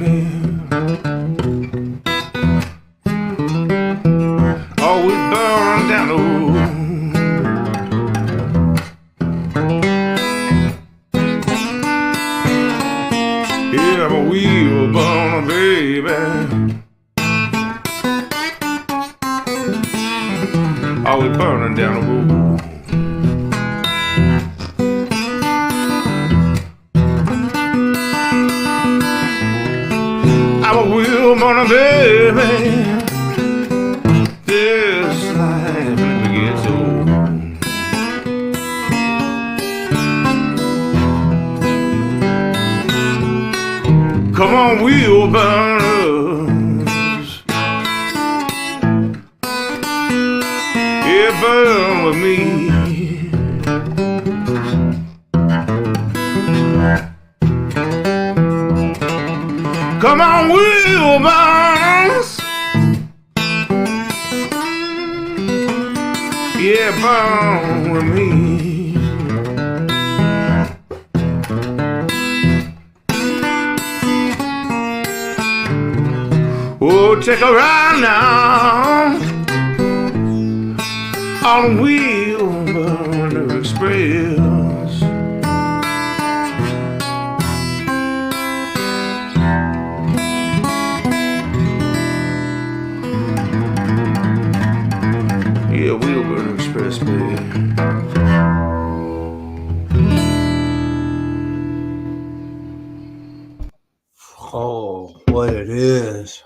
baby. Always burn down the road. Yeah, I'm a wheel burner, baby. Always burning down the road. I'm a wheel burner, baby. This life never gets old. Come on, wheel burners, yeah, burn with me. Come on, wheel burners, yeah, burn with me. Oh, take a ride now on the Wheel Burner Express. Yeah, Wheel Burner Express, baby. Oh, what it is.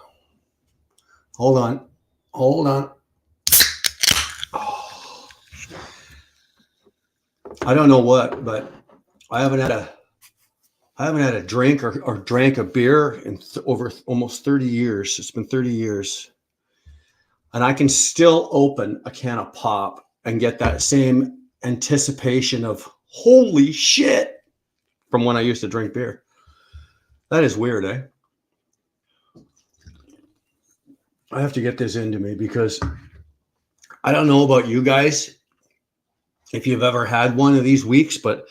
Hold on. Oh. I don't know what, but I haven't had a drink or drank a beer in over almost 30 years. It's been 30 years. And I can still open a can of pop and get that same anticipation of holy shit from when I used to drink beer. That is weird, eh? I have to get this into me because I don't know about you guys if you've ever had one of these weeks, but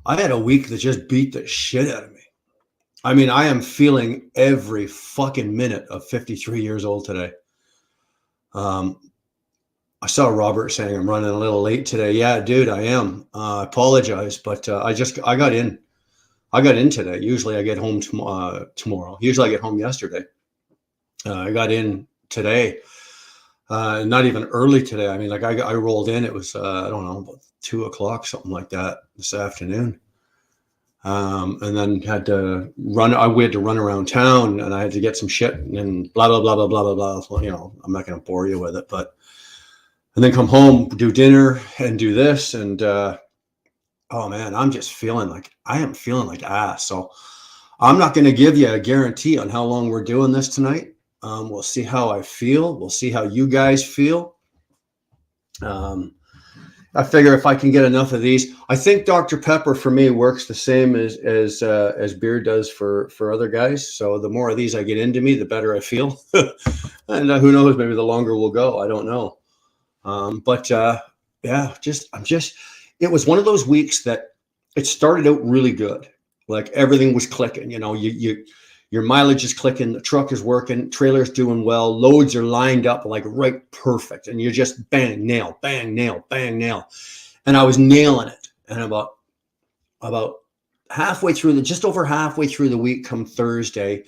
I had a week that just beat the shit out of me. I mean, I am feeling every fucking minute of 53 years old today. I saw Robert saying I'm running a little late today. Yeah, dude, I am. I apologize, but I got in. I got in today. Usually I get home tomorrow. Usually I get home yesterday. I got in today, not even early today. I mean, like I rolled in. It was I don't know, about 2:00, something like that this afternoon, and then had to run. We had to run around town, and I had to get some shit and blah blah blah blah blah blah blah. Well, you know, I'm not going to bore you with it, but and then come home, do dinner, and do this, and oh man, I am feeling like ass. So I'm not going to give you a guarantee on how long we're doing this tonight. We'll see how I feel. We'll see how you guys feel. I figure if I can get enough of these, I think Dr. Pepper for me works the same as beer does for other guys. So the more of these I get into me, the better I feel. And who knows, maybe the longer we'll go. I don't know. Yeah, it was one of those weeks that it started out really good. Like everything was clicking, you know, your mileage is clicking, the truck is working, trailer's doing well, loads are lined up like right perfect. And you're just bang, nail, bang, nail, bang, nail. And I was nailing it. And about just over halfway through the week, come Thursday,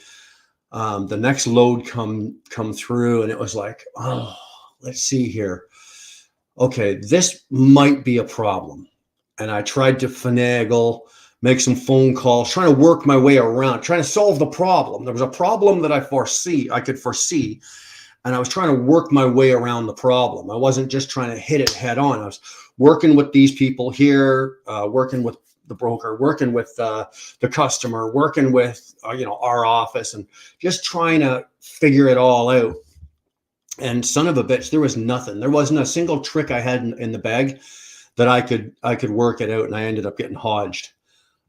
the next load come through, and it was like, oh, let's see here. Okay, this might be a problem. And I tried to finagle, make some phone calls, trying to work my way around, trying to solve the problem. There was a problem that I could foresee, and I was trying to work my way around the problem. I wasn't just trying to hit it head on. I was working with these people here, working with the broker, working with the customer, working with our office, and just trying to figure it all out. And son of a bitch, there was nothing. There wasn't a single trick I had in the bag that I could work it out, and I ended up getting hodged.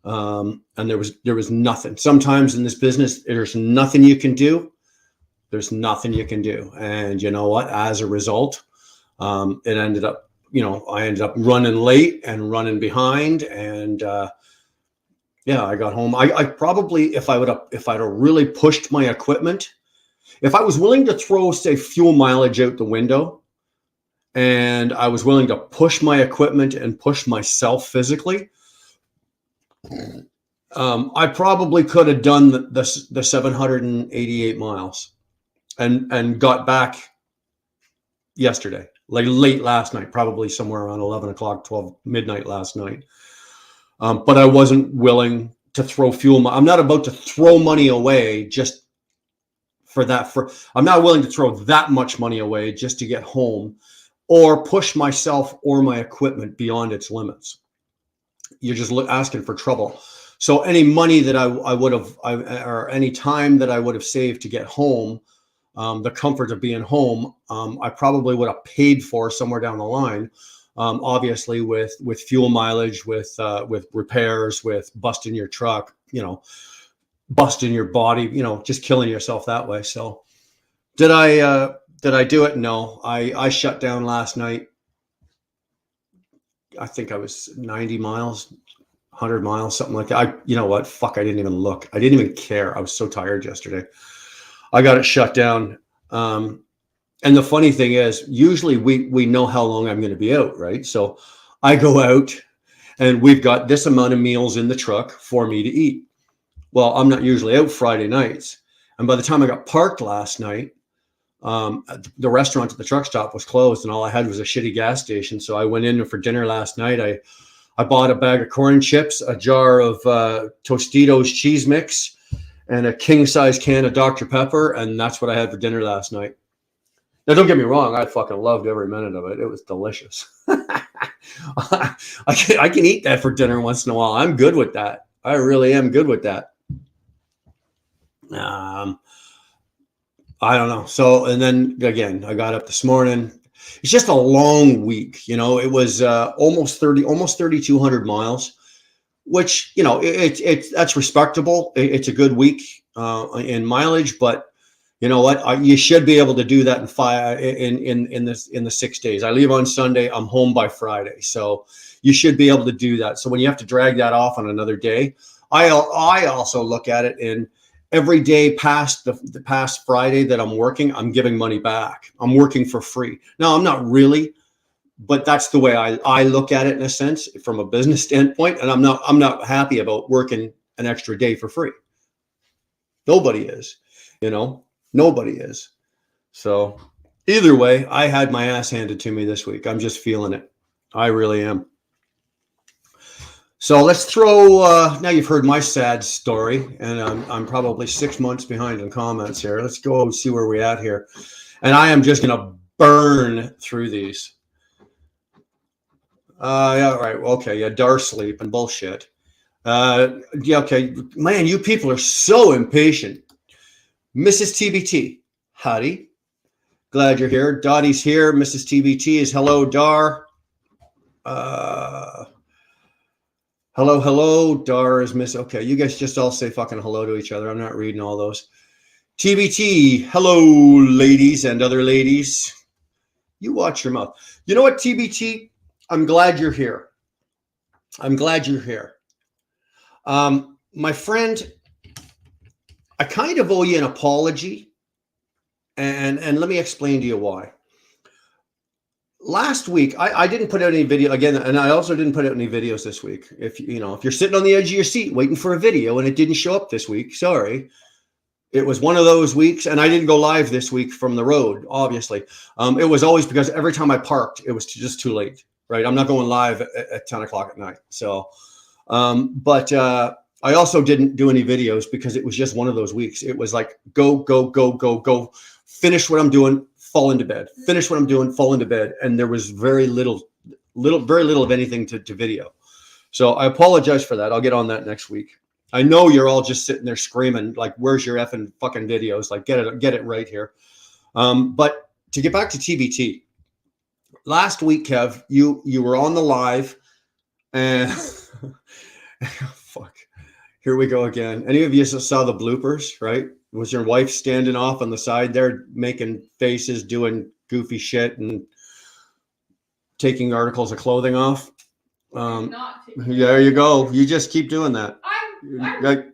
And there was nothing. Sometimes in this business, there's nothing you can do. There's nothing you can do. And you know what? As a result, it ended up, I ended up running late and running behind. And Yeah, I got home. I probably, if I'd have really pushed my equipment, if I was willing to throw, say, fuel mileage out the window, and I was willing to push my equipment and push myself physically, I probably could have done the 788 miles and got back yesterday, like late last night, probably somewhere around 11 o'clock, 12 midnight last night. But I wasn't willing to throw fuel. I'm not about to throw money away just for that. I'm not willing to throw that much money away just to get home or push myself or my equipment beyond its limits. You're just asking for trouble. So any money that I would have, or any time that I would have saved to get home, the comfort of being home, I probably would have paid for somewhere down the line. Obviously, with fuel mileage, with repairs, with busting your truck, busting your body, just killing yourself that way. So, did I do it? No, I shut down last night. I think I was 90 miles, 100 miles, something like that. You know what? Fuck, I didn't even look. I didn't even care. I was so tired yesterday. I got it shut down. And the funny thing is, usually we know how long I'm going to be out, right? So I go out and we've got this amount of meals in the truck for me to eat. Well, I'm not usually out Friday nights. And by the time I got parked last night, the restaurant at the truck stop was closed and all I had was a shitty gas station. So I went in for dinner last night. I bought a bag of corn chips, a jar of Tostitos cheese mix, and a king-size can of Dr. Pepper. And that's what I had for dinner last night. Now, don't get me wrong. I fucking loved every minute of it. It was delicious. I can eat that for dinner once in a while. I'm good with that. I really am good with that. I don't know. So, and then again, I got up this morning. It's just a long week. It was almost 3,200 miles, which, that's respectable. It's a good week in mileage, but you know what? You should be able to do that in the 6 days. I leave on Sunday. I'm home by Friday, so you should be able to do that. So when you have to drag that off on another day, I also look at it in every day past the past Friday that I'm working. I'm giving money back. I'm working for free. Now I'm not really, but that's the way I look at it in a sense from a business standpoint. And I'm not happy about working an extra day for free. Nobody is, Nobody is. So either way, I had my ass handed to me this week. I'm just feeling it. I really am. So let's throw, now you've heard my sad story, and I'm probably 6 months behind in comments here. Let's go and see where we're at here. And I am just going to burn through these. Yeah, right. Okay. Yeah. Dar sleep and bullshit. Yeah. Okay. Man, you people are so impatient. Mrs. TBT, howdy. Glad you're here. Dottie's here. Mrs. TBT is hello, Dar. Hello. Dar is Miss. Okay, you guys just all say fucking hello to each other. I'm not reading all those. TBT, hello, ladies and other ladies. You watch your mouth. You know what, TBT? I'm glad you're here. My friend, I kind of owe you an apology, and let me explain to you why. Last week, I didn't put out any video again, and I also didn't put out any videos this week. If you're sitting on the edge of your seat waiting for a video and it didn't show up this week, sorry. It was one of those weeks, and I didn't go live this week from the road, obviously. It was always because every time I parked, it was just too late, right? I'm not going live at 10 o'clock at night. So, but I also didn't do any videos because it was just one of those weeks. It was like, go, finish what I'm doing, fall into bed, finish what I'm doing, fall into bed. And there was very little of anything to video. So I apologize for that. I'll get on that next week. I know you're all just sitting there screaming, like, where's your effing fucking videos? Like, get it right here. But to get back to TBT, last week, Kev, you were on the live and fuck, here we go again. Any of you saw the bloopers, right? Was your wife standing off on the side there, making faces, doing goofy shit and taking articles of clothing off? There you go. You just keep doing that. Like,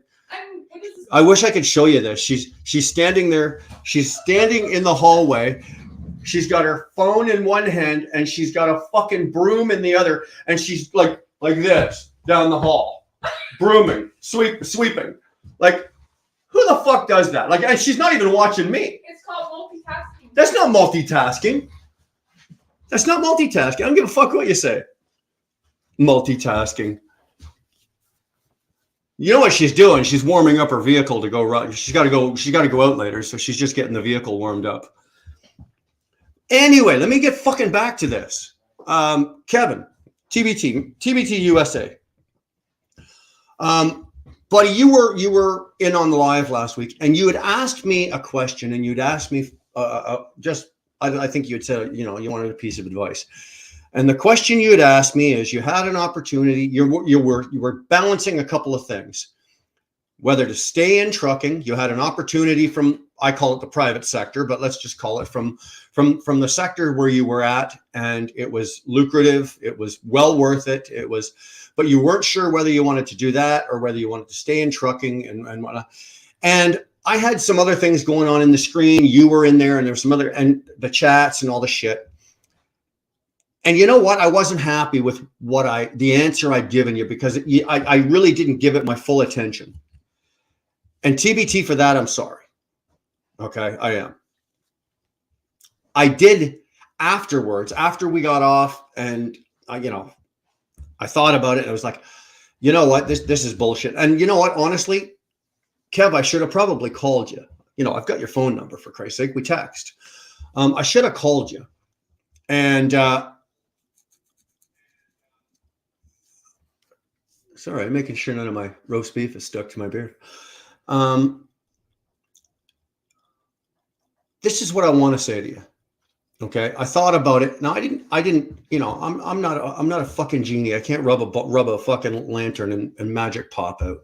I wish I could show you this. She's standing there. She's standing in the hallway. She's got her phone in one hand and she's got a fucking broom in the other, and she's like this down the hall, brooming, sweeping. Like, who the fuck does that? Like, and she's not even watching me. It's called multitasking. That's not multitasking. That's not multitasking. I don't give a fuck what you say. Multitasking. You know what she's doing? She's warming up her vehicle to go run. She's got to go out later, so she's just getting the vehicle warmed up. Anyway, let me get fucking back to this. Kevin, TBT USA. Buddy, you were in on the live last week, and you had asked me a question, and you'd asked me I think you had said, you wanted a piece of advice. And the question you had asked me is, you had an opportunity, you were balancing a couple of things, whether to stay in trucking. You had an opportunity from, I call it the private sector, but let's just call it from the sector where you were at, and it was lucrative, it was well worth it, but you weren't sure whether you wanted to do that or whether you wanted to stay in trucking and whatnot. And I had some other things going on in the screen. You were in there, and there was some other, and the chats and all the shit. And you know what? I wasn't happy with the answer I'd given you, because I really didn't give it my full attention. And TBT for that, I'm sorry. Okay, I am. I did afterwards, after we got off, and I thought about it, and I was like, you know what? This is bullshit. And you know what? Honestly, Kev, I should have probably called you. I've got your phone number, for Christ's sake. We text. I should have called you. And sorry, I'm making sure none of my roast beef is stuck to my beard. This is what I want to say to you. Okay, I thought about it. No, I didn't. I'm not a fucking genie. I can't rub a fucking lantern and magic pop out.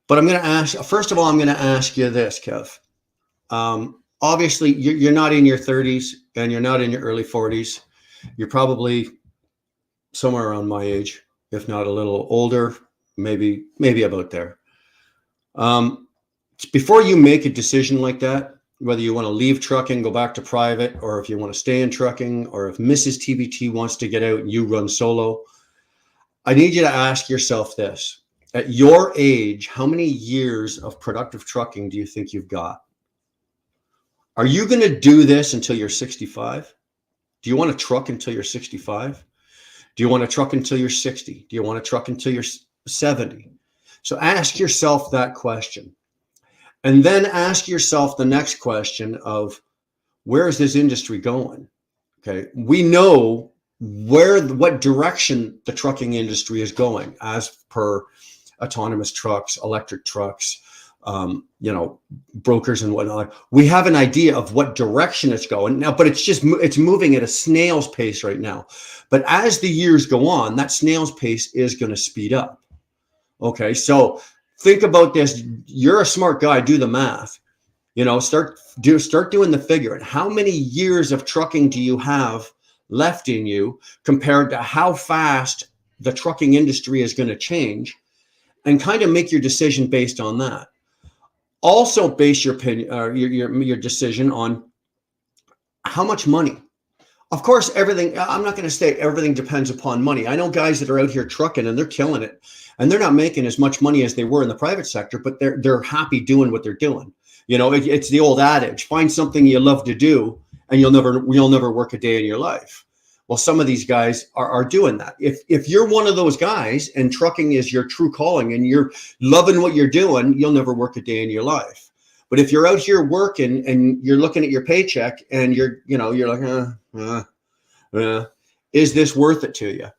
But I'm going to ask. First of all, I'm going to ask you this, Kev. Obviously, you're not in your 30s and you're not in your early 40s. You're probably somewhere around my age, if not a little older, maybe about there. Before you make a decision like that, whether you want to leave trucking, go back to private, or if you want to stay in trucking, or if Mrs. TBT wants to get out and you run solo, I need you to ask yourself this. At your age, how many years of productive trucking do you think you've got? Are you going to do this until you're 65? Do you want to truck until you're 65? Do you want to truck until you're 60? Do you want to truck until you're 70? So ask yourself that question. And then ask yourself the next question of, where is this industry going? Okay. We know what direction the trucking industry is going, as per autonomous trucks, electric trucks, brokers and whatnot. We have an idea of what direction it's going now, but it's moving at a snail's pace right now. But as the years go on, that snail's pace is going to speed up. Okay. So think about this. You're a smart guy. Do the math. Start doing the figure. And how many years of trucking do you have left in you compared to how fast the trucking industry is going to change? And kind of make your decision based on that. Also, base your opinion, your decision on how much money. Of course, everything. I'm not going to say everything depends upon money. I know guys that are out here trucking and they're killing it, and they're not making as much money as they were in the private sector, but they're happy doing what they're doing. It's the old adage: find something you love to do, and you'll never work a day in your life. Well, some of these guys are doing that. If you're one of those guys and trucking is your true calling and you're loving what you're doing, you'll never work a day in your life. But if you're out here working and you're looking at your paycheck and you're like, is this worth it to you?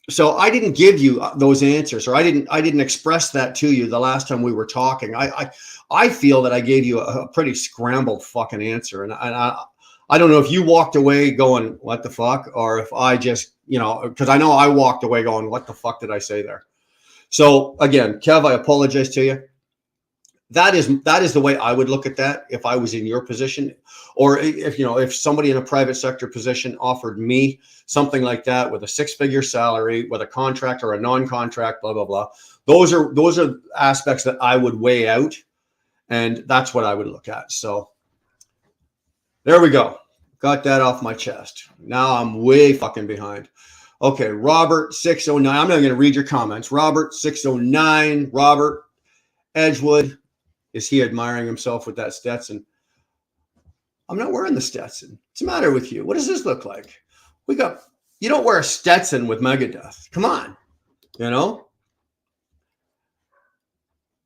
So I didn't give you those answers, or I didn't express that to you the last time we were talking. I feel that I gave you a pretty scrambled fucking answer, and I don't know if you walked away going, what the fuck? Or if I just, because I know I walked away going, what the fuck did I say there? So again, Kev, I apologize to you. That is the way I would look at that if I was in your position, or if somebody in a private sector position offered me something like that with a 6-figure salary, with a contract or a non-contract, blah, blah, blah. Those are aspects that I would weigh out, and that's what I would look at. So there we go. Got that off my chest. Now I'm way fucking behind. Okay, Robert 609. I'm not going to read your comments. Robert 609. Robert Edgewood. Is he admiring himself with that Stetson? I'm not wearing the Stetson. What's the matter with you? What does this look like? You don't wear a Stetson with Megadeth. Come on. You know?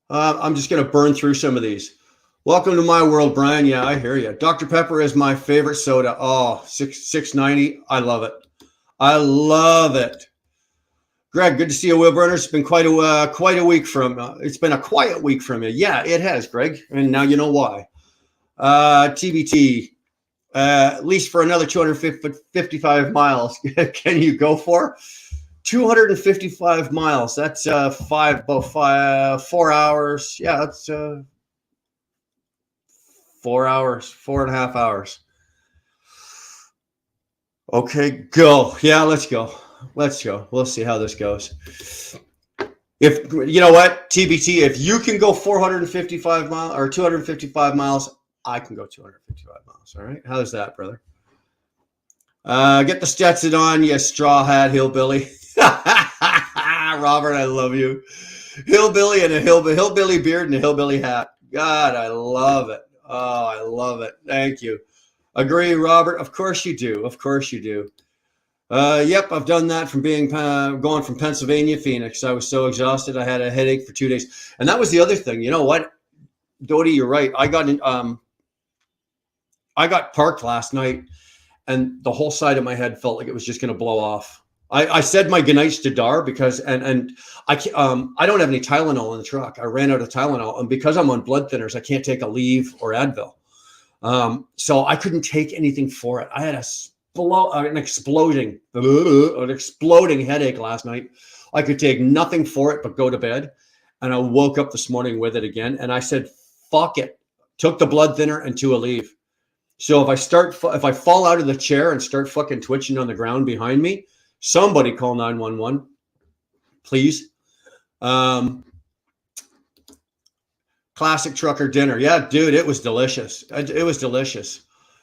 I'm just going to burn through some of these. Welcome to my world, Brian. Yeah, I hear you. Dr. Pepper is my favorite soda. Oh, 690. I love it. I love it. Greg, good to see you, Will Burner. It's been quite a week it's been a quiet week from you. Yeah, it has, Greg. And now you know why. TBT, at least for another 255 miles. Can you go for 255 miles? That's 4 hours. Yeah, that's 4 hours, 4.5 hours. Okay, go. Yeah, let's go. We'll see how this goes. If you know what, TBT, if you can go 455 miles or 255 miles, I can go 255 miles. All right. How's that, brother? Get the Stetson on, you straw hat hillbilly. Robert, I love you. Hillbilly and a hillbilly beard and a hillbilly hat. God, I love it. Oh, I love it. Thank you. Agree, Robert. Of course you do. Of course you do. Yep, I've done that from going from Pennsylvania, Phoenix. I was so exhausted. I had a headache for 2 days. And that was the other thing. You know what, Dodie, you're right. I got parked last night, and the whole side of my head felt like it was just going to blow off. I said my goodnights to Dar because, and I don't have any Tylenol in the truck. I ran out of Tylenol, and because I'm on blood thinners, I can't take a Aleve or Advil. So I couldn't take anything for it. I had an exploding headache last night. I could take nothing for it but go to bed. And I woke up this morning with it again. And I said, fuck it. Took the blood thinner and 2 Aleve. So if I fall out of the chair and start fucking twitching on the ground behind me, somebody call 911, please. Classic trucker dinner. Yeah, dude, it was delicious. It was delicious.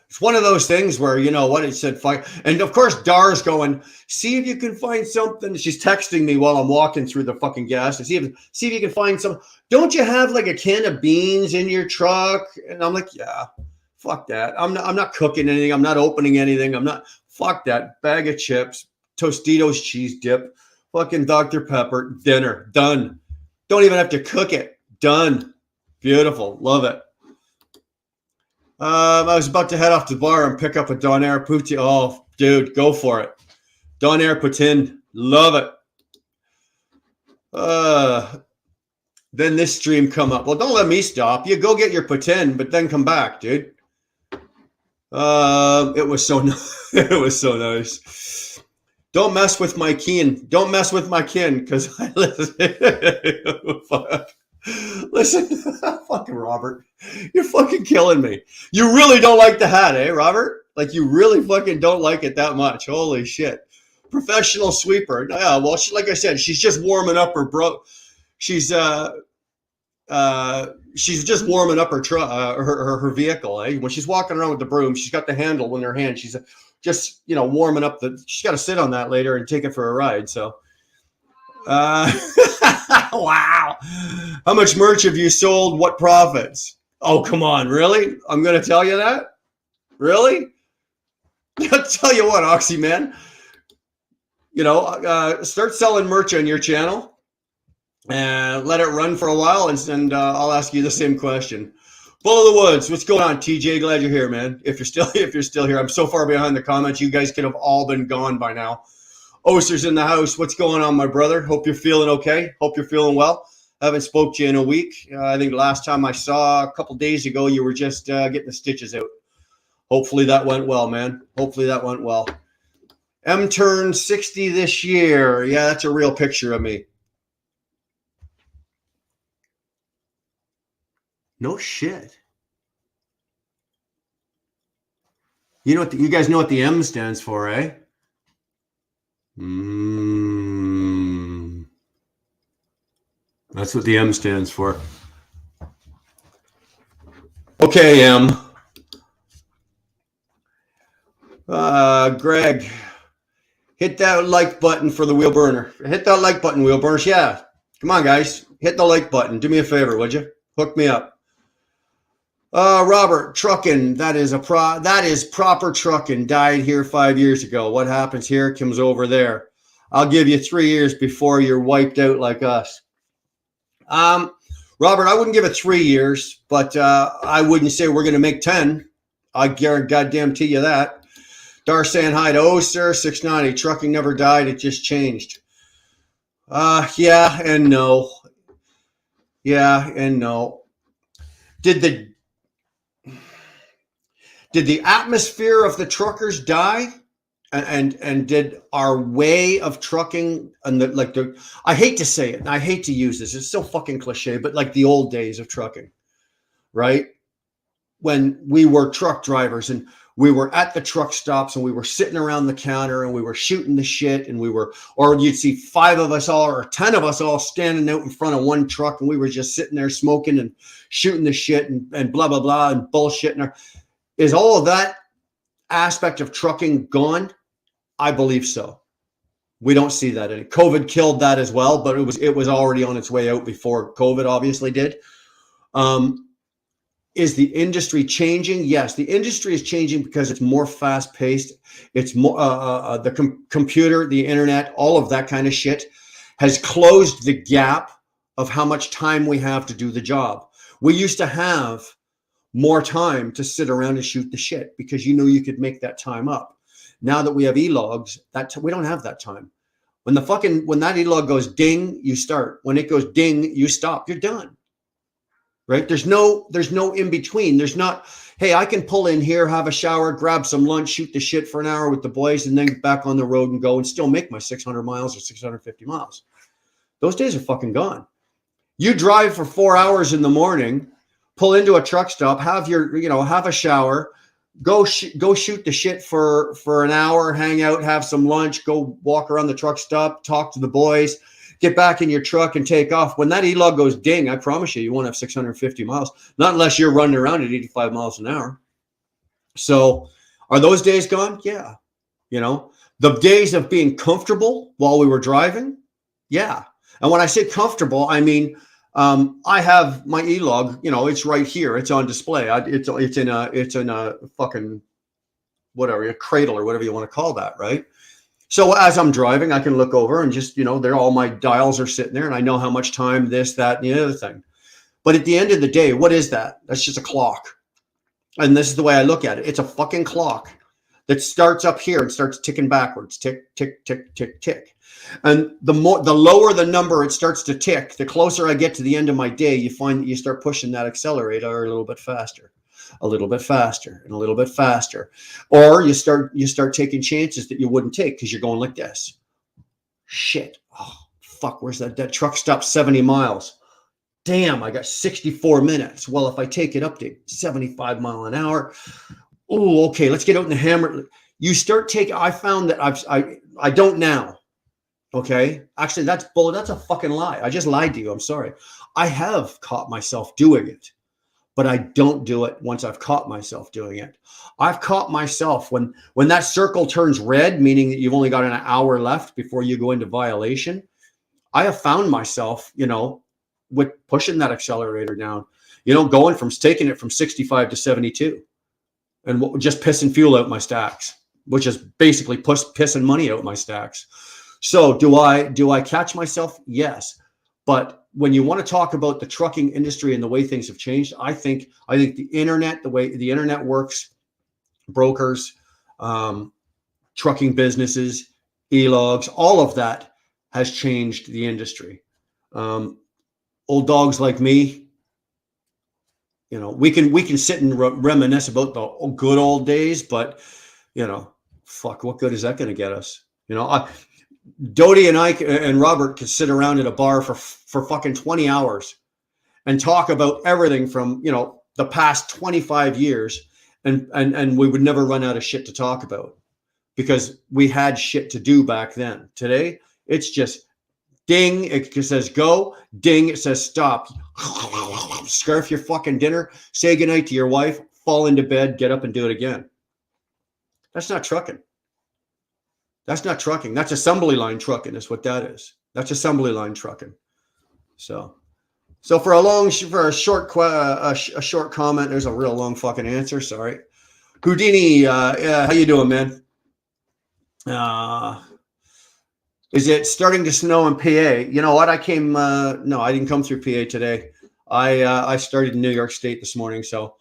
It's one of those things where, you know what, it said fire. And of course, Dar's going, see if you can find something. She's texting me while I'm walking through the fucking gas to see if you can find some. Don't you have like a can of beans in your truck? And I'm like, yeah, fuck that. I'm not cooking anything. I'm not opening anything. Fuck that. Bag of chips, Tostitos cheese dip, fucking Dr. Pepper, dinner, done. Don't even have to cook it. Done. Beautiful. Love it. I was about to head off to the bar and pick up a Donair Poutine. Oh, dude, go for it. Donair Poutine. Love it. Then this stream come up. Well, don't let me stop. You go get your Poutine, but then come back, dude. It was so nice. It was so nice. Don't mess with my kin. Don't mess with my kin, because I listen, fucking Robert, you're fucking killing me. You really don't like the hat, eh, Robert? Like, you really fucking don't like it that much. Holy shit. Professional sweeper. Yeah, well, like I said, she's just warming up her she's just warming up her vehicle, eh? When she's walking around with the broom, she's got the handle in her hand. She's just, warming up she's got to sit on that later and take it for a ride. So, wow. How much merch have you sold? What profits? Oh, come on. Really? I'm going to tell you that? Really? I'll tell you what, Oxy, man. Start selling merch on your channel and let it run for a while, and I'll ask you the same question. Bull of the Woods, what's going on, TJ? Glad you're here, man. If you're still here, I'm so far behind the comments. You guys could have all been gone by now. Oster's in the house. What's going on, my brother? Hope you're feeling okay. Hope you're feeling well. Haven't spoke to you in a week. I think the last time I saw a couple days ago, you were just getting the stitches out. Hopefully that went well, man. Hopefully that went well. M turned 60 this year. Yeah, that's a real picture of me. No shit. You guys know what the M stands for, eh? That's what the M stands for. Okay, M. Greg, hit that like button for the wheel burner. Hit that like button, wheel burners. Yeah. Come on, guys. Hit the like button. Do me a favor, would you? Hook me up. Robert, trucking. That is proper trucking. Died here 5 years ago. What happens here comes over there. I'll give you 3 years before you're wiped out like us. Robert, I wouldn't give it 3 years, but I wouldn't say we're going to make 10. I guarantee you that. Dar saying hi to O, sir. 690. Trucking never died. It just changed. Yeah and no. Yeah and no. Did the atmosphere of the truckers die? And did our way of trucking and I hate to say it, and I hate to use this, it's so fucking cliche, but like the old days of trucking, right? When we were truck drivers and we were at the truck stops and we were sitting around the counter and we were shooting the shit and or you'd see 5 of us all or 10 of us all standing out in front of one truck and we were just sitting there smoking and shooting the shit and blah, blah, blah and bullshit. Is all of that aspect of trucking gone? I believe so. We don't see that any. COVID killed that as well, but it was already on its way out before COVID obviously did. Is the industry changing? Yes, the industry is changing because it's more fast paced. It's more the computer, the internet, all of that kind of shit has closed the gap of how much time we have to do the job. We used to have more time to sit around and shoot the shit because you could make that time up. Now that we have e-logs, we don't have that time. When that e-log goes ding, you start. When it goes ding, you stop. You're done. Right? There's no in between. There's not, hey, I can pull in here, have a shower, grab some lunch, shoot the shit for an hour with the boys, and then get back on the road and go and still make my 600 miles or 650 miles. Those days are fucking gone. You drive for 4 hours in the morning, pull into a truck stop, have a shower, go shoot the shit for an hour, hang out, have some lunch, go walk around the truck stop, talk to the boys, get back in your truck and take off. When that e-log goes ding, I promise you won't have 650 miles, not unless you're running around at 85 miles an hour. So are those days gone? Yeah. The days of being comfortable while we were driving. Yeah. And when I say comfortable, I mean, I have my e-log, it's right here. It's on display. It's in a fucking whatever, a cradle or whatever you want to call that. Right. So as I'm driving, I can look over and just, all my dials are sitting there and I know how much time, this, that, and the other thing. But at the end of the day, what is that? That's just a clock. And this is the way I look at it. It's a fucking clock that starts up here and starts ticking backwards. Tick, tick, tick, tick, tick. And the lower the number it starts to tick, the closer I get to the end of my day, you find that you start pushing that accelerator a little bit faster. A little bit faster and a little bit faster. Or you start taking chances that you wouldn't take because you're going like this. Shit. Oh, fuck. Where's that truck stop 70 miles? Damn, I got 64 minutes. Well, if I take it up to 75 mile an hour, oh, okay, let's get out in the hammer. You start taking, I found that I don't now. Okay. Actually, that's a fucking lie. I just lied to you. I'm sorry. I have caught myself doing it. But I don't do it once I've caught myself doing it. I've caught myself when that circle turns red, meaning that you've only got an hour left before you go into violation. I have found myself, with pushing that accelerator down, going from taking it from 65 to 72 and just pissing fuel out my stacks, which is basically pissing money out my stacks. So do I catch myself? Yes. But when you want to talk about the trucking industry and the way things have changed, I think the internet, the way the internet works, brokers, trucking businesses, e-logs, all of that has changed the industry. Old dogs like me, we can sit and reminisce about the good old days, but fuck, what good is that going to get us? Dodie and I and Robert could sit around at a bar for fucking 20 hours and talk about everything from, the past 25 years. And we would never run out of shit to talk about because we had shit to do back then. Today, it's just Ding, it says go. Ding, it says stop. Scarf your fucking dinner, say goodnight to your wife, fall into bed, get up and do it again. That's not trucking. That's not trucking. That's assembly line trucking is what that is. That's assembly line trucking. So for a short comment, there's a real long fucking answer. Sorry. Houdini, how you doing, man? Is it starting to snow in PA? You know what? No, I didn't come through PA today. I started in New York State this morning. So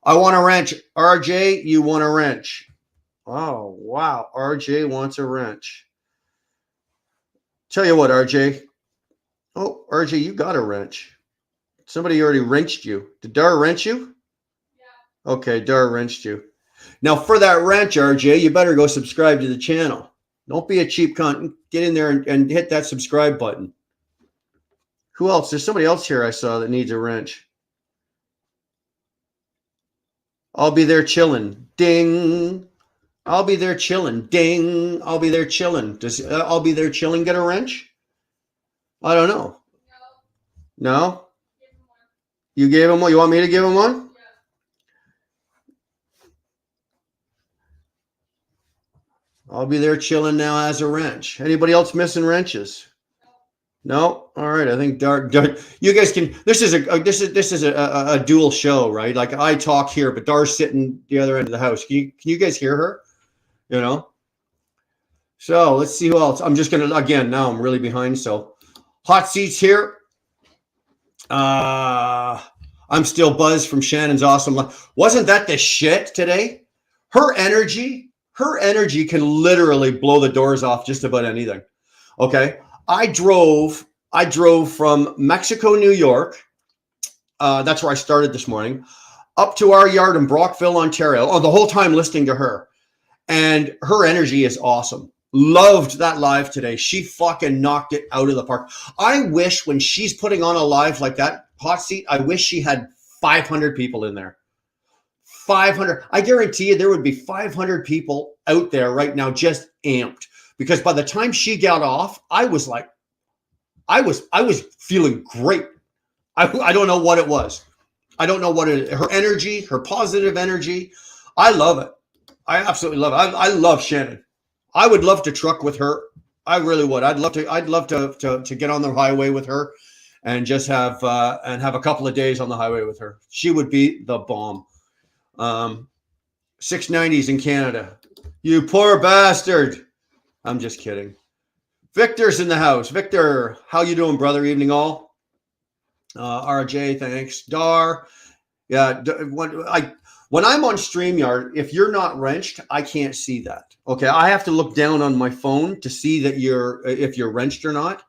I want a wrench. RJ, you want a wrench? Oh, wow. RJ wants a wrench. Tell you what, RJ. Oh, RJ, you got a wrench. Somebody already wrenched you. Did Dar wrench you? Yeah. Okay, Dar wrenched you. Now, for that wrench, RJ, you better go subscribe to the channel. Don't be a cheap cunt. Get in there and hit that subscribe button. Who else? There's somebody else here I saw that needs a wrench. I'll be there chilling. Ding. I'll be there chilling. Ding. I'll be there chilling. Does I'll be there chilling get a wrench? I don't know. No? You gave him one? You want me to give him one? I'll be there chilling now as a wrench. Anybody else missing wrenches? No. All right. I think Dar you guys can. This is a dual show, right? Like I talk here, but Dar's sitting the other end of the house. Can you guys hear her? You know. So let's see who else. I'm just gonna again. Now I'm really behind. So hot seats here. I'm still buzzed from Shannon's awesome life. Wasn't that the shit today? Her energy can literally blow the doors off just about anything. Okay. I drove from Mexico, New York. That's where I started this morning, up to our yard in Brockville, Ontario. Oh, the whole time listening to her. And her energy is awesome. Loved that live today. She fucking knocked it out of the park. I wish when she's putting on a live like that, hot seat, I wish she had 500 people in there. 500. I guarantee you there would be 500 people out there right now just amped. Because by the time she got off, I was feeling great. I don't know what it was. I don't know what it is. Her energy, her positive energy. I love it. I absolutely love it. I love Shannon. I would love to truck with her. I really would. I'd love to get on the highway with her and just have a couple of days on the highway with her. She would be the bomb. 690s in Canada. You poor bastard. I'm just kidding. Victor's in the house. Victor, how you doing, brother? Evening all. RJ, thanks. Dar. Yeah, when I'm on StreamYard, if you're not wrenched, I can't see that. Okay, I have to look down on my phone to see that if you're wrenched or not.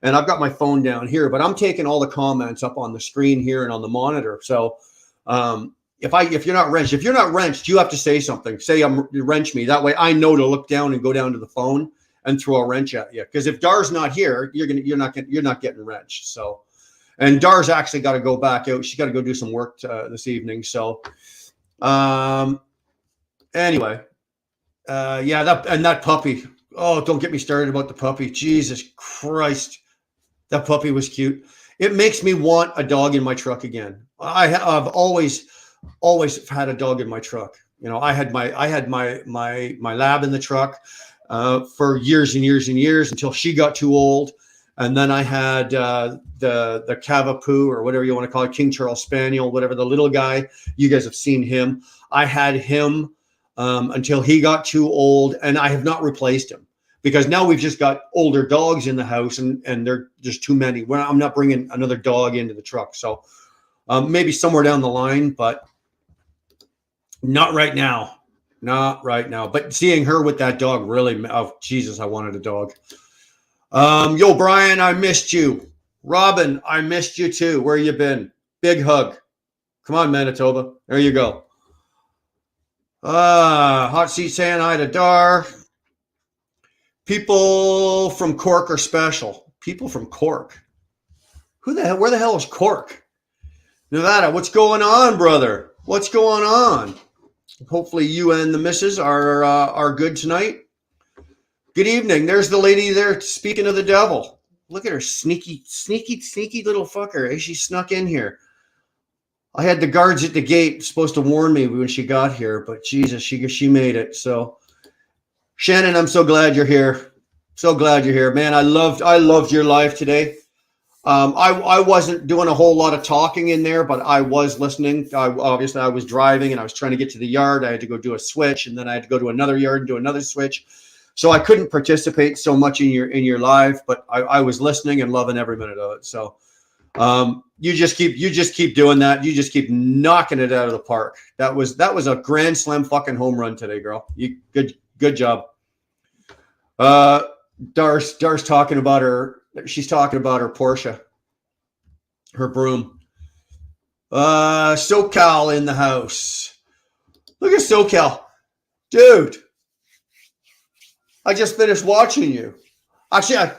And I've got my phone down here, but I'm taking all the comments up on the screen here and on the monitor. So if you're not wrenched, you have to say something. Say wrench me. That way I know to look down and go down to the phone and throw a wrench at you. Because if Dar's not here, you're not getting wrenched. So, and Dar's actually got to go back out. She's got to go do some work this evening. So, anyway, that puppy. Oh, don't get me started about the puppy. Jesus Christ, that puppy was cute. It makes me want a dog in my truck again. I've always had a dog in my truck. You know, I had my lab in the truck for years and years and years until she got too old. And then I had the Cavapoo, or whatever you want to call it, King Charles Spaniel, whatever, the little guy. You guys have seen him. I had him until he got too old, and I have not replaced him because now we've just got older dogs in the house, and they're just too many. I'm not bringing another dog into the truck. So maybe somewhere down the line, but not right now. Not right now. But seeing her with that dog really, oh, Jesus, I wanted a dog. Yo, Brian, I missed you. Robin, I missed you too. Where you been? Big hug. Come on, Manitoba. There you go. Hot seat saying hi to Dar. People from Cork are special. People from Cork. Where the hell is Cork? Nevada, what's going on, brother? What's going on? Hopefully you and the missus are good tonight. Good evening. There's the lady there speaking of the devil. Look at her sneaky little fucker. She snuck in here. I had the guards at the gate supposed to warn me when she got here, but Jesus, she made it. So Shannon, I'm so glad you're here. So glad you're here, man. I loved your live today. I wasn't doing a whole lot of talking in there, but I was listening. Obviously, I was driving and I was trying to get to the yard. I had to go do a switch, and then I had to go to another yard and do another switch. So I couldn't participate so much in your live, but I was listening and loving every minute of it. So you just keep doing that. You just keep knocking it out of the park. That was a grand slam fucking home run today, girl. You good job. Dar's talking about her. She's talking about her Porsche, her broom. SoCal in the house. Look at SoCal, dude. I just finished watching you. Actually,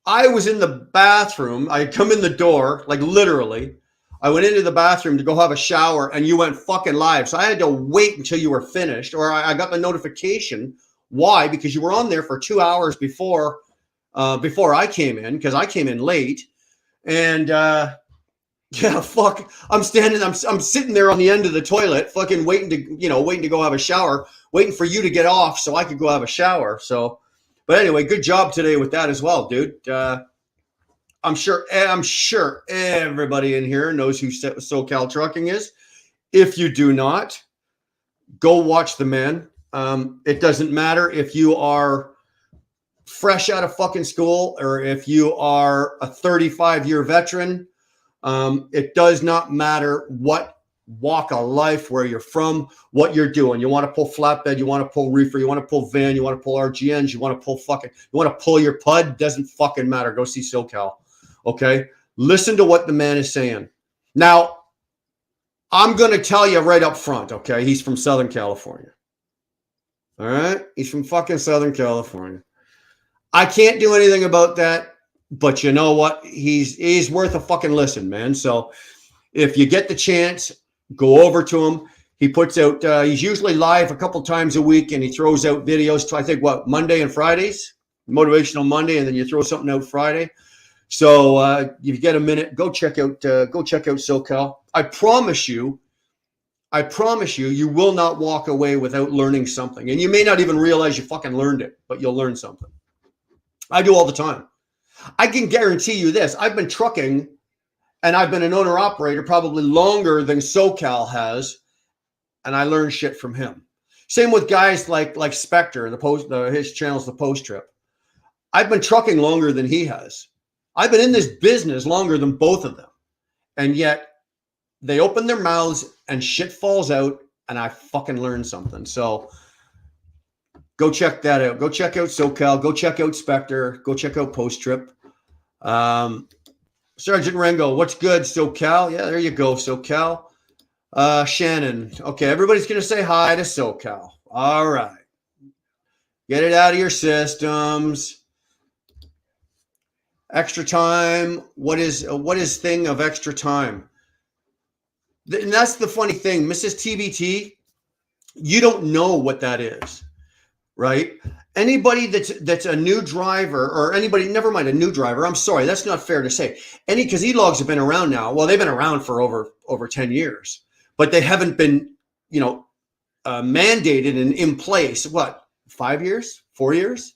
I was in the bathroom. I had come in the door, like literally. I went into the bathroom to go have a shower, and you went fucking live. So I had to wait until you were finished, or I got the notification. Why? Because you were on there for 2 hours before I came in, because I came in late. And yeah, fuck. I'm sitting there on the end of the toilet, fucking waiting to go have a shower, waiting for you to get off so I could go have a shower. So, but anyway, good job today with that as well, dude. I'm sure everybody in here knows who SoCal Trucking is. If you do not, go watch the man. It doesn't matter if you are fresh out of fucking school or if you are a 35-year veteran. It does not matter what walk of life, where you're from, what you're doing. You want to pull flatbed, you want to pull reefer, you want to pull van, you want to pull RGNs, you want to pull your PUD, doesn't fucking matter. Go see SoCal. Okay? Listen to what the man is saying. Now, I'm going to tell you right up front, okay? He's from Southern California. All right? He's from fucking Southern California. I can't do anything about that, but you know what? He's worth a fucking listen, man. So if you get the chance, go over to him. He puts out, he's usually live a couple times a week, and he throws out videos, I think, Monday and Fridays? Motivational Monday, and then you throw something out Friday. So if you get a minute, go check out SoCal. I promise you, you will not walk away without learning something. And you may not even realize you fucking learned it, but you'll learn something. I do all the time. I can guarantee you this. I've been trucking, and I've been an owner-operator probably longer than SoCal has, and I learned shit from him. Same with guys like Spectre, his channel's The Post Trip. I've been trucking longer than he has. I've been in this business longer than both of them. And yet they open their mouths and shit falls out, and I fucking learned something. So go check that out. Go check out SoCal. Go check out Spectre. Go check out Post Trip. Sergeant Rengo, what's good, SoCal? Yeah, there you go, SoCal. Shannon. Okay, everybody's going to say hi to SoCal. All right. Get it out of your systems. Extra time. What is thing of extra time? And that's the funny thing, Mrs. TBT, you don't know what that is, right? Anybody that's a new driver, or anybody, never mind a new driver, I'm sorry, that's not fair to say. Because e-logs have been around now. Well, they've been around for over 10 years, but they haven't been, mandated and in place. What, 5 years, 4 years?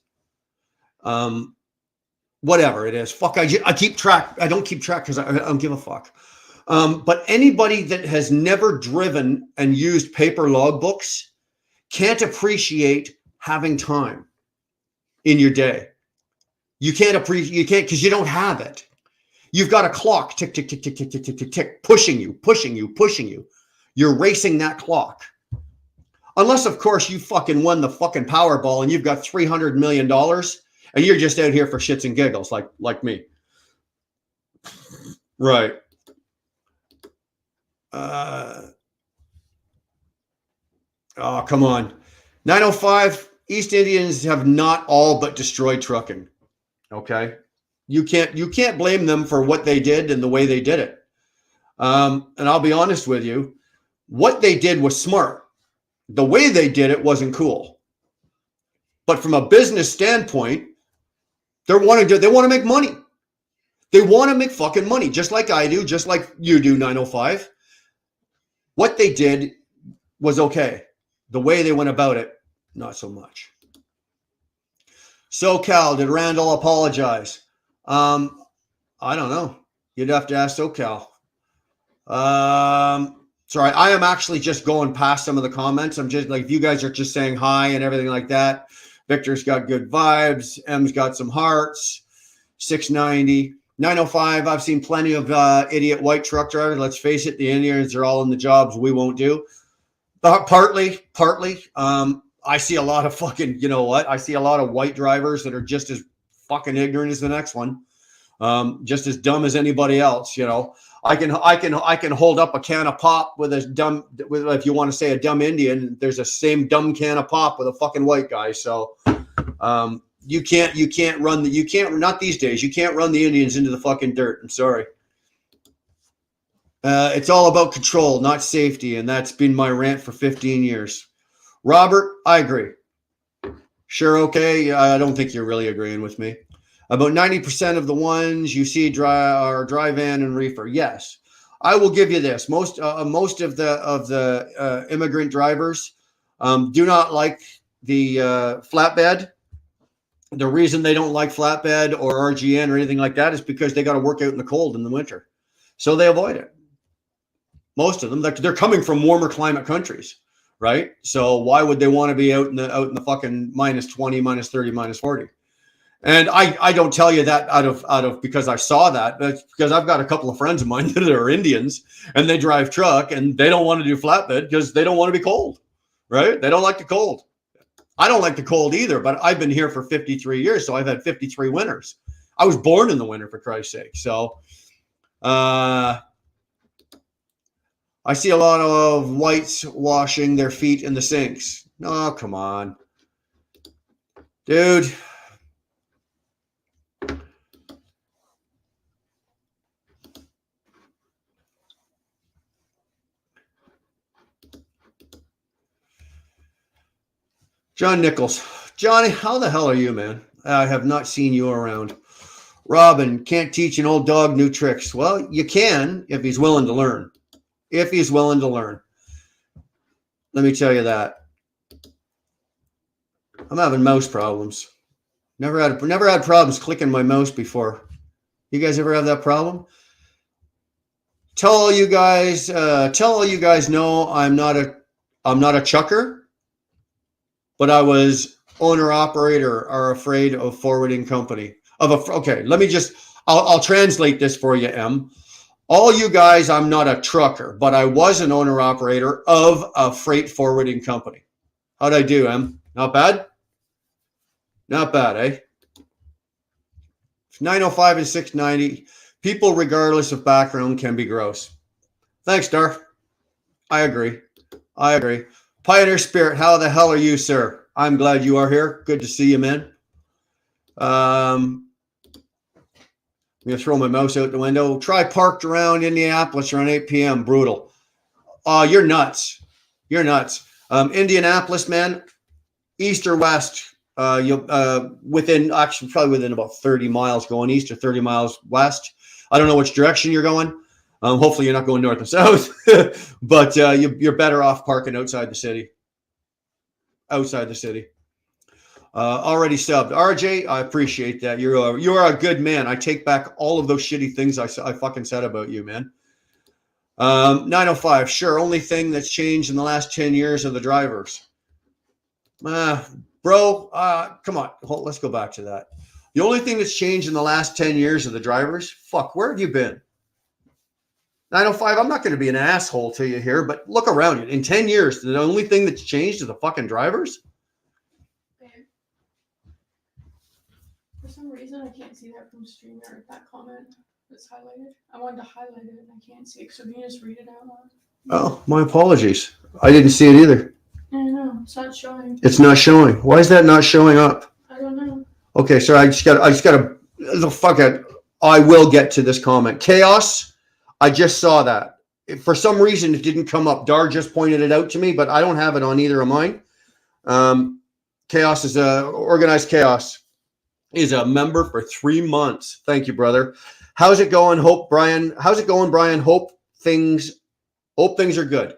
Whatever it is. Fuck, I keep track. I don't keep track because I don't give a fuck. But anybody that has never driven and used paper logbooks can't appreciate having time in your day. You can't because you don't have it. You've got a clock, tick, tick, tick, tick, tick, tick, tick, tick, tick, pushing you. You're racing that clock. Unless, of course, you fucking won the fucking Powerball and you've got $300 million and you're just out here for shits and giggles like me. Right. Oh, come on. 905, East Indians have not all but destroyed trucking. Okay. You can't blame them for what they did and the way they did it. And I'll be honest with you, what they did was smart. The way they did it wasn't cool. But from a business standpoint, they want to make money. They want to make fucking money, just like I do, just like you do, 905. What they did was okay. The way they went about it, not so much. SoCal, did Randall apologize? I don't know. You'd have to ask SoCal. Sorry, I am actually just going past some of the comments. I'm just like, if you guys are just saying hi and everything like that. Victor's got good vibes. M's got some hearts. 690. 905, I've seen plenty of idiot white truck drivers. Let's face it, the Indians are all in the jobs we won't do. But partly. I see a lot of fucking, you know what? I see a lot of white drivers that are just as fucking ignorant as the next one. Just as dumb as anybody else, you know. I can hold up a can of pop with if you want to say a dumb Indian, there's a same dumb can of pop with a fucking white guy. So you can't not these days. You can't run the Indians into the fucking dirt. I'm sorry. It's all about control, not safety, and that's been my rant for 15 years. Robert, I agree. Sure, okay. I don't think you're really agreeing with me. About 90% of the ones you see are dry van and reefer. Yes, I will give you this. Most of the immigrant drivers do not like the flatbed. The reason they don't like flatbed or RGN or anything like that is because they got to work out in the cold in the winter, so they avoid it. Most of them, they're coming from warmer climate countries, right? So why would they want to be out in the fucking minus 20, minus 30, minus 40? And I don't tell you that out of because I saw that, but because I've got a couple of friends of mine that are Indians and they drive truck and they don't want to do flatbed because they don't want to be cold, right? They don't like the cold. I don't like the cold either, but I've been here for 53 years, so I've had 53 winters. I was born in the winter, for Christ's sake. So I see a lot of whites washing their feet in the sinks. No, come on. Dude. John Nichols. Johnny, how the hell are you, man? I have not seen you around. Robin, can't teach an old dog new tricks. Well, you can if he's willing to learn. If he's willing to learn. Let me tell you that. I'm having mouse problems. Never had problems clicking my mouse before. You guys ever have that problem? Tell all you guys know I'm not a chucker. But I was owner operator are afraid of forwarding company okay. I'll translate this for you, M. All you guys, I'm not a trucker, but I was an owner operator of a freight forwarding company. How'd I do, M? Not bad? Not bad, eh? 905 and 690. People, regardless of background, can be gross. Thanks, Darth. I agree. Pioneer Spirit, how the hell are you, sir? I'm glad you are here. Good to see you, man. I'm going to throw my mouse out the window. Try parked around Indianapolis around 8 p.m. Brutal. You're nuts. Indianapolis, man, east or west, probably within about 30 miles going east or 30 miles west. I don't know which direction you're going. Hopefully you're not going north and south, but you're better off parking outside the city. Already subbed. RJ, I appreciate that. You're a good man. I take back all of those shitty things I fucking said about you, man. 905, sure. Only thing that's changed in the last 10 years are the drivers. Bro, come on. Let's go back to that. The only thing that's changed in the last 10 years are the drivers. Fuck, where have you been? 905, I'm not going to be an asshole to you here, but look around you. In 10 years, the only thing that's changed is the fucking drivers? Babe. For some reason, I can't see that from StreamYard, that comment that's highlighted. I wanted to highlight it, and I can't see it, so can you just read it out loud? Oh, my apologies. I didn't see it either. I know, it's not showing. It's not showing. Why is that not showing up? I don't know. Okay, so I just gotta, fuck it. I will get to this comment. Chaos. I just saw that. For some reason, it didn't come up. Dar just pointed it out to me, but I don't have it on either of mine. Chaos is Organized Chaos is a member for 3 months. Thank you, brother. How's it going? Hope Brian. How's it going, Brian? Hope things are good.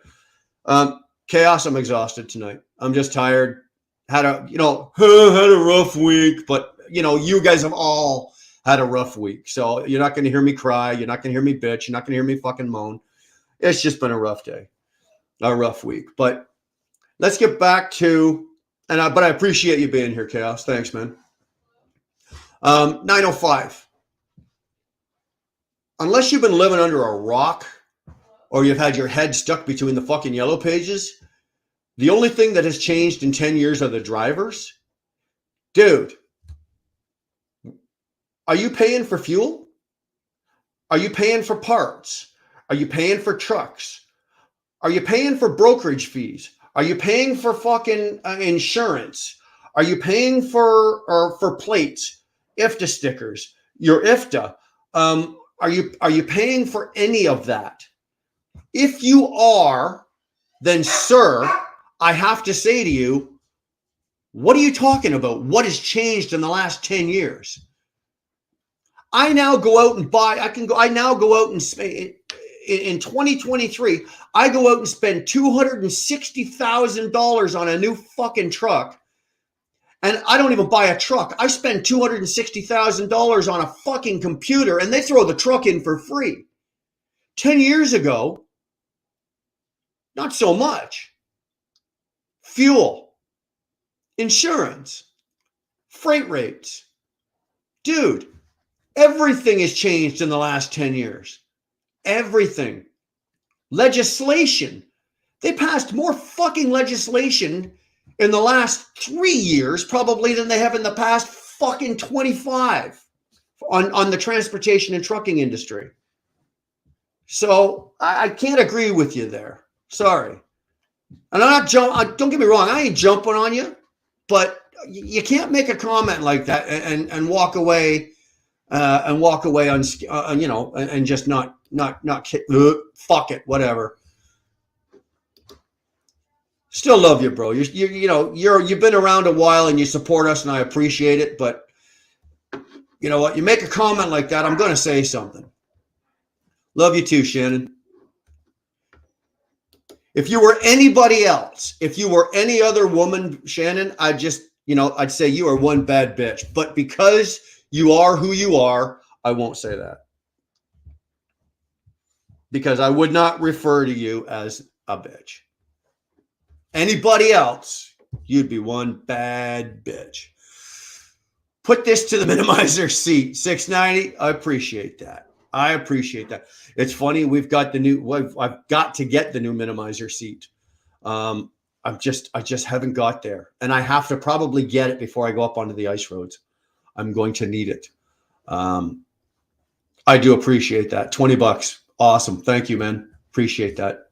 Chaos. I'm exhausted tonight. I'm just tired. Had a had a rough week, but you guys have all had a rough week. So you're not going to hear me cry. You're not going to hear me bitch. You're not going to hear me fucking moan. It's just been a rough day, a rough week. But let's get back to, but I appreciate you being here, Chaos. Thanks, man. 905. Unless you've been living under a rock or you've had your head stuck between the fucking yellow pages, the only thing that has changed in 10 years are the drivers. Dude, are you paying for fuel? Are you paying for parts? Are you paying for trucks? Are you paying for brokerage fees? Are you paying for fucking insurance? Are you paying for plates, IFTA stickers, your IFTA? Are you paying for any of that? If you are, then sir, I have to say to you, what are you talking about? What has changed in the last 10 years? I now go out and buy, I now go out and spend, in 2023, I go out and spend $260,000 on a new fucking truck. And I don't even buy a truck. I spend $260,000 on a fucking computer and they throw the truck in for free. 10 years ago, not so much. Fuel, insurance, freight rates. Dude, everything has changed in the last 10 years. Everything. Legislation. They passed more fucking legislation in the last 3 years probably than they have in the past fucking 25 on the transportation and trucking industry. So I can't agree with you there. Sorry. And I'm not don't get me wrong, I ain't jumping on you, but you can't make a comment like that and walk away on and just not fuck it, whatever. Still love you, bro. You've been around a while and you support us and I appreciate it, but you know what? You make a comment like that, I'm going to say something. Love you too, Shannon. If you were anybody else, if you were any other woman, Shannon, I'd say you are one bad bitch. But because you are who you are, I won't say that. Because I would not refer to you as a bitch. Anybody else, you'd be one bad bitch. Put this to the minimizer seat, 690. I appreciate that. It's funny. I've got to get the new minimizer seat. I just haven't got there, and I have to probably get it before I go up onto the ice roads. I'm going to need it. I do appreciate that. $20. Awesome. Thank you, man. Appreciate that.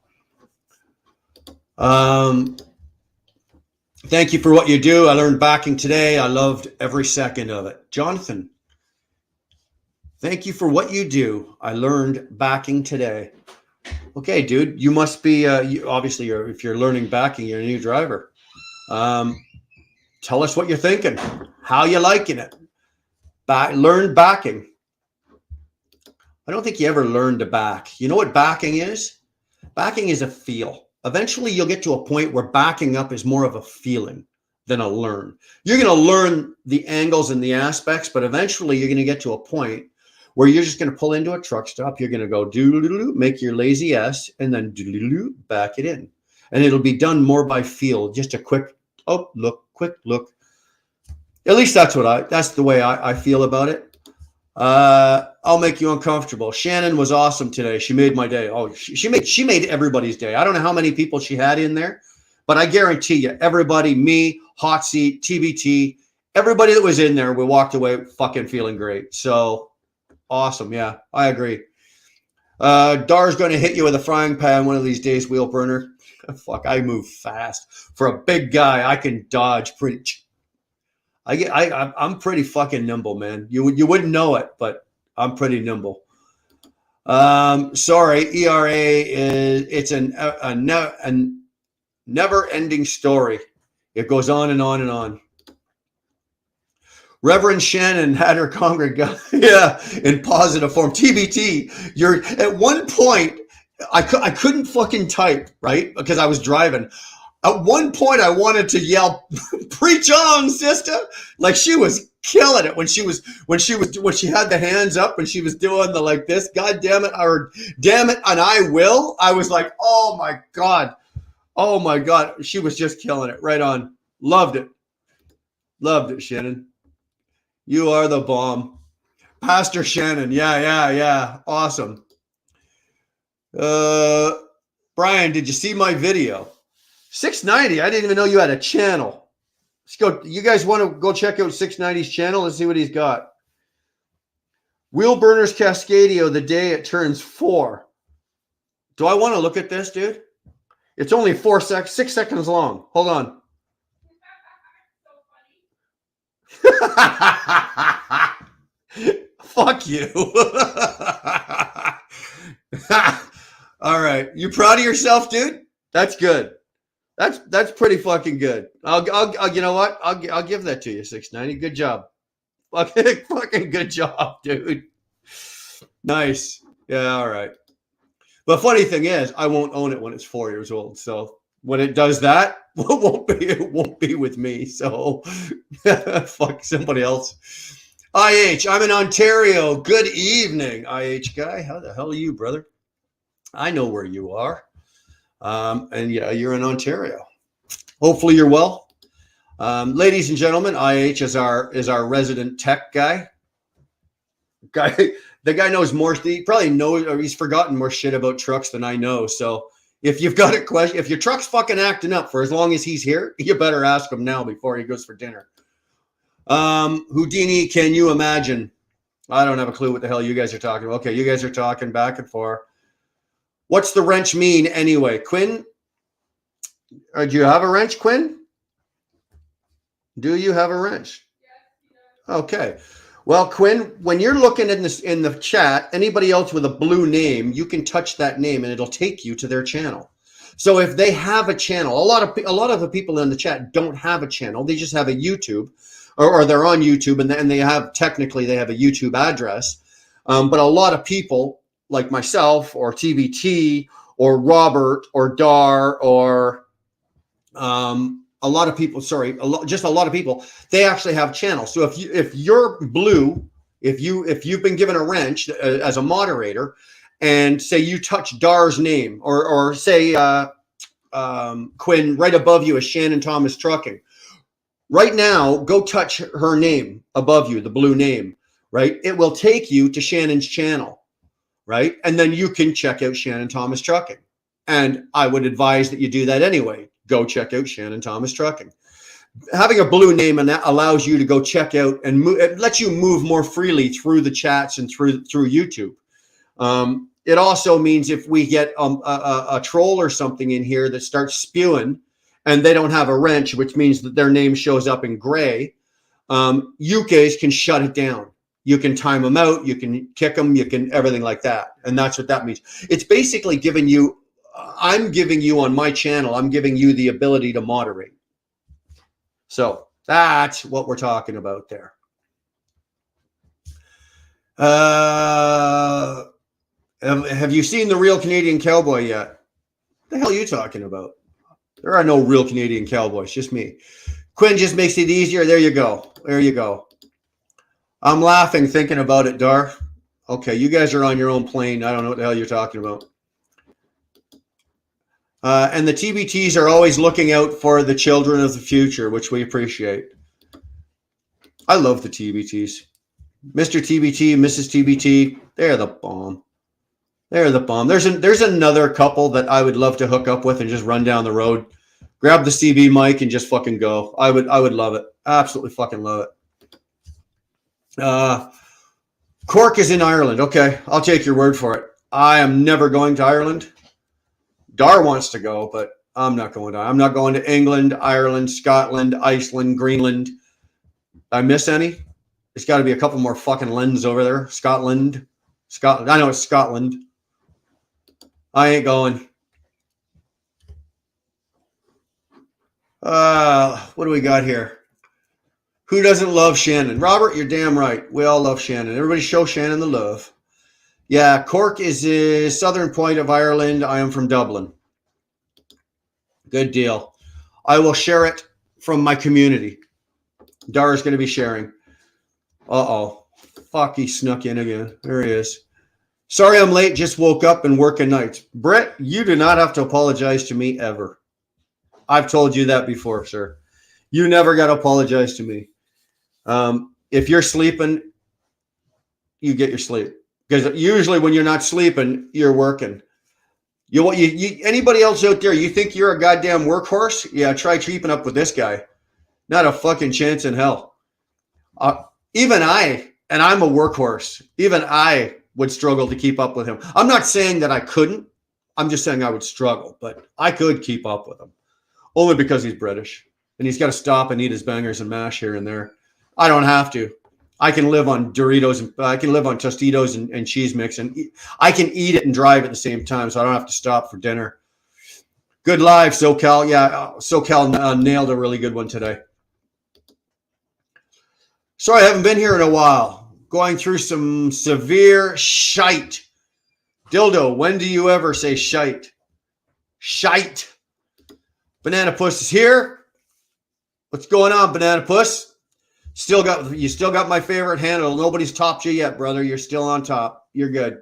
Thank you for what you do. I learned backing today. I loved every second of it. Jonathan, thank you for what you do. I learned backing today. Okay, dude, you must be, obviously, if you're learning backing, you're a new driver. Tell us what you're thinking, how you liking it. Learn backing. I don't think you ever learned to back. You know what backing is? Backing is a feel. Eventually, you'll get to a point where backing up is more of a feeling than a learn. You're going to learn the angles and the aspects, but eventually you're going to get to a point where you're just going to pull into a truck stop. You're going to go do make your lazy ass and then do back it in. And it'll be done more by feel. Just a quick look. At least that's the way I feel about it. I'll make you uncomfortable. Shannon was awesome today. She made my day. Oh, she made everybody's day. I don't know how many people she had in there, but I guarantee you, everybody, me, Hot Seat, TBT, everybody that was in there, we walked away fucking feeling great. So awesome. Yeah, I agree. Dar's going to hit you with a frying pan one of these days, wheel burner. Fuck, I move fast. For a big guy, I can dodge pretty. I'm pretty fucking nimble, man. You wouldn't know it, but I'm pretty nimble. Sorry, ERA it's a never-ending story. It goes on and on and on. Reverend Shannon had her congregation, yeah, in positive form. TBT, you're at one point, I couldn't fucking type, right? Because I was driving. At one point, I wanted to yell, "Preach on, sister!" Like she was killing it when she had the hands up and she was doing the like this. God damn it, or damn it, and I will. I was like, oh my god, she was just killing it. Right on, loved it, Shannon. You are the bomb, Pastor Shannon. Yeah, awesome. Brian, did you see my video? 690. I didn't even know you had a channel. Let's go. You guys want to go check out 690's channel? Let's see what he's got. Wheelburners Cascadio the day it turns 4. Do I want to look at this, dude? It's only 6 seconds long. Hold on. Fuck you. All right. You proud of yourself, dude? That's good. That's pretty fucking good. I'll you know what? I'll give that to you, 690. Good job. Fucking good job, dude. Nice. Yeah, all right. The funny thing is, I won't own it when it's 4 years old. So when it does that, it won't be with me. So fuck somebody else. IH, I'm in Ontario. Good evening, IH guy. How the hell are you, brother? I know where you are. And yeah, you're in Ontario. Hopefully you're well. Ladies and gentlemen, IH is our resident tech guy. The guy knows more. He probably knows, or he's forgotten more shit about trucks than I know. So if you've got a question, if your truck's fucking acting up for as long as he's here, you better ask him now before he goes for dinner. Houdini, can you imagine? I don't have a clue what the hell you guys are talking about. Okay, you guys are talking back and forth. What's the wrench mean anyway? Quinn, do you have a wrench, Quinn? Do you have a wrench? Okay. Well, Quinn, when you're looking in the chat, anybody else with a blue name, you can touch that name and it'll take you to their channel. So if they have a channel, a lot of the people in the chat don't have a channel. They just have a YouTube, or they're on YouTube and they have a YouTube address. But a lot of people like myself or TBT or Robert or Dar or a lot of people, they actually have channels. So if you're blue, if you've been given a wrench as a moderator, and say you touch Dar's name, or say Quinn, right above you is Shannon Thomas Trucking. Right now, go touch her name above you, the blue name, right? It will take you to Shannon's channel, right? And then you can check out Shannon Thomas Trucking. And I would advise that you do that anyway. Go check out Shannon Thomas Trucking. Having a blue name and that allows you to go check out and move, it lets you move more freely through the chats and through YouTube. It also means if we get a troll or something in here that starts spewing and they don't have a wrench, which means that their name shows up in gray, you guys can shut it down. You can time them out. You can kick them. You can everything like that. And that's what that means. It's basically giving you, I'm giving you on my channel, I'm giving you the ability to moderate. So that's what we're talking about there. Have you seen The Real Canadian Cowboy yet? What the hell are you talking about? There are no real Canadian cowboys, just me. Quinn just makes it easier. There you go. There you go. I'm laughing thinking about it, Dar. Okay, you guys are on your own plane. I don't know what the hell you're talking about. And the TBTs are always looking out for the children of the future, which we appreciate. I love the TBTs. Mr. TBT, Mrs. TBT, they're the bomb. They're the bomb. There's another couple that I would love to hook up with and just run down the road, grab the CB mic and just fucking go. I would love it. Absolutely fucking love it. Cork is in Ireland. Okay, I'll take your word for it. I am never going to Ireland. Dar wants to go, but I'm not going to. I'm not going to England, Ireland, Scotland, Iceland, Greenland. I miss any? There's got to be a couple more fucking lands over there. Scotland. I know it's Scotland. I ain't going. What do we got here? Who doesn't love Shannon? Robert, you're damn right. We all love Shannon. Everybody show Shannon the love. Yeah, Cork is the southern point of Ireland. I am from Dublin. Good deal. I will share it from my community. Dara's going to be sharing. Uh-oh. Fuck, he snuck in again. There he is. Sorry I'm late. Just woke up and working nights. Brett, you do not have to apologize to me ever. I've told you that before, sir. You never got to apologize to me. If you're sleeping, you get your sleep. Because usually when you're not sleeping, you're working. Anybody else out there, you think you're a goddamn workhorse? Yeah, try keeping up with this guy. Not a fucking chance in hell. Even I, and I'm a workhorse, even I would struggle to keep up with him. I'm not saying that I couldn't. I'm just saying I would struggle, but I could keep up with him. Only because he's British. And he's got to stop and eat his bangers and mash here and there. I don't have to. I can live on Doritos and I can live on Tostitos and cheese mix, and I can eat it and drive at the same time, so I don't have to stop for dinner. Good live, SoCal. Yeah, SoCal nailed a really good one today. Sorry, I haven't been here in a while. Going through some severe shite. Dildo, when do you ever say shite? Shite. Banana Puss is here. What's going on, Banana Puss? You still got my favorite handle. Nobody's topped you yet, brother. You're still on top. You're good.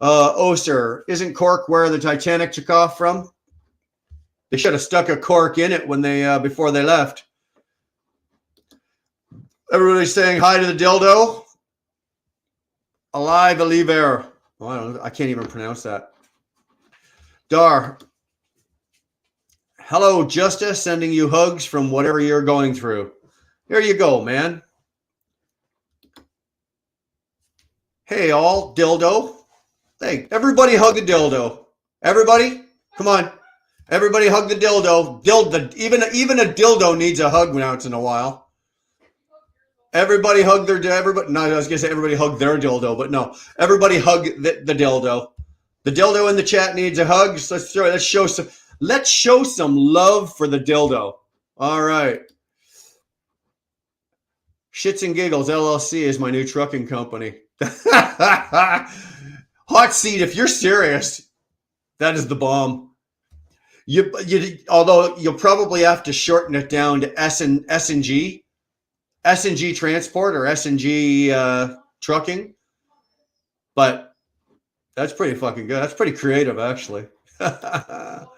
Oh, sir. Isn't Cork where the Titanic took off from? They should have stuck a cork in it when they before they left. Everybody's saying hi to the dildo. Alive, Aliver. Oh, I can't even pronounce that. Dar. Hello, Justice. Sending you hugs from whatever you're going through. There you go, man. Hey, all, dildo. Hey, everybody hug the dildo. Everybody, come on. Everybody hug the dildo. Even a dildo needs a hug once in a while. Everybody hug their everybody. No, I was gonna say everybody hug their dildo, but no. Everybody hug the dildo. The dildo in the chat needs a hug. So let's show some love for the dildo. All right. Shits and Giggles LLC is my new trucking company. Hot seat, if you're serious, that is the bomb. Although you'll probably have to shorten it down to S&G Transport or S&G Trucking. But that's pretty fucking good. That's pretty creative, actually. I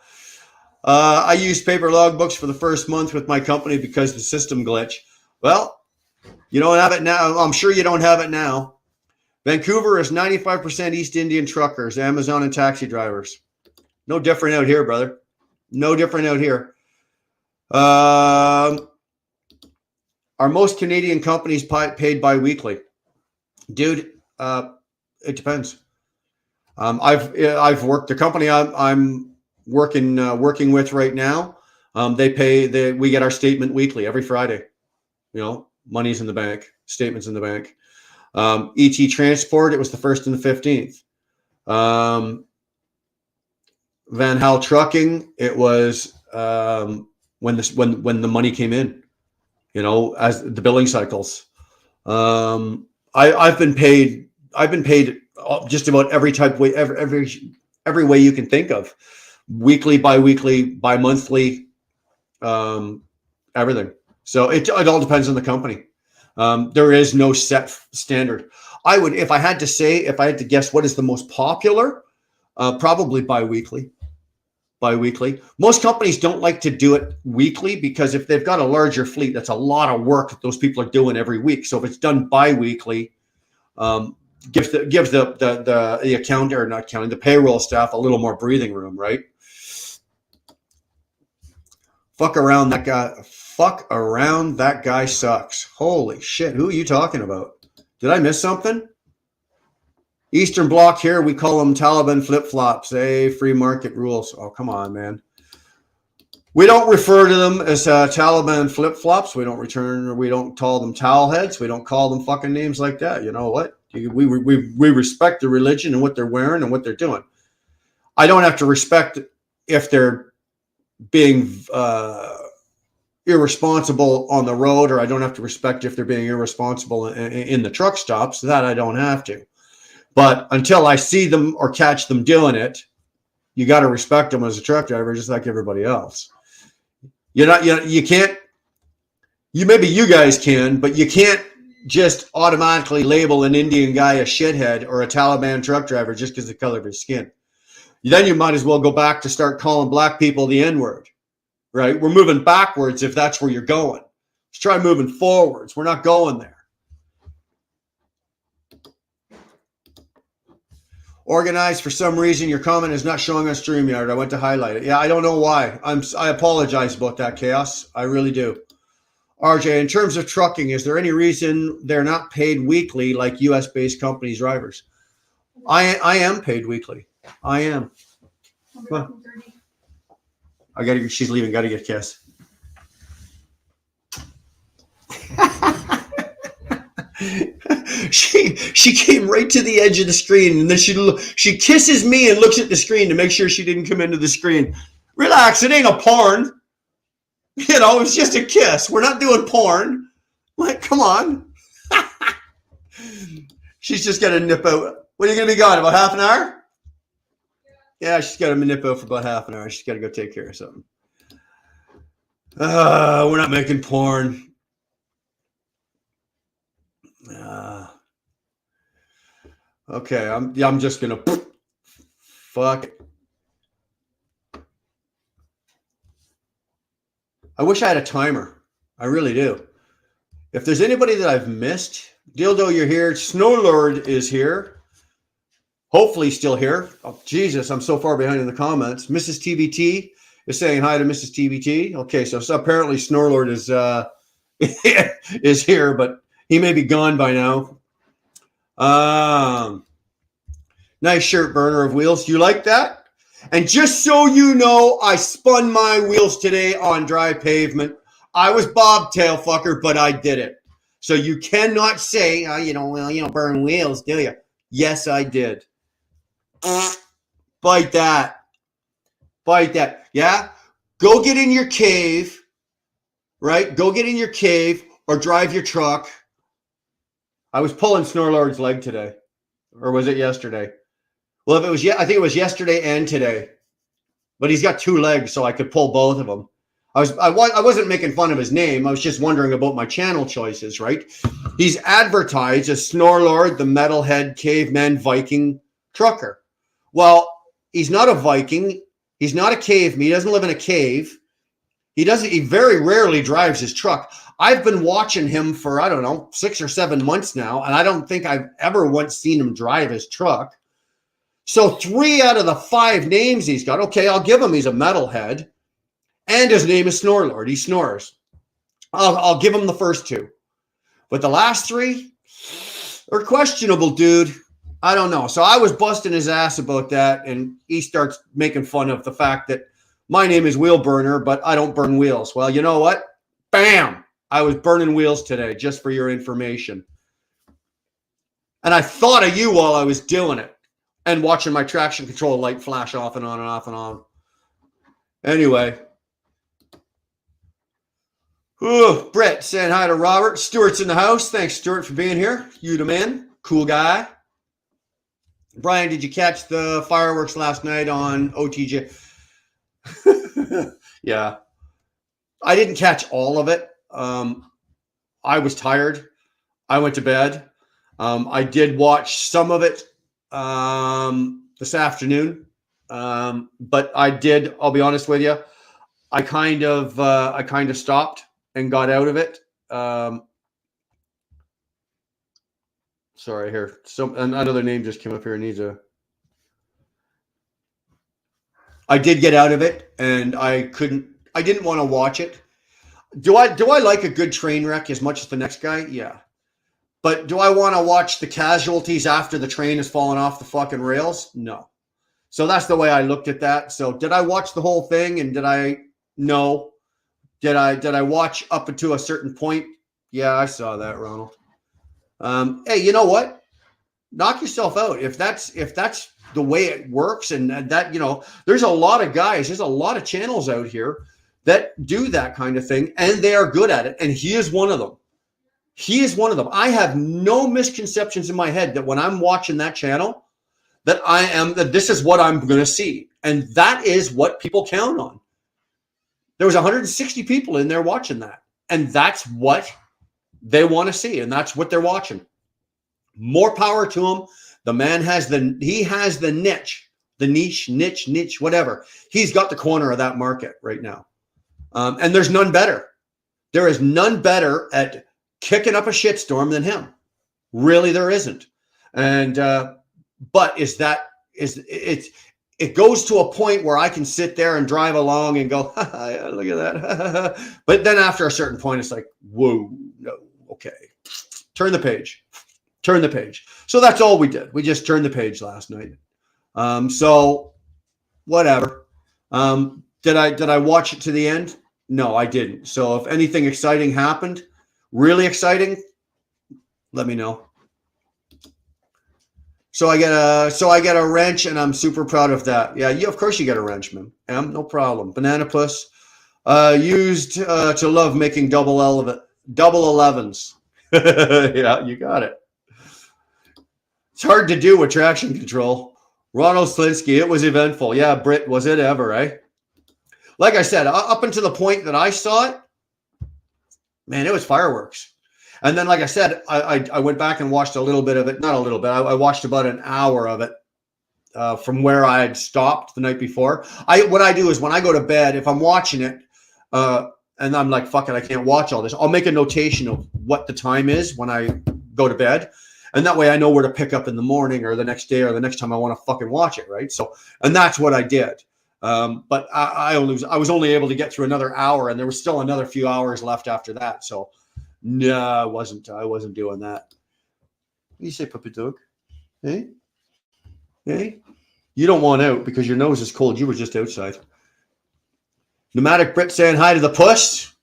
used paper logbooks for the first month with my company because the system glitch. Well, you don't have it now. I'm sure you don't have it now. Vancouver is 95% East Indian truckers, Amazon and taxi drivers. No different out here, brother. No different out here. Are most Canadian companies paid bi-weekly? Dude, it depends. I've worked the company I'm working with right now. We get our statement weekly every Friday. You know, money's in the bank, statements in the bank. ET Transport, it was the 1st and the 15th. Van Hal Trucking, it was when the money came in, you know, as the billing cycles. I've been paid just about every type way, every way you can think of. Weekly, bi-weekly, bi-monthly, everything. So it all depends on the company. There is no set standard. If I had to guess what is the most popular, probably bi-weekly. Most companies don't like to do it weekly because if they've got a larger fleet, that's a lot of work that those people are doing every week. So if it's done bi-weekly, gives the accountant, or not accounting, the payroll staff a little more breathing room, right? Fuck around, that guy sucks. Holy shit, who are you talking about? Did I miss something? Eastern Bloc here, we call them Taliban flip-flops. Hey, free market rules. Oh, come on, man. We don't refer to them as Taliban flip-flops. We don't call them towel heads. We don't call them fucking names like that. You know what? We respect the religion and what they're wearing and what they're doing. I don't have to respect if they're being irresponsible on the road, or I don't have to respect if they're being irresponsible in the truck stops. That I don't have to. But until I see them or catch them doing it, you got to respect them as a truck driver, just like everybody else. You can't, maybe you guys can, but you can't just automatically label an Indian guy a shithead or a Taliban truck driver just because of the color of his skin. Then you might as well go back to start calling black people the N-word, right? We're moving backwards if that's where you're going. Let's try moving forwards. We're not going there. Organized, for some reason, your comment is not showing on StreamYard. I went to highlight it. Yeah, I don't know why. I apologize about that, Chaos. I really do. RJ, in terms of trucking, is there any reason they're not paid weekly like U.S.-based companies drivers? I am paid weekly. I am. Well, she's leaving. Got to get a kiss. She came right to the edge of the screen, and then she kisses me and looks at the screen to make sure she didn't come into the screen. Relax, it ain't a porn. It's just a kiss. We're not doing porn. Like, come on. She's just got to nip out. When are you going to be gone? About half an hour? Yeah, she's got to nip out for about half an hour. She's got to go take care of something. We're not making porn. Okay, I'm just gonna fuck. I wish I had a timer. I really do. If there's anybody that I've missed, Dildo, you're here. Snowlord is here. Hopefully still here. Oh, Jesus, I'm so far behind in the comments. Mrs. TBT is saying hi to Mrs. TBT. Okay, so apparently Snorlord is is here, but he may be gone by now. Nice shirt, burner of wheels. You like that? And just so you know, I spun my wheels today on dry pavement. I was bobtail fucker, but I did it. So you cannot say, burn wheels, do you? Yes, I did. Bite that. Bite that. Yeah? Go get in your cave, right? Go get in your cave or drive your truck. I was pulling Snorlord's leg today. Or was it yesterday? Well, if it was, I think it was yesterday and today. But he's got two legs, so I could pull both of them. I wasn't making fun of his name. I was just wondering about my channel choices, right? He's advertised as Snorlord, the metalhead caveman Viking trucker. Well, he's not a Viking. He's not a caveman. He doesn't live in a cave. He very rarely drives his truck. I've been watching him for, 6 or 7 months now, and I don't think I've ever once seen him drive his truck. So 3 out of the 5 names he's got, okay, I'll give him he's a metalhead, and his name is Snorlord. He snores. I'll give him the first 2. But the last 3 are questionable, dude. I don't know. So I was busting his ass about that, and he starts making fun of the fact that my name is Wheel Burner, but I don't burn wheels. Well, you know what? Bam! I was burning wheels today, just for your information. And I thought of you while I was doing it and watching my traction control light flash off and on and off and on. Anyway. Ooh, Brett saying hi to Robert. Stuart's in the house. Thanks, Stuart, for being here. You the man. Cool guy. Brian, did you catch the fireworks last night on OTJ? Yeah. I didn't catch all of it. I was tired. I went to bed. I did watch some of it this afternoon. But I'll be honest with you, I kind of stopped and got out of it. Sorry, here. Another name just came up here. I did get out of it, and I didn't want to watch it. Do I like a good train wreck as much as the next guy? Yeah. But do I want to watch the casualties after the train has fallen off the fucking rails? No. So that's the way I looked at that. So did I watch the whole thing? And no. Did I watch up until a certain point? Yeah, I saw that, Ronald. Hey, you know what? Knock yourself out. If that's the way it works, and that, there's a lot of guys, there's a lot of channels out here that do that kind of thing, and they are good at it. And he is one of them. He is one of them. I have no misconceptions in my head that when I'm watching that channel, that this is what I'm going to see. And that is what people count on. There was 160 people in there watching that. And that's what they want to see. And that's what they're watching. More power to him. The man has the niche, whatever. He's got the corner of that market right now. And there's none better. There is none better at kicking up a shitstorm than him. Really, there isn't. And but it goes to a point where I can sit there and drive along and go, look at that. But then after a certain point, it's like, whoa, no, okay. Turn the page. So that's all we did. We just turned the page last night. So whatever. Did I watch it to the end? No, I didn't. So if anything exciting happened, really exciting, let me know. So I get a wrench, and I'm super proud of that. Yeah, of course you get a wrench, man. No problem. Banana Puss, used to love making double 11s. Yeah, you got it. It's hard to do with traction control. Ronald Slinsky, it was eventful. Yeah, Britt, was it ever, eh? Like I said, up until the point that I saw it, man, it was fireworks. And then, like I said, I went back and watched a little bit of it. Not a little bit. I watched about an hour of it from where I had stopped the night before. What I do is when I go to bed, if I'm watching it and I'm like, fuck it, I can't watch all this, I'll make a notation of what the time is when I go to bed. And that way I know where to pick up in the morning or the next day or the next time I want to fucking watch it, right? So, and that's what I did. But I was only able to get through another hour, and there was still another few hours left after that. So, no, I wasn't doing that. What do you say, puppy dog? Hey? You don't want out because your nose is cold. You were just outside. Pneumatic Brit saying hi to the puss.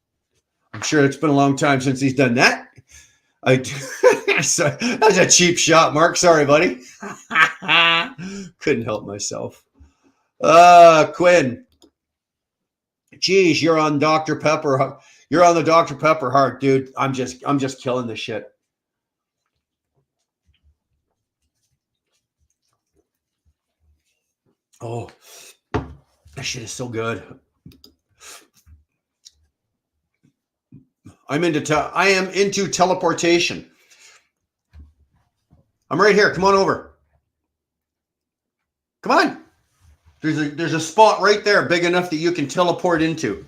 I'm sure it's been a long time since he's done that. That's a cheap shot, Mark. Sorry, buddy. Couldn't help myself. Quinn. Geez, you're on Dr. Pepper. You're on the Dr. Pepper heart, dude. I'm just killing this shit. Oh, that shit is so good. I am into teleportation. I'm right here. Come on over. Come on. There's a spot right there big enough that you can teleport into.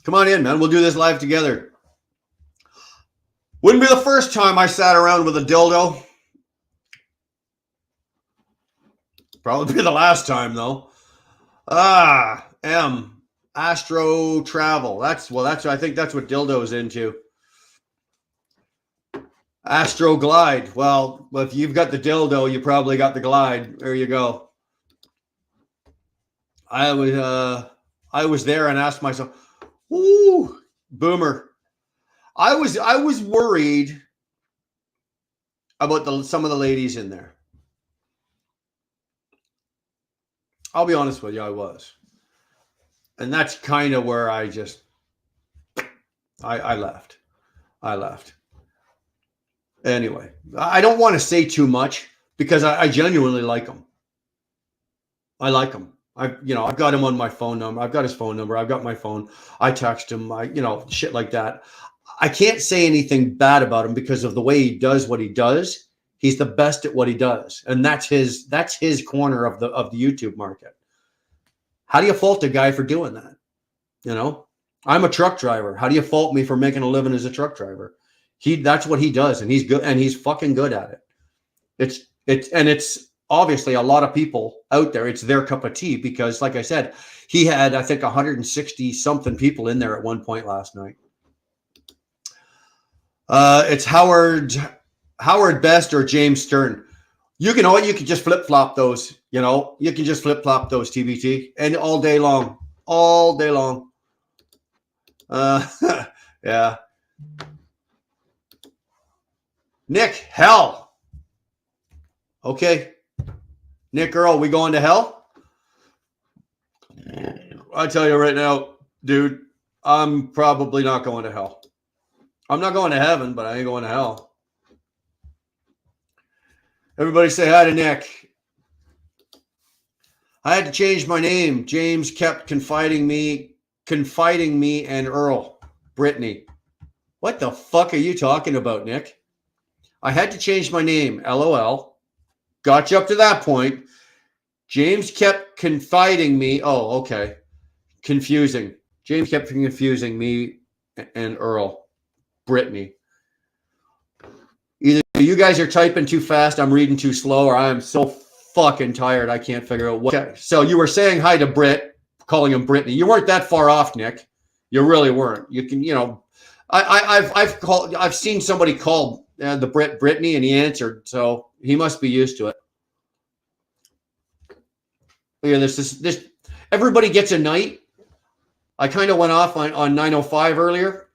Come on in, man. We'll do this live together. Wouldn't be the first time I sat around with a dildo. Probably be the last time, though. Astro travel. I think that's what dildo's into. Astro glide. Well, if you've got the dildo, you probably got the glide. There you go. I was there and asked myself, ooh, boomer. I was worried about some of the ladies in there. I'll be honest with you, I was. And that's kind of where I left. Anyway, I don't want to say too much because I genuinely like him. I like him. I've got him on my phone number. I've got his phone number. I've got my phone. I text him. Shit like that. I can't say anything bad about him because of the way he does what he does. He's the best at what he does, and that's his corner of the YouTube market. How do you fault a guy for doing that? I'm a truck driver. How do you fault me for making a living as a truck driver? That's what he does, and he's good, and he's fucking good at it. It's obviously a lot of people out there. It's their cup of tea because, like I said, he had, I think, 160 something people in there at one point last night. It's Howard Best or James Stern. You can just flip flop those. You can just flip flop those TBT and all day long. Yeah. Nick, hell. Okay. Nick Earl, we going to hell? I tell you right now, dude, I'm probably not going to hell. I'm not going to heaven, but I ain't going to hell. Everybody say hi to Nick. I had to change my name. James kept confiding me and Earl. Brittany. What the fuck are you talking about, Nick? I had to change my name. LOL. Got you up to that point. James kept confiding me. Oh, okay. Confusing. James kept confusing me and Earl. Brittany. Either you guys are typing too fast, I'm reading too slow, or I am so fucking tired I can't figure out what. Okay. So you were saying hi to Britt, calling him Brittany. You weren't that far off, Nick. You really weren't. You can, I've seen somebody call the Brit Brittany, and he answered, so he must be used to it. Yeah, this. Everybody gets a night. I kind of went off on 905 earlier,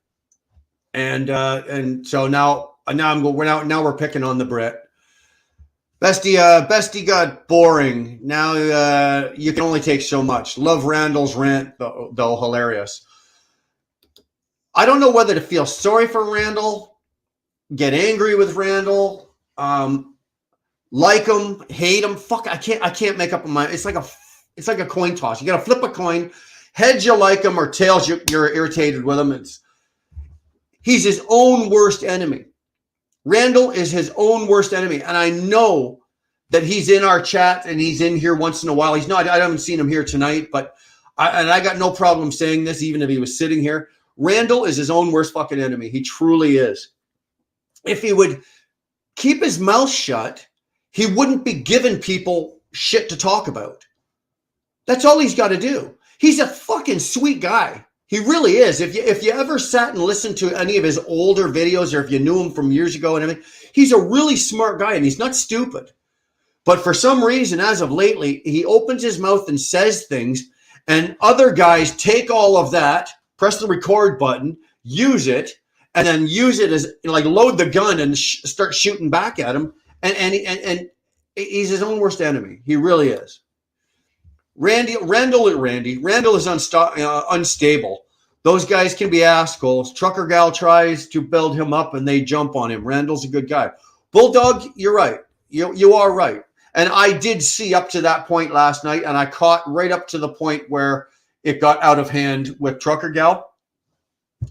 and so now we're picking on the Brit. Bestie got boring. Now you can only take so much. Love Randall's rant though hilarious. I don't know whether to feel sorry for Randall, get angry with Randall, like him, hate him. Fuck, I can't make up my mind. It's like a coin toss. You got to flip a coin. Heads you like him, or tails you're irritated with him. He's his own worst enemy. Randall is his own worst enemy, and I know that he's in our chat and he's in here once in a while. He's not. I haven't seen him here tonight, but I got no problem saying this, even if he was sitting here. Randall is his own worst fucking enemy. He truly is. If he would keep his mouth shut, he wouldn't be giving people shit to talk about. That's all he's got to do. He's a fucking sweet guy. He really is. If you ever sat and listened to any of his older videos, or if you knew him from years ago and everything, he's a really smart guy, and he's not stupid. But for some reason, as of lately, he opens his mouth and says things, and other guys take all of that, press the record button, use it, and then use it as like load the gun and start shooting back at him. And he's his own worst enemy. He really is. Randall is unstable. Those guys can be assholes. Trucker Gal tries to build him up and they jump on him. Randall's a good guy. Bulldog, you're right. You are right. And I did see up to that point last night, and I caught right up to the point where it got out of hand with Trucker Gal.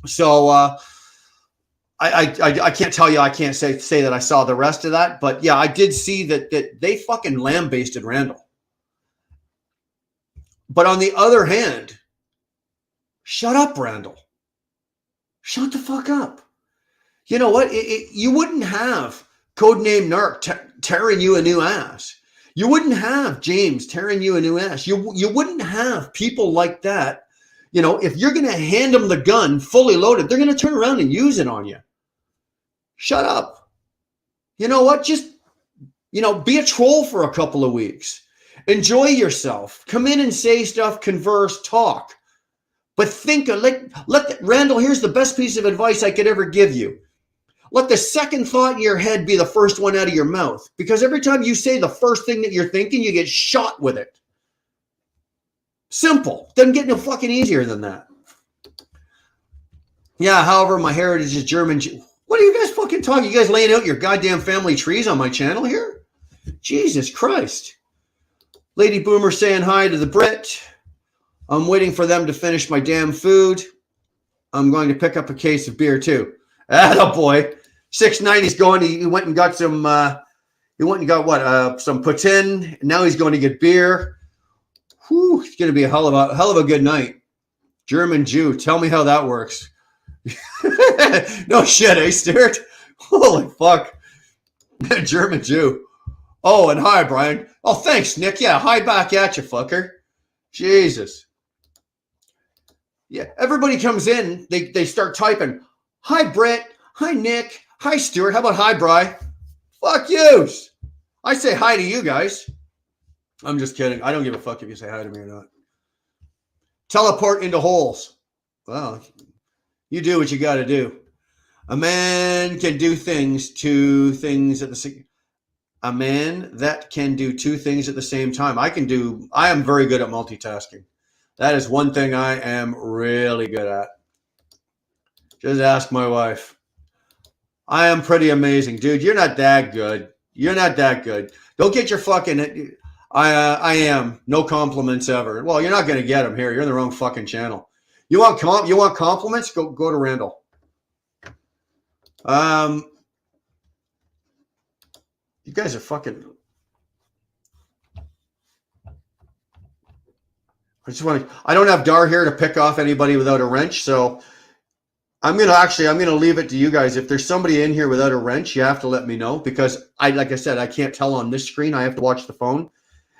So I can't tell you, I can't say that I saw the rest of that, but yeah, I did see that they fucking lambasted Randall. But on the other hand, shut up, Randall. Shut the fuck up. You know what? You wouldn't have Codename Narc tearing you a new ass. You wouldn't have James tearing you a new ass. You wouldn't have people like that. You know, if you're going to hand them the gun fully loaded, they're going to turn around and use it on you. Shut up. You know what? Just, be a troll for a couple of weeks. Enjoy yourself. Come in and say stuff, converse, talk. But think, Randall, here's the best piece of advice I could ever give you. Let the second thought in your head be the first one out of your mouth. Because every time you say the first thing that you're thinking, you get shot with it. Simple. Doesn't get no fucking easier than that. Yeah, however, my heritage is German. What are you guys fucking talking? You guys laying out your goddamn family trees on my channel here? Jesus Christ. Lady Boomer saying hi to the Brit. I'm waiting for them to finish my damn food. I'm going to pick up a case of beer too. Attaboy. 690's going. He went and got some. He went and got what? Some poutine. Now he's going to get beer. Whew, it's going to be a hell of a good night. German Jew. Tell me how that works. No shit, eh, Stuart? Holy fuck. German Jew. Oh, and hi, Brian. Oh, thanks, Nick. Yeah, hi back at you, fucker. Jesus. Yeah, everybody comes in. They start typing. Hi, Brett. Hi, Nick. Hi, Stuart. How about hi, Bri? Fuck yous. I say hi to you guys. I'm just kidding. I don't give a fuck if you say hi to me or not. Teleport into holes. Well, you do what you got to do. A man can do two things at the same. A man that can do two things at the same time. I am very good at multitasking. That is one thing I am really good at. Just ask my wife. I am pretty amazing, dude. You're not that good. You're not that good. Don't get your fucking. I am. No compliments ever. Well, you're not going to get them here. You're in the wrong fucking channel. You want compliments? Go to Randall. You guys are fucking. I don't have Dar here to pick off anybody without a wrench, so I'm gonna leave it to you guys. If there's somebody in here without a wrench, you have to let me know, because like I said, I can't tell on this screen. I have to watch the phone,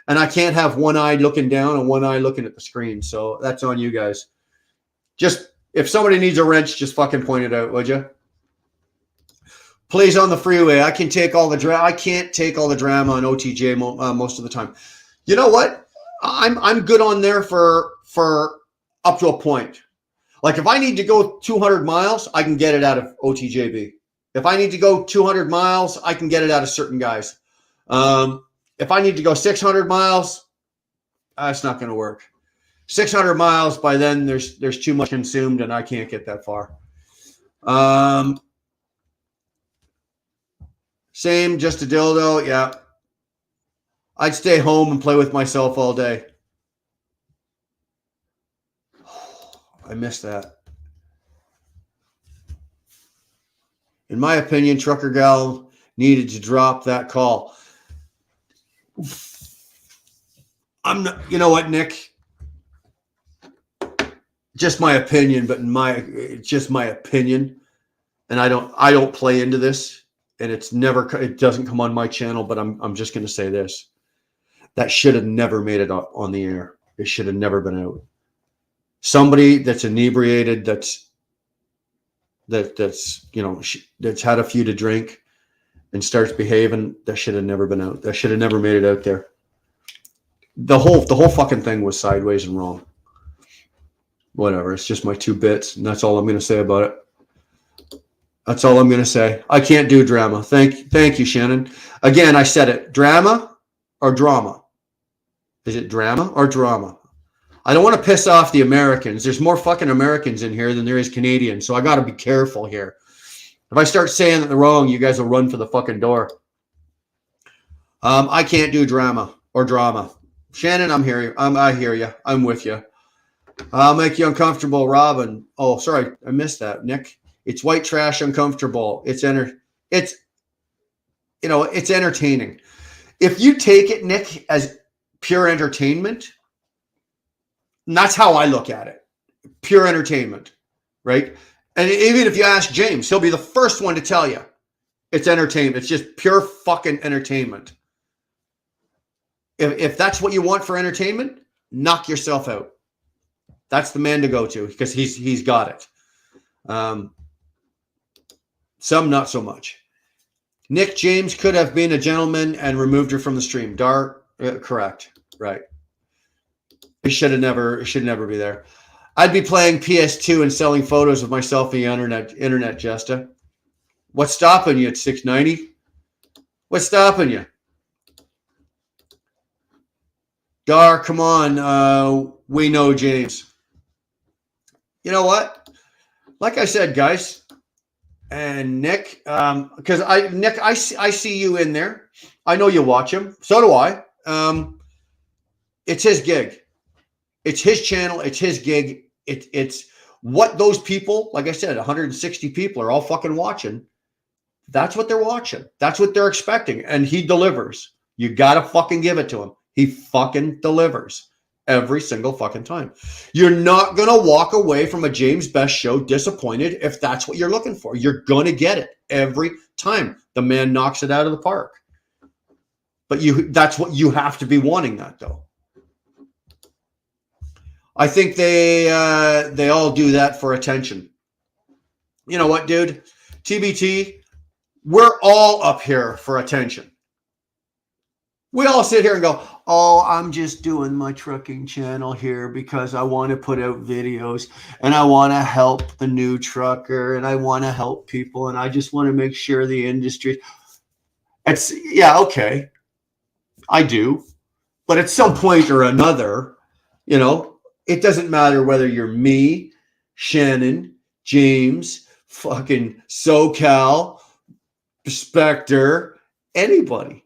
and I can't have one eye looking down and one eye looking at the screen. So that's on you guys. Just if somebody needs a wrench, just fucking point it out, would you? Please, on the freeway. I can't take all the drama on OTJ most of the time. You know what? I'm good on there for up to a point. Like if I need to go 200 miles, I can get it out of OTJB. If I need to go 200 miles, I can get it out of certain guys. If I need to go 600 miles, that's not going to work. 600 miles, by then there's too much consumed and I can't get that far. Same, just a dildo. Yeah. I'd stay home and play with myself all day. I miss that. In my opinion, Trucker Gal needed to drop that call. I'm not, you know what, Nick? Just my opinion, but it's just my opinion. And I don't play into this, and it doesn't come on my channel, but I'm just going to say this. That should have never made it on the air. It should have never been out. Somebody that's inebriated, that's had a few to drink and starts behaving, that should have never been out. That should have never made it out there. The whole fucking thing was sideways and wrong. Whatever. It's just my 2 bits, and that's all I'm going to say about it. That's all I'm going to say. I can't do drama. Thank you, Shannon. Again, I said it. Drama or drama? Is it drama or drama? I don't want to piss off the Americans. There's more fucking Americans in here than there is Canadians, so I got to be careful here. If I start saying it wrong, you guys will run for the fucking door. I can't do drama or drama. Shannon, I hear you. I'm with you. I'll make you uncomfortable, Robin. Oh, sorry, I missed that, Nick. It's white trash uncomfortable. It's entertaining. If you take it, Nick, as pure entertainment, and that's how I look at it. Pure entertainment, right? And even if you ask James, he'll be the first one to tell you it's entertainment. It's just pure fucking entertainment. If that's what you want for entertainment, knock yourself out. That's the man to go to, because he's got it. Some not so much. Nick James could have been a gentleman and removed her from the stream. Correct. Right. It should never be there. I'd be playing PS2 and selling photos of myself on the internet, Jesta. What's stopping you at 690? What's stopping you? Dar, come on. We know James. You know what? Like I said, guys, and Nick, because I see you in there. I know you watch him. So do I. It's his gig. It's his channel. It's his gig. It's what those people, like I said, 160 people are all fucking watching. That's what they're watching. That's what they're expecting. And he delivers. You got to fucking give it to him. He fucking delivers every single fucking time. You're not going to walk away from a James Best show disappointed if that's what you're looking for. You're going to get it every time. The man knocks it out of the park. But that's what you have to be wanting, that though. I think they all do that for attention. You know what, dude? TBT, we're all up here for attention. We all sit here and go, oh, I'm just doing my trucking channel here because I want to put out videos and I want to help the new trucker and I want to help people and I just want to make sure the industry. Yeah, okay. I do. But at some point or another, it doesn't matter whether you're me, Shannon, James, fucking SoCal, Spectre, anybody.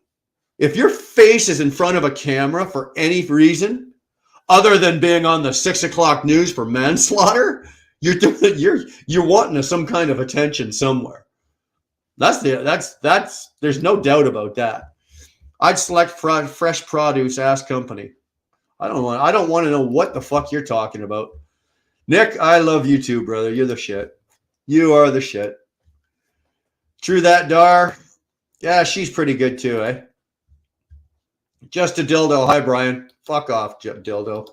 If your face is in front of a camera for any reason other than being on the 6 o'clock news for manslaughter, you're wanting some kind of attention somewhere. There's no doubt about that. I'd select fresh produce ass company. I don't want to know what the fuck you're talking about. Nick, I love you too, brother. You're the shit. You are the shit. True that, Dar. Yeah, she's pretty good too, eh? Just a dildo. Hi, Brian. Fuck off, dildo.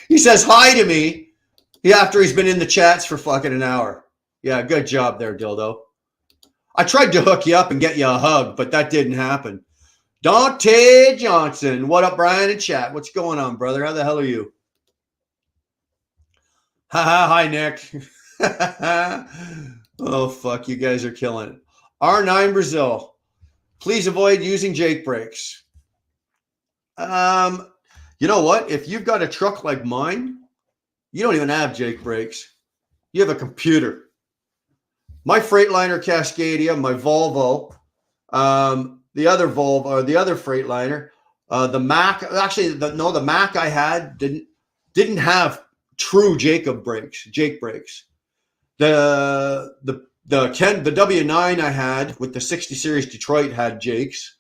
He says hi to me after he's been in the chats for fucking an hour. Yeah, good job there, dildo. I tried to hook you up and get you a hug, but that didn't happen. Dante Johnson. What up, Brian in chat? What's going on, brother? How the hell are you? Hi, Nick. Oh, fuck. You guys are killing it. R9 Brazil. Please avoid using Jake brakes. You know what? If you've got a truck like mine, you don't even have Jake brakes. You have a computer. My Freightliner Cascadia, my Volvo, the other Volvo, or the other Freightliner, the Mac. Actually, the Mac I had didn't have true Jake brakes. The W9 I had with the 60 series Detroit had Jakes.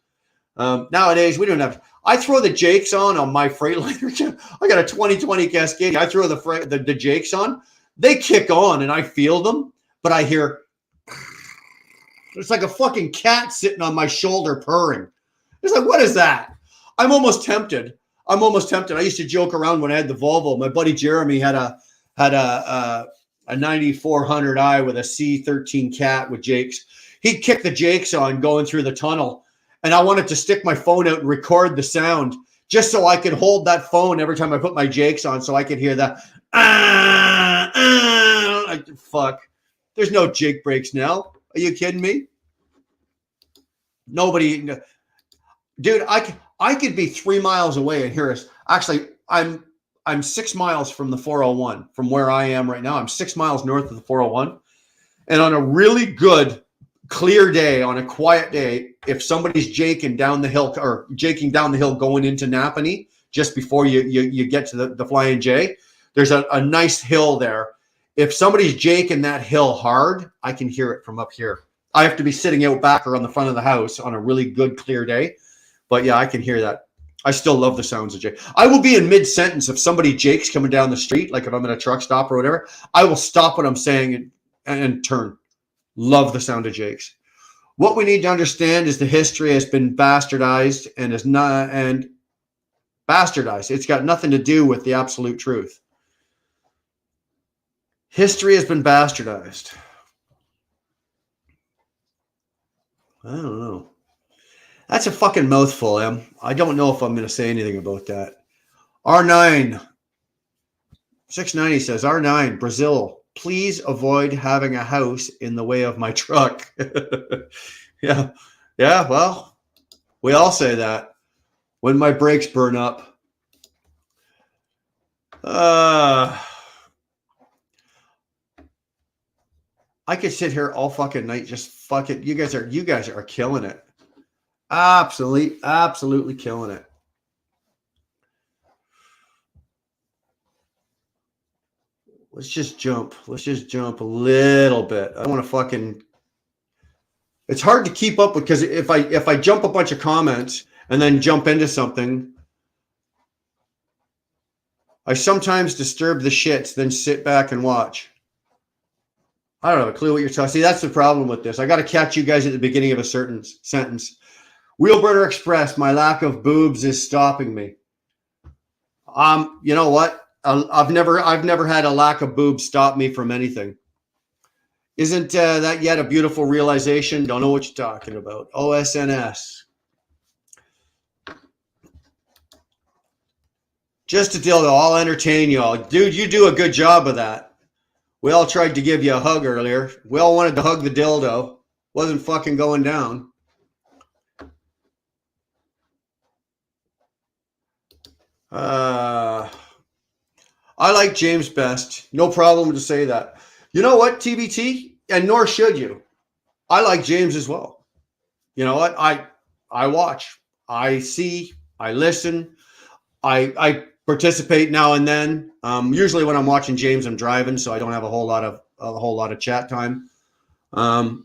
Nowadays we don't have. I throw the Jakes on my Freightliner. I got a 2020 Cascadia. I throw the Jakes on. They kick on and I feel them, but I hear it's like a fucking cat sitting on my shoulder purring. It's like, what is that? I'm almost tempted. I used to joke around when I had the Volvo. My buddy Jeremy had a 9400i with a C13 cat with Jakes. He'd kick the Jakes on going through the tunnel, and I wanted to stick my phone out and record the sound just so I could hold that phone every time I put my Jakes on so I could hear that. Fuck. There's no Jake brakes now. Are you kidding me? Nobody. Dude, I could be 3 miles away and hear us. Actually, I'm 6 miles from the 401 from where I am right now. I'm 6 miles north of the 401. And on a really good, clear day, on a quiet day, if somebody's jaking down the hill going into Napanee just before you get to the Flying J, there's a nice hill there. If somebody's jaking that hill hard, I can hear it from up here. I have to be sitting out back or on the front of the house on a really good, clear day. But yeah, I can hear that. I still love the sounds of Jake. I will be in mid-sentence if somebody Jake's coming down the street, like if I'm in a truck stop or whatever. I will stop what I'm saying and turn. Love the sound of Jake's. What we need to understand is the history has been bastardized and is not and bastardized. It's got nothing to do with the absolute truth. History has been bastardized. I don't know. That's a fucking mouthful, Em. I don't know if I'm going to say anything about that. R9. 690 says, R9, Brazil, please avoid having a house in the way of my truck. Yeah, well, we all say that. When my brakes burn up. I could sit here all fucking night, just fuck it. You guys are killing it. Absolutely killing it. Let's just jump a little bit. I don't want to fucking. It's hard to keep up with because if I jump a bunch of comments and then jump into something, I sometimes disturb the shits, then sit back and watch. I don't have a clue what you're talking. See, that's the problem with this. I got to catch you guys at the beginning of a certain sentence. Wheelburner Express, my lack of boobs is stopping me. You know what? I've never had a lack of boobs stop me from anything. Isn't that yet a beautiful realization? Don't know what you're talking about. OSNS. Just a dildo. I'll entertain y'all. Dude, you do a good job of that. We all tried to give you a hug earlier. We all wanted to hug the dildo. Wasn't fucking going down. I like James best. No problem to say that. You know what, TBT? And nor should you. I like James as well. You know what? I watch, I see, I listen, I participate now and then. Usually when I'm watching James, I'm driving, so I don't have a whole lot of chat time. And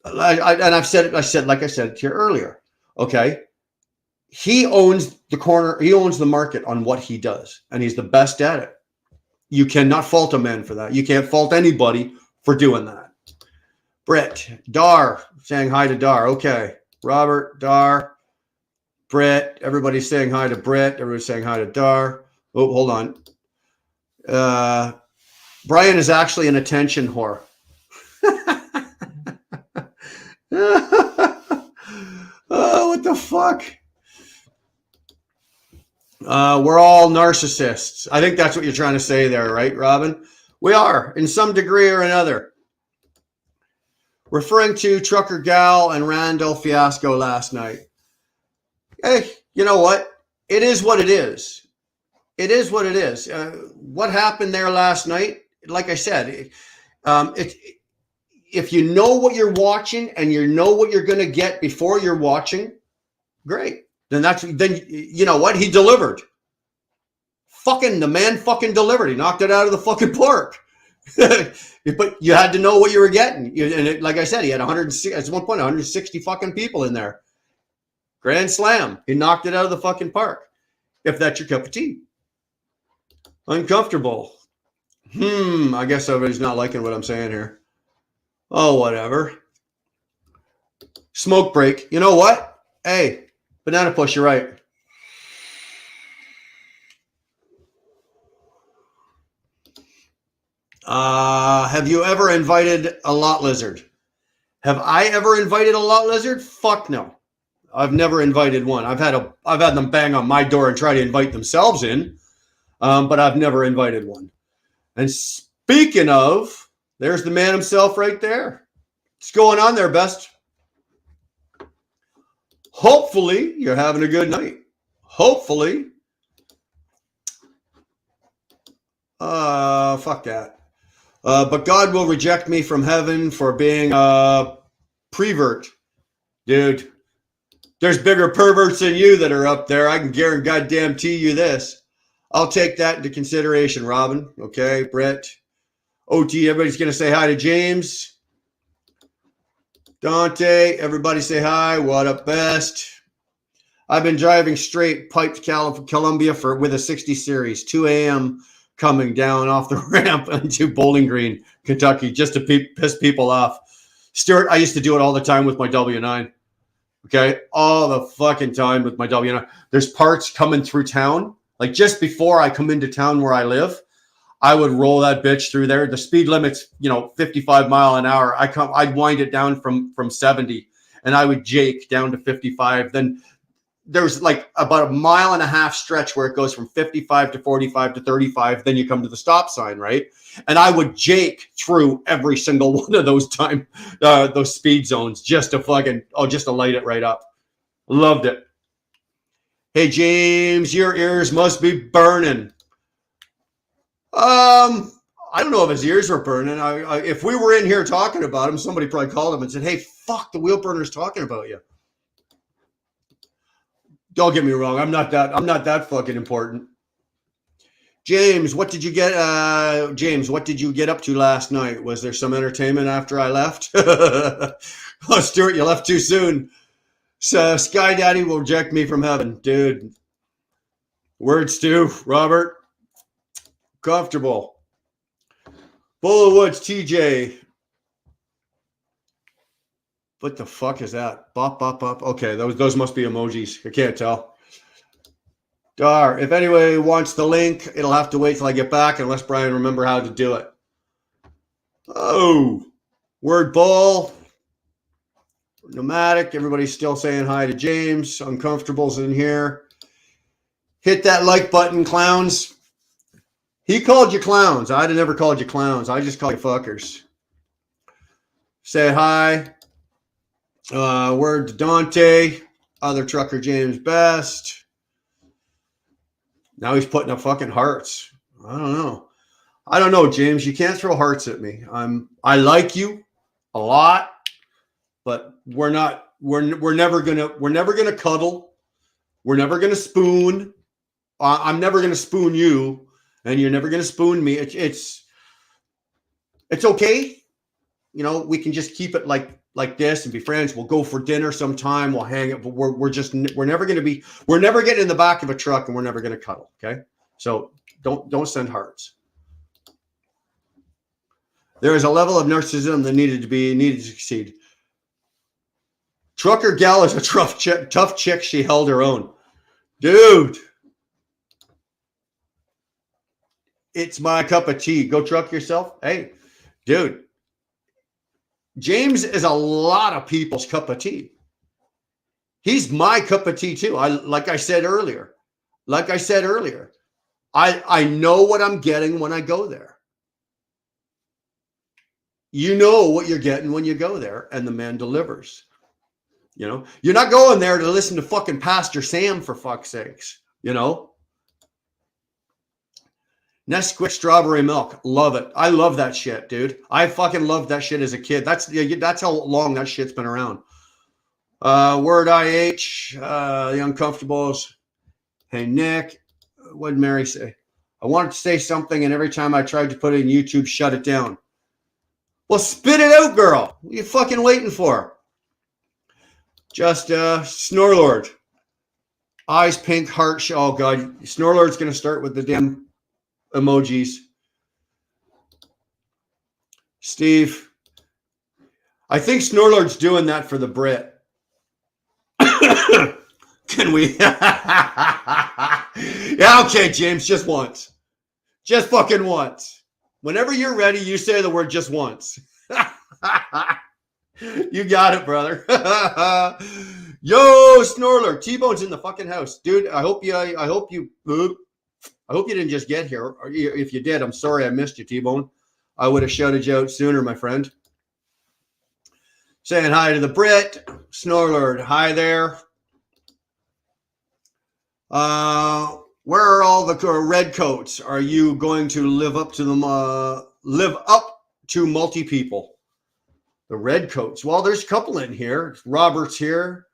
I've said it. Like I said to you earlier. Okay, he owns the corner. He owns the market on what he does, and he's the best at it. You cannot fault a man for that. You can't fault anybody for doing that. Britt, Dar, saying hi to Dar. Okay, Robert, Dar, Britt. Everybody's saying hi to Britt. Everybody's saying hi to Dar. Oh, hold on. Brian is actually an attention whore. Oh, what the fuck? We're all narcissists. I think that's what you're trying to say there, right, Robin? We are, in some degree or another. Referring to Trucker Gal and Randall fiasco last night. Hey, you know what? It is what it is. It is what it is. What happened there last night? Like I said, if you know what you're watching and you know what you're going to get before you're watching, great. Then you know what? He delivered. The man fucking delivered. He knocked it out of the fucking park. But you had to know what you were getting. Like I said, he had 160 fucking people in there. Grand slam. He knocked it out of the fucking park. If that's your cup of tea. Uncomfortable. I guess everybody's not liking what I'm saying here. Oh, whatever. Smoke break. You know what? Hey, Banana Push, you're right. Have you ever invited a lot lizard? Have I ever invited a lot lizard? Fuck no. I've never invited one. I've had them bang on my door and try to invite themselves in, but I've never invited one. And speaking of, there's the man himself right there. What's going on there, Best? Hopefully, you're having a good night. Hopefully. Fuck that. But God will reject me from heaven for being a prevert. Dude, there's bigger perverts than you that are up there. I can guarantee you this. I'll take that into consideration, Robin. Okay, Brett. OT, everybody's going to say hi to James. Dante, everybody say hi. What up, Best? I've been driving straight pipe to Columbia with a 60 series, 2 a.m. coming down off the ramp into Bowling Green, Kentucky, just to piss people off. Stuart, I used to do it all the time with my W9. Okay, all the fucking time with my W9. There's parts coming through town. Like just before I come into town where I live, I would roll that bitch through there. The speed limit's, 55 mile an hour. I'd wind it down from 70 and I would jake down to 55. Then there's like about a mile and a half stretch where it goes from 55 to 45 to 35. Then you come to the stop sign, right? And I would jake through every single one of those speed zones just to light it right up. Loved it. Hey, James, your ears must be burning. I don't know if his ears were burning. If we were in here talking about him, somebody probably called him and said, hey, fuck, the wheel burner's talking about you. Don't get me wrong. I'm not that fucking important. James, what did you get up to last night? Was there some entertainment after I left? Oh, Stuart, you left too soon. So Sky Daddy will reject me from heaven. Dude. Words to Robert. Comfortable. Bull of Woods, TJ. What the fuck is that? Bop, bop, bop. Okay, those must be emojis. I can't tell. Dar, if anybody wants the link, it'll have to wait till I get back unless Brian remember how to do it. Oh, word bull. Nomadic. Everybody's still saying hi to James. Uncomfortable's in here. Hit that like button, clowns. He called you clowns. I'd have never called you clowns. I just call you fuckers. Say hi. Word to Dante. Other trucker James Best. Now he's putting up fucking hearts. I don't know, James. You can't throw hearts at me. I like you a lot, but we're never gonna cuddle. We're never gonna spoon. I'm never gonna spoon you, and you're never gonna spoon me. It's okay. You know, we can just keep it like this and be friends. We'll go for dinner sometime. We'll hang it, but we're never getting in the back of a truck, and we're never gonna cuddle. Okay, so don't send hearts. There is a level of narcissism that needed to succeed. Trucker gal is a tough chick. She held her own. Dude, it's my cup of tea. Go truck yourself. Hey, dude, James is a lot of people's cup of tea. He's my cup of tea too. Like I said earlier, I know what I'm getting when I go there. You know what you're getting when you go there, and the man delivers. You know, you're not going there to listen to fucking Pastor Sam, for fuck's sakes. You know, Nesquik strawberry milk, love it. I love that shit, dude. I fucking loved that shit as a kid. That's how long that shit's been around. Word IH, the Uncomfortables. Hey Nick, what did Mary say? I wanted to say something, and every time I tried to put it in YouTube, shut it down. Well, spit it out, girl. What are you fucking waiting for? Just Snorlord. Eyes pink, heart. Oh, God. Snorlord's going to start with the damn emojis. Steve. I think Snorlord's doing that for the Brit. Can we? Yeah, okay, James. Just once. Just fucking once. Whenever you're ready, you say the word just once. You got it, brother. Yo, Snorler, T-Bone's in the fucking house, dude. I hope you didn't just get here. If you did, I'm sorry I missed you, T-Bone. I would have shouted you out sooner, my friend. Saying hi to the Brit, Snorler. Hi there. Where are all the red coats? Are you going to live up to them? Live up to multi people? The red coats. Well, there's a couple in here. Robert's here.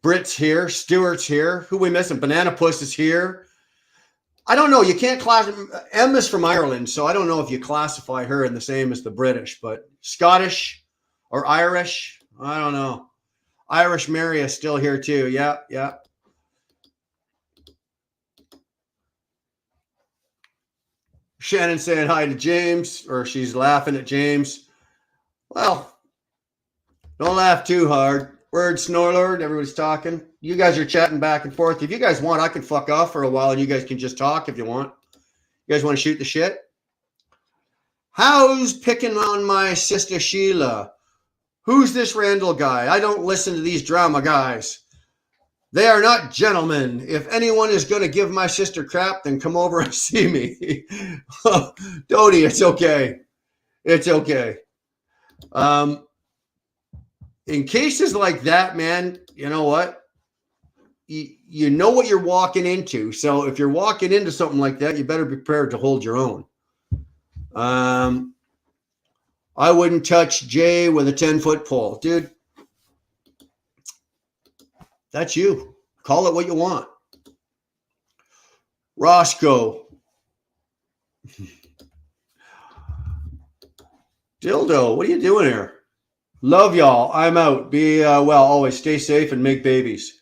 Britt's here. Stewart's here. Who we missing? Banana Puss is here. I don't know. You can't class. M is from Ireland, so I don't know if you classify her in the same as the British, but Scottish or Irish. I don't know. Irish Mary is still here too. Yeah, yeah. Shannon saying hi to James, or she's laughing at James. Well, don't laugh too hard. Word, Snorlord, everybody's talking. You guys are chatting back and forth. If you guys want, I can fuck off for a while and you guys can just talk if you want. You guys want to shoot the shit? How's picking on my sister Sheila? Who's this Randall guy? I don't listen to these drama guys. They are not gentlemen. If anyone is going to give my sister crap, then come over and see me. Dodie, it's okay. It's okay. In cases like that, man, you know what? You know what you're walking into. So if you're walking into something like that, you better be prepared to hold your own. I wouldn't touch Jay with a 10-foot pole. Dude, that's you. Call it what you want. Roscoe. Dildo, what are you doing here? Love y'all. I'm out. Be well. Always stay safe and make babies.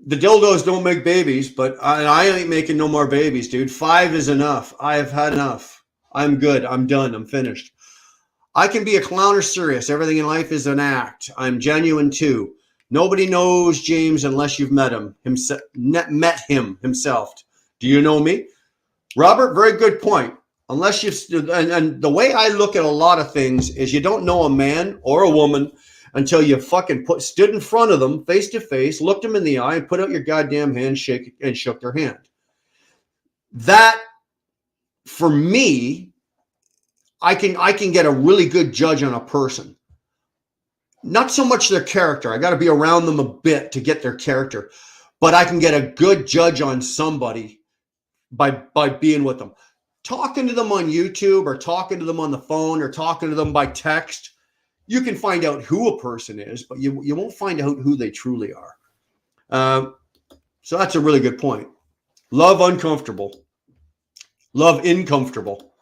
The dildos don't make babies, but I ain't making no more babies, dude. 5 is enough. I have had enough. I'm good. I'm done. I'm finished. I can be a clown or serious. Everything in life is an act. I'm genuine too. Nobody knows James unless you've met him himself. Do you know me? Robert, very good point. Unless you've, and the way I look at a lot of things is you don't know a man or a woman until you fucking stood in front of them face to face, looked them in the eye, and put out your goddamn hand, and shook their hand. That, for me, I can get a really good judge on a person. Not so much their character. I got to be around them a bit to get their character, but I can get a good judge on somebody by being with them. Talking to them on YouTube or talking to them on the phone or talking to them by text, you can find out who a person is, but you won't find out who they truly are. So that's a really good point. Love uncomfortable. Love incomfortable.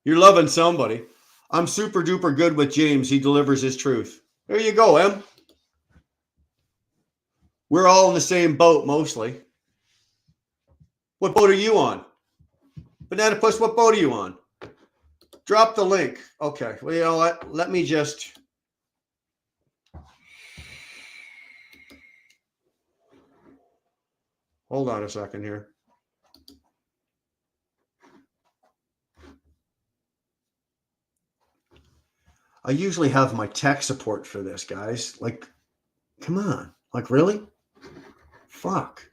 You're loving somebody. I'm super duper good with James. He delivers his truth. There you go, Em. We're all in the same boat, mostly. What boat are you on? Banana Puss, what boat are you on? Drop the link. Okay. Well, you know what? Let me just... Hold on a second here. I usually have my tech support for this, guys. Like, come on. Like, really? Fuck.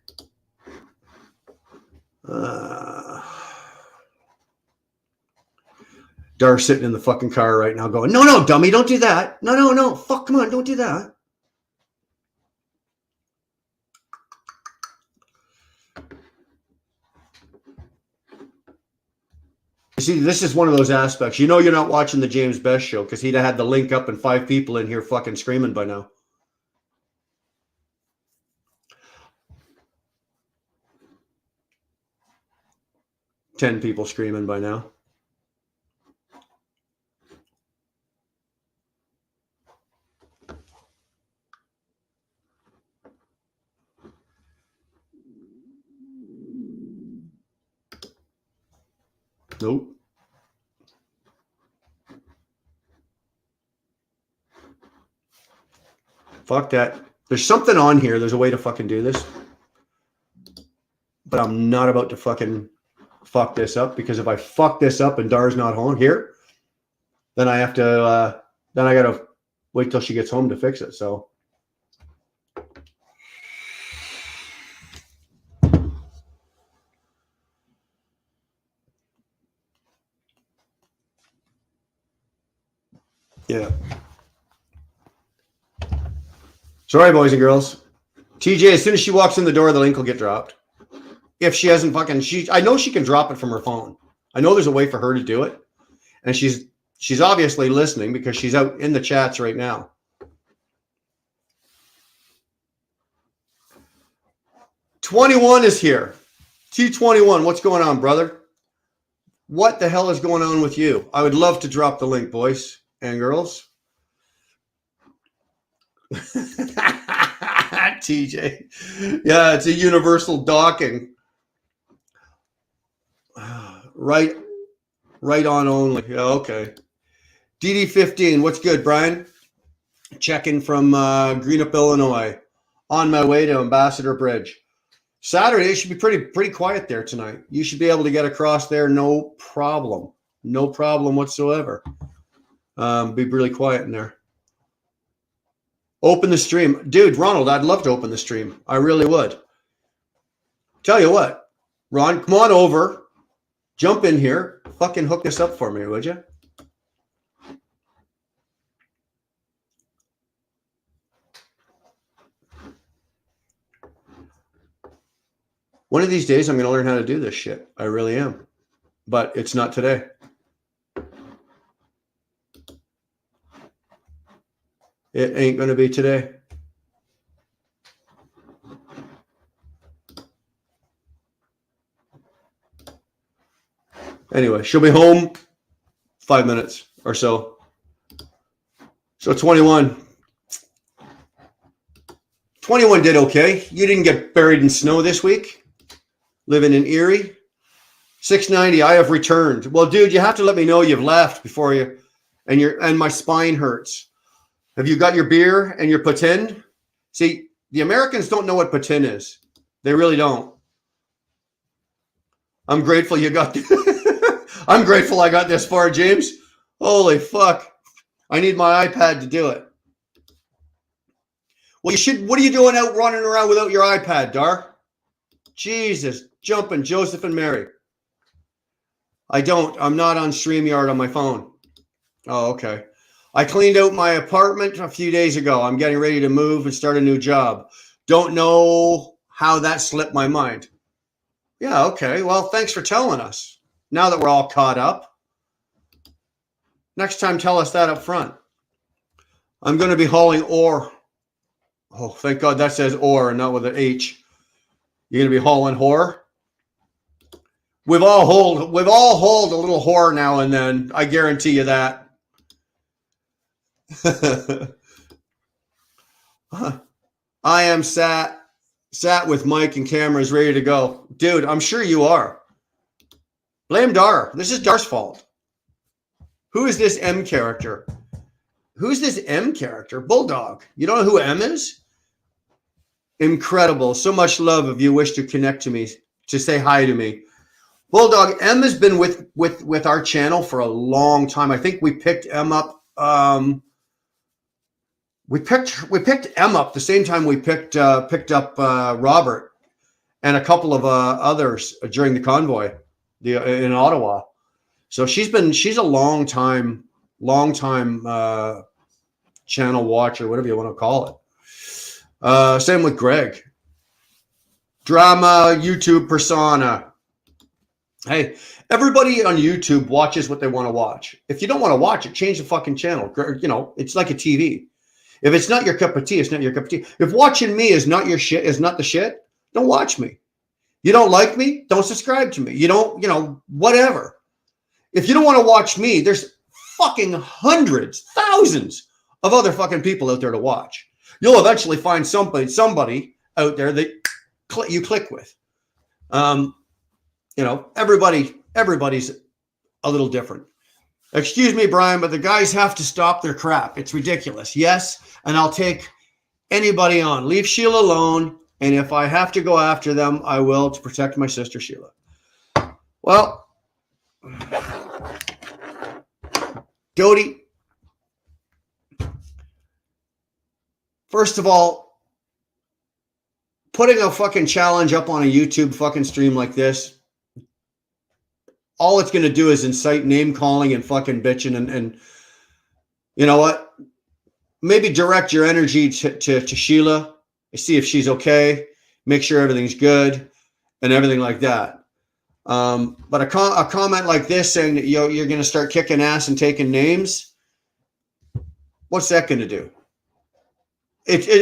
Dar's sitting in the fucking car right now going, no, dummy, don't do that. No. Fuck, come on, don't do that. You see, this is one of those aspects. You know you're not watching the James Best show because he'd have had the link up and 5 people in here fucking screaming by now. Ten people screaming by now. Nope. Fuck that. There's something on here. There's a way to fucking do this. But I'm not about to fucking fuck this up, because if I fuck this up and Dar's not home here, then I have to, then I gotta wait till she gets home to fix it. So. Yeah. Sorry, boys and girls. TJ, as soon as she walks in the door, the link will get dropped. If she hasn't fucking, I know she can drop it from her phone. I know there's a way for her to do it. And she's obviously listening because she's out in the chats right now. T21 is here. T21, what's going on, brother? What the hell is going on with you? I would love to drop the link, boys and girls. TJ. Yeah, it's a universal docking. Right on only. Yeah, okay. DD15, what's good, Brian? Checking from Greenup, Illinois. On my way to Ambassador Bridge. Saturday, it should be pretty quiet there tonight. You should be able to get across there, no problem. No problem whatsoever. Be really quiet in there. Open the stream. Dude, Ronald, I'd love to open the stream. I really would. Tell you what, Ron, come on over. Jump in here. Fucking hook this up for me, would you? One of these days, I'm going to learn how to do this shit. I really am. But it's not today. It ain't going to be today. Anyway, she'll be home 5 minutes or so. So 21. 21 did okay. You didn't get buried in snow this week. Living in Erie. 690, I have returned. Well, dude, you have to let me know you've left before you, and my spine hurts. Have you got your beer and your poutine? See, the Americans don't know what poutine is. They really don't. I'm grateful you got I'm grateful I got this far, James. Holy fuck. I need my iPad to do it. Well, what are you doing out running around without your iPad, Dar? Jesus, jumping Joseph and Mary. I'm not on StreamYard on my phone. Oh, okay. I cleaned out my apartment a few days ago. I'm getting ready to move and start a new job. Don't know how that slipped my mind. Yeah, okay. Well, thanks for telling us. Now that we're all caught up, next time tell us that up front. I'm going to be hauling ore. Oh, thank God that says ore and not with an H. You're going to be hauling whore? We've all hauled a little whore now and then. I guarantee you that. I am sat with mic and cameras ready to go. Dude, I'm sure you are. Blame Dar. This is Dar's fault. Who is this M character? Who's this M character? Bulldog. You don't know who M is? Incredible. So much love if you wish to connect to me, to say hi to me. Bulldog, M has been with our channel for a long time. I think we picked M up. We picked M up the same time we picked up Robert and a couple of others during the convoy in Ottawa. So she's a long time channel watcher, whatever you want to call it. Same with Greg. Drama YouTube persona. Hey, everybody on YouTube watches what they want to watch. If you don't want to watch it, change the fucking channel. You know, it's like a TV. If it's not your cup of tea, it's not your cup of tea. If watching me is not your shit, is not the shit, don't watch me. You don't like me, don't subscribe to me. You don't, whatever. If you don't want to watch me, there's fucking hundreds, thousands of other fucking people out there to watch. You'll eventually find somebody out there that you click with. Everybody's a little different. Excuse me, Brian, but the guys have to stop their crap. It's ridiculous. Yes, and I'll take anybody on. Leave Sheila alone, and if I have to go after them, I will, to protect my sister Sheila. Well, Dodie, first of all, putting a fucking challenge up on a YouTube fucking stream like this, all it's going to do is incite name calling and fucking bitching. And you know what? Maybe direct your energy to Sheila, see if she's okay, make sure everything's good and everything like that. But a comment like this saying that you're going to start kicking ass and taking names, what's that going to do?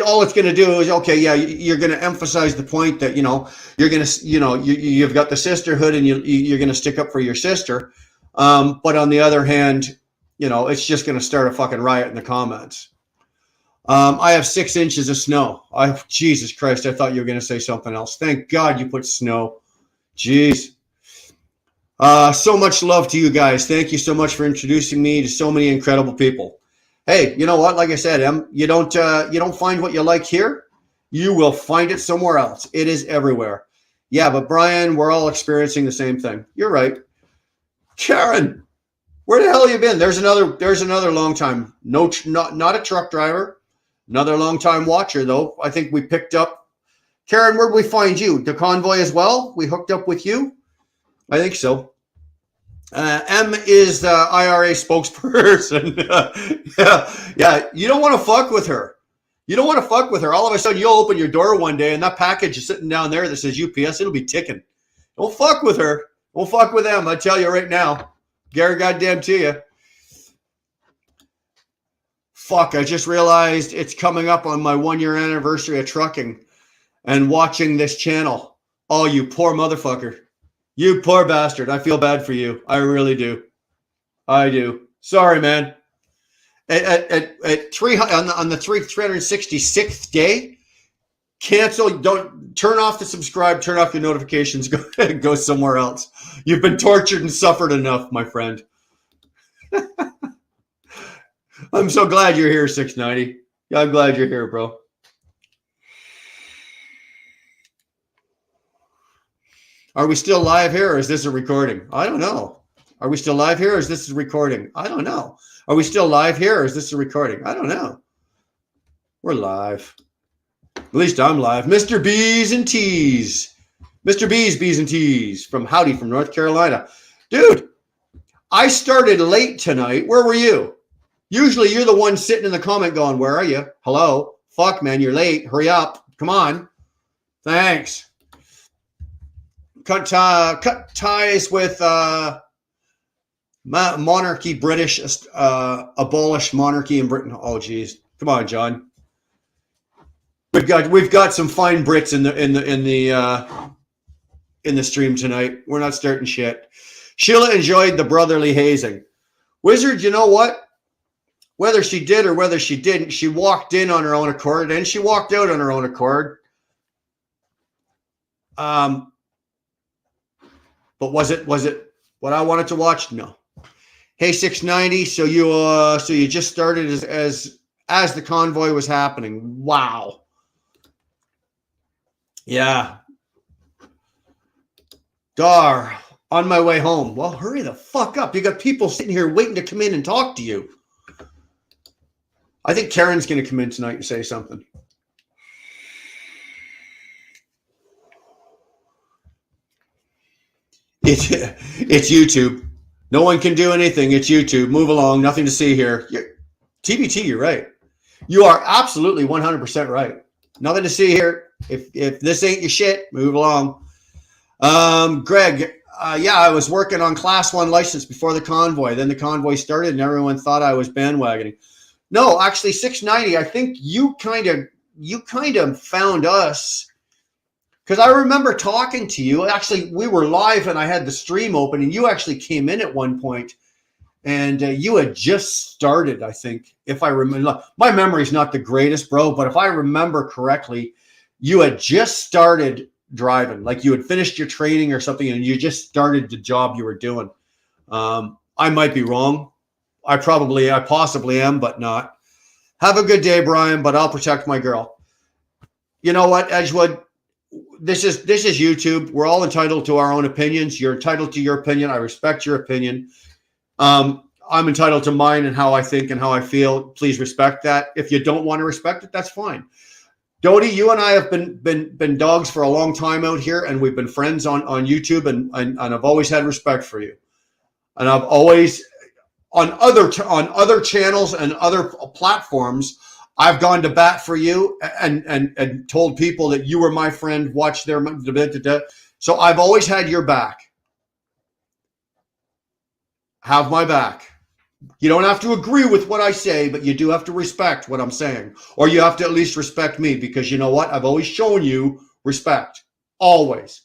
All it's going to do is, okay, yeah, you're going to emphasize the point that, you're going to, you've got the sisterhood and you're going to stick up for your sister. But on the other hand, it's just going to start a fucking riot in the comments. I have 6 inches of snow. Jesus Christ, I thought you were going to say something else. Thank God you put snow. Jeez. So much love to you guys. Thank you so much for introducing me to so many incredible people. Hey, you know what? Like I said, you don't find what you like here, you will find it somewhere else. It is everywhere. Yeah, but Brian, we're all experiencing the same thing. You're right. Karen, where the hell have you been? There's another long time. Not a truck driver. Another long time watcher though. I think we picked up. Karen, where'd we find you? The convoy as well? We hooked up with you? I think so. M is the IRA spokesperson. Yeah. You don't want to fuck with her. All of a sudden, you'll open your door one day, and that package is sitting down there that says UPS. It'll be ticking. Don't fuck with her. Don't fuck with them. I tell you right now. Gary, goddamn to you. Fuck! I just realized it's coming up on my 1-year anniversary of trucking, and watching this channel. Oh, you poor motherfucker. You poor bastard. I feel bad for you. I really do. I do. Sorry, man. At 300 on the 366th day, cancel. Don't turn off the subscribe. Turn off your notifications. Go somewhere else. You've been tortured and suffered enough, my friend. I'm so glad you're here, 690. Yeah, I'm glad you're here, bro. Are we still live here or is this a recording? I don't know. Are we still live here or is this a recording? I don't know. Are we still live here or is this a recording? I don't know. We're live. At least I'm live. Mr. B's and T's. Mr. B's and T's from Howdy from North Carolina. Dude, I started late tonight. Where were you? Usually you're the one sitting in the comment going, where are you? Hello? Fuck, man, you're late. Hurry up. Come on. Thanks. cut ties with monarchy, British, abolish monarchy in Britain. Oh, geez, come on, John. We've got some fine Brits in the stream tonight. We're not starting shit. Sheila enjoyed the brotherly hazing. Wizard, you know what? Whether she did or whether she didn't, she walked in on her own accord and she walked out on her own accord. But was it what I wanted to watch? No. Hey, 690. So you just started as the convoy was happening. Wow. Yeah. Dar, on my way home. Well, hurry the fuck up. You got people sitting here waiting to come in and talk to you. I think Karen's going to come in tonight and say something. It's YouTube. No one can do anything. It's YouTube. Move along. Nothing to see here. TBT, you're right. You are absolutely 100% right. Nothing to see here. If this ain't your shit, move along. Greg, yeah, I was working on class 1 license before the convoy. Then the convoy started and everyone thought I was bandwagoning. No, actually 690, I think you kind of found us because I remember talking to you. Actually, we were live and I had the stream open and you actually came in at one point and you had just started, I think, if I remember. My memory's not the greatest, bro, but if I remember correctly, you had just started driving, like you had finished your training or something and you just started the job you were doing. I might be wrong. I possibly am, but not. Have a good day, Brian, but I'll protect my girl. You know what, Edgewood? This is YouTube. We're all entitled to our own opinions. You're entitled to your opinion. I respect your opinion. I'm entitled to mine and how I think and how I feel. Please respect that. If you don't want to respect it, that's fine. Dodie, you and I have been dogs for a long time out here, and we've been friends on YouTube, and I've always had respect for you. And I've always on other channels and other platforms, I've gone to bat for you and told people that you were my friend. Watch their so I've always had your back. Have my back. You don't have to agree with what I say, but you do have to respect what I'm saying. Or you have to at least respect me because you know what? I've always shown you respect. Always.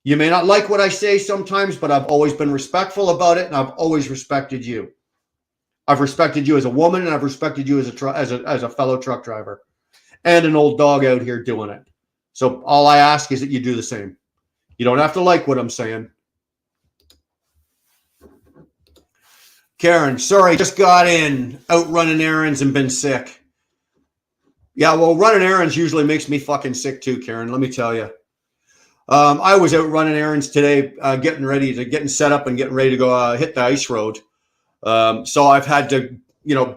You may not like what I say sometimes, but I've always been respectful about it, and I've always respected you. I've respected you as a woman, and I've respected you as a fellow truck driver and an old dog out here doing it. So all I ask is that you do the same. You don't have to like what I'm saying. Karen, sorry, just got in, out running errands and been sick. Yeah, well, running errands usually makes me fucking sick too, Karen, let me tell you. I was out running errands today, getting set up and getting ready to go hit the ice road. So I've had to,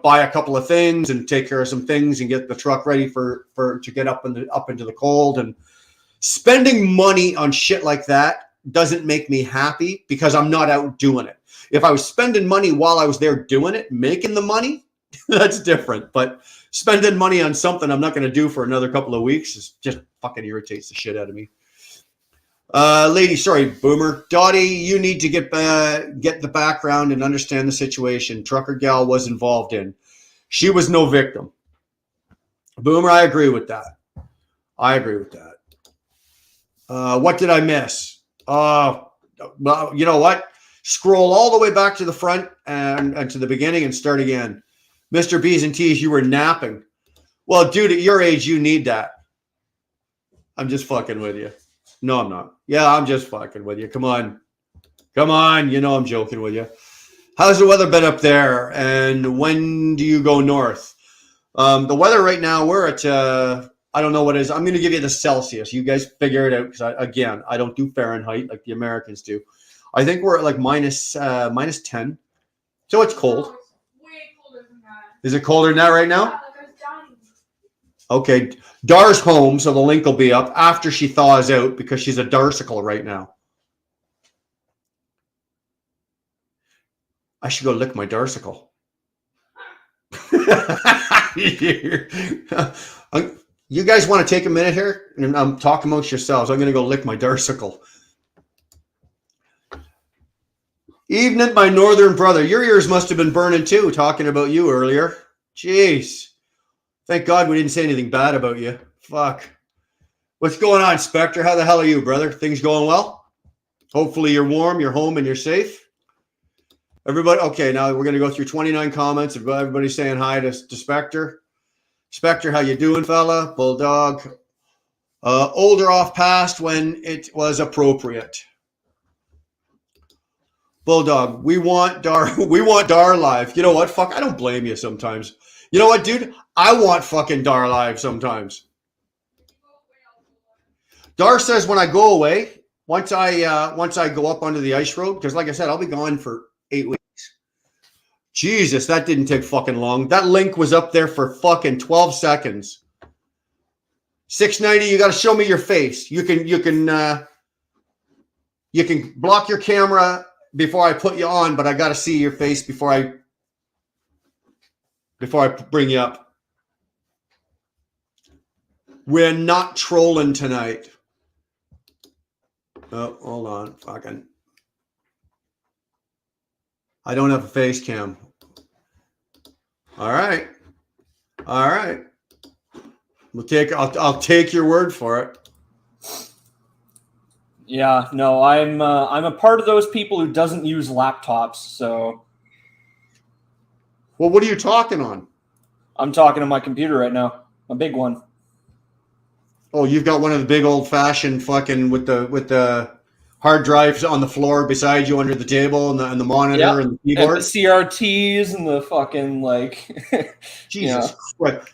buy a couple of things and take care of some things and get the truck ready to get up into the cold. And spending money on shit like that doesn't make me happy because I'm not out doing it. If I was spending money while I was there doing it, making the money, that's different. But spending money on something I'm not going to do for another couple of weeks just fucking irritates the shit out of me. Boomer. Dottie, you need to get the background and understand the situation Trucker Gal was involved in. She was no victim. Boomer, I agree with that. What did I miss? Well, you know what? Scroll all the way back to the front and to the beginning and start again. Mr. B's and T's, you were napping. Well, dude, at your age, you need that. I'm just fucking with you. No, I'm not. Yeah, I'm just fucking with you. Come on. I'm joking with you. How's the weather been up there? And when do you go north? The weather right now, we're at, I don't know what it is. I'm going to give you the Celsius. You guys figure it out because, I don't do Fahrenheit like the Americans do. I think we're at like minus 10. So it's cold. No, it's way colder than that. Is it colder than that right now? Yeah, like I was dying. Okay. Dar's home, so the link will be up after she thaws out because she's a darsicle right now. I should go lick my darsicle. You guys want to take a minute here and talk amongst yourselves? I'm going to go lick my darsicle. Evening, my northern brother. Your ears must have been burning too, talking about you earlier. Jeez. Thank God we didn't say anything bad about you. Fuck. What's going on, Spectre? How the hell are you, brother? Things going well? Hopefully you're warm, you're home, and you're safe. Everybody, okay, now we're going to go through 29 comments. Everybody's saying hi to Spectre. Spectre, how you doing, fella? Bulldog. Older off past when it was appropriate. Bulldog, we want Dar live. You know what? Fuck, I don't blame you sometimes. You know what, dude? I want fucking Dar live sometimes. Dar says when I go away, once I go up onto the ice road, because like I said, I'll be gone for 8 weeks. Jesus, that didn't take fucking long. That link was up there for fucking 12 seconds. 690, you got to show me your face. You can block your camera before I put you on, but I got to see your face before I bring you up. We're not trolling tonight. Oh, hold on. Fucking. I don't have a face cam. All right. I'll take your word for it. Yeah, no, I'm a part of those people who doesn't use laptops, so. Well, what are you talking on? I'm talking on my computer right now, a big one. Oh, you've got one of the big old-fashioned fucking with the hard drives on the floor beside you under the table and the monitor and the keyboard. And the CRTs and the fucking Jesus Christ.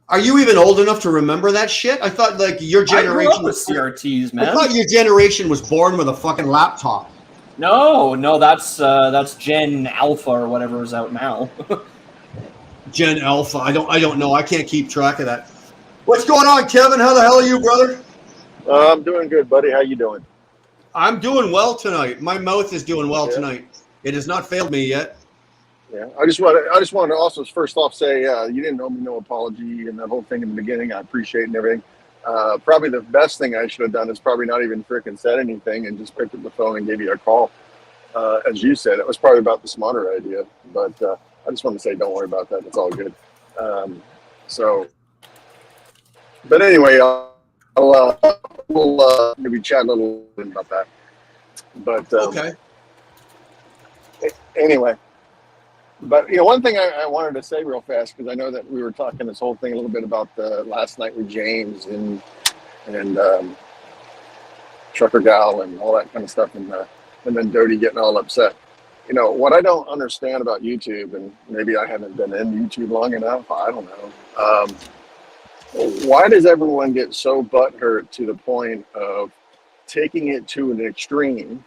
Are you even old enough to remember that shit? I thought like your generation I grew up with CRTs, man. I thought your generation was born with a fucking laptop. No, that's Gen Alpha or whatever is out now. Gen Alpha. I don't know. I can't keep track of that. What's going on, Kevin? How the hell are you, brother? I'm doing good, buddy. How you doing? I'm doing well tonight. My mouth is doing well tonight. It has not failed me yet. Yeah, I just wanted to also first off say you didn't owe me no apology and that whole thing in the beginning. I appreciate it and everything. Probably the best thing I should have done is probably not even freaking said anything and just picked up the phone and gave you a call. As you said, it was probably about the smarter idea, but I just want to say don't worry about that. It's all good. But anyway, we'll maybe chat a little bit about that. But okay. Anyway, but one thing I wanted to say real fast, because I know that we were talking this whole thing a little bit about last night with James and Trucker Gal and all that kind of stuff, and then Doty getting all upset. What I don't understand about YouTube, and maybe I haven't been in YouTube long enough, I don't know. Why does everyone get so butthurt to the point of taking it to an extreme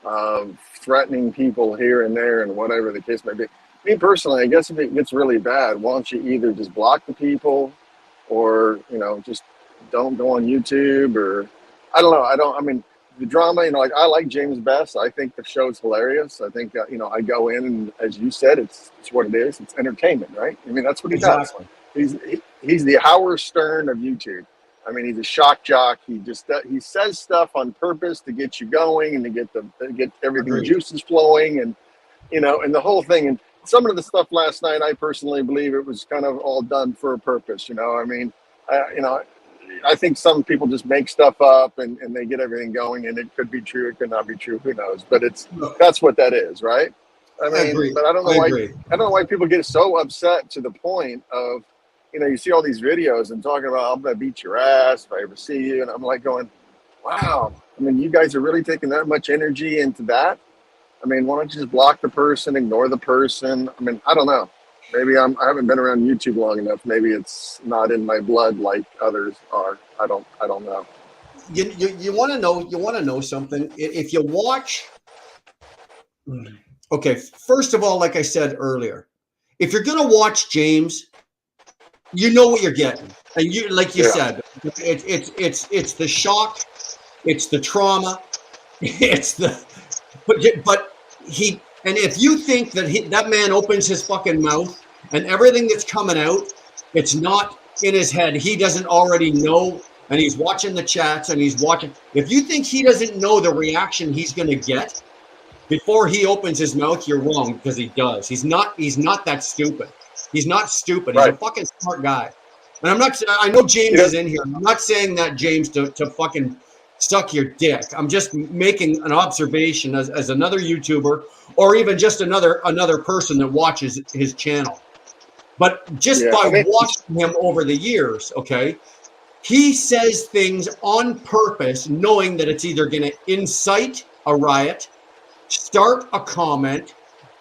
of threatening people here and there and whatever the case may be? Me personally, I guess if it gets really bad, why don't you either just block the people or, just don't go on YouTube, or I don't know. I mean, the drama, I like James Best. I think the show's hilarious. I think, I go in and, as you said, it's what it is. It's entertainment, right? I mean, that's what he does. He's the Howard Stern of YouTube. I mean, he's a shock jock. He says stuff on purpose to get you going and to get everything Agreed. Juices flowing and and the whole thing. And some of the stuff last night, I personally believe it was kind of all done for a purpose. I mean, I think some people just make stuff up and they get everything going, and it could be true, it could not be true, who knows? But that's what that is, right? I mean, but I don't know why people get so upset to the point of, you see all these videos and talking about, I'm going to beat your ass if I ever see you. And I'm like going, wow. I mean, you guys are really taking that much energy into that? I mean, why don't you just block the person, ignore the person? I mean, I don't know. Maybe I haven't been around YouTube long enough. Maybe it's not in my blood like others are. I don't know. You want to know something? If you watch, okay, first of all, like I said earlier, if you're going to watch James, you know what you're getting, and you said, it's the shock, it's the trauma, but if you think that that man opens his fucking mouth and everything that's coming out, it's not in his head, he doesn't already know, and he's watching the chats and he's watching. If you think he doesn't know the reaction he's going to get, before he opens his mouth, you're wrong because he does. He's not that stupid. He's not stupid. He's a fucking smart guy. And I'm not. I know James is in here. I'm not saying that, James, to fucking suck your dick. I'm just making an observation as another YouTuber, or even just another person that watches his channel. But just by watching him over the years, okay, he says things on purpose, knowing that it's either going to incite a riot, start a comment.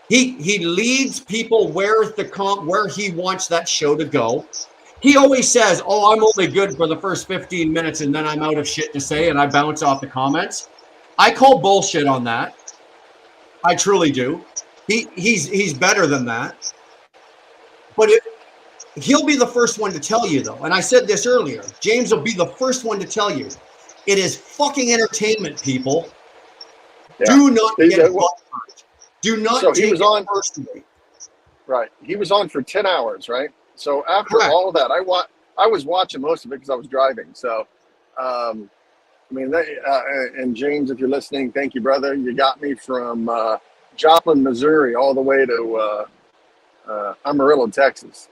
He leads people where he wants that show to go. He always says, "Oh, I'm only good for the first 15 minutes, and then I'm out of shit to say, and I bounce off the comments." I call bullshit on that. I truly do. He's better than that. But he'll be the first one to tell you, though. And I said this earlier. James will be the first one to tell you, it is fucking entertainment, people. Yeah. Do not get hurt. Do not take it personally. Right. He was on for 10 hours, right? So after all of that, I was watching most of it because I was driving. So, I mean, and James, if you're listening, thank you, brother. You got me from Joplin, Missouri, all the way to Amarillo, Texas.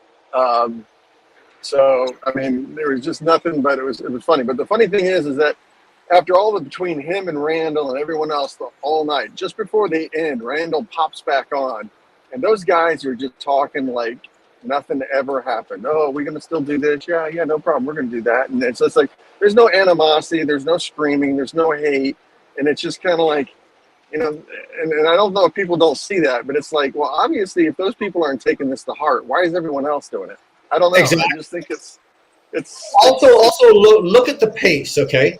So, I mean, there was just nothing, but it was funny. But the funny thing is that after all of between him and Randall and everyone else all night, just before they end, Randall pops back on, and those guys are just talking like nothing ever happened. Oh, we're going to still do this? Yeah, no problem. We're going to do that. And it's just like, there's no animosity. There's no screaming. There's no hate. And it's just kind of like, you know, and I don't know if people don't see that, but it's like, well, obviously, if those people aren't taking this to heart, why is everyone else doing it? I don't know. Exactly. I just think it's also look at the pace. Okay.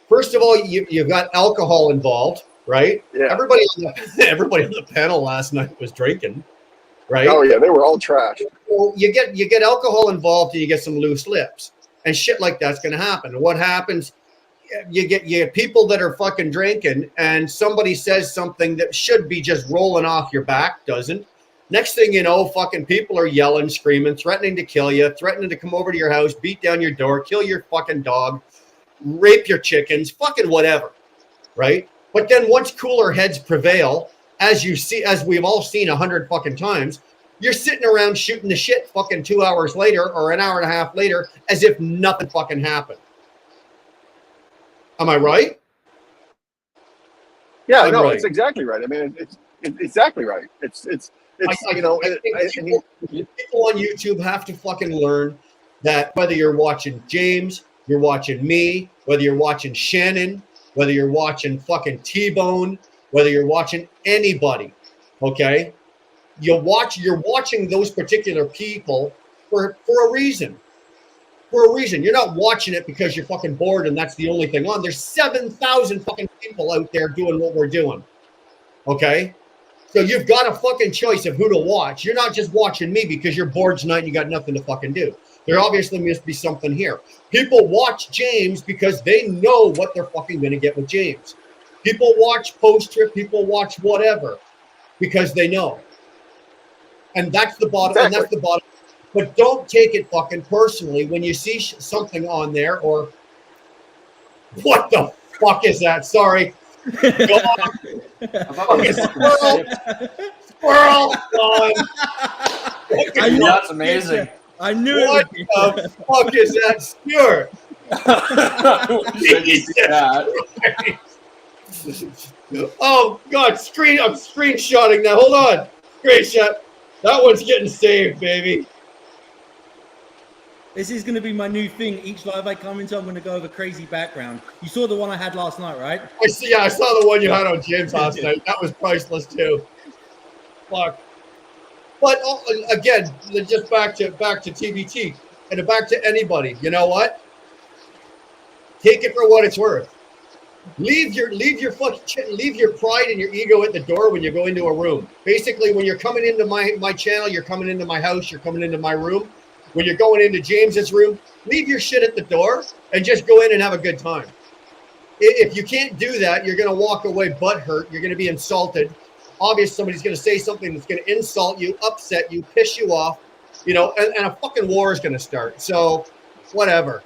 First of all, you've got alcohol involved, right? Yeah. Everybody on the panel last night was drinking. Right? Oh yeah, they were all trash. Well, you get alcohol involved, and you get some loose lips, and shit like that's going to happen. And what happens? You get people that are fucking drinking, and somebody says something that should be just rolling off your back, doesn't. Next thing you know, fucking people are yelling, screaming, threatening to kill you, threatening to come over to your house, beat down your door, kill your fucking dog, rape your chickens, fucking whatever, right? But then once cooler heads prevail, as we've all seen 100 fucking times, you're sitting around shooting the shit fucking 2 hours later or an hour and a half later as if nothing fucking happened. Am I right? Yeah, no, right. It's exactly right. I mean, it's exactly right. It's you know, people on YouTube have to fucking learn that whether you're watching James, you're watching me, whether you're watching Shannon, whether you're watching fucking T-Bone, whether you're watching anybody, okay? You're watching those particular people for a reason. For a reason. You're not watching it because you're fucking bored and that's the only thing on. There's 7,000 fucking people out there doing what we're doing, okay? So you've got a fucking choice of who to watch. You're not just watching me because you're bored tonight and you got nothing to fucking do. There obviously must be something here. People watch James because they know what they're fucking going to get with James. People watch Post Trip, people watch whatever because they know. And that's the bottom. Exactly. And that's the bottom. But don't take it fucking personally when you see something on there or what the fuck is that? Sorry. Go on. Squirrel. Gone. I know, that's amazing. I knew what the fuck is that, Stuart? Oh God, I'm screenshotting now. Hold on. Screenshot. That one's getting saved, baby. This is going to be my new thing. Each live I come into, I'm going to go over crazy background. You saw the one I had last night, right? I saw the one you had on James last night. That was priceless too. Fuck. But again, just back to TBT and back to anybody. You know what? Take it for what it's worth. Leave your pride and your ego at the door when you go into a room. Basically, when you're coming into my channel, you're coming into my house, you're coming into my room. When you're going into James's room, leave your shit at the door and just go in and have a good time. If you can't do that, you're going to walk away butthurt. You're going to be insulted. Obviously, somebody's going to say something that's going to insult you, upset you, piss you off, you know, and a fucking war is going to start. So, whatever.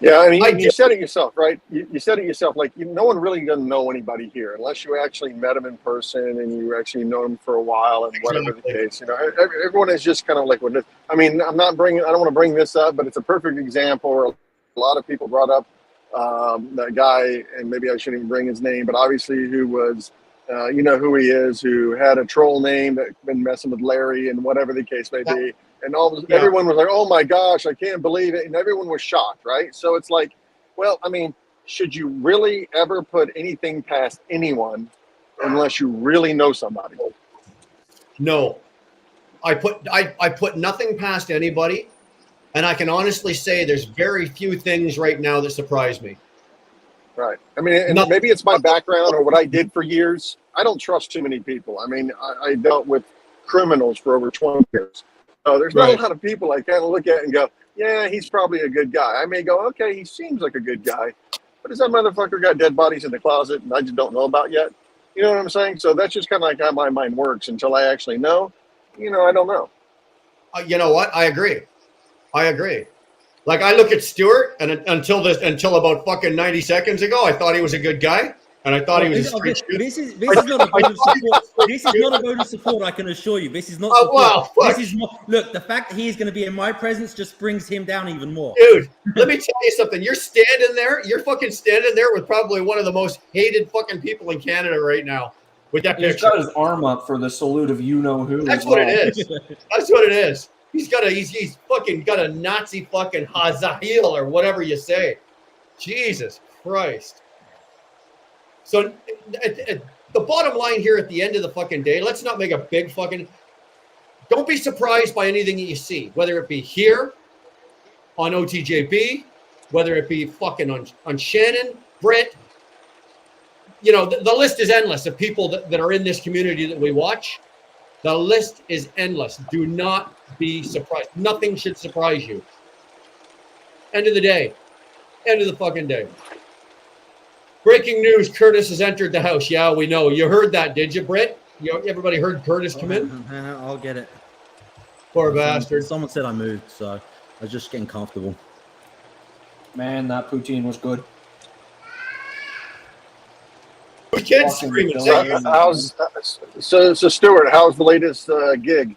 Yeah, I mean, I you said it yourself, right? You said it yourself. Like, no one really doesn't know anybody here unless you actually met them in person and you actually know them for a while and whatever the Exactly. case. Everyone is just kind of like with this. I mean, I don't want to bring this up, but it's a perfect example where a lot of people brought up that guy, and maybe I shouldn't even bring his name, but obviously who was, you know who he is, who had a troll name that been messing with Larry and whatever the case may be. And everyone was like, oh my gosh, I can't believe it. And everyone was shocked, right? So it's like, well, I mean, should you really ever put anything past anyone unless you really know somebody? No, I put nothing past anybody, and I can honestly say there's very few things right now that surprise me. Right. I mean, and Nothing. maybe it's my background or what I did for years. I don't trust too many people. I mean, I dealt with criminals for over 20 years. So there's not Right. a lot of people I kind of look at and go, yeah, he's probably a good guy. I may go, okay, he seems like a good guy. But is that motherfucker got dead bodies in the closet and I just don't know about yet? You know what I'm saying? So that's just kind of like how my mind works until I actually know. I don't know. You know what? I agree. Like, I look at Stewart, and until about fucking 90 seconds ago, I thought he was a good guy, and I thought he was a straight shooter. This is not a vote of support. This is not a vote of support. I can assure you. This is not. Oh, wow, This is not. Look, the fact that he's going to be in my presence just brings him down even more. Dude, let me tell you something. You're standing there. You're fucking standing there with probably one of the most hated fucking people in Canada right now with that He's picture. got his arm up for the salute of you know who. That's what it is. That's what it is. He's fucking got a Nazi fucking Hazahil or whatever you say. Jesus Christ. So the bottom line here at the end of the fucking day, let's not make a big fucking. Don't be surprised by anything that you see, whether it be here on OTJB, whether it be fucking on Shannon, Britt. The list is endless of people that are in this community that we watch. The list is endless. Do not be surprised. Nothing should surprise you. End of the day. End of the fucking day. Breaking news, Curtis has entered the house. Yeah, we know. You heard that, did you, Britt? Everybody heard Curtis come in? I'll get it. Poor bastard. Someone said I moved, so I was just getting comfortable. Man, that poutine was good. We can't scream it. So Stuart, how's the latest gig?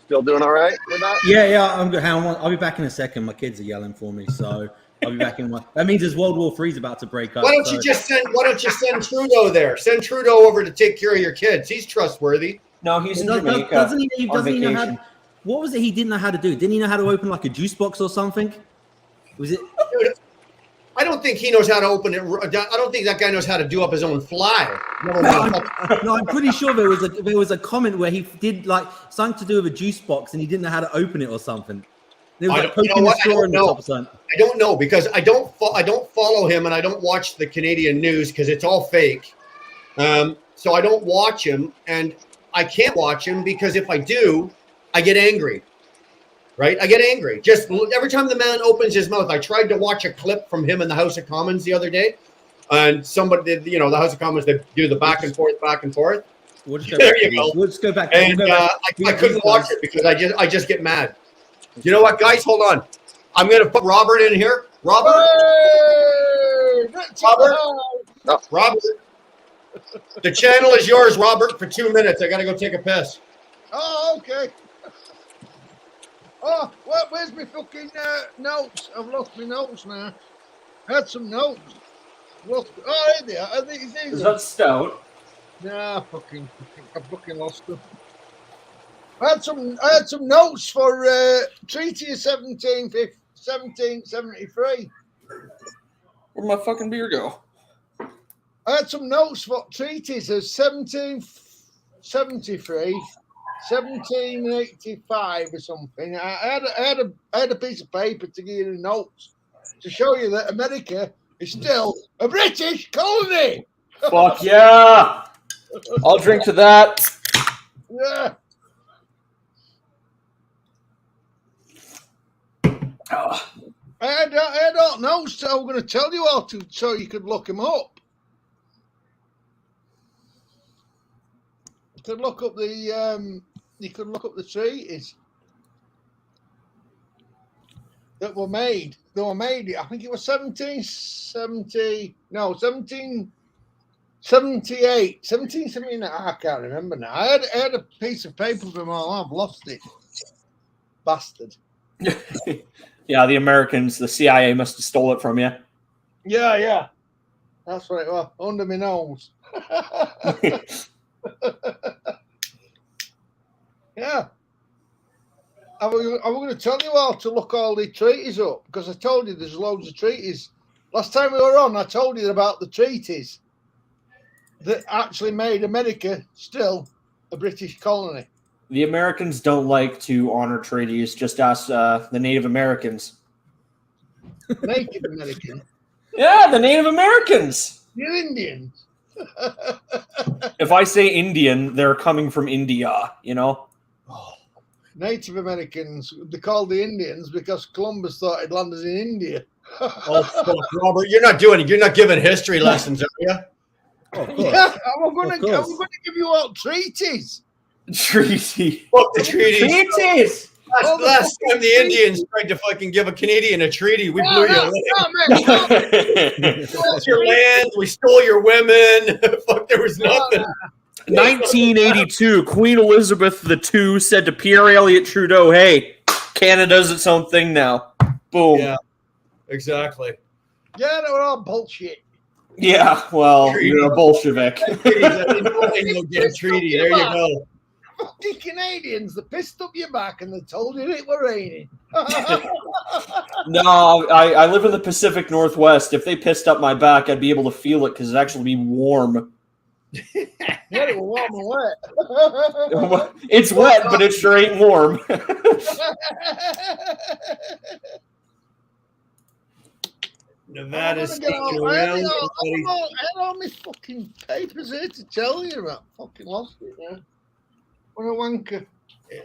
Still doing all right with that? Yeah, I'm good. Hang on, I'll be back in a second. My kids are yelling for me, so I'll be back in one. That means there's World War III's about to break up. Why don't you send Trudeau there? Send Trudeau over to take care of your kids. He's trustworthy. No, he's in Jamaica. Doesn't he know how? vacation. What was it he didn't know how to do? Didn't he know how to open like a juice box or something? Was it? Dude, I don't think he knows how to open it. I don't think that guy knows how to do up his own fly. No, I'm pretty sure there was a comment where he did like something to do with a juice box and he didn't know how to open it or something. There was like poking the straw in the top or something. I don't know because I don't follow him and I don't watch the Canadian news because it's all fake. So I don't watch him and I can't watch him because if I do, I get angry. Right? I get angry. Just every time the man opens his mouth. I tried to watch a clip from him in the House of Commons the other day, and somebody did, the House of Commons, they do the back and forth. We'll just go There back you go. We'll just go back. And I couldn't watch it because I just get mad. You know what, guys? Hold on. I'm going to put Robert in here. Robert. Robert. The channel is yours, Robert, for 2 minutes. I got to go take a piss. Oh, okay. Oh, where's my fucking notes? I've lost my notes now. I had some notes. Lost. Oh, here they are. I think it's Is that stout? Nah, I fucking lost them. I had some notes for Treaty of 1773. Where'd my fucking beer go? I had some notes for treaties of 1773. 1785 or something. I had a piece of paper to give you the notes to show you that America is still a British colony. Fuck yeah! I'll drink to that. Yeah. Oh. I had all notes. So I'm going to tell you all to so you could look them up. You could look up the treaties. that were made. They were made. I think it was 1779. I can't remember now. I had a piece of paper from all. I've lost it. Bastard. Yeah, the Americans, the CIA must have stole it from you. Yeah. That's what it was. Under my nose. Yeah. I was going to tell you all to look all the treaties up because I told you there's loads of treaties. Last time we were on, I told you about the treaties that actually made America still a British colony. The Americans don't like to honor treaties. Just ask the Native Americans. Native American. Yeah, the Native Americans. You Indians. If I say Indian, they're coming from India, you know? Native Americans, they called the Indians because Columbus thought he'd landed in India. Oh, fuck, Robert, you're not giving history lessons, are you? Oh, yeah, I'm going to give you all treaties. Treaty. Fuck the treaties. Treaties. Last time the Indians tried to fucking give a Canadian a treaty, we blew your land. We stole your land, we stole your women. Fuck, there was nothing. 1982, Queen Elizabeth II said to Pierre Elliott Trudeau, "Hey, Canada's its own thing now." Boom. Yeah, exactly. Yeah, they were all bullshit. Yeah, well, you're a Bolshevik. Treaty. There you go. Fucking Canadians, they pissed up your back and they told you it were raining. No, I live in the Pacific Northwest. If they pissed up my back, I'd be able to feel it because it'd actually be warm. Yeah, it was warm and wet. It's wet, but it sure ain't warm. Nevada's I had all my fucking papers here to tell you about. Fucking lost it now. What a wanker. He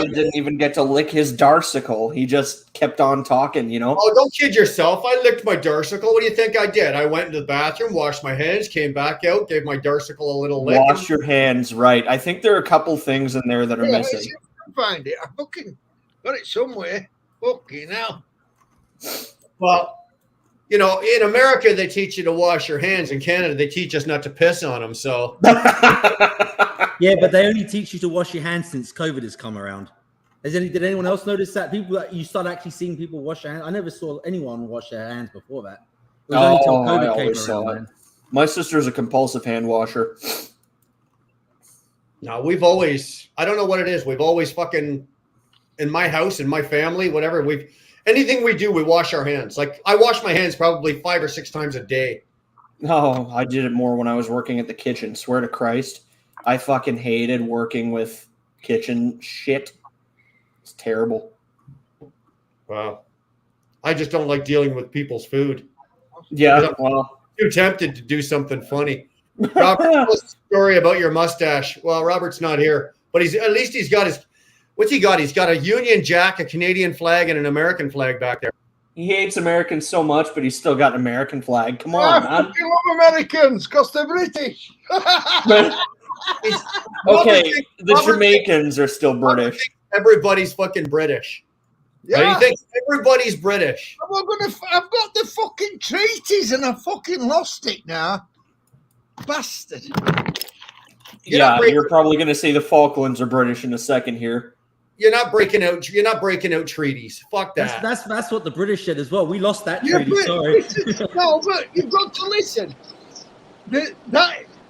didn't even get to lick his darsicle. He just kept on talking, you know? Oh, don't kid yourself. I licked my darsicle. What do you think I did? I went into the bathroom, washed my hands, came back out, gave my darsicle a little lick. Wash your hands, right. I think there are a couple things in there that are missing. I can't find it. I fucking got it somewhere. Fucking hell. Well, you know, in America, they teach you to wash your hands. In Canada, they teach us not to piss on them. So, yeah, but they only teach you to wash your hands since COVID has come around. Did anyone else notice that? You start actually seeing people wash their hands. I never saw anyone wash their hands before that. It was only until COVID came around. Man. My sister's a compulsive hand washer. No, I don't know what it is. We've always fucking, in my house, in my family, whatever, anything we do, we wash our hands. Like, I wash my hands probably 5 or 6 times a day. No, I did it more when I was working at the kitchen. Swear to Christ. I fucking hated working with kitchen shit. It's terrible. Wow. I just don't like dealing with people's food. Yeah, well. Too tempted to do something funny. Robert, tell us a story about your mustache. Well, Robert's not here, but at least he's got his. What's he got? He's got a Union Jack, a Canadian flag, and an American flag back there. He hates Americans so much, but he's still got an American flag. Come on, man. I fucking love Americans because they're British. Okay, the Jamaicans are still British. Everybody's fucking British. Yeah. You think everybody's British? I've got the fucking treaties and I fucking lost it now. Bastard. You're probably going to say the Falklands are British in a second here. You're not breaking out treaties. Fuck that. That's what the British said as well. We lost that treaty. Sorry. No, but you've got to listen.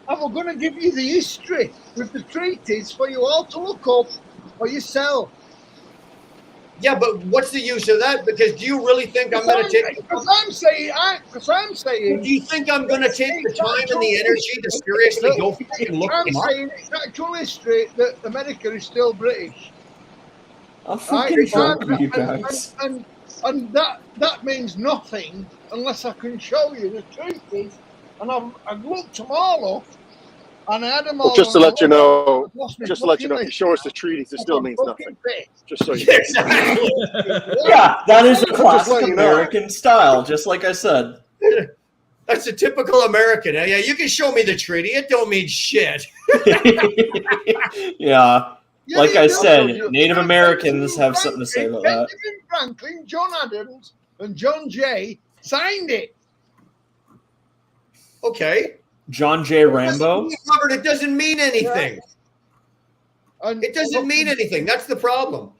I'm going to give you the history with the treaties for you all to look up for yourself. Yeah, but what's the use of that? Because do you really think I'm going to take? Because I'm saying. Do you think I'm going to take the time and the energy to seriously go fucking look them up? I'm saying it's actual history that America is still British. I'm fucking drunk with you guys. And that means nothing unless I can show you the treaties. And I've looked them all up. And I had them all. Well, just to let you know, if you show us the treaties, it still means nothing. Just so you know. Exactly. Yeah, that is a classic American style, just like I said. That's a typical American. Yeah, you can show me the treaty. It don't mean shit. Yeah. Yeah, Like you I do. said, You- Native Americans have something to say about that. Benjamin Franklin, John Adams, and John Jay signed it. Okay. John J. Rambo. Robert, it doesn't mean anything. And It doesn't mean anything. That's the problem.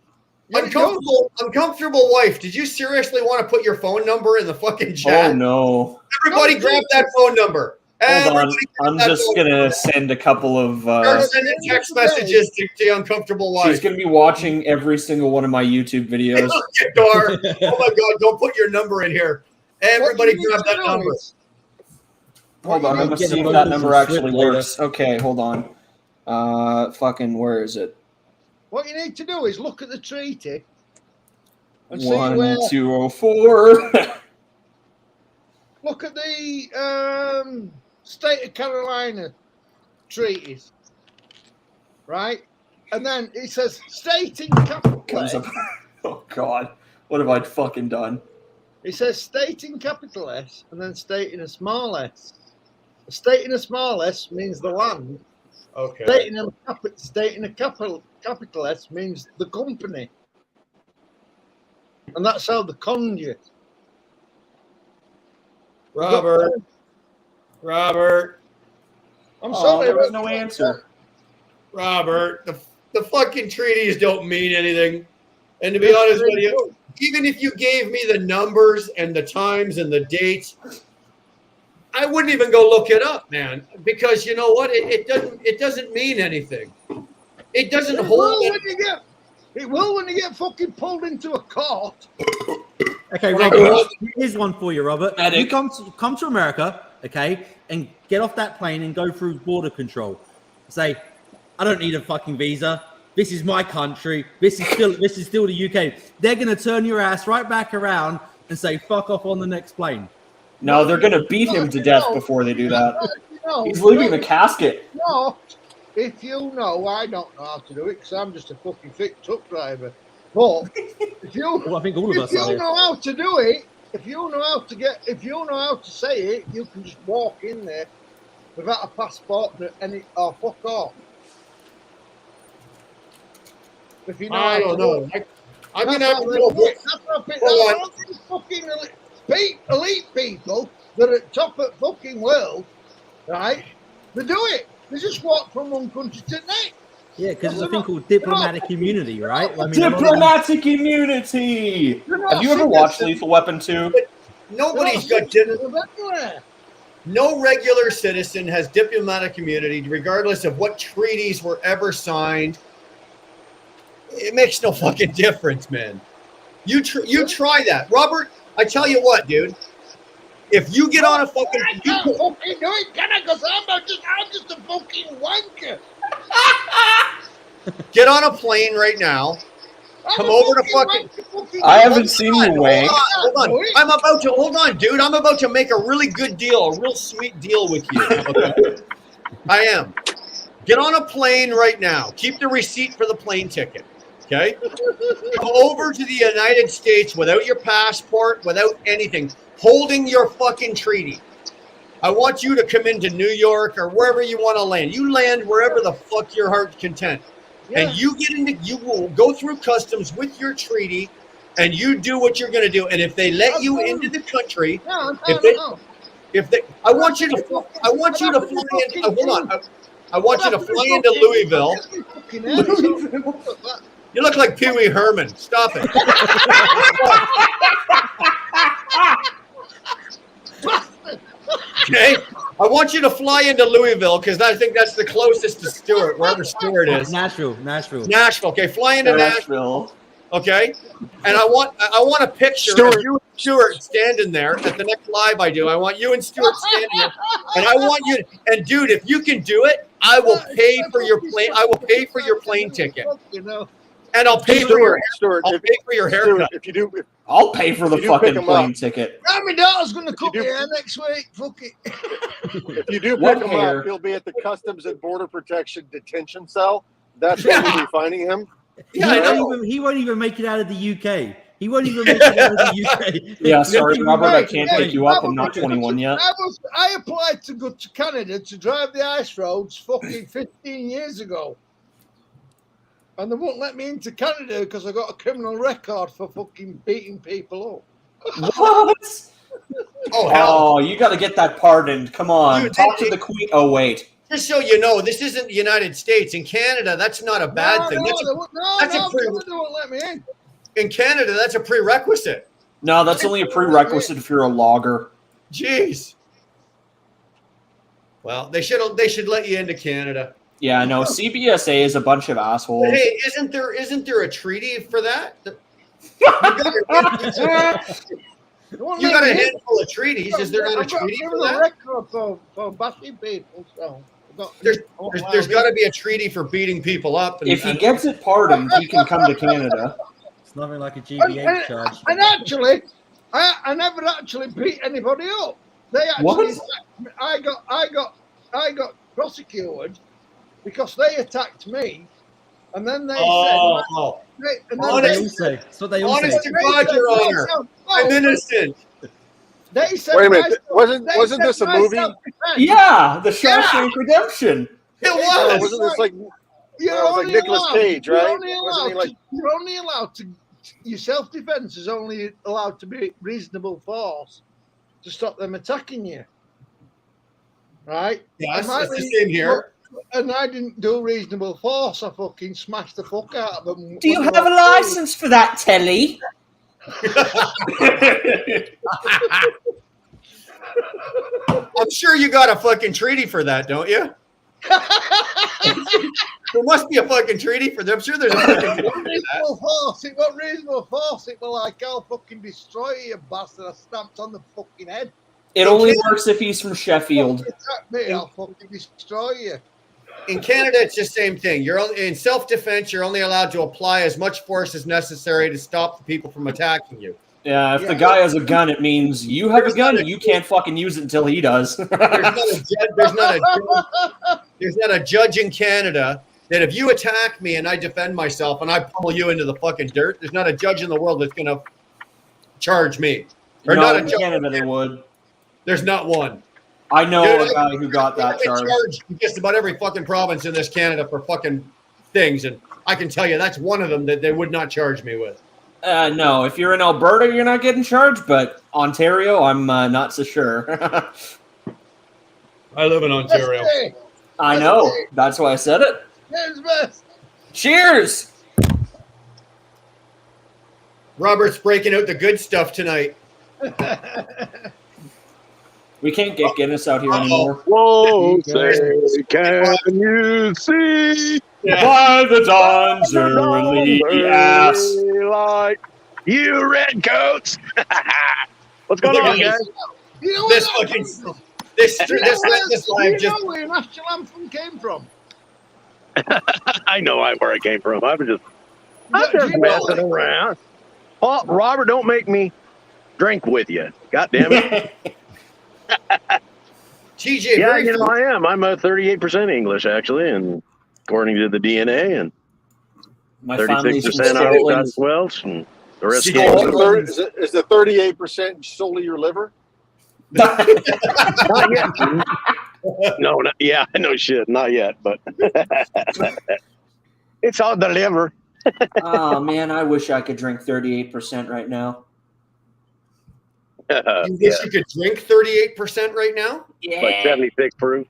Yeah, it does. Uncomfortable wife. Did you seriously want to put your phone number in the fucking chat? Oh no! Everybody grab that phone number. Hold on, Everybody I'm grab that just phone gonna number. send a couple of. Start sending text messages to the uncomfortable wife. She's gonna be watching every single one of my YouTube videos. Gar. Oh my God! Don't put your number in here. Everybody What you grab need to that do number. is- Hold on, I'm gonna Get see them if that both number some actually script later. works. Okay, hold on. Fucking, where is it? What you need to do is look at the treaty and see where. 1204. Look at the State of Carolina treaties, right? And then it says state in capital Comes S. up. Oh God, what have I fucking done? It says state in capital S and then state in a small s. A state in a small s means the land. Okay. State in a capital S means the company. And that's how they conned you. Robert. I'm Oh, sorry. there was but- no answer. Robert, the fucking treaties don't mean anything. And to be honest with you, even if you gave me the numbers and the times and the dates, I wouldn't even go look it up, man. Because you know what? It doesn't mean anything. It doesn't It hold. will when you get fucking pulled into a court. Okay, Well, Robert, here's one for you, Robert. Attic. You come to America, okay, and get off that plane and go through border control. Say, I don't need a fucking visa. This is my country. This is still the UK. They're gonna turn your ass right back around and say, fuck off on the next plane. No, they're gonna beat him to death before they do that. No, He's leaving the casket. No, if you know, I don't know how to do it because I'm just a fucking thick truck driver. But if you, Well, I think all of if us you are here. know how to do it, if you know how to say it, you can just walk in there without a passport and it or fuck off. If you know I how don't to do know. it. I'm gonna That's have to how go. they- that's how pe- Hold that's how these fucking elite people that are at top of the fucking world, right? They do it. They just walk from one country to the next. Yeah, because there's a thing called diplomatic immunity, right? I mean, Diplomatic immunity. Have you ever watched Lethal Weapon 2? Nobody's got no regular citizen has diplomatic immunity, regardless of what treaties were ever signed. It makes no fucking difference, man. You try that, Robert. I tell you what, dude. If you get on a fucking, I can't fucking do it, can I? Because I'm just a fucking wanker. get on a plane right now. Come over to fucking. I haven't seen you wank. Hold on. I'm about to hold on, dude. I'm about to make a really good deal, a real sweet deal with you. Okay? I am. Get on a plane right now. Keep the receipt for the plane ticket. Okay? Come over to the United States without your passport, without anything, holding your fucking treaty. I want you to come into New York or wherever you want to land. You land wherever the fuck your heart's content. And you will go through customs with your treaty and you do what you're going to do. And if they let you into the country, if they, I want you to fly in. Hold on. I want you to fly into Louisville. You look like Pee Wee Herman. Stop it. Okay, I want you to fly into Louisville because I think that's the closest to Stewart, wherever Stewart is. Nashville. Okay, fly into Nashville. Okay, and I want a picture of you and Stewart standing there at the next live I do. I want you and Stewart standing there, and I want you. And dude, if you can do it, I will pay for your plane. I will pay for your plane ticket. And I'll pay for your haircut. If you do, I'll pay for the You do fucking pick 'em plane up. ticket. My daughter's going to cut do- my hair next week. Fuck it. if you do What pick him hair? up, he'll be at the Customs and Border Protection detention cell. That's where we'll be finding him. Yeah, I know. He won't even make it out of the UK. He won't even make it out of the UK. Yeah, sorry, Robert, I Right, can't right. pick you up. I'm not 21 yet. I applied to go to Canada to drive the ice roads fucking 15 years ago. and they won't let me into Canada because I got a criminal record for fucking beating people up. What? Oh, hell. Oh, you got to get that pardoned. Come on. Dude, Talk to the Queen. Oh, wait. Just so you know, this isn't the United States. In Canada, that's not a bad thing. That's Canada won't let me in. in Canada, that's a prerequisite. No, that's only a prerequisite if you're a logger. Jeez. Well, they should let you into Canada. Yeah, no, CBSA is a bunch of assholes. But hey, isn't there a treaty for that? You got a handful of treaties. Is there not a treaty for that? Record for bashing people, so There's got to be a treaty for beating people up. If he gets it pardoned, he can come to Canada. It's nothing like a GBH charge. And actually, I never actually beat anybody up. They actually, I got prosecuted because they attacked me, and then they said, That's what they all say. Honest to God, Your Honor, I'm innocent. They said, Wait a minute, wasn't this a movie? Yeah, the Shawshank Redemption. It was. Wasn't this like You're like only Nicolas allowed- Cage, you're right? only Wasn't he allowed like- You're only allowed to. Your self-defense is only allowed to be reasonable force to stop them attacking you. Right? Yes, And it's the same here. And I didn't do reasonable force. I fucking smashed the fuck out of them. Do you have a license for that, Telly? I'm sure you got a fucking treaty for that, don't you? There must be a fucking treaty for them. I'm sure there's a fucking treaty for that. Reasonable force. It got reasonable force. It was like, I'll fucking destroy you, bastard. I stamped on the fucking head. It only works if he's from Sheffield. Attack me, I'll fucking destroy you. In Canada, it's the same thing. In self-defense, you're only allowed to apply as much force as necessary to stop the people from attacking you. Yeah, if the guy has a gun, it means you have a gun and you can't fucking use it until he does. There's not a judge in Canada that if you attack me and I defend myself and I pummel you into the fucking dirt, there's not a judge in the world that's going to charge me. Or No, not a in judge. Canada they would. There's not one. I know Dude, a guy who got that I've been charge. charged in just about every fucking province in this Canada for fucking things, and I can tell you that's one of them that they would not charge me with. No, if you're in Alberta, you're not getting charged, but Ontario, I'm not so sure. I live in Ontario. Hey, I know. That's why I said it. here's best. Cheers! Robert's breaking out the good stuff tonight. We can't get Guinness out here anymore. Whoa, say, can you see? By the dawn's early ass. Like you redcoats. What's going on, guys? You know This where fucking that came from? this Do you know this where- live do you just know where National Anthem came from? I know where I came from. I'm just Do you know messing it? around. Oh, Robert, don't make me drink with you. God damn it. TJ. Yeah, very you know I am. I'm a 38% English actually, and according to the DNA, and My family's from 36% Irish, Scotland. Scottish, Welsh, and the rest See, came from the Is the 38% solely your liver? Not yet. No, yeah, no shit, not yet, but it's all the liver. Oh man, I wish I could drink 38% right now. You wish you could drink 38% right now? Like 76 proof.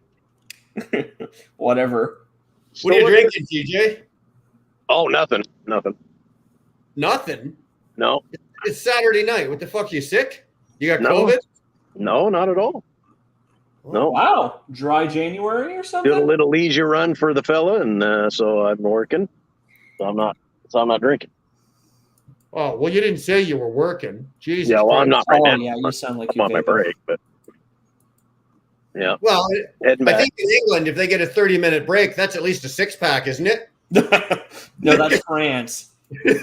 Whatever. What are you drinking, TJ? Oh, nothing. Nothing. No, It's Saturday night. What the fuck? You sick? You got No. COVID? no, not at all. No, Wow. Dry January or something? doing a little leisure run for the fella, and so I'm working. So I'm not drinking. Oh, well, you didn't say you were working. Jesus. Yeah, well, I'm Christ. not right Oh now. yeah, you sound like I'm you're on my vaping. break, but yeah, Well, heading I back. think in England, if they get a 30-minute break, that's at least a six-pack, isn't it? No, that's France. They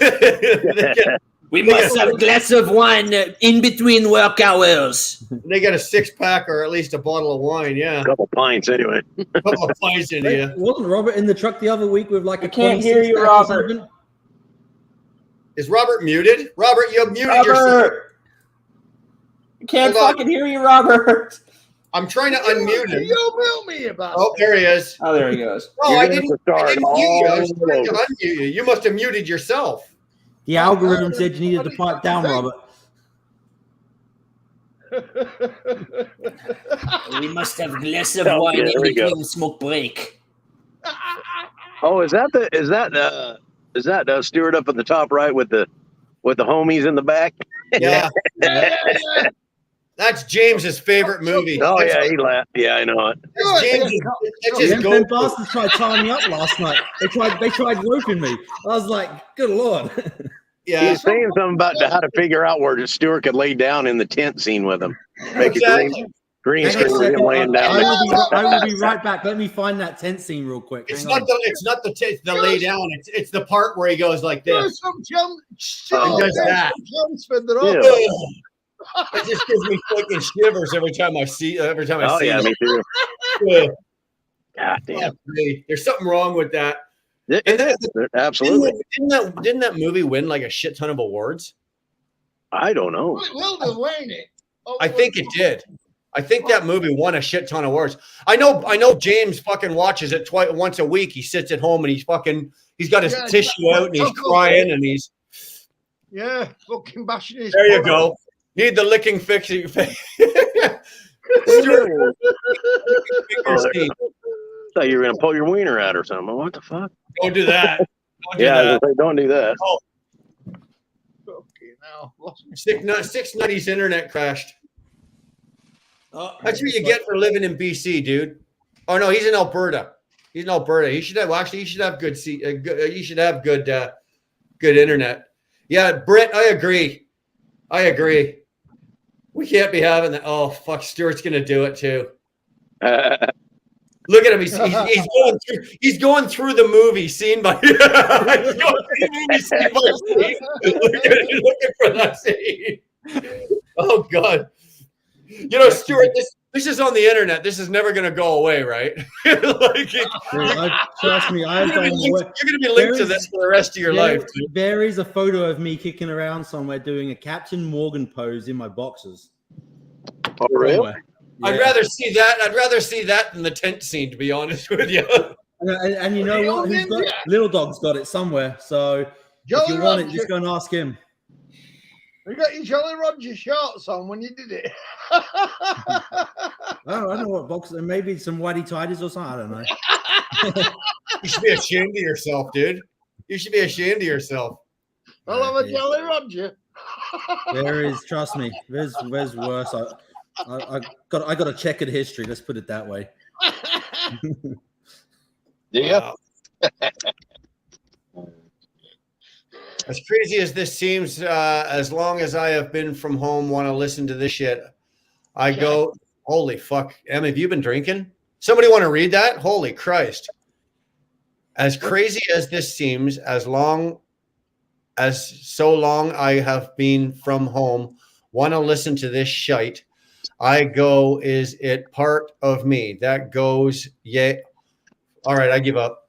get- We must have a glass of wine in between work hours. they get a six-pack or at least a bottle of wine, yeah. A couple pints anyway. A couple of pints into you. Wasn't Robert in the truck the other week with like a can't hear you, 26 pack or Robert. something? Is Robert muted? Robert, you have muted yourself. Robert! Can't Hold on. fucking hear you, Robert. I'm trying to unmute him. You mute me about. Oh, there he is. Oh, there he goes. Oh, You're I gonna have didn't. to start I didn't mute you. I was all trying to over. unmute you. You must have muted yourself. The algorithm said you needed to pipe down, Robert. We must have a glass of Oh, wine yeah, in there we go. between smoke break. Oh, is that Stuart up at the top right with the homies in the back? Yeah. Yeah. That's James's favorite movie. Oh That's- yeah, he laughed. Yeah, I know it. That's James's. That's his Them go-to. bastards tried tying me up last night. They tried roping me. I was like, good lord. Yeah. He's saying something about how to figure out where Stuart could lay down in the tent scene with him. Make What's a that? green Hang on a screen with him second. laying down. I will be right back. Let me find that tent scene real quick. It's Hang not on. the lay down. It's the part where he goes like Do this. some jump. He does that. Spend it all. Yeah. It just gives me fucking shivers every time I see. Oh yeah, it. me too. Yeah. God damn. There's something wrong with that. It is. Absolutely. Didn't that movie win like a shit ton of awards? I don't know. Well done, Wayne. I think it did. I think that movie won a shit ton of awards. I know James fucking watches it once a week. He sits at home and he's got his tissue out and he's crying and he's fucking bashing his. there you go. Need the licking fixing. Oh, thought you were gonna pull your wiener out or something. What the fuck? Don't do that. Don't do Yeah, that. don't do that. Six Nutty's internet crashed. That's what you get for living in BC, dude. Oh no, he's in Alberta. He's in Alberta. He should have good. You should have good internet. Yeah, Britt, I agree. We can't be having that. Oh fuck, Stuart's gonna do it too. Look at him. He's going through the movie scene by scene. Looking for that scene. Oh God. You know, Stuart, this is on the internet. This is never going to go away, right? Trust me, I've done. You're going to be linked to this for the rest of your life. Dude. There is a photo of me kicking around somewhere doing a Captain Morgan pose in my boxers. Oh, really? Somewhere. Yeah. I'd rather see that than the tent scene, to be honest with you. And you know what? Little Dog's got it somewhere. So if you want it, just go and ask him. You got your Jolly Roger shorts on when you did it. I don't know what boxers. Maybe some whitey tidies or something. I don't know. You should be ashamed of yourself, dude. You should be ashamed of yourself. I'll have a Jolly Roger. There is. Trust me. There's worse. I got a checkered history. Let's put it that way. Yeah. As crazy as this seems, as long as I have been from home, want to listen to this shit, I go, holy fuck. Em, have you been drinking? Somebody want to read that? Holy Christ. As crazy as this seems, so long I have been from home, want to listen to this shite, I go, is it part of me? That goes, yeah. All right, I give up.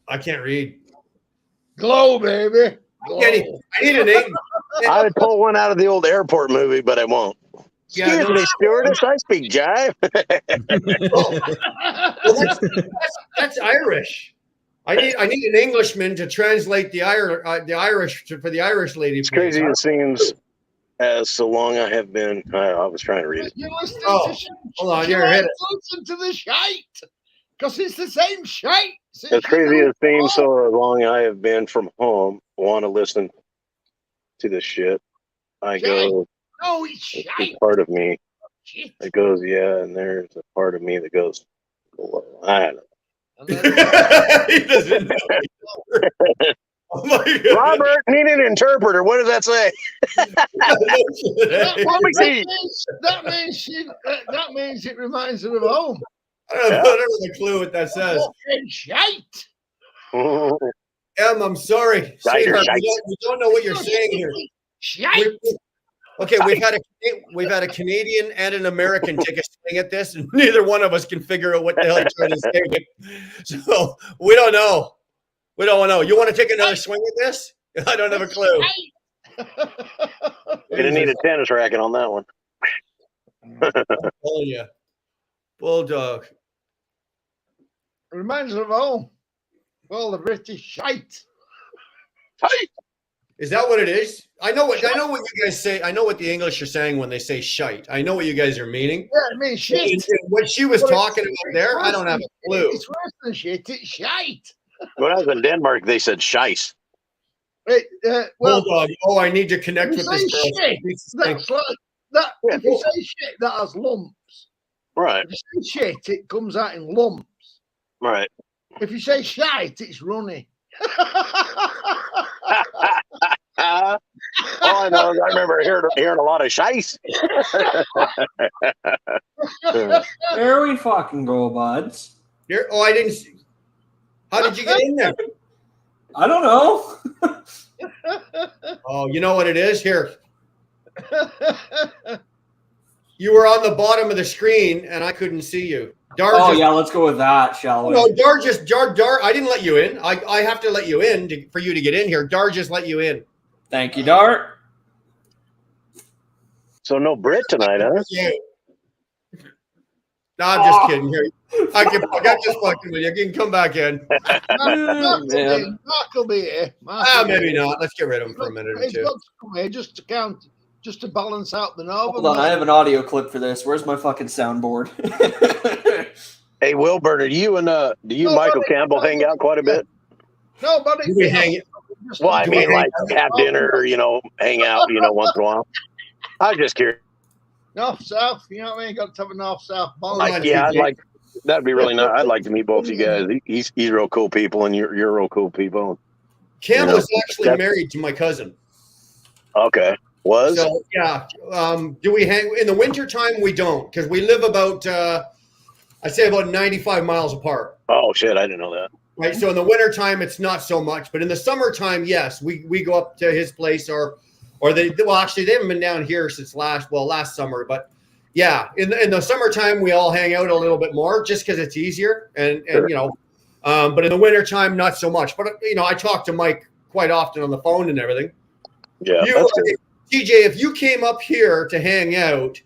I can't read. Glow, baby. Glow. I need an eight. I would pull one out of the old airport movie, but I won't. Excuse me, stewardess. I speak jive. Well, that's Irish. I need an Englishman to translate the Irish for the Irish lady. It's crazy. It seems as so long I have been. I was trying to read it. You're listening to hold on, you're ahead. Listen to the shite because it's the same shite. As crazy as it seems, so long I have been from home. Want to listen to this shit? I go. No, it's shite. It's part of me. It goes, yeah, and there's a part of me that goes. Well, I don't know. He doesn't know. Oh my God. Robert, need an interpreter. What does that say? That means it reminds her of home. I don't have a clue what that says. Fucking shite. Em, I'm sorry. Sweetheart, we don't know what you're saying here. Shite. Okay, we've had a Canadian and an American take a swing at this, and neither one of us can figure out what the hell he's trying to say. So we don't know. You want to take another swing at this? I don't have a clue. Gonna need a tennis racket on that one. I'm telling you. Bulldog. Reminds us of home. Well, the British shite. Is that what it is? I know what you guys say. I know what the English are saying when they say shite. I know what you guys are meaning. Yeah, I mean shit. And what she was talking about there, I don't have a clue. It's worse than shit. It's shite. When I was in Denmark, they said shice. Right, well, Bulldog. Oh, I need to connect you with say this girl. shit. That's like that. Yeah, If you say shit, that has lumps. Right, If you say shit, it comes out in lumps. right. If you say shite, it's runny. All I know is I remember hearing a lot of shice. There we fucking go, buds. Here, oh, I didn't see. How did you get in there? I don't know. Oh, you know what it is? Here. You were on the bottom of the screen and I couldn't see you. Dar Oh yeah, let's go with that, shall we? No, Dar. I didn't let you in. I have to let you in for you to get in here. Dar just let you in. Thank you, Dart. So no Brit tonight, huh? Yeah. No, I'm just kidding. Here, I just fucking with you. You can come back in. Mark will be here. Maybe not. Let's get rid of him for a minute or He's two. got to come here just to count, just to balance out the knob. Hold on, I have an audio clip for this. Where's my fucking soundboard? Hey, Wilburn, do you and Michael Campbell hang out quite a bit? Nobody. Do we hang? Well, I mean, like have dinner, hang out, once in a while. I was just curious. North south, you know what I mean? Got to have a north south balance. Like, yeah, that'd be really nice. I'd like to meet both you guys. He's real cool people, and you're real cool people. Cam was actually married to my cousin. Okay, was so yeah. Do we hang in the wintertime? We don't, because we live about I'd say about 95 miles apart. Oh shit, I didn't know that. Right, so in the wintertime it's not so much, but in the summertime, yes, we go up to his place or actually they haven't been down here since last summer, but yeah, in the summertime we all hang out a little bit more just because it's easier and Sure. But in the wintertime not so much. But I talk to Mike quite often on the phone and everything. Yeah, that's good. TJ, if you came up here to hang out,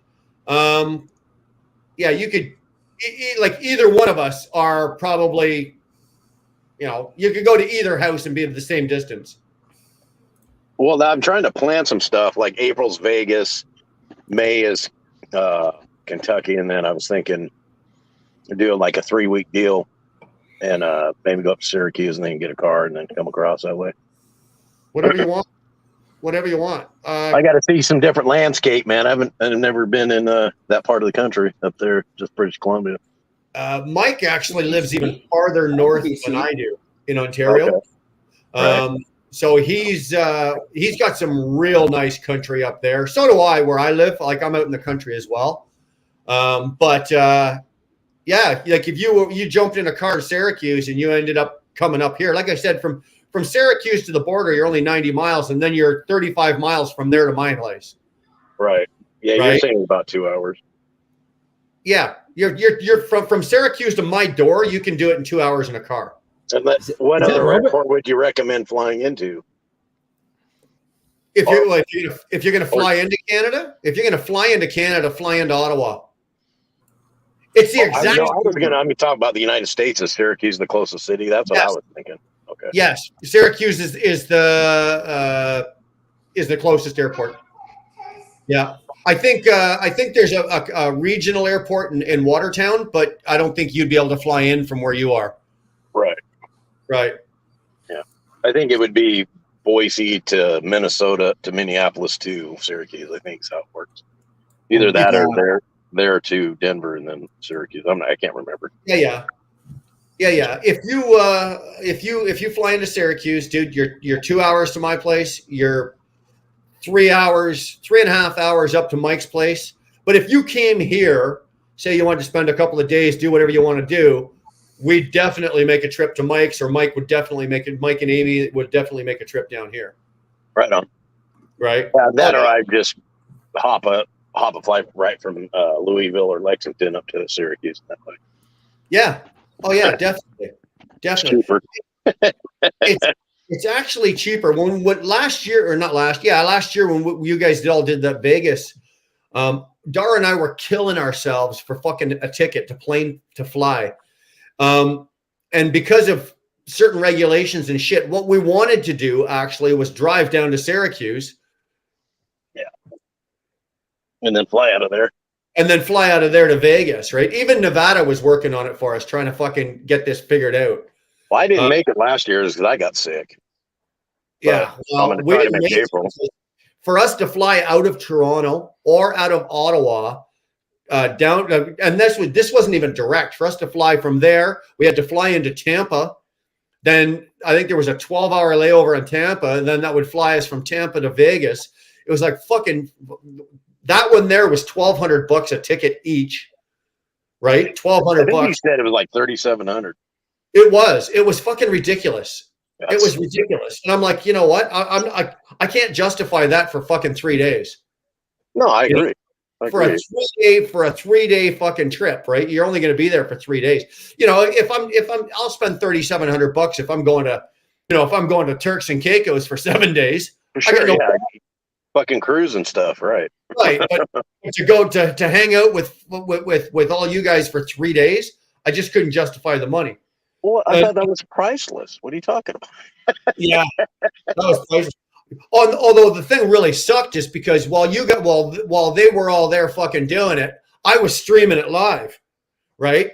yeah, you could like either one of us are probably, you could go to either house and be at the same distance. Well, I'm trying to plan some stuff. Like April's Vegas, May is Kentucky, and then I was thinking doing like a 3-week deal, and maybe go up to Syracuse and then get a car and then come across that way. Whatever you want. Whatever you want. I got to see some different landscape, man. I've never been in that part of the country up there, just British Columbia. Mike actually lives even farther north than I do in Ontario. Okay. Right. So he's got some real nice country up there. So do I, where I live. Like I'm out in the country as well. But yeah, like if you jumped in a car to Syracuse and you ended up coming up here, like I said, from Syracuse to the border, you're only 90 miles, and then you're 35 miles from there to my place. Right. Yeah, right? You're saying about 2 hours. Yeah, you're from Syracuse to my door. You can do it in 2 hours in a car. And what other airport would you recommend flying into? If you're going to fly into Canada, fly into Ottawa. It's the exact. I was going to talk about the United States. Is Syracuse the closest city? That's what I was thinking. Okay. Yes, Syracuse is the closest airport. Yeah, I think there's a regional airport in Watertown, but I don't think you'd be able to fly in from where you are. Right. Right. Yeah, I think it would be Boise to Minnesota to Minneapolis to Syracuse. I think is how it works. Either that or there to Denver and then Syracuse. I can't remember. Yeah. If you fly into Syracuse, dude, you're 2 hours to my place. You're 3.5 hours up to Mike's place. But if you came here, say you wanted to spend a couple of days, do whatever you want to do, we'd definitely make a trip to Mike's, or Mike and Amy would definitely make a trip down here. Right on. Right. Or I just hop a flight right from Louisville or Lexington up to Syracuse that way. Yeah. Oh yeah, definitely. It's cheaper. It's actually cheaper. When last year, or not last, yeah, last year when you guys did that Vegas, Dara and I were killing ourselves for fucking a ticket to fly. And because of certain regulations and shit, what we wanted to do actually was drive down to Syracuse. Yeah. And then fly out of there. And then fly out of there to Vegas, right? Even Nevada was working on it for us, trying to fucking get this figured out. Well, I didn't make it last year because I got sick. Yeah. Well, I'm going to try to make April. For us to fly out of Toronto or out of Ottawa, down, and this wasn't even direct. For us to fly from there, we had to fly into Tampa. Then I think there was a 12-hour layover in Tampa, and then that would fly us from Tampa to Vegas. It was like fucking, that one there was $1,200 a ticket each, right? $1,200. You said it was like $3,700. It was fucking ridiculous. It was ridiculous. And I'm like, you know what? I can't justify that for fucking 3 days. No, I agree. For a 3-day fucking trip, right? You're only going to be there for 3 days. You know, I'll spend $3,700 if I'm going to Turks and Caicos for 7 days. For sure, yeah. Fucking cruise and stuff, right? Right, but to go to hang out with all you guys for 3 days, I just couldn't justify the money. Well, I thought that was priceless. What are you talking about? Yeah, that was priceless. Although the thing really sucked is because while they were all there fucking doing it, I was streaming it live, right?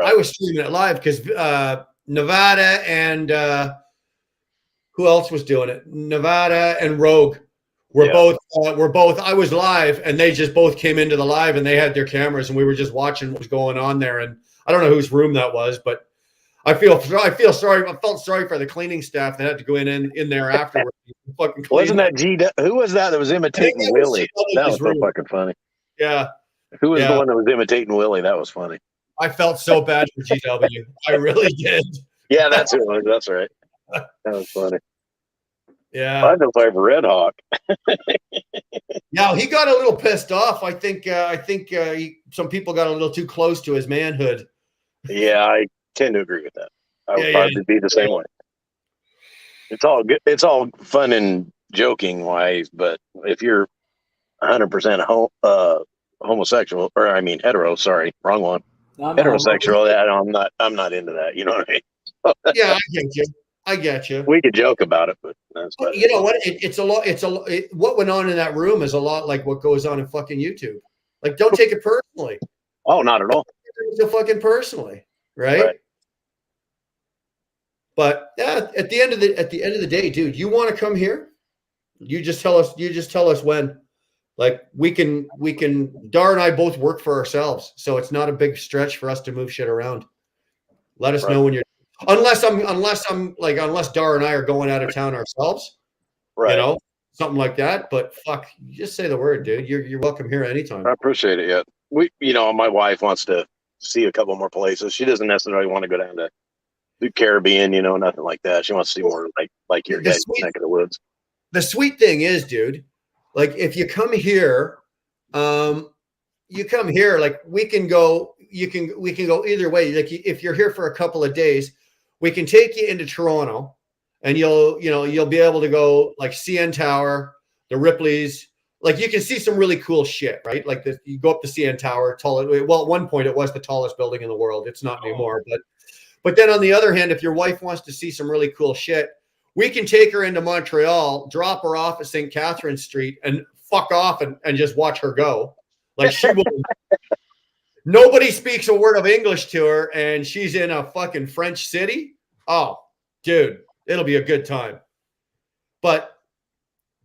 I was streaming it live because Nevada and who else was doing it? Nevada and Rogue were both. I was live, and they just both came into the live, and they had their cameras, and we were just watching what was going on there. And I don't know whose room that was, but I felt sorry for the cleaning staff that had to go in there afterwards. Wasn't that who was that was imitating Willie? That was so fucking funny. Yeah. Who was the one that was imitating Willie? That was funny. I felt so bad for GW. I really did. Yeah, that's who it was. That's right. That was funny. Yeah. I feel sorry for Red Hawk. Yeah, he got a little pissed off. I think some people got a little too close to his manhood. Yeah, I tend to agree with that. I would probably be the same way. It's all good. It's all fun and joking wise, but if you're 100% homosexual, or I mean hetero, sorry, wrong one. Heterosexual, I'm not into that. You know what I mean? Yeah, I get you. We could joke about it, but that's about you know what? It's a lot. What went on in that room is a lot like what goes on in fucking YouTube. Like, don't take it personally. Oh, not at all. Take it fucking personally, right? But yeah, at the end of the day, dude, you want to come here? You just tell us when. Like we can Dar and I both work for ourselves, so it's not a big stretch for us to move shit around. Let us know when you're unless Dar and I are going out of town ourselves. Right. You know, something like that. But fuck, you just say the word, dude. You're welcome here anytime. I appreciate it. Yeah. My wife wants to see a couple more places. She doesn't necessarily want to go down to the Caribbean, nothing like that. She wants to see more like your guys' neck of the woods. The sweet thing is, dude, like if you come here, like we can go either way. Like if you're here for a couple of days, we can take you into Toronto and you'll be able to go like CN Tower, the Ripley's. Like you can see some really cool shit, right? Like you go up the CN Tower, well, at one point it was the tallest building in the world. It's not anymore, but then on the other hand, if your wife wants to see some really cool shit, we can take her into Montreal, drop her off at St. Catherine Street, and fuck off and just watch her go. Like she will. Nobody speaks a word of English to her, and she's in a fucking French city. Oh, dude, it'll be a good time. But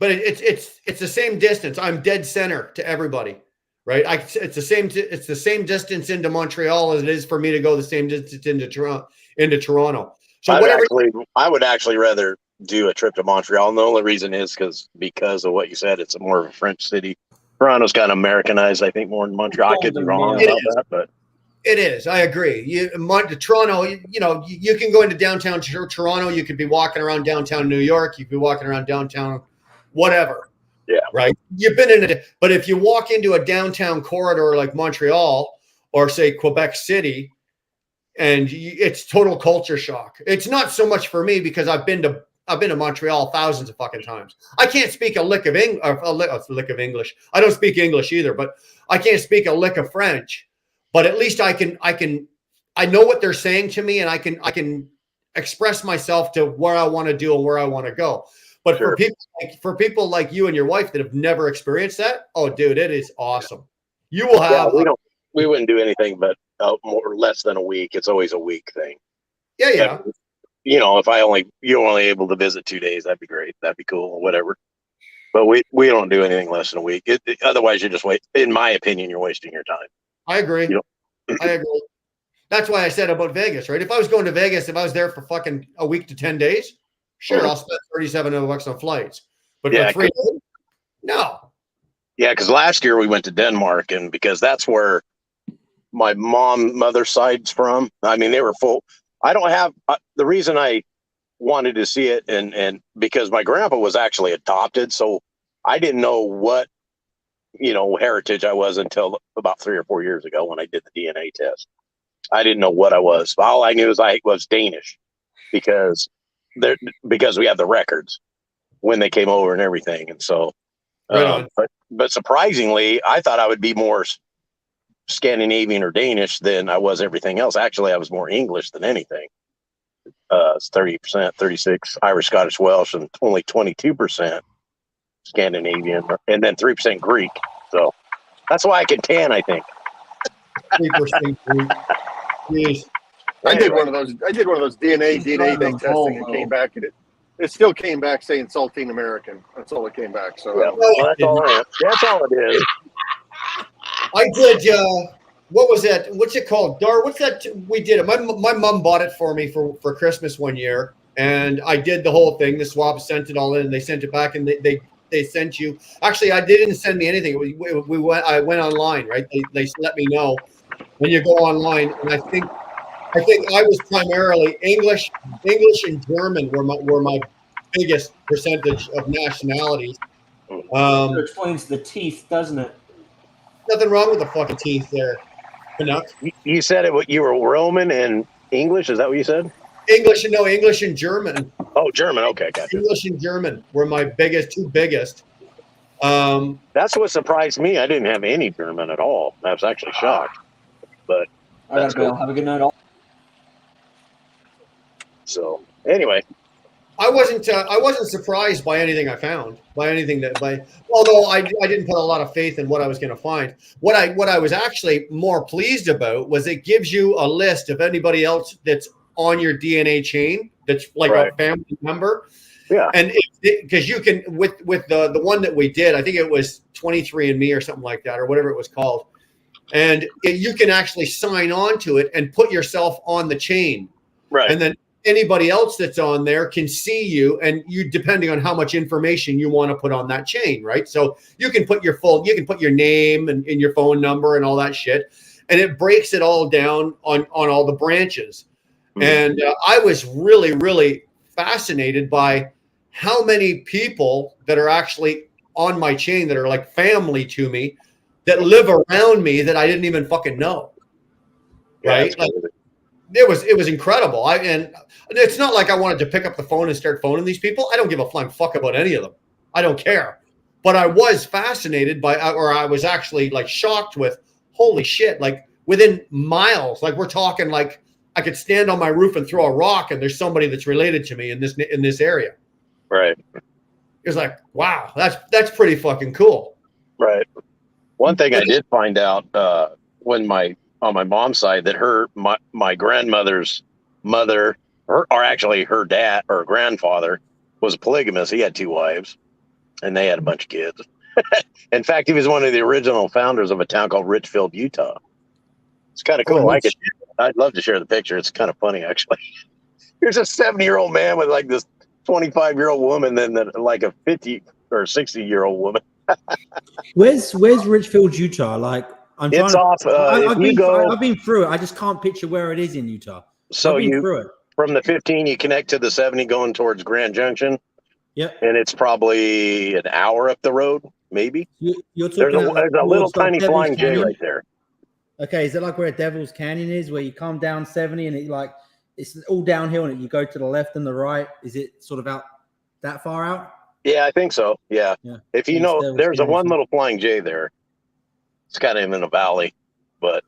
it's the same distance. I'm dead center to everybody, right? It's the same distance into Montreal as it is for me to go the same distance into Toronto. So I would actually rather do a trip to Montreal. And the only reason is because of what you said. It's more of a French city. Toronto's kind of Americanized, I think, more than Montreal. I could be wrong about that, but it is. I agree. Toronto, you can go into downtown Toronto. You could be walking around downtown New York. You could be walking around downtown whatever. Yeah. Right. You've been in it, but if you walk into a downtown corridor like Montreal or say Quebec City, and it's total culture shock. It's not so much for me because I've been to I've been to Montreal thousands of fucking times. I can't speak a lick of English. I don't speak English either, but I can't speak a lick of French. But at least I know what they're saying to me, and I can express myself to where I want to do and where I want to go. But Sure. for people like you and your wife that have never experienced that, oh, dude, it is awesome. You will have. We wouldn't do anything but more or less than a week. It's always a week thing. Yeah. But, if you're only able to visit 2 days, that'd be great. That'd be cool or whatever. But we don't do anything less than a week. Otherwise, you're just in my opinion, you're wasting your time. I agree. I agree. That's why I said about Vegas, right? If I was going to Vegas, if I was there for fucking a week to 10 days, sure, I'll spend $37 on flights. But for 3 days, no. Yeah, because last year we went to Denmark, and because that's where my mother's side's from. I mean, they were full. I don't have the reason I wanted to see it, and because my grandpa was actually adopted, so I didn't know what heritage I was until about 3 or 4 years ago when I did the DNA test. I didn't know what I was. All I knew is I was Danish because we have the records when they came over and everything, and so. But surprisingly, I thought I would be more Scandinavian or Danish than I was everything else. Actually, I was more English than anything. It's 30%, 36 Irish, Scottish, Welsh, and only 22% Scandinavian, and then 3% Greek. So that's why I can tan, I think. 3% Greek. Yes. I did one of those DNA thing testing and came back at it. It still came back saying saltine American. That's all it came back. So that's all it is. I did. What was that? What's it called? Dar? What's that? We did it. My mom bought it for me for Christmas one year, and I did the whole thing. The swab sent it all in, and they sent it back, and they sent you. Actually, they didn't send me anything. I went online, right? They let me know when you go online, and I think I was primarily English and German were my biggest percentage of nationalities. It explains the teeth, doesn't it? Nothing wrong with the fucking teeth there, Canuck. You said you were Roman and English. Is that what you said? English and German. Oh, German. Okay, gotcha. English and German were my two biggest. That's what surprised me. I didn't have any German at all. I was actually shocked. But I gotta go. Have a good night, all. So anyway, I wasn't surprised by anything I found. Although I didn't put a lot of faith in what I was going to find. What I was actually more pleased about was it gives you a list of anybody else that's on your DNA chain that's like a family member. Yeah. And because you can with the one that we did, I think it was 23andMe or something like that, or whatever it was called. And you can actually sign on to it and put yourself on the chain. Right. And then anybody else that's on there can see you, and you, depending on how much information you want to put on that chain, right? So you can put your name and your phone number and all that shit, and it breaks it all down on all the branches. Mm-hmm. And I was really, really fascinated by how many people that are actually on my chain that are like family to me, that live around me that I didn't even fucking know. Right? Yeah, it was incredible. And it's not like I wanted to pick up the phone and start phoning these people. I don't give a flying fuck about any of them. I don't care. But I was fascinated or I was actually like shocked with, holy shit, like within miles, like we're talking like I could stand on my roof and throw a rock and there's somebody that's related to me in this area. Right. It was like, wow, that's pretty fucking cool. Right. One thing I did find out on my mom's side that my grandmother's mother, or actually her dad or grandfather, was a polygamist. He had 2 wives, and they had a bunch of kids. In fact, he was one of the original founders of a town called Richfield, Utah. It's kind of cool. I'd love to share the picture. It's kind of funny, actually. Here's a 70-year-old man with like this 25-year-old woman, then like a 50 or 60-year-old woman. Where's Richfield, Utah? Like, I'm trying. It's off. I've been through it. I just can't picture where it is in Utah. So through it. From the 15, you connect to the 70 going towards Grand Junction. Yep. And it's probably an hour up the road, maybe. You're talking there's a little tiny Flying J right there. Okay, is it like where Devil's Canyon is, where you come down 70 and it's all downhill and you go to the left and the right? Is it sort of out that far out? Yeah, I think so. Yeah. If you East know, there was there's a scary one shit. little Flying J there. It's kind of in a valley, but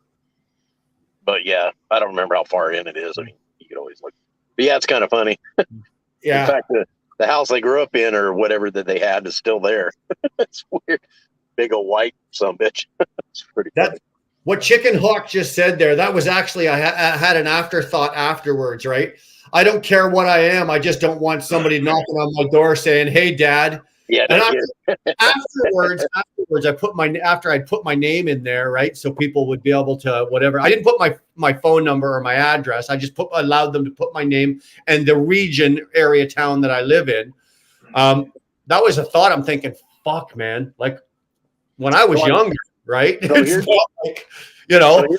yeah, I don't remember how far in it is. I mean, you could always look. But yeah, it's kind of funny. Yeah. In fact, the house they grew up in or whatever that they had is still there. It's weird. Big old white some bitch. It's pretty funny. What Chicken Hawk just said there, that was actually, I had an afterthought afterwards, right? I don't care what I am. I just don't want somebody knocking on my door saying, "Hey, Dad." Yeah. And afterwards, after I put my name in there, right? So people would be able to whatever. I didn't put my phone number or my address. I just allowed them to put my name and the region, area, town that I live in. That was a thought. I'm thinking, fuck, man. Like when I was younger, right? So It's not like, you know. So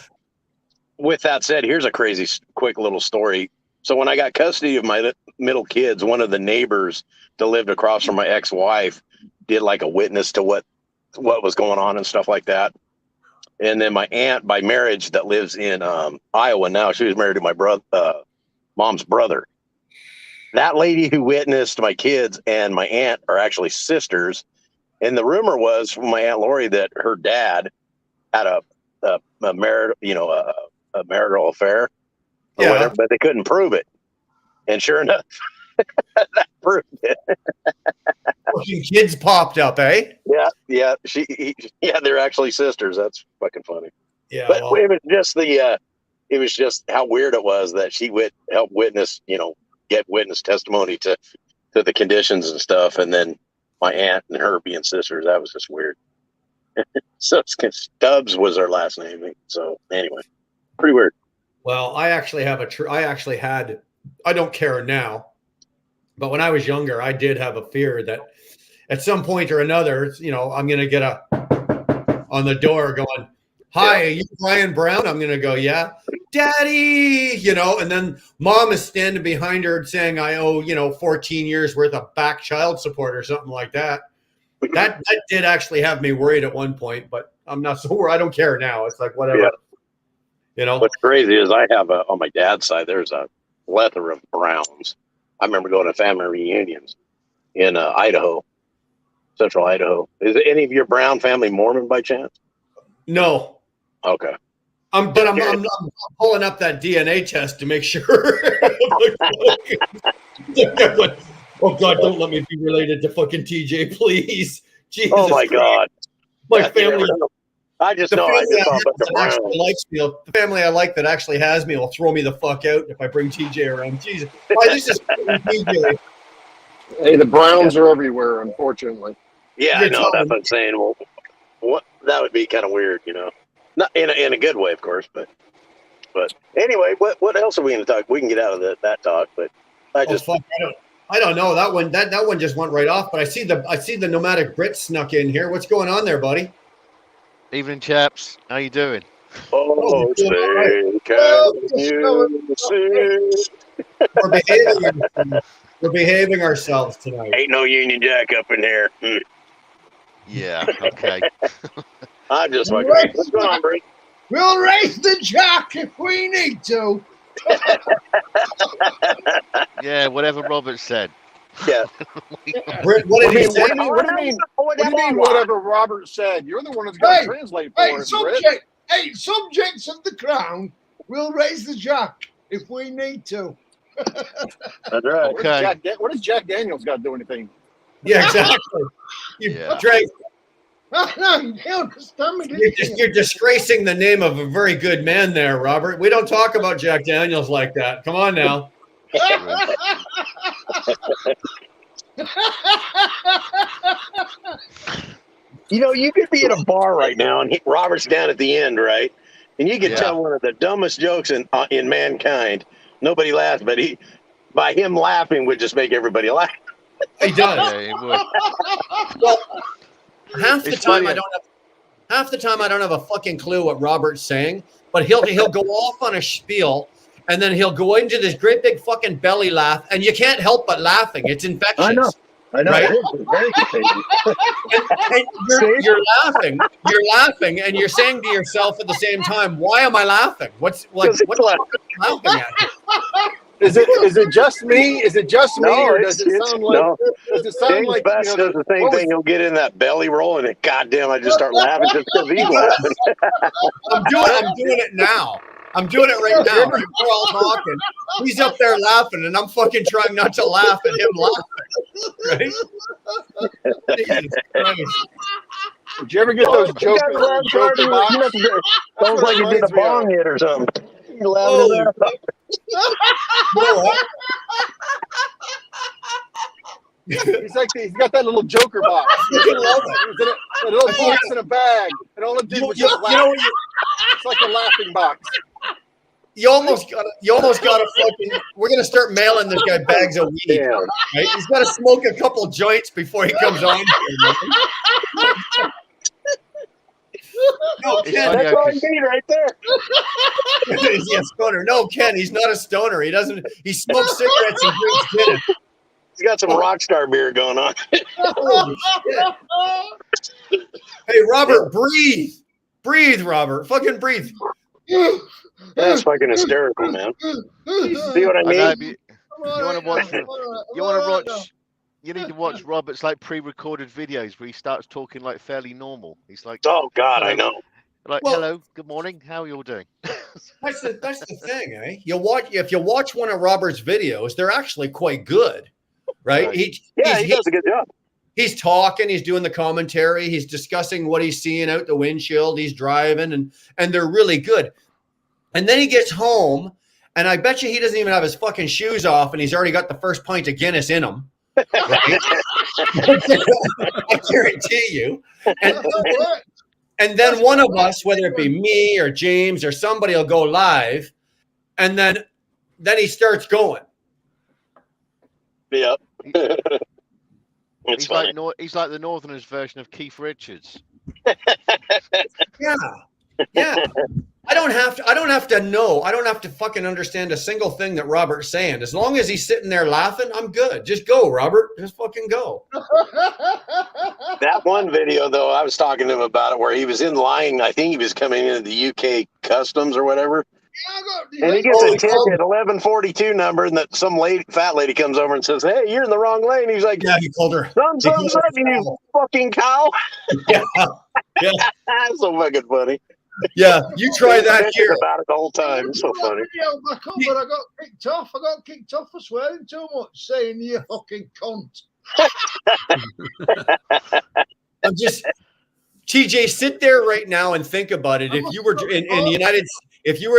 with that said, here's a crazy quick little story. So when I got custody of my middle kids, one of the neighbors that lived across from my ex-wife did like a witness to what was going on and stuff like that. And then my aunt by marriage that lives in Iowa now, she was married to my mom's brother. That lady who witnessed my kids and my aunt are actually sisters. And the rumor was from my Aunt Lori that her dad had a marital affair or whatever, but they couldn't prove it. And sure enough, that proved it. Fucking kids popped up, eh? Yeah. They're actually sisters. That's fucking funny. Yeah. But it was just how weird it was that she would help witness, get witness testimony to the conditions and stuff. And then my aunt and her being sisters, that was just weird. So Stubbs was her last name. So anyway, pretty weird. Well, I actually had, I don't care now, but when I was younger, I did have a fear that at some point or another, I'm going to get on the door going, "Hi, are you Brian Brown?" I'm going to go, "Yeah." "Daddy," and then mom is standing behind her saying I owe, 14 years worth of back child support or something like that. That did actually have me worried at one point, but I'm not so worried. I don't care now. It's like, whatever. Yeah. What's crazy is I have on my dad's side, there's a plethora of Browns. I remember going to family reunions in Idaho, central Idaho. Is any of your Brown family Mormon by chance? No. Okay. I'm pulling up that DNA test to make sure. Oh God, don't let me be related to fucking TJ, please. Jesus oh my Christ. God. My family. I just know I just saw the Browns. The family I like that actually has me will throw me the fuck out if I bring TJ around. Jesus. Why, this is TJ. Hey, the Browns are everywhere, unfortunately. Yeah, I know. That's what I'm saying. Well, what that would be kind of weird, Not in a good way, of course, but anyway, what else are we going to talk? We can get out of that talk, but I don't know. That one just went right off. But I see the nomadic Brit snuck in here. What's going on there, buddy? Evening, chaps. How you doing? Oh, We're behaving ourselves tonight. Ain't no Union Jack up in here. Yeah. Okay. I just like what's going on, Brit? We'll raise the jack if we need to. Yeah, whatever Robert said. Yeah. Britt, what did he say? What do you mean? Whatever Robert said. You're the one who's got to translate for it, Britt. Subjects of the crown will raise the jack if we need to. That's right. Okay. What does Jack Daniels got to do anything? Yeah, exactly. Drake, you're disgracing the name of a very good man there, Robert. We don't talk about Jack Daniels like that. Come on now. You could be at a bar right now, and Robert's down at the end, right? And you could tell one of the dumbest jokes in mankind. Nobody laughs, but by him laughing would just make everybody laugh. He does. Yeah, he would. Well, half the time I don't have a fucking clue what Robert's saying, but he'll go off on a spiel, and then he'll go into this great big fucking belly laugh, and you can't help but laughing. It's infectious. I know. Right? And you're laughing, and you're saying to yourself at the same time, "Why am I laughing? What's laughing at?" Is it just me? Is it just me, No, or does it sound like? no. Does it sound James like Best does the same thing. He'll get in that belly roll, and goddamn, I just start laughing just because he's laughing. I'm doing it now. I'm doing it right now. We're all talking. He's up there laughing, and I'm fucking trying not to laugh at him laughing. Right? Jesus Christ. Did you ever get those joker box? Sounds like he did a bong hit or something. He's laughing Holy his ass off. You know what? He's got that little joker box. It little box in a bag, and all it did was just laugh. It's like a laughing box. You almost got a fucking. We're gonna start mailing this guy bags of weed. Yeah. Right? He's got to smoke a couple joints before he comes on. No, Ken, That's all you need right there. Is he a stoner? No, Ken, he's not a stoner. He doesn't. He smokes cigarettes and drinks Guinness. He's got some rock star beer going on. Holy shit. Hey, Robert, breathe, Robert, fucking breathe. That's fucking hysterical, man. See what I mean? You want to watch? You want to watch? You need to watch Robert's like pre-recorded videos where he starts talking like fairly normal. He's like, Oh God, I know. like, Well- hello, good morning, how are you all doing? That's the thing, eh? If you watch one of Robert's videos, they're actually quite good, right? He does a good job. He's talking, he's doing the commentary, he's discussing what he's seeing out the windshield, he's driving, and they're really good. And then he gets home, and I bet you he doesn't even have his fucking shoes off, and he's already got the first pint of Guinness in him. Right? I guarantee you. And then one of us, whether it be me or James or somebody, will go live, and then he starts going. Yep. It's He's funny. like he's like the Northerners version of Keith Richards. Yeah. I don't have to know. I don't have to fucking understand a single thing that Robert's saying. As long as he's sitting there laughing, I'm good. Just go, Robert. Just fucking go. That one video, though, I was talking to him about it, where he was in line. I think he was coming into the UK customs or whatever. And he gets a ticket, 1142 number, and that some fat lady comes over and says, "Hey, you're in the wrong lane." He's like, Yeah, he called her. Something, you fucking cow. Yeah. That's so fucking funny. Yeah, you try that here. About it the whole time. It's so funny. Back up, but I got kicked off. I got kicked off for swearing too much, saying you fucking cunt. I'm just TJ, sit there right now and think about it. If you were in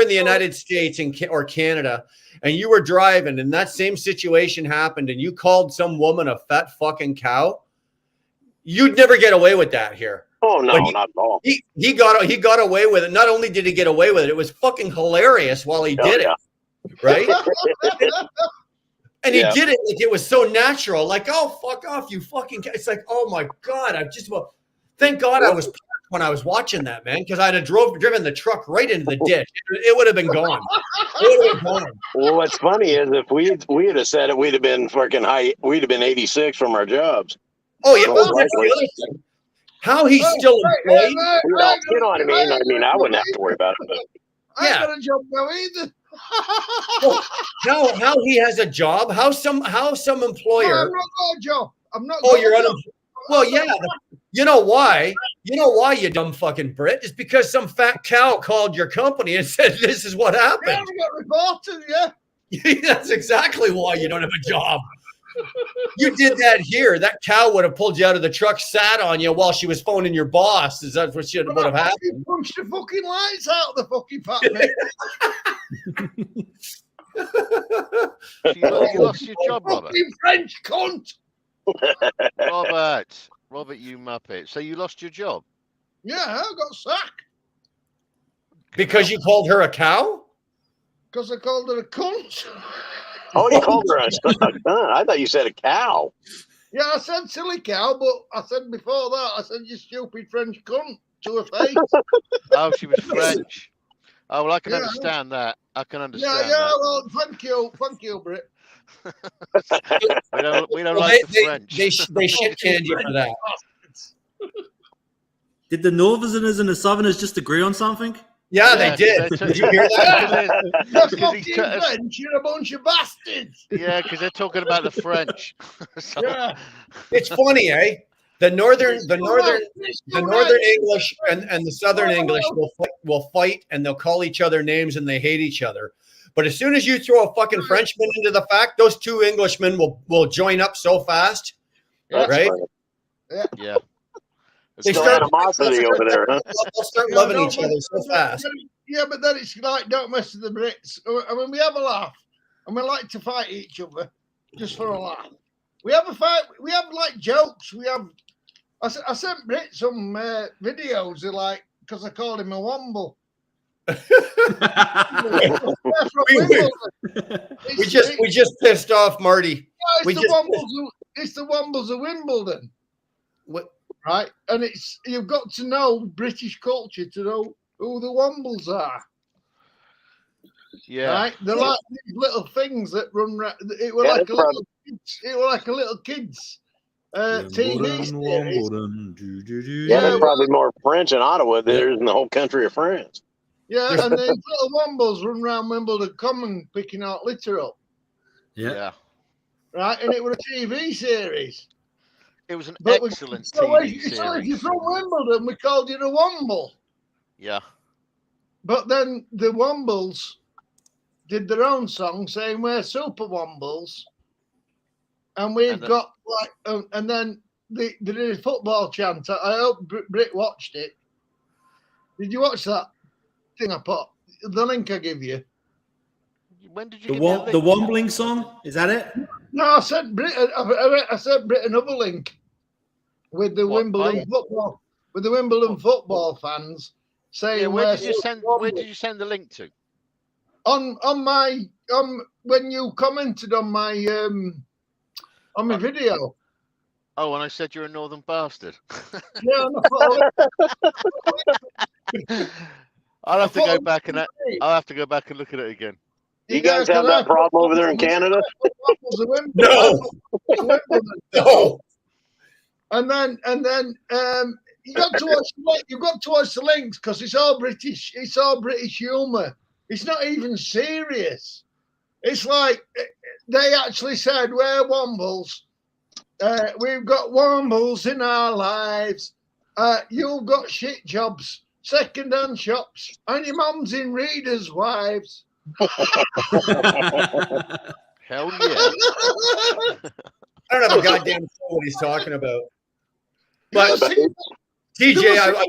the United States or Canada, and you were driving, and that same situation happened, and you called some woman a fat fucking cow, you'd never get away with that here. Oh no, not at all. He got away with it. Not only did he get away with it, it was fucking hilarious while he did it, right? And he did it like it was so natural. Like, oh, fuck off, you fucking. It's like, oh my god, thank God I was parked when I was watching that, man, because I'd have driven the truck right into the ditch. It would have been gone. Well, what's funny is if we had have said it, we'd have been fucking high. We'd have been 86 from our jobs. Oh yeah, well, that's the other thing. How he's still employed? You know what I mean? I wouldn't have to worry about it. But. I ain't got a job now either. How he has a job? How some employer? No, I've not got a job. I'm not. Oh, you're unemployed. Well, yeah. You know why? You dumb fucking Brit? It's because some fat cow called your company and said this is what happened. Yeah, we got reported. Yeah. That's exactly why you don't have a job. You did that here. That cow would have pulled you out of the truck, sat on you while she was phoning your boss. Is that what would have happened? Punched the fucking lights out of the fucking apartment. You lost your job, Robert. Fucking French cunt. Robert, you muppet. So you lost your job? Yeah, I got sacked. Because you called her a cow? Because I called her a cunt. Oh, you called her a son. I thought you said a cow. Yeah, I said silly cow, but I said before that, I said you stupid French cunt to her face. Oh, she was French. Oh, well, I can understand that. I can understand that. Well, thank you, Britt. we don't like the French. They shit canned you for that. Did the Northerners and the Southerners just agree on something? Yeah, Yeah, they did. 'cause they Did you hear that? You're 'cause he's fucking trying to- French. You're a bunch of bastards. Yeah, because they're talking about the French. So- Yeah. It's funny, eh? The northern English and the southern English will fight and they'll call each other names and they hate each other. But as soon as you throw a fucking Frenchman into the fact, those two Englishmen will join up so fast, Yeah. right? Yeah. They No start animosity over there, huh? They'll start No, loving no, each but- other so fast. Yeah, but then it's like, don't mess with the Brits. I mean, we have a laugh, and we like to fight each other just for a laugh. We have a fight. We have like jokes. We have. I sent Brit some videos. They're like, because I called him a womble. We just pissed off Marty. It's the Wombles of Wimbledon. Right? And you've got to know British culture to know who the Wombles are. Yeah. Right? They're like these little things that run around. It was like a little kids TV series. Yeah, there's probably more French in Ottawa than there is in the whole country of France. Yeah, and these little Wombles run around Wimbledon Common picking out litter up. Yeah. Right? And it was a TV series. It was an But excellent so TV if series. you're from Wimbledon, we called you the Womble. Yeah. But then the Wombles did their own song saying we're Super Wombles. And we've got like, and then they did a football chant. I hope Brit watched it. Did you watch that thing I put? The link I give you. When did you The give me a the link? Wombling song? Is that it? No, I sent Brit. I sent Brit another link with the What, Wimbledon football, with the Wimbledon football fans saying Yeah, where we're did you Super send? Where Wombles. did you send the link to? On my when you commented on my video. Oh, and I said you're a northern bastard. Yeah, I'll have to go back and look at it again. You guys have that problem over there in Canada? No. No. And then you got to watch. You've got to watch the links because it's all British. It's all British humour. It's not even serious. It's like they actually said we're Wombles. We've got Wombles in our lives. You've got shit jobs, second-hand shops, and your mum's in readers' wives. Hell yeah. I don't have a goddamn clue what he's talking about. But TJ,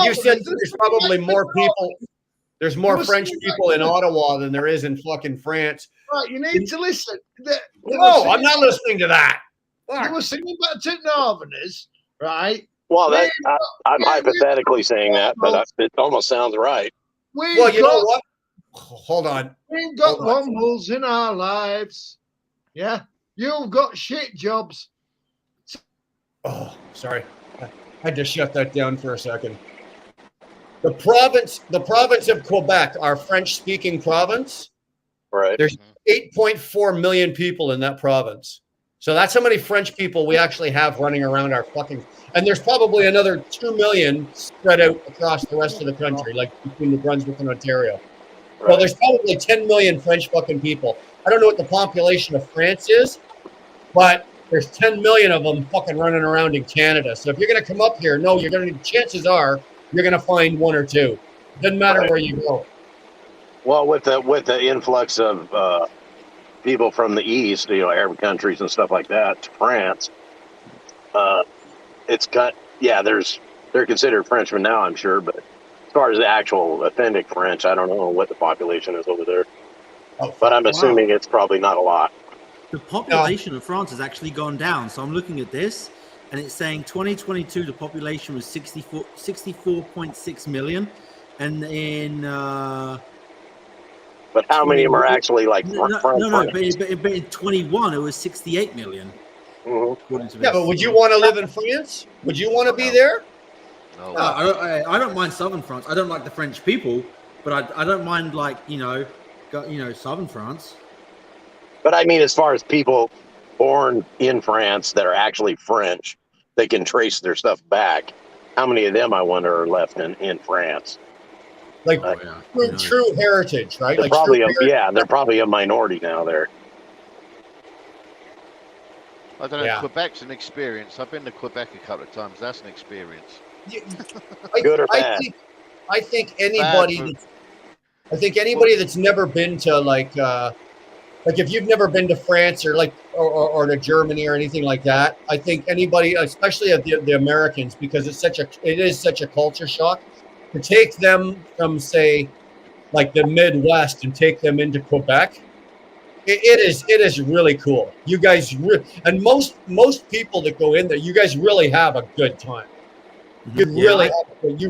you said there's probably more people. There's more French people in Ottawa than there is in fucking France. Right, you need to listen. No, I'm not listening to that. They were singing back to Northerners, right? Well, I'm hypothetically saying that, but it almost sounds right. Well, you know what? Hold on. We've got Wombles in our lives. Yeah. You've got shit jobs. Oh, sorry. I had to shut that down for a second. The province of Quebec, our French-speaking province, right? There's 8.4 million people in that province. So that's how many French people we actually have running around our fucking. And there's probably another 2 million spread out across the rest of the country, like between New Brunswick and Ontario. Right. Well, there's probably 10 million French fucking people. I don't know what the population of France is, but there's 10 million of them fucking running around in Canada. So if you're going to come up here, chances are you're going to find one or two. Doesn't matter where you go. Well, with the influx of people from the East, Arab countries and stuff like that, to France, they're considered Frenchmen now, I'm sure, but as far as the actual authentic French, I don't know what the population is over there. But I'm assuming it's probably not a lot. The population of France has actually gone down. So I'm looking at this, and it's saying 2022, the population was 64.6 million. And in... but how many of them are actually like but in 21, it was 68 million. Mm-hmm. Yeah, but would you want to live in France? Would you want to be there? No. I don't mind southern France. I don't like the French people, but I don't mind southern France. But I mean, as far as people born in France that are actually French, they can trace their stuff back. How many of them, I wonder, are left in France? like Oh, true heritage, right? They're Like probably true heritage. they're probably a minority now there. I don't know. Yeah. Quebec's an experience. I've been to Quebec a couple of times. That's an experience. Good or bad? I think anybody that's never been to like if you've never been to France or or to Germany or anything like that, I think anybody, especially the Americans, because it is such a culture shock, to take them from say like the Midwest and take them into Quebec. It is really cool. You guys and most people that go in there, you guys really have a good time. You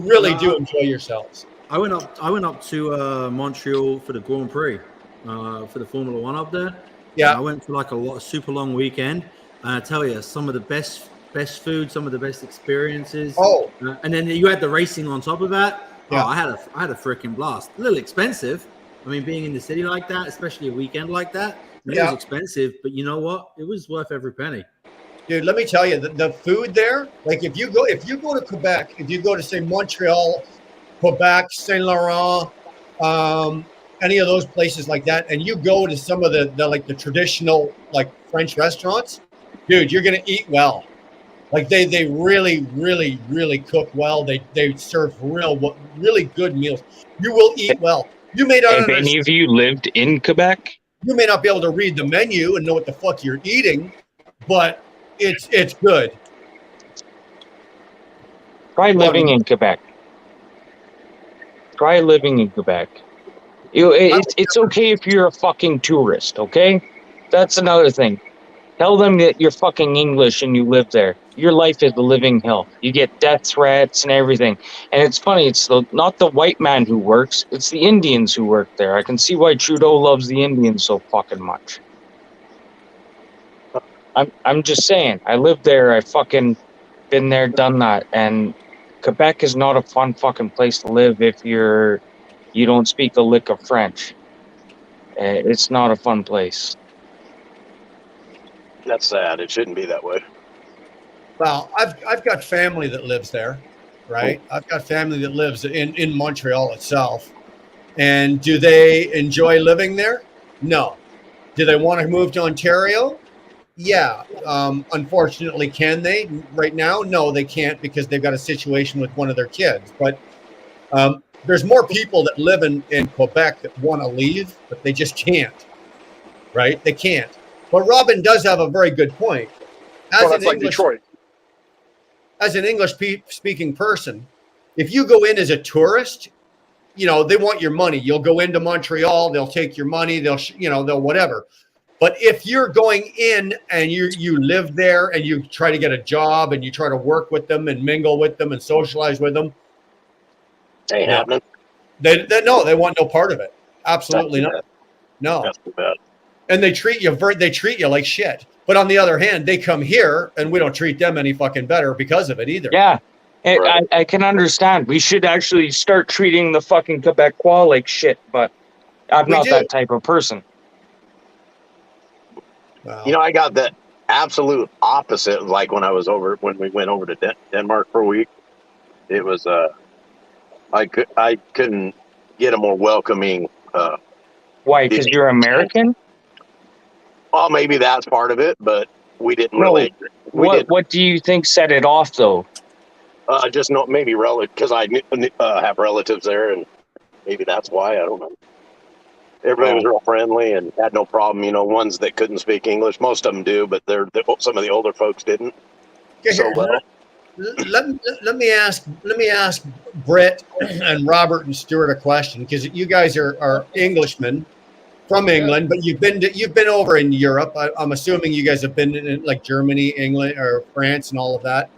really do enjoy yourselves. I went up to Montreal for the Grand Prix, for the Formula One up there. Yeah, and I went for like a super long weekend, and I tell you, some of the best food, some of the best experiences. Oh, and then you had the racing on top of that. Yeah. Oh, I had a freaking blast. A little expensive. I mean, being in the city like that, especially a weekend like that, it was expensive. But you know what? It was worth every penny. Dude, let me tell you, the food there, like if you go to Quebec, if you go to say Montreal, Quebec, Saint Laurent, any of those places like that, and you go to some of the traditional like French restaurants, dude, you're gonna eat well. Like they really, really, really cook well. They serve really good meals. You will eat well. You may not. Have any of you lived in Quebec? You may not be able to read the menu and know what the fuck you're eating, but it's good. Try living in Quebec. Try living in Quebec. It's okay if you're a fucking tourist, okay? That's another thing. Tell them that you're fucking English and you live there. Your life is a living hell. You get death threats and everything. And it's funny, it's not the white man who works, it's the Indians who work there. I can see why Trudeau loves the Indians so fucking much. I'm just saying, I lived there, I fucking been there, done that, and Quebec is not a fun fucking place to live if you don't speak a lick of French. It's not a fun place. That's sad. It shouldn't be that way. Well, I've got family that lives there, right? I've got family that lives in Montreal itself. And do they enjoy living there? No. Do they want to move to Ontario? Yeah. Unfortunately, can they right now? No, they can't because they've got a situation with one of their kids. But there's more people that live in Quebec that want to leave, but they just can't, right? They can't. But Robin does have a very good point. That's like Detroit. As an English-speaking person, if you go in as a tourist, they want your money. You'll go into Montreal, they'll take your money, they'll whatever. But if you're going in and you live there and you try to get a job and you try to work with them and mingle with them and socialize with them, ain't happening. They want no part of it. Absolutely not. No. That's too bad. And they treat you like shit. But on the other hand, they come here and we don't treat them any fucking better because of it either. Yeah. Right. I can understand. We should actually start treating the fucking Quebecois like shit, but I'm not that type of person. Wow. I got the absolute opposite. Like when we went over to Denmark for a week, it was I couldn't get a more welcoming. Why? Because you're American? Well, maybe that's part of it, but we didn't really. What do you think set it off, though? Just not maybe because I have relatives there, and maybe that's why. I don't know. Everybody was real friendly and had no problem. Ones that couldn't speak English, most of them do, but some of the older folks didn't. So well. Let me ask Britt and Robert and Stuart a question, because you guys are Englishmen from England, but you've been over in Europe. I'm assuming you guys have been in like Germany, England, or France, and all of that.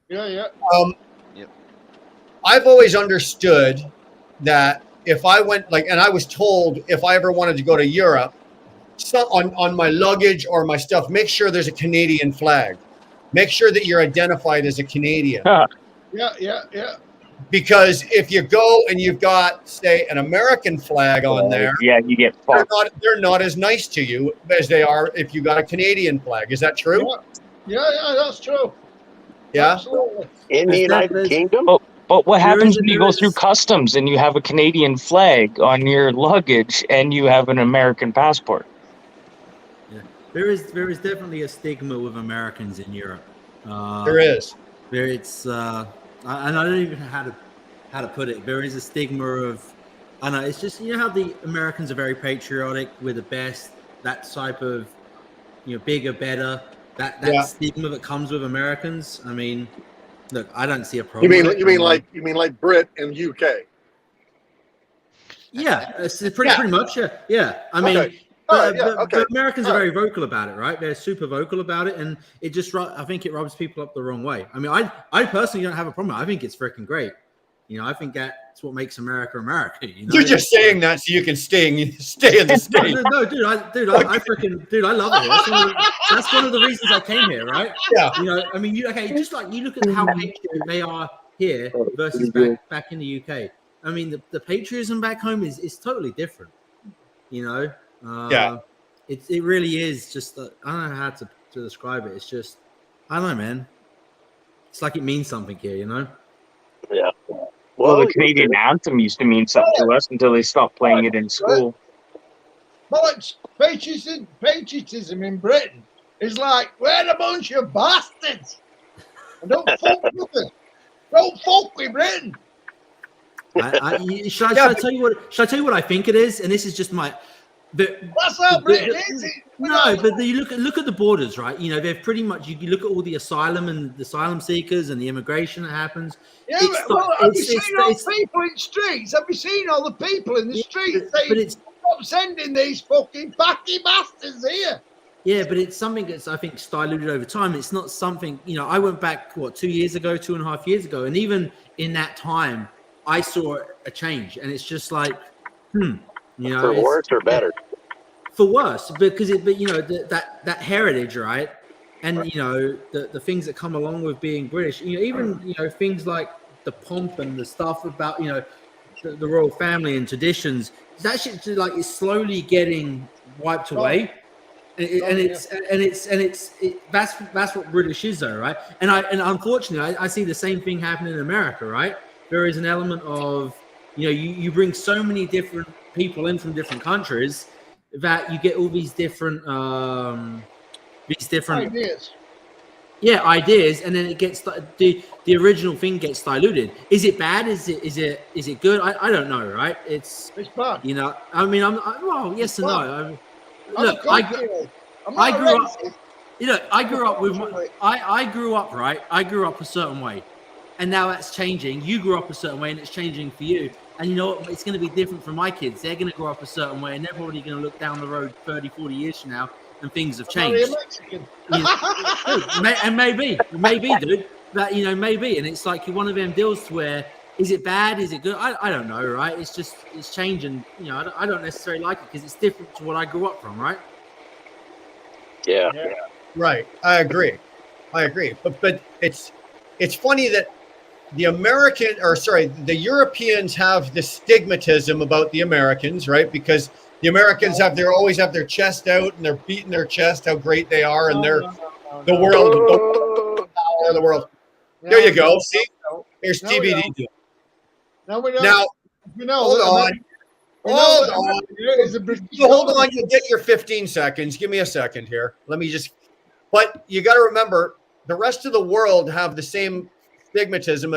Yeah. Yep. I've always understood that if I went and I was told if I ever wanted to go to Europe, on my luggage or my stuff, make sure there's a Canadian flag. Make sure that you're identified as a Canadian. Yeah. Because if you go and you've got, say, an American flag on there, you get fucked. They're not as nice to you as they are if you got a Canadian flag. Is that true? Yeah, that's true. Yeah. Absolutely. In the United Kingdom? But what There happens is- when you there go through is- customs and you have a Canadian flag on your luggage and you have an American passport? There is definitely a stigma with Americans in Europe. There is. There it's and I don't even know how to put it. There is a stigma of, I know, it's just, you know how the Americans are very patriotic, we're the best, that type of, you know, bigger, better, that Yeah. stigma that comes with Americans. I mean, look, I don't see a You problem. mean with it. you mean like Brit and UK? Yeah, it's pretty much. Yeah. I mean, Okay. All right, yeah, okay. but Americans are All right. very vocal about it, right? They're super vocal about it, and it just, I think it rubs people up the wrong way. I mean, I personally don't have a problem. I think it's freaking great. You know, I think that's what makes America America. You know? You're just saying that so you can stay in the state. No, dude, I freaking, dude, I love it here. That's one of the reasons I came here, right? Yeah. You know, I mean, just like you look at how patriotic they are here versus back in the UK. I mean, the patriotism back home is totally different. You know, Yeah. It really is just, I don't know how to describe it. It's just, I don't know, man. It's like it means something here, you know? Yeah. Well, the Canadian anthem used to mean something to us until they stopped playing it in school. Bollocks, patriotism in Britain is like, we're a bunch of bastards. And don't fuck with us. Don't fuck with Britain. Should I tell you what I think it is? And this is just my. That's how Britain is. No, but you look at the borders, right? You know, they're pretty much. You look at all the asylum seekers and the immigration that happens. Yeah, have you seen all the people in streets? Have you seen all the people in the streets saying, stop sending these fucking packy bastards here? Yeah, but it's something that's, I think, diluted over time. It's not something, you know, I went back, 2.5 years ago, and even in that time, I saw a change, and it's just like, you know, for worse or better? For worse, because you know, that heritage, right? And you know, the things that come along with being British, you know, even, you know, things like the pomp and the stuff about, you know, the royal family and traditions, that shit like is slowly getting wiped away. That's what British is, though, right? And unfortunately, I see the same thing happening in America, right? There is an element of, you know, you bring so many different people in from different countries that you get all these different ideas. Yeah, ideas, and then it gets the original thing gets diluted. Is it bad? Is it good? I don't know, right? It's bad. You know, I mean, well, yes and no. Look, I grew up. You know, I grew up with. I grew up right. I grew up a certain way, and now that's changing. You grew up a certain way, and it's changing for you. And you know what? It's going to be different for my kids. They're going to grow up a certain way, and they're probably going to look down the road 30, 40 years from now, and things have changed. And maybe, dude. That, you know, maybe. And it's like one of them deals where, is it bad? Is it good? I don't know, right? It's just, it's changing. You know, I don't necessarily like it because it's different to what I grew up from, right? Yeah. Right. I agree. But it's funny that the Europeans have this stigmatism about the Americans, right? Because the Americans always have their chest out and they're beating their chest how great they are, and they're the world, the world. There you go. See, there's TBD. Now we know. Now, hold on. Hold on. You'll get your 15 seconds. Give me a second here. Let me just. But you got to remember, the rest of the world have the same stigmatism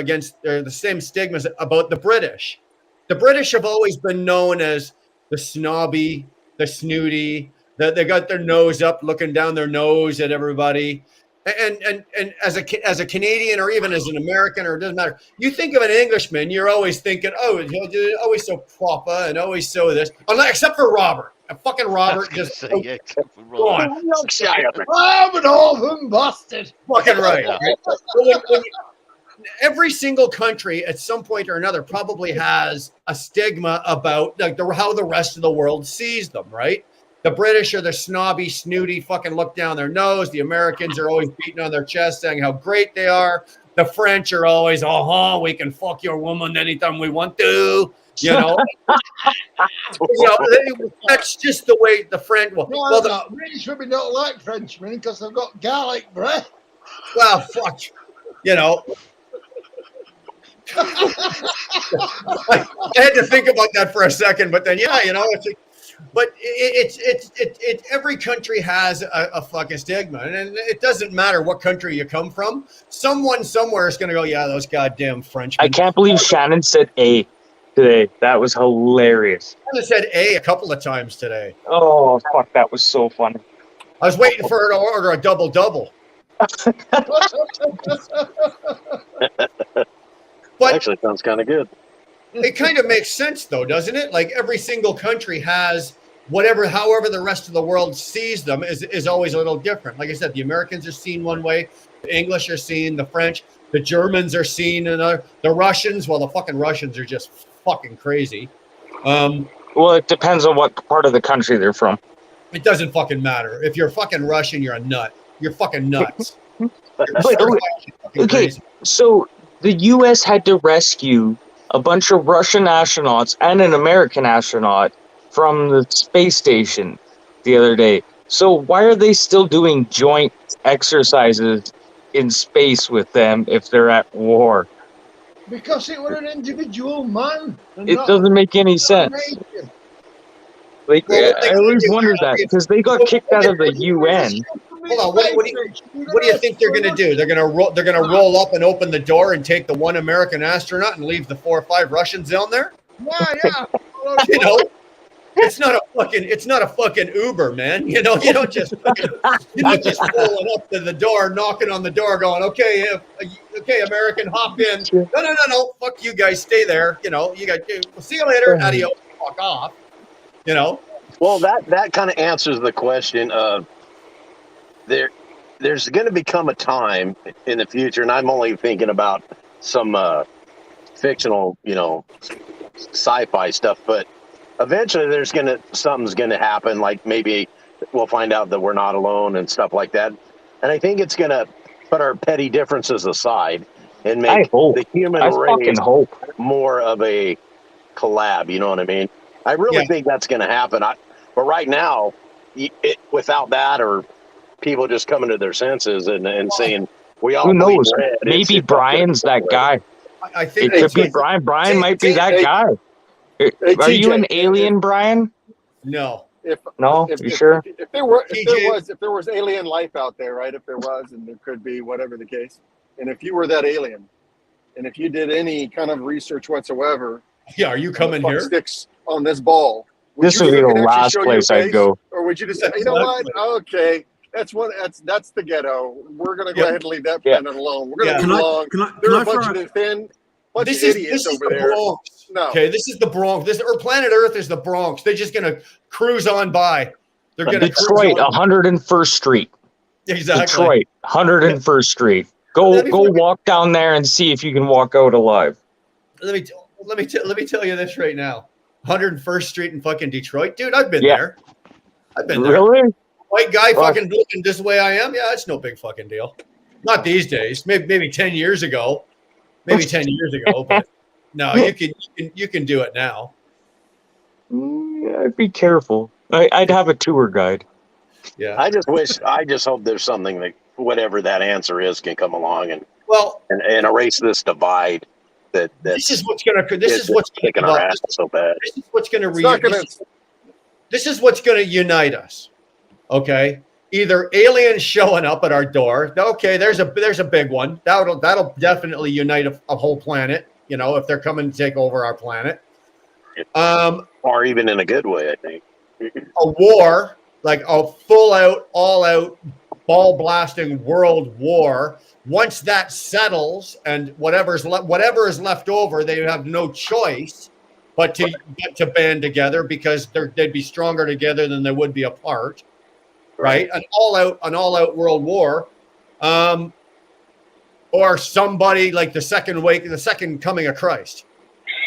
the same stigmas about the British. The British have always been known as the snobby, the snooty, they got their nose up, looking down their nose at everybody. And as a Canadian or even as an American, or it doesn't matter, you think of an Englishman, you're always thinking, oh, he's always so proper and always so this, except for Robert. Fucking Robert just except for Robert. I'm an orphan bastard. Fucking right. Every single country at some point or another probably has a stigma about how the rest of the world sees them, right? The British are the snobby, snooty, fucking look down their nose. The Americans are always beating on their chest saying how great they are. The French are always, we can fuck your woman anytime we want to. You know, that's just the way the French. The British women don't like Frenchmen because they've got garlic breath. Well, fuck, you know. I had to think about that for a second, but then it's every country has a fucking stigma, and it doesn't matter what country you come from. Someone somewhere is going to go, yeah, those goddamn Frenchmen. I can't believe Shannon said A today. That was hilarious. I said A couple of times today. Oh fuck, that was so funny. I was waiting for her to order a double. But Actually, sounds kind of good. it kind of makes sense, though, doesn't it? Like every single country has however the rest of the world sees them is always a little different. Like I said, the Americans are seen one way, the English are seen, the French, the Germans are seen another, the Russians. Well, the fucking Russians are just fucking crazy. Well, it depends on what part of the country they're from. It doesn't fucking matter. If you're fucking Russian, you're a nut. You're fucking nuts. Okay, so the U.S. had to rescue a bunch of Russian astronauts and an American astronaut from the space station the other day. So why are they still doing joint exercises in space with them if they're at war? Because it were an individual man. It doesn't make any sense. Like, I always wondered that because they got kicked out of the UN. Hold on. What do you think they're going to do? They're going to roll up and open the door and take the one American astronaut and leave the 4 or 5 Russians down there? Yeah. You know, it's not a fucking Uber, man. You know, you're not just rolling up to the door, knocking on the door, going, okay, American, hop in. No. Fuck you guys, stay there. You know, we'll see you later. Adios. Fuck off. You know. Well, that kind of answers the question of there's going to become a time in the future, and I'm only thinking about some fictional, sci-fi stuff, but eventually something's going to happen. Like maybe we'll find out that we're not alone and stuff like that. And I think it's going to put our petty differences aside and make the human race more of a collab. You know what I mean? I really think that's going to happen. But right now, without that, or people just coming to their senses and saying, we all who knows? Maybe Brian's that guy. I think it could be Brian. Brian might be that guy. Are you an alien, Brian? No. You sure? If there was alien life out there, right? If there was, and there could be, whatever the case, and if you were that alien, and if you did any kind of research whatsoever, are you coming here? Sticks on this ball. This would be the last place I'd go. Or would you just say, you know what? Okay, that's the ghetto. We're gonna go ahead and leave that planet alone. We're gonna move along. They're a bunch of thin. This is over there. Bronx. No. Okay, this is the Bronx. Planet Earth is the Bronx. They're just gonna cruise on by. They're gonna Detroit, 101st Street. Exactly. Detroit, 101st Street. Go walk down there and see if you can walk out alive. Let me tell you this right now. 101st Street in fucking Detroit, dude. I've been there. I've been there. Really? White guy fucking looking this way I am. Yeah, it's no big fucking deal. Not these days. Maybe 10 years ago. Maybe 10 years ago, but no, you can do it now. Be careful. I'd have a tour guide. Yeah. I just hope there's something that whatever that answer is can come along and erase this divide. This is what's kicking our ass so bad. This is what's going to unite us. Okay. Either aliens showing up at our door. Okay, there's a big one. That'll definitely unite a whole planet. You know, if they're coming to take over our planet. Or even in a good way, I think. A war, like a full out, all out, ball blasting world war. Once that settles and whatever is left over, they have no choice but to band together because they'd be stronger together than they would be apart. Right, an all-out world war, or somebody like the second coming of Christ.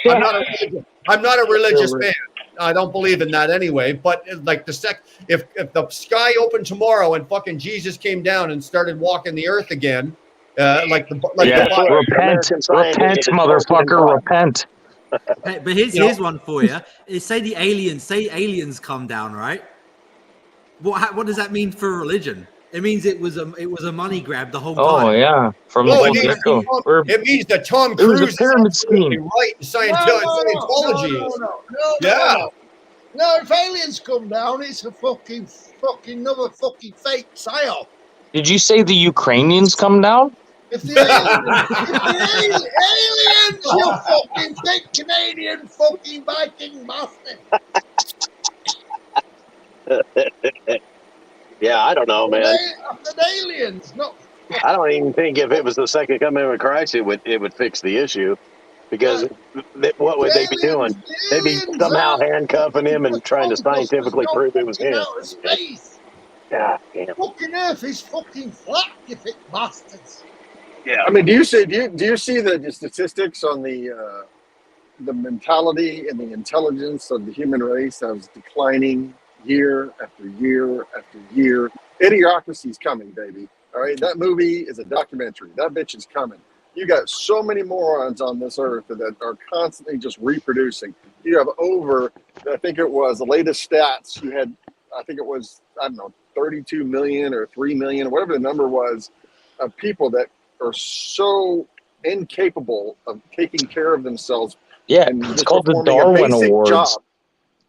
I'm not a religious man. I don't believe in that anyway. But like if the sky opened tomorrow and fucking Jesus came down and started walking the earth again, repent, motherfucker, repent. Hey, but here's one for you. Say aliens come down, right? What does that mean for religion? It means it was a money grab the whole Oh time. yeah, from the No, whole get-go. it means that Tom It was a Cruise is pyramid absolutely scheme. right in Scientology is. Yeah. No, if aliens come down, it's a fucking another fucking fake psyop. Did you say the Ukrainians come down? If the aliens, you fucking fake Canadian fucking Viking bastard. Yeah, I don't know, man. The aliens, not. I don't even think if it was the second coming of Christ, it would fix the issue. Because what would they be doing? They'd be somehow handcuffing him and trying to scientifically prove it was him. Out of space. God damn. Fucking Earth is fucking flat, you thick bastards. Yeah, I mean, do you see the statistics on the mentality and the intelligence of the human race as declining year after year after year? Idiocracy's coming, baby. All right, that movie is a documentary. That bitch is coming. You got so many morons on this earth that are constantly just reproducing. You have over, I think it was the latest stats. You had, I think it was, I don't know, 32 million or 3 million, whatever the number was, of people that are so incapable of taking care of themselves. Yeah, and it's called the Darwin Awards.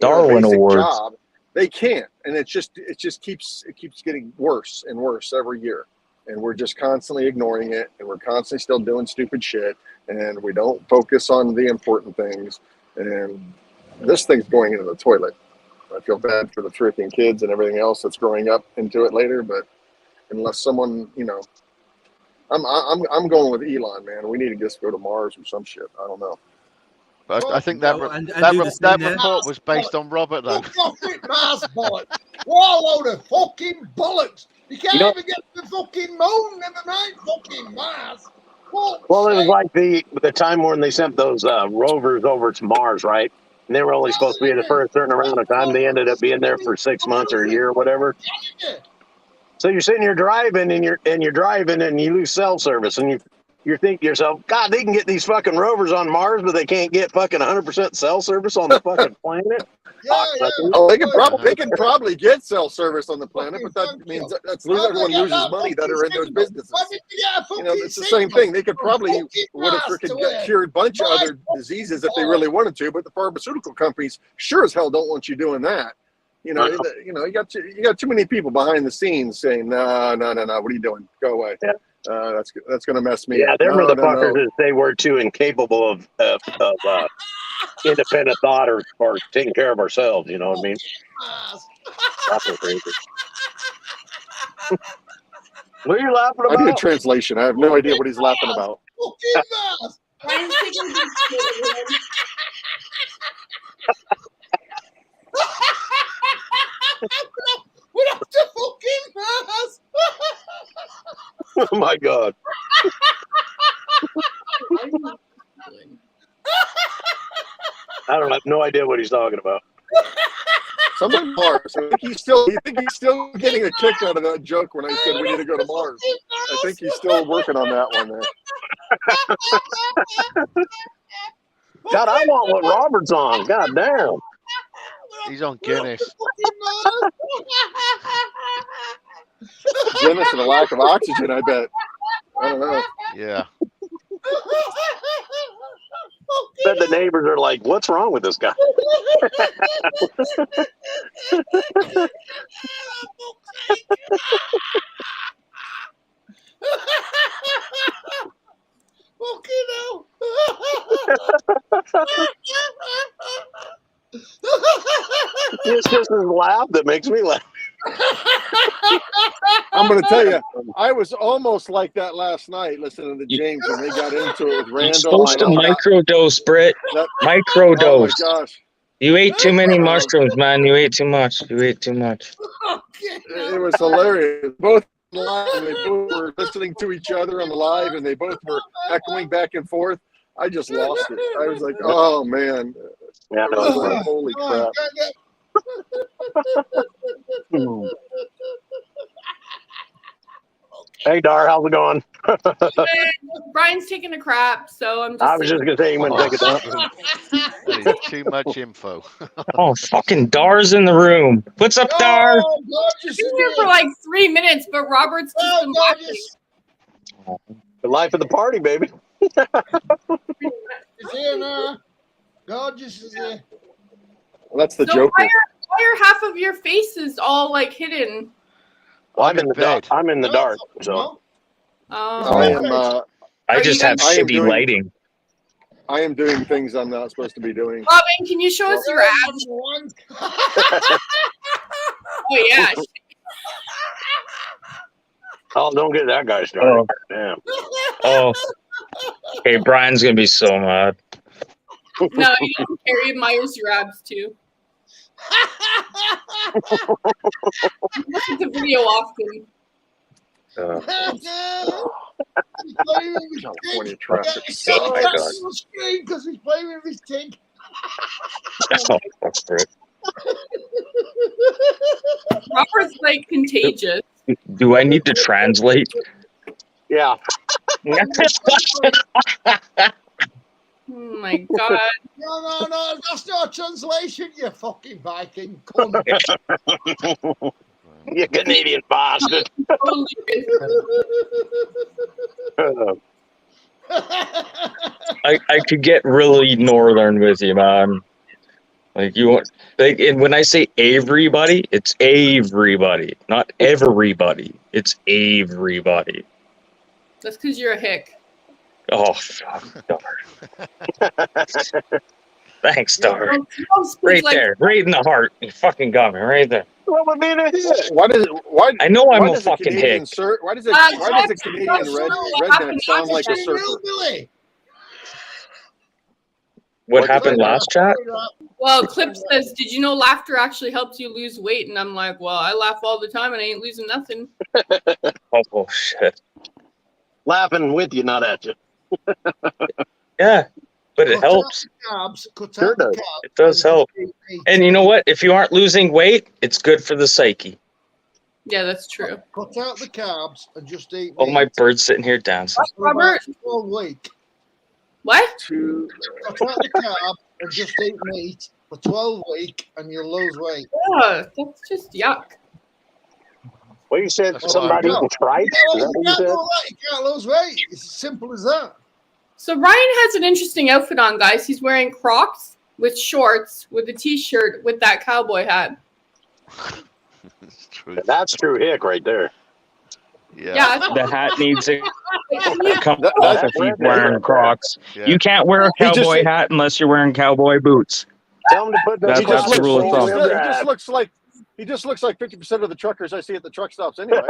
Darwin Awards. Job, they can't, and it just keeps getting worse and worse every year. And we're just constantly ignoring it, and we're constantly still doing stupid shit, and we don't focus on the important things. And this thing's going into the toilet. I feel bad for the freaking kids and everything else that's growing up into it later, but unless someone, I'm going with Elon, man. We need to just go to Mars or some shit. I don't know. But I think that report was based on Robert, though. Fucking Mars bollocks. What a load of fucking bollocks. You can't even get to the fucking moon, never mind fucking Mars. Well, it was like the time when they sent those rovers over to Mars, right? And they were only supposed to be there for a certain amount of time. They ended up being there for 6 months or a year or whatever. So you're sitting here driving, and you're driving, and you lose cell service, and you think to yourself, God, they can get these fucking rovers on Mars, but they can't get fucking 100% cell service on the fucking planet. Oh, they can probably get cell service on the planet, but that means everyone loses money that are in those businesses. It's the same thing. They could probably would have freaking cured a bunch of other diseases if they really wanted to, but the pharmaceutical companies sure as hell don't want you doing that. You got too many people behind the scenes saying, no, what are you doing? Go away. Yeah. That's gonna mess me up. Yeah, them motherfuckers, they were too incapable of independent thought or taking care of ourselves. You know what I mean? That's crazy. What are you laughing about? I need a translation. I have no idea what he's laughing about. We're up to fucking Mars. Oh my God. I don't have no idea what he's talking about. Something Mars. I think he's still getting a kick out of that joke when I said we need to go to Mars. I think he's still working on that one there. God, I want what Robert's on. God damn. He's on Guinness. Guinness and a lack of oxygen, I bet. I don't know. Yeah. Bet the neighbors are like, what's wrong with this guy? It's just his laugh that makes me laugh. I'm going to tell you, I was almost like that last night listening to James when they got into it with Randall. You're supposed to microdose, Britt. Microdose. Oh my gosh. You ate too many mushrooms, man. You ate too much. It was hilarious. Both live, and they both were listening to each other on the live, and they both were echoing back and forth. I just lost it. I was like, oh man. Yeah, I was like, holy crap. Hey, Dar, how's it going? Brian's taking a crap, so I'm just. I was just gonna say you went to take a dump. That is too much info. Oh, fucking Dar's in the room. What's up, Dar? Oh, gorgeous. Been here for like 3 minutes, but Robert's just Oh, been watching. gorgeous. The life of the party, baby. He's here now. Gorgeous is here. Well, that's the So Joker. why are half of your faces all like hidden? Well, I'm in bed. I'm in the dark, so No. I am. I Are just you have guys- I am shitty doing- lighting. I am doing things I'm not supposed to be doing. Robin, can you show us your abs? Oh yeah. oh, don't get that guy started. Damn. Oh, okay. Brian's gonna be so mad. No, you don't care. He admires your abs too. He looks at the video often. He's playing with his California pig. traffic He's sucks. on the screen because he's playing with his pig. Oh, that's great. Robert's like contagious. Do I need to translate? Yeah. Oh my god. No, that's not a translation, you fucking Viking. Come on. You Canadian bastard. Totally different. I could get really northern with you, man. Like you want, like, and when I say everybody, it's everybody, not everybody. It's everybody. That's because you're a hick. Oh, fuck, Dar. Thanks, Dar. You don't speak Right like- there, right in the heart. You fucking got me right there. What would be the Why does it? Why? I know I'm why a does fucking Canadian hick. Why does a Jeff, Canadian what redneck happened sound like last a time? surfer? Billy. What What happened did I- last chat? Well, Clip says, "Did you know laughter actually helps you lose weight?" And I'm like, "Well, I laugh all the time, and I ain't losing nothing." Oh shit. laughing with you, not at you. Yeah, but it Cut out helps. the carbs, cut Sure out the does. carbs, It does and help. just eat meat. And you know what? If you aren't losing weight, it's good for the psyche. Yeah, that's true. Cut out the carbs and just eat Oh, meat. my bird's sitting here dancing. For about Robert? 12 weeks. What? Cut out the carbs and just eat meat for 12 weeks and you'll lose weight. Yeah, that's just yuck. Well, you said That's somebody fine. eating tripe? Is that You what you can't said? do that. You can't lose weight. It's as simple as that. So Ryan has an interesting outfit on, guys. He's wearing Crocs with shorts with a t-shirt with that cowboy hat. It's true. That's true hick right there. Yeah. Yeah, The hat needs to I come That- off that's if he's wearing Crocs. Yeah. You can't wear a He just cowboy look- hat unless you're wearing cowboy boots. Tell him to put That's- that. that's the rule of he thumb. just looks like 50% of the truckers I see at the truck stops anyway.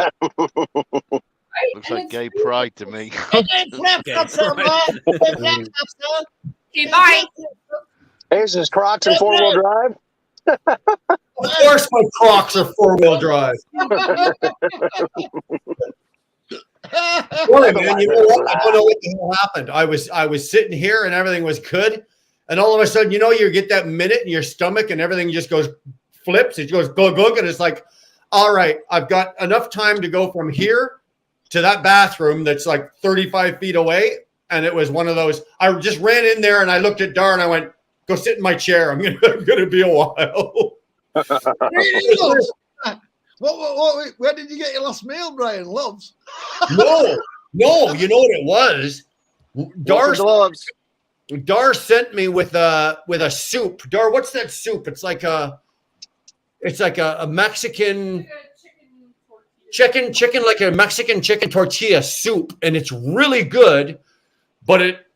Looks like gay pride to me. Okay, bye. Hey, is this Crocs and 4-wheel drive? Of course, my Crocs are 4-wheel drive. Sorry, man. You know what? I don't know what the hell happened. I was sitting here and everything was good, and all of a sudden, you know, you get that minute in your stomach and everything just goes flips. It goes go, and it's like, all right, I've got enough time to go from here to that bathroom that's like 35 feet away. And it was one of those. I just ran in there and I looked at Dar and I went, "Go sit in my chair. I'm gonna be a while." Where did you get your last meal, Brian? Loves. No. You know what it was? Dar sent me with a soup. Dar, what's that soup? It's like a Mexican chicken, like a Mexican chicken tortilla soup, and it's really good. But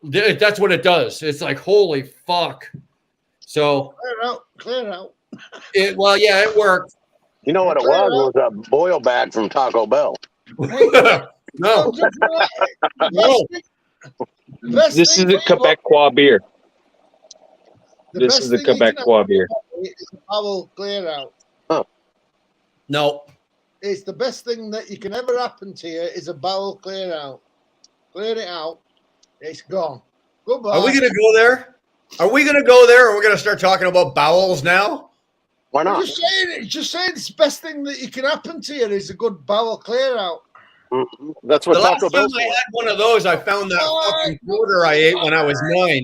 that's what it does. It's like, holy fuck. So Clear it out. it worked. You know what it was a boil bag from Taco Bell. No. This is a Quebecois beer. This is the Quebecois beer. I will clear out. No. It's the best thing that you can ever happen to you is a bowel clear out. Clear it out. It's gone. Goodbye. Are we going to go there? Are we going to go there, or are we going to start talking about bowels now? Why not? Just saying it's the best thing that you can happen to you is a good bowel clear out. That's what The Taco last time Bell's I for. had one of those, I found that fucking quarter I ate when I was 9.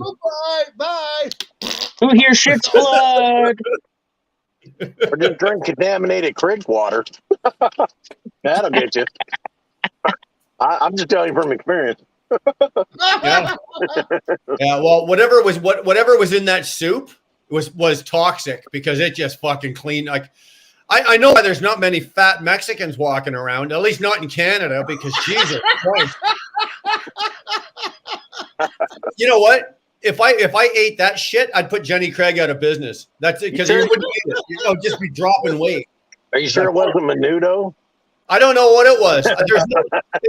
Bye. Who here shits blood? Or just drink contaminated creek water. That'll get you. I'm just telling you from experience. Yeah. Yeah. Well, whatever was in that soup was toxic because it just fucking cleaned. Like, I know why there's not many fat Mexicans walking around, at least not in Canada, because Jesus Christ. You know what? If I ate that shit, I'd put Jenny Craig out of business. That's it, because you wouldn't eat it. You know, just be dropping weight. Are you sure it wasn't menudo? I don't know what it was.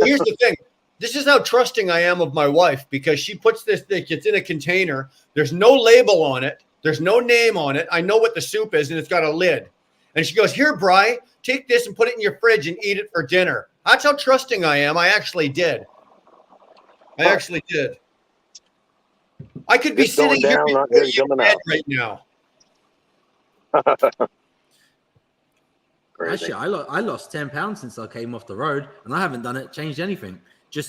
Here's the thing. This is how trusting I am of my wife, because she puts this thing, it's in a container. There's no label on it. There's no name on it. I know what the soup is, and it's got a lid. And she goes, "Here, Bri, take this and put it in your fridge and eat it for dinner." That's how trusting I am. I actually did. I could be It's going sitting here down, not before just you coming dead out. right now. Actually, I lost 10 pounds since I came off the road, and I haven't done it, changed anything.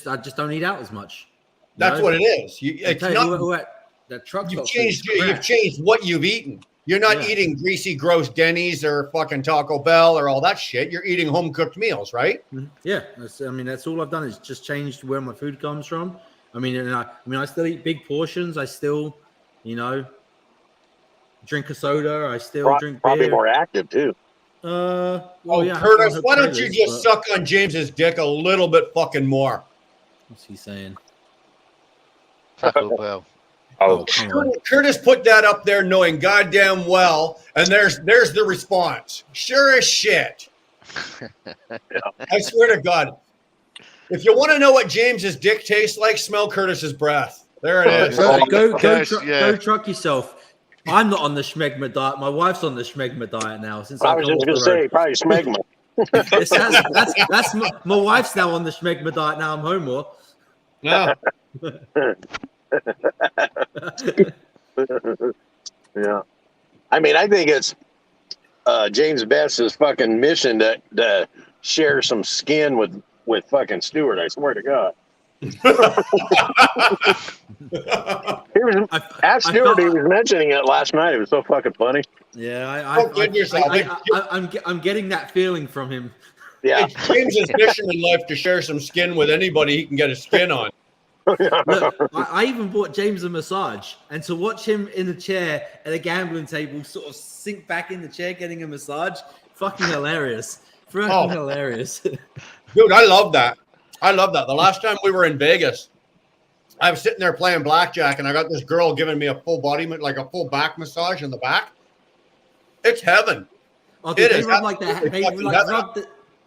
I just don't eat out as much. That's what it is. It's not. That truck. You've changed what you've eaten. You're not eating greasy, gross Denny's or fucking Taco Bell or all that shit. You're eating home cooked meals, right? Yeah, that's all I've done is just changed where my food comes from. I still eat big portions. I still, drink a soda. I still drink beer. Probably more active too. Curtis, why don't you just suck on James's dick a little bit fucking more? What's he saying? Taco Bell. Oh, Curtis put that up there knowing goddamn well, and there's the response. Sure as shit. I swear to God. If you want to know what James's dick tastes like, smell Curtis's breath. There it is. Go truck yourself. I'm not on the schmegma diet. My wife's on the schmegma diet now. Since I was just going to say, probably schmegma. That's my wife's now on the schmegma diet. Now I'm home more. Yeah. Yeah. I mean, I think it's James Best's fucking mission to share some skin with fucking Stewart. I swear to God. Stewart, he was mentioning it last night. It was so fucking funny. Yeah, I'm getting that feeling from him. Yeah, it's James's mission in life to share some skin with anybody he can get a skin on. Look, I even bought James a massage, and to watch him in the chair at a gambling table, sort of sink back in the chair, getting a massage, fucking hilarious. Hilarious. Dude, I love that. The last time we were in Vegas, I was sitting there playing blackjack, and I got this girl giving me a full body, like a full back massage in the back. It's heaven. Oh, dude, they rub like that. They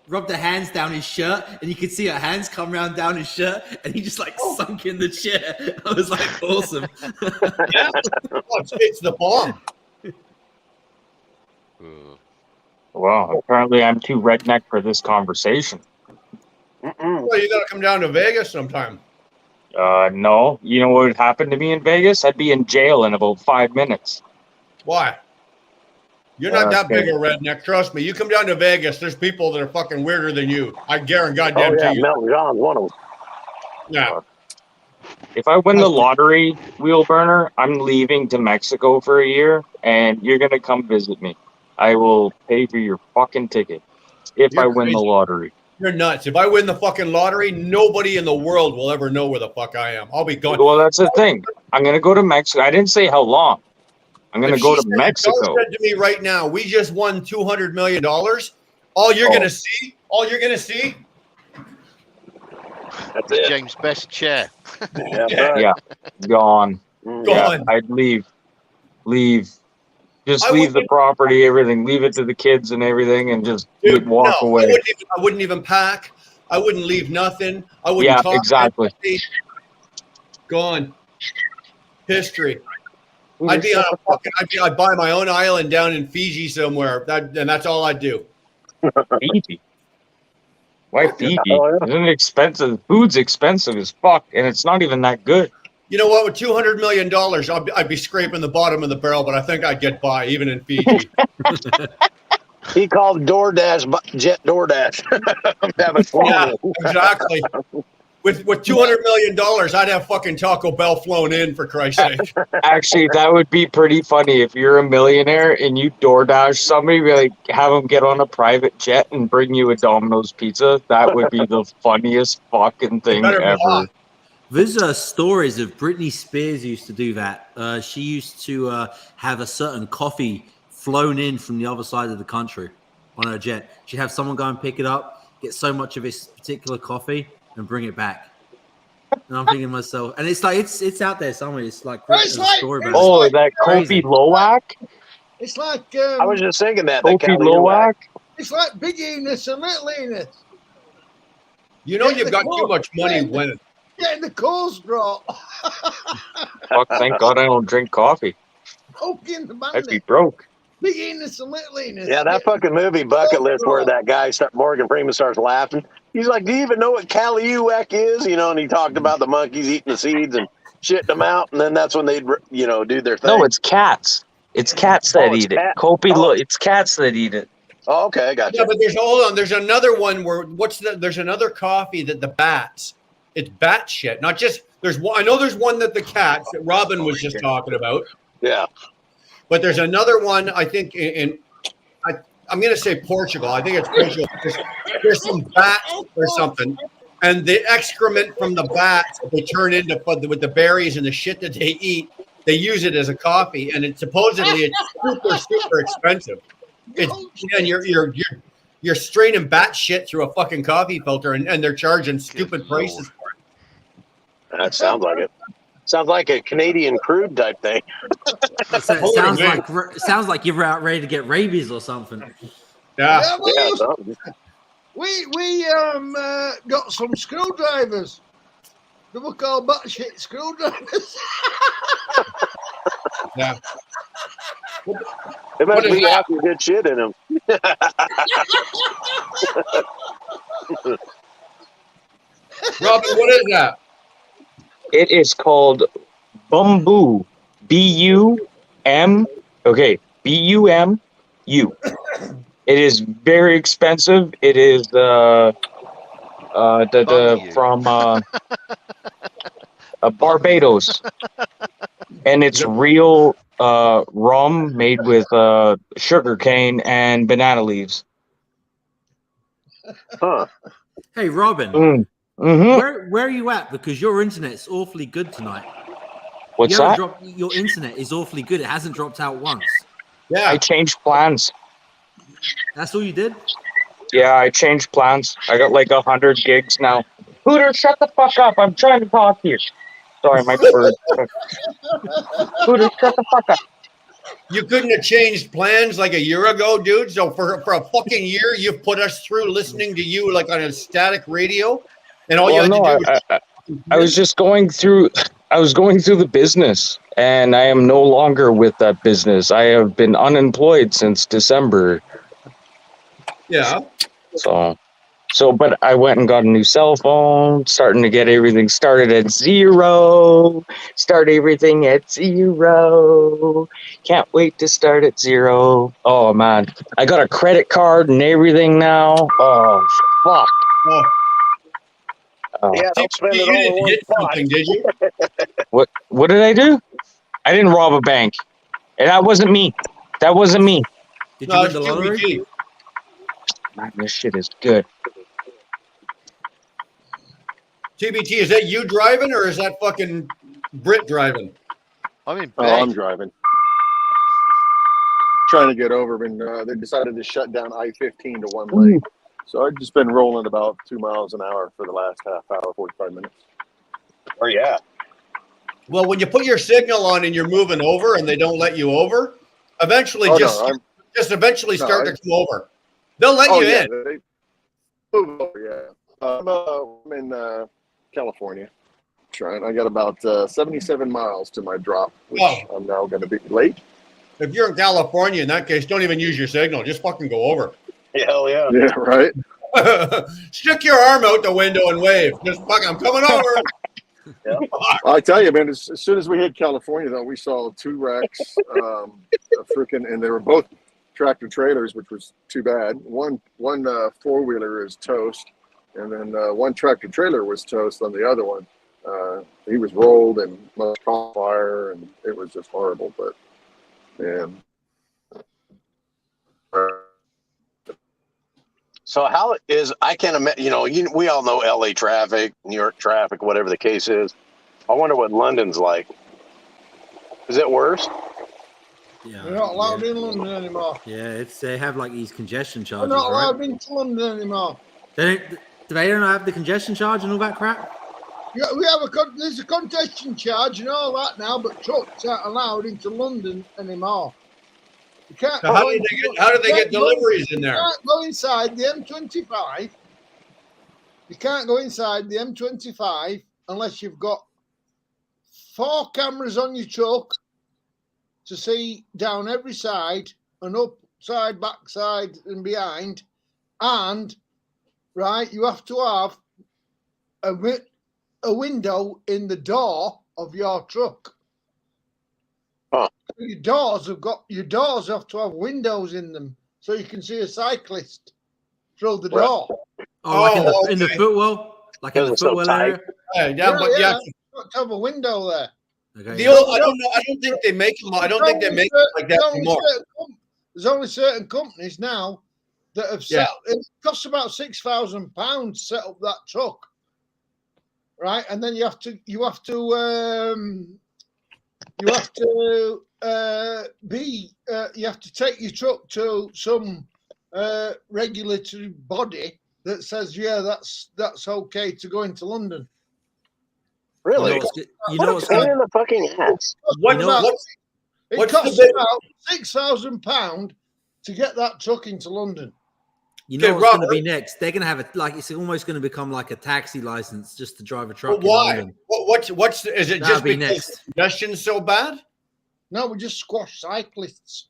rub the hands down his shirt, and you could see her hands come around down his shirt, and he just sunk in the chair. I was like, awesome. Yeah. It's the bomb. Well, apparently I'm too redneck for this conversation. Well, you got to come down to Vegas sometime. No. You know what would happen to me in Vegas? I'd be in jail in about 5 minutes. Why? You're not that big a redneck. Trust me. You come down to Vegas, there's people that are fucking weirder than you. I guarantee you. Melton John's one of them. Yeah. If I win the lottery, Wheel Burner, I'm leaving to Mexico for a year, and you're going to come visit me. I will pay for your fucking ticket if I win the lottery. You're nuts. If I win the fucking lottery, nobody in the world will ever know where the fuck I am. I'll be gone. Well, that's the thing. I'm going to go to Mexico. I didn't say how long. I'm going to go to Mexico. If said to me right now, we just won $200 million. All you're going to see, that's it. James' best chair. Yeah, gone. Yeah, I'd leave. Just leave the property, everything. Leave it to the kids and everything, and just walk away. I wouldn't even pack. I wouldn't leave nothing. I wouldn't talk. Exactly. Gone. History. I'd buy my own island down in Fiji somewhere, and that's all I'd do. Fiji? Why Fiji? Isn't it expensive? Food's expensive as fuck, and it's not even that good. You know what? With $200 million, I'd be scraping the bottom of the barrel, but I think I'd get by even in Fiji. He called DoorDash Jet DoorDash. I'm having fun. Yeah, exactly. With $200 million, I'd have fucking Taco Bell flown in, for Christ's sake. Actually, that would be pretty funny if you're a millionaire and you DoorDash somebody, be like, have them get on a private jet and bring you a Domino's pizza. That would be the funniest fucking thing ever. There's stories of Britney Spears used to do that. She used to have a certain coffee flown in from the other side of the country on her jet. She'd have someone go and pick it up, get so much of this particular coffee, and bring it back. And I'm thinking to myself, and it's like it's out there somewhere. It's like a story about that Kofi Lowak. It's like I was just thinking that Kofi Lowak. It's like big Enos and little Enos. You know you've got too much money when getting the coals drop. Fuck! Thank God I don't drink coffee. Poking the I'd be broke. Big Enos and little Enos. Yeah, that fucking movie Bucket List where that guy Morgan Freeman starts laughing. He's like, "Do you even know what Caliuac is?" You know, and he talked about the monkeys eating the seeds and shitting them out, and then that's when they'd do their thing. No, it's cats. It's cats that eat it. It's cats that eat it. Oh, okay, I got you. Yeah, but there's another one where there's another coffee that the bats. It's bat shit, not just there's one. I know there's one that the cats that Robin was just talking about. Yeah, but there's another one. I think I'm going to say Portugal. I think it's Portugal. There's some bats or something, and the excrement from the bats they turn into with the berries and the shit that they eat. They use it as a coffee, and it's supposedly super expensive. And you're straining bat shit through a fucking coffee filter, and they're charging stupid prices for it. That sounds like it. Sounds like a Canadian crude type thing. Sounds like you're out ready to get rabies or something. Yeah. We got some screwdrivers. They were called batshit screwdrivers. Yeah. It must be half your good shit in them. Robin, what is that? It is called Bumbu. B-U-M. Okay, B-U-M-U. It is very expensive. It is from Barbados, and it's real rum made with sugar cane and banana leaves. Huh. Hey, Robin. Mm-hmm. Where are you at? Because your internet's awfully good tonight. What's that? Your internet is awfully good. It hasn't dropped out once. Yeah. I changed plans. That's all you did? Yeah, I changed plans. I got like 100 gigs now. Hooter, shut the fuck up. I'm trying to talk here. Sorry, my bird. Hooter, shut the fuck up. You couldn't have changed plans like a year ago, dude. So for a fucking year, you've put us through listening to you like on a static radio, and all you had to do was I was just going through. I was going through the business, and I am no longer with that business. I have been unemployed since December. Yeah. But I went and got a new cell phone, starting to get everything started at zero. Start everything at zero. Can't wait to start at zero. Oh, man. I got a credit card and everything now. Oh, fuck. Yeah, don't spend it all in one something, did you? What did I do? I didn't rob a bank. And that wasn't me. That wasn't me. Did you win the lottery? Man, this shit is good. TBT, is that you driving or is that fucking Brit driving? I'm driving. Trying to get over when they decided to shut down I-15 to one lane. So I've just been rolling about 2 miles an hour for the last half hour, 45 minutes. Oh, yeah. Well, when you put your signal on and you're moving over and they don't let you over, eventually start to come over. They'll let you in. They move over, I'm in California. I got about 77 miles to my drop, which I'm now going to be late. If you're in California, in that case, don't even use your signal. Just fucking go over. Hell yeah. Yeah, right. Stick your arm out the window and wave. Just fucking, I'm coming over. Yeah. I tell you, man, as soon as we hit California, though, we saw 2 wrecks, and they were both tractor trailers, which was too bad. One four-wheeler is toast, and then one tractor trailer was toast on the other one. He was rolled and much caught fire, and it was just horrible. But man. So how is, I can't imagine, we all know LA traffic, New York traffic, whatever the case is. I wonder what London's like. Is it worse? Yeah, they're not allowed in London anymore. Yeah, they have like these congestion They're charges. not allowed right? into London anymore. They don't have the congestion charge and all that crap. Yeah, there's a congestion charge and all that now, but trucks aren't allowed into London anymore. You can't. So how do they get deliveries in there? You can't go inside the M25. You can't go inside the M25 unless you've got 4 cameras on your truck to see down every side and up side, back side, and behind. And right, you have to have a window in the door of your truck. Huh. Your doors have to have windows in them so you can see a cyclist through the door. Like in the footwell, like in the footwell area. But you have to have a window there. Okay. I don't think they make them. I don't think they make them like that anymore. There's only certain companies now that have set. It costs about £6,000 to set up that truck, right? And then you have to take your truck to some regulatory body that says, that's okay to go into London. Really? You know what's in the fucking ass. It costs about £6,000 to get that truck into London. You know what's going to be next? They're going to have it's almost going to become like a taxi license just to drive a truck. But why? In What's is it? That'll Just be because next. congestion's so bad? No, we just squash cyclists.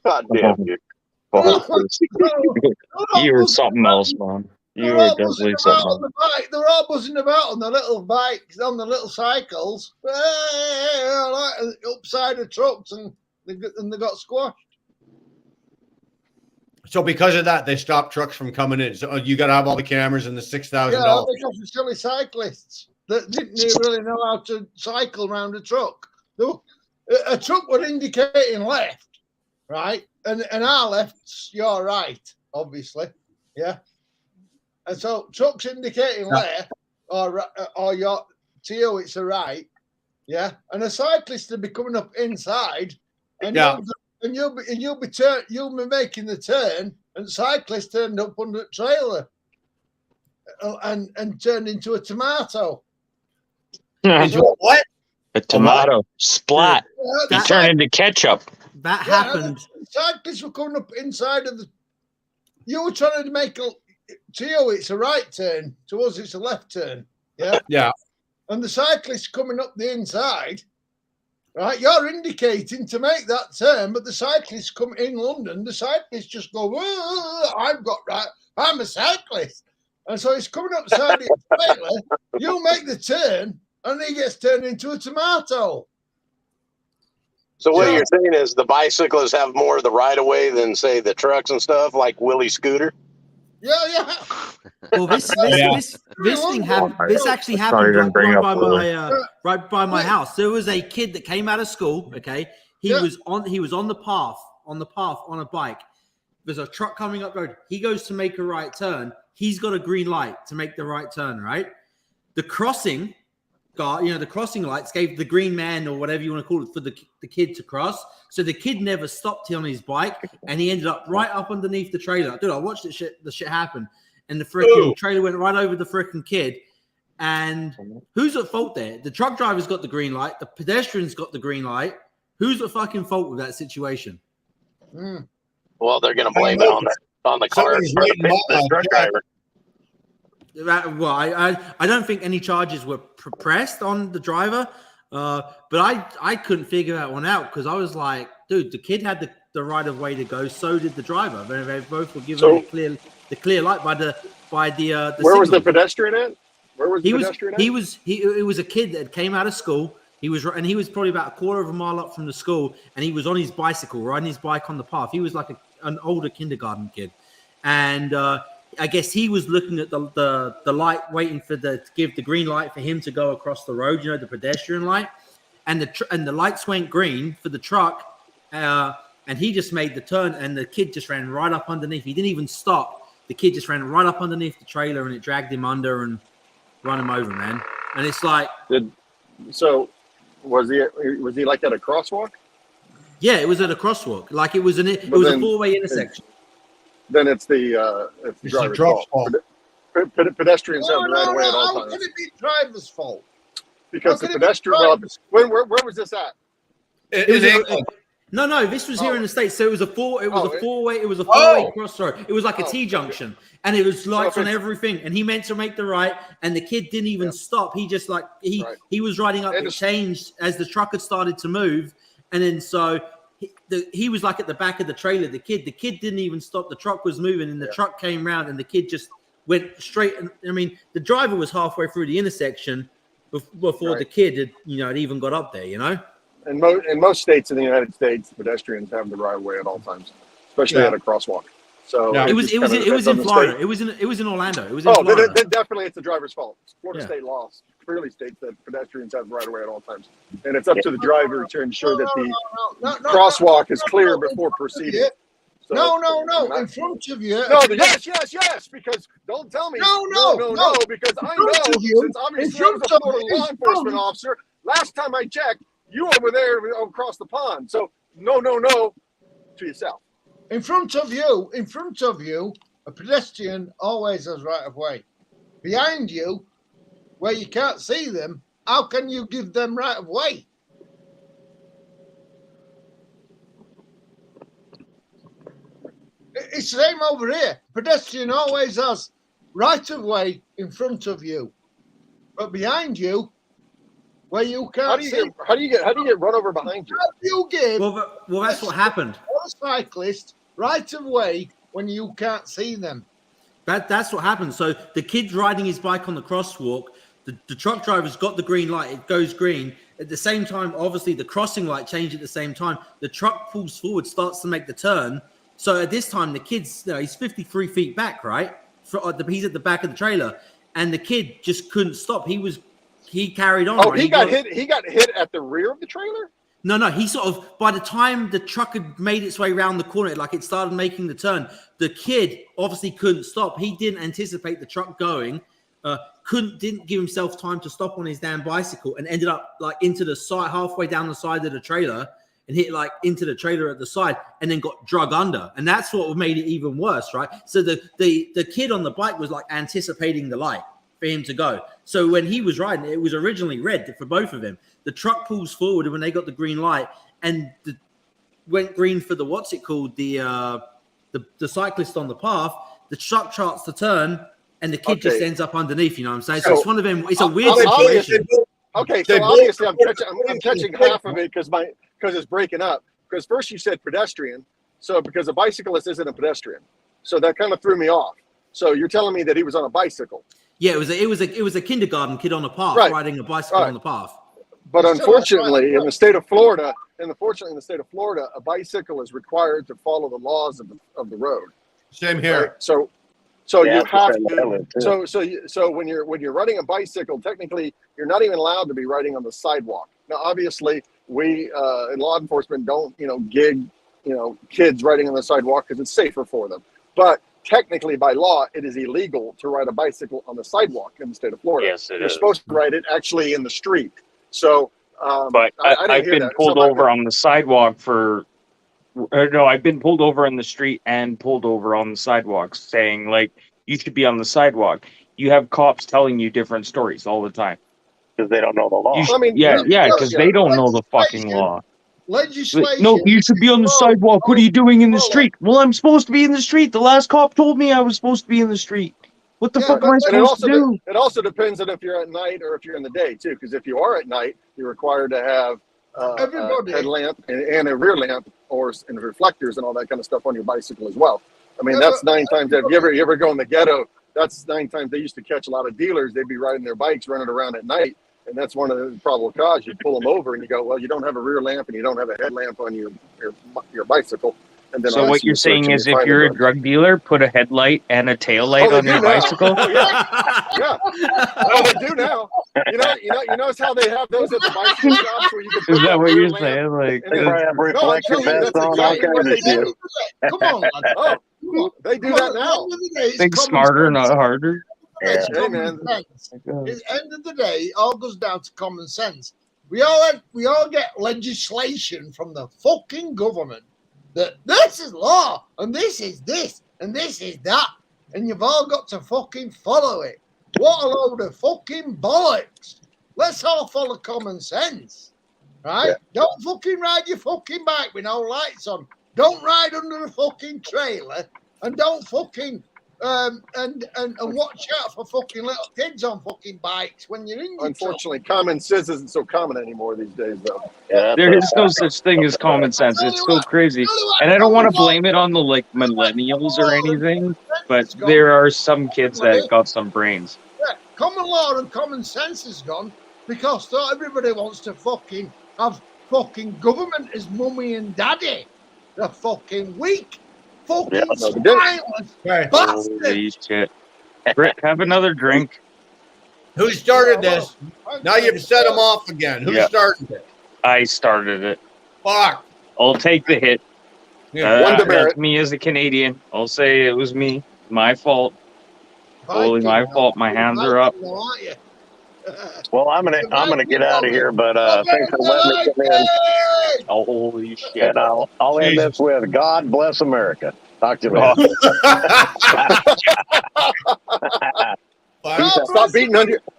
God damn you. You were something else, man. You were definitely something else. They're all buzzing about on the little bikes, on the little cycles, upside of trucks, and they got squashed. So because of that, they stopped trucks from coming in. So you got to have all the cameras and the $6,000. Yeah, because of silly cyclists that didn't really know how to cycle around a truck. A truck was indicating left, right, and our left's your right, obviously, yeah. And so trucks indicating left or your to you it's a right, yeah. And a cyclist will be coming up inside, and you'll be making the turn, and the cyclist turned up under the trailer, and turned into a tomato. What? A tomato splat. You turn into ketchup. That happened. Cyclists were coming up inside of the. You were trying to make to you it's a right turn. To us it's a left turn. Yeah. Yeah. And the cyclist coming up the inside, right? You're indicating to make that turn, but the cyclists come in London. The cyclists just go, I've got right. I'm a cyclist, and so he's coming up side of the trailer. You make the turn, and he gets turned into a tomato. So what you're saying is the bicyclists have more of the right of way than, say, the trucks and stuff, like Willie Scooter? Yeah. Well, this thing happened. This actually happened right by my house. There was a kid that came out of school. Okay, he was on the path on a bike. There's a truck coming up road. He goes to make a right turn. He's got a green light to make the right turn. Right, the crossing guard, the crossing lights gave the green man or whatever you want to call it for the kid to cross. So the kid never stopped on his bike, and he ended up right up underneath the trailer. Dude, I watched the shit happen, and the freaking trailer went right over the freaking kid. And who's at fault there? The truck driver's got the green light. The pedestrian's got the green light. Who's at fucking fault with that situation? Well, they're going to blame it on the car, the truck driver. Well, I don't think any charges were pressed on the driver, but I couldn't figure that one out because I was like, dude, the kid had the right of way to go, so did the driver. They both were given the clear light by the Where signal. was the pedestrian at? Where was the pedestrian at? It was a kid that came out of school. He was probably about a quarter of a mile up from the school, and he was on his bicycle, riding his bike on the path. He was like an older kindergarten kid, and I guess he was looking at the light, waiting to give the green light for him to go across the road. You know, the pedestrian light, and the lights went green for the truck, and he just made the turn, and the kid just ran right up underneath. He didn't even stop. The kid just ran right up underneath the trailer, and it dragged him under and run him over, man. And it's like, was he like at a crosswalk? yeah, it was at a crosswalk. Like it was a 4-way intersection. Then it's the driver's fault. Pedestrians have the right of way at all How times. can it be driver's fault? Because the pedestrian. Where was this at? In England. No, this was here in the States. So it was a four-way crossroad. It was like a T-junction, and it was lights on everything. And he meant to make the right, and the kid didn't even stop. He just he was riding up. It changed as the truck had started to move, and then so he was like at the back of the trailer. The kid didn't even stop. The truck was moving, and the truck came round, and the kid just went straight. And I mean, the driver was halfway through the intersection before the kid had even got up there. You know. In most states in the United States, pedestrians have the right of way at all times, especially at a crosswalk. So it was in Florida. It was in Orlando. It was in Florida. Then definitely it's the driver's fault. Florida state law clearly states that pedestrians have the right of way at all times, and it's up to the driver to ensure that the crosswalk is clear before proceeding. So, no, in front of you. No, yes, because don't tell me. No, because I know, since obviously I was a Florida law enforcement officer, last time I checked, you over there across the pond. So no to yourself. In front of you, a pedestrian always has right of way. Behind you, where you can't see them, how can you give them right of way? It's the same over here. Pedestrian always has right of way in front of you, but behind you, where you can't see. How do you get run over behind you? How do you give? Well, that's what happened. A cyclist right of way when you can't see them. That's what happened. So the kid's riding his bike on the crosswalk. The truck driver's got the green light. It goes green. At the same time, obviously, the crossing light changed at the same time. The truck pulls forward, starts to make the turn. So at this time, the kid's, he's 53 feet back, right? He's at the back of the trailer. And the kid just couldn't stop. He carried on. Oh, right? he got hit at the rear of the trailer? No. He sort of, by the time the truck had made its way around the corner, like it started making the turn, the kid obviously couldn't stop. He didn't anticipate the truck going, didn't give himself time to stop on his damn bicycle, and ended up like into the side, halfway down the side of the trailer, and hit like into the trailer at the side, and then got drug under. And that's what made it even worse, right? So the kid on the bike was like anticipating the light for him to go. So when he was riding, it was originally red for both of them. The truck pulls forward, and when they got the green light, and went green for the the cyclist on the path, the truck starts to turn, and the kid just ends up underneath. You know what I'm saying? So it's one of them. It's a weird situation. Okay, so obviously I'm catching half of it because it's breaking up. Because first you said pedestrian, so because a bicyclist isn't a pedestrian, so that kind of threw me off. So you're telling me that he was on a bicycle? Yeah, it was a kindergarten kid on a path riding a bicycle on the path. But unfortunately, in the state of Florida, a bicycle is required to follow the laws of the road. Same here. Right? So you have to. So when you're riding a bicycle, technically you're not even allowed to be riding on the sidewalk. Now, obviously, we in law enforcement don't gig kids riding on the sidewalk because it's safer for them. But technically, by law, it is illegal to ride a bicycle on the sidewalk in the state of Florida. Yes, it is. You're supposed to ride it actually in the street. So, but I've been pulled over on the sidewalk I've been pulled over in the street and pulled over on the sidewalk, saying like you should be on the sidewalk. You have cops telling you different stories all the time because they don't know the law. Because they don't know the fucking law. Legislation. No, you should be on the sidewalk. What are you doing in the street? Well, I'm supposed to be in the street. The last cop told me I was supposed to be in the street. What the fuck am I supposed to do? It also depends on if you're at night or if you're in the day too. Because if you are at night, you're required to have a headlamp and a rear lamp and reflectors and all that kind of stuff on your bicycle as well. I mean, that's 9 times. If you ever go in the ghetto, that's 9 times they used to catch a lot of dealers. They'd be riding their bikes, running around at night, And that's one of the probable cause. You pull them over and you go, well, you don't have a rear lamp and you don't have a headlamp on your bicycle. And then So what you're saying is, if you're a drug dealer, put a headlight and a tail light on your bicycle. Oh, yeah. Yeah. Oh, they do now. You notice how they have those at the bicycle shops where you can put Is that what you're lamp saying? Like, They probably have reflector vests on, all kinds of shit. Come on, lads. Oh, they do that now. think smarter, not harder. It's Hey, common man. sense. At the end of the day, it all goes down to common sense. We all get legislation from the fucking government that this is law and this is this and this is that, and you've all got to fucking follow it. What a load of fucking bollocks! Let's all follow common sense, right? Yeah. Don't fucking ride your fucking bike with no lights on. Don't ride under a fucking trailer, and don't fucking and watch out for fucking little kids on fucking bikes when you're in your Unfortunately, common sense isn't so common anymore these days, though. Yeah, There is no such thing as common sense. It's so crazy. And I don't want to blame it on the like millennials or anything, but there are some kids that got some brains. Yeah, common law and common sense is gone because not everybody wants to fucking have fucking government as mummy and daddy. They're fucking weak. Fucking spineless bastards. Holy shit. Britt, have another drink. Who started this? Now you've set them off again. Who Yeah. started it? I started it. Fuck. I'll take the hit. One demerit. That's me as a Canadian. I'll say it was me. My fault. Totally my fault. My hands are up. Well, I'm gonna get out of here, but thanks for letting me come in. Oh, holy shit! And I'll end this with God bless America. Talk to you later.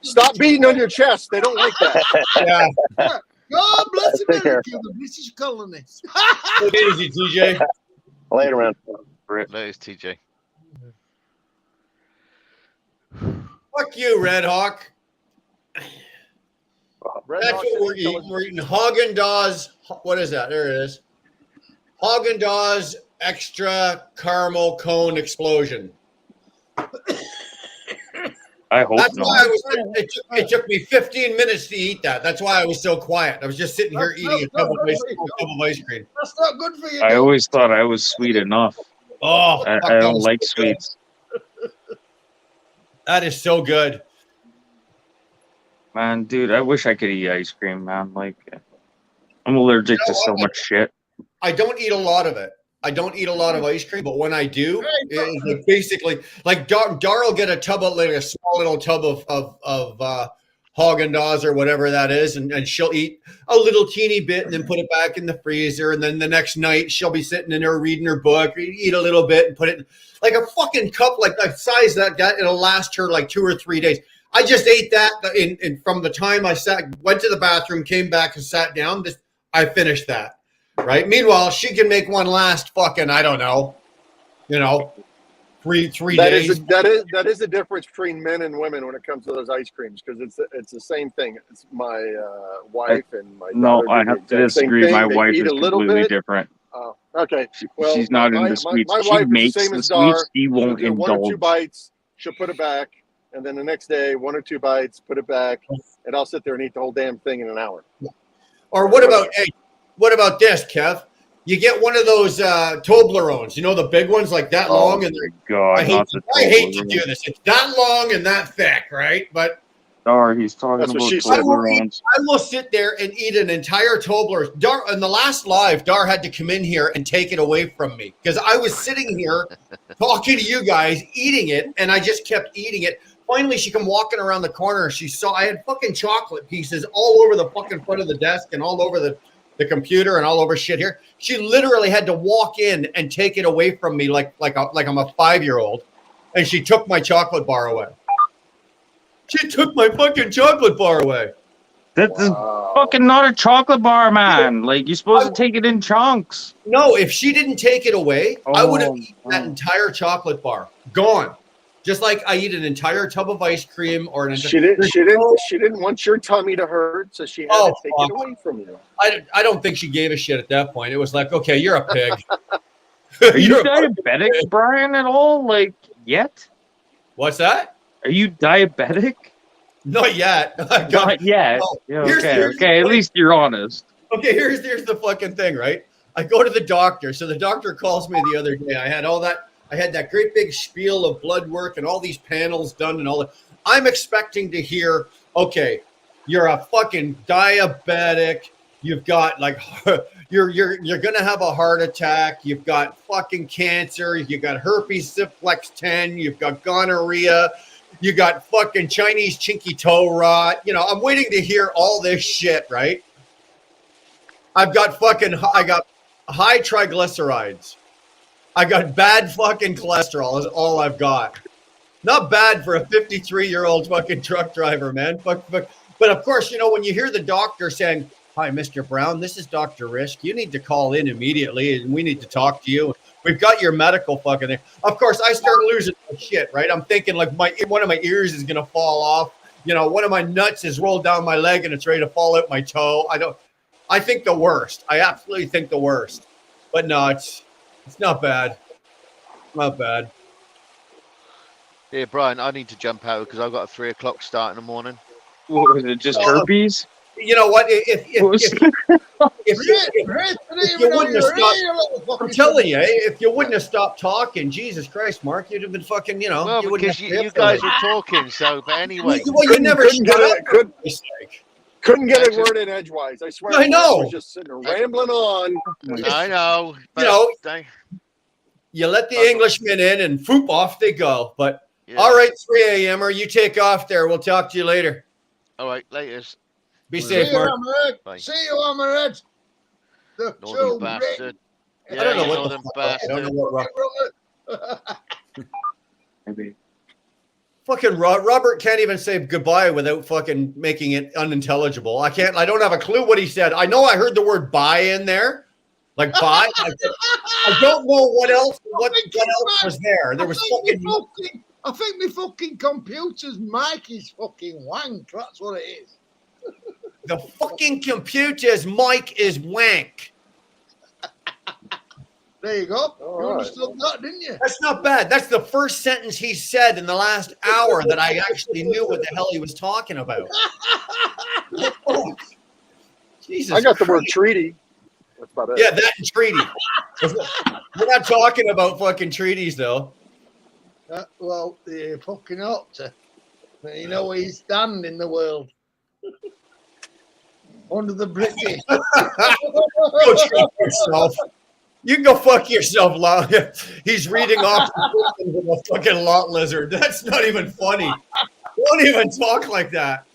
Stop beating on your chest. They don't like that. Yeah. God bless Take care. America, the British colonies. Take it easy, TJ. Later, man. There's TJ. Fuck you, Red Hawk. Red That's Hawk what we're City, eating. We're eating Haagen-Dazs. What is that? There it is. Haagen-Dazs extra caramel cone explosion. I hope That's not. why it took me 15 minutes to eat that. That's why I was so quiet. I was just sitting here eating a tub of ice cream. That's not good for you. I always thought I was sweet enough. Oh, I fuck, don't that was like so good. sweets. That is so good. Man, dude, I wish I could eat ice cream, man. Like, I'm allergic to so much shit. I don't eat a lot of it. I don't eat a lot of ice cream, but when I do, it's basically like Dar will get a tub of like a small little tub of Haagen-Dazs or whatever that is, and she'll eat a little teeny bit and then put it back in the freezer, and then the next night she'll be sitting in there reading her book, eat a little bit and put it in, like a fucking cup, like the size that it'll last her like 2 or 3 days. I just ate that in from the time I went to the bathroom, came back and sat down. I finished that. Right. Meanwhile, she can make one last fucking, I don't know, three days. That is the difference between men and women when it comes to those ice creams, because it's the same thing. It's my wife and my daughter. No, I have to disagree. My wife is completely different. Oh, okay. Well, she's not into sweets. My She wife makes is the same the as Dar. sweets. She won't She'll do 1 or 2 indulge. bites. She'll put it back, and then the next day 1 or 2 bites, put it back, and I'll sit there and eat the whole damn thing in an hour. Or what about this, Kev? You get one of those Toblerones, the big ones like that long. And God, I hate to do this. It's that long and that thick, right? But he's talking about Toblerones. I will sit there and eat an entire Toblerone. Dar, in the last live, Dar had to come in here and take it away from me because I was sitting here talking to you guys, eating it, and I just kept eating it. Finally, she come walking around the corner. She saw I had fucking chocolate pieces all over the fucking front of the desk and all over the computer and all over shit here. She literally had to walk in and take it away from me like I'm a 5-year-old, and she took my chocolate bar away. She took my fucking chocolate bar away. That's fucking not a chocolate bar, man. Like, you're supposed to take it in chunks. No, if she didn't take it away, I would have eaten that entire chocolate bar. Gone. Just like I eat an entire tub of ice cream or an She didn't want your tummy to hurt, so she had to take it away from you. I don't think she gave a shit at that point. It was like, okay, you're a pig. Are you diabetic, Brian, at all? Like, yet? What's that? Are you diabetic? Not yet. Not yet. No. Yeah, Here's- okay, here's okay. At the- least you're honest. Okay, here's the fucking thing, right? I go to the doctor. So the doctor calls me the other day. I had that great big spiel of blood work and all these panels done and all that. I'm expecting to hear, okay, you're a fucking diabetic. You've got like you're gonna have a heart attack. You've got fucking cancer. You got herpes simplex 10. You've got gonorrhea. You got fucking Chinese chinky toe rot. You know, I'm waiting to hear all this shit, right? I got high triglycerides. I got bad fucking cholesterol is all I've got. Not bad for a 53-year-old fucking truck driver, man. But of course, you know, when you hear the doctor saying, "Hi, Mr. Brown, this is Dr. Risk. You need to call in immediately and we need to talk to you. We've got your medical fucking thing." Of course, I start losing my shit, right? I'm thinking like one of my ears is gonna fall off. You know, one of my nuts is rolled down my leg and it's ready to fall out my toe. I think the worst. I absolutely think the worst. But no, it's not bad. Not bad. Yeah, Brian, I need to jump out because I've got a 3 o'clock start in the morning. What was it? Just herpes? You know what? If you wouldn't have stopped, I'm telling you, if you wouldn't have stopped talking, Jesus Christ, Mark, you'd have been fucking, you know. Well, because you guys were talking, so, but anyway. Well, you never couldn't shut get up. couldn't get a word in edgewise. I swear. I know. was just sitting there rambling on. I know. You know, But you let the Englishmen in and foop, off they go. But yeah. all right, 3 a.m. or you take off there. We'll talk to you later. All right, later. Be safe, Mark. Bye. See you, Amaret. The Northern bastard. I don't know you what northern the fuck. I don't know what Maybe. fucking Robert can't even say goodbye without fucking making it unintelligible. I don't have a clue what he said. I know I heard the word "buy" in there, like "buy." I don't know what else was there. There was fucking. I think my fucking computer's mic is fucking wank. That's what it is. The fucking computer's mic is wank. There you go. All You right. understood that, didn't you? That's not bad. That's the first sentence he said in the last hour that I actually knew what the hell he was talking about. Oh, Jesus, I got the word Christ. treaty. That's about it. Yeah, that and treaty. We're not talking about fucking treaties, though. Well, you fucking ought to. You know where you stand in the world. Under the British. Go fuck yourself. You can go fuck yourself, Lot. He's reading off the a fucking lot lizard. That's not even funny. Don't even talk like that.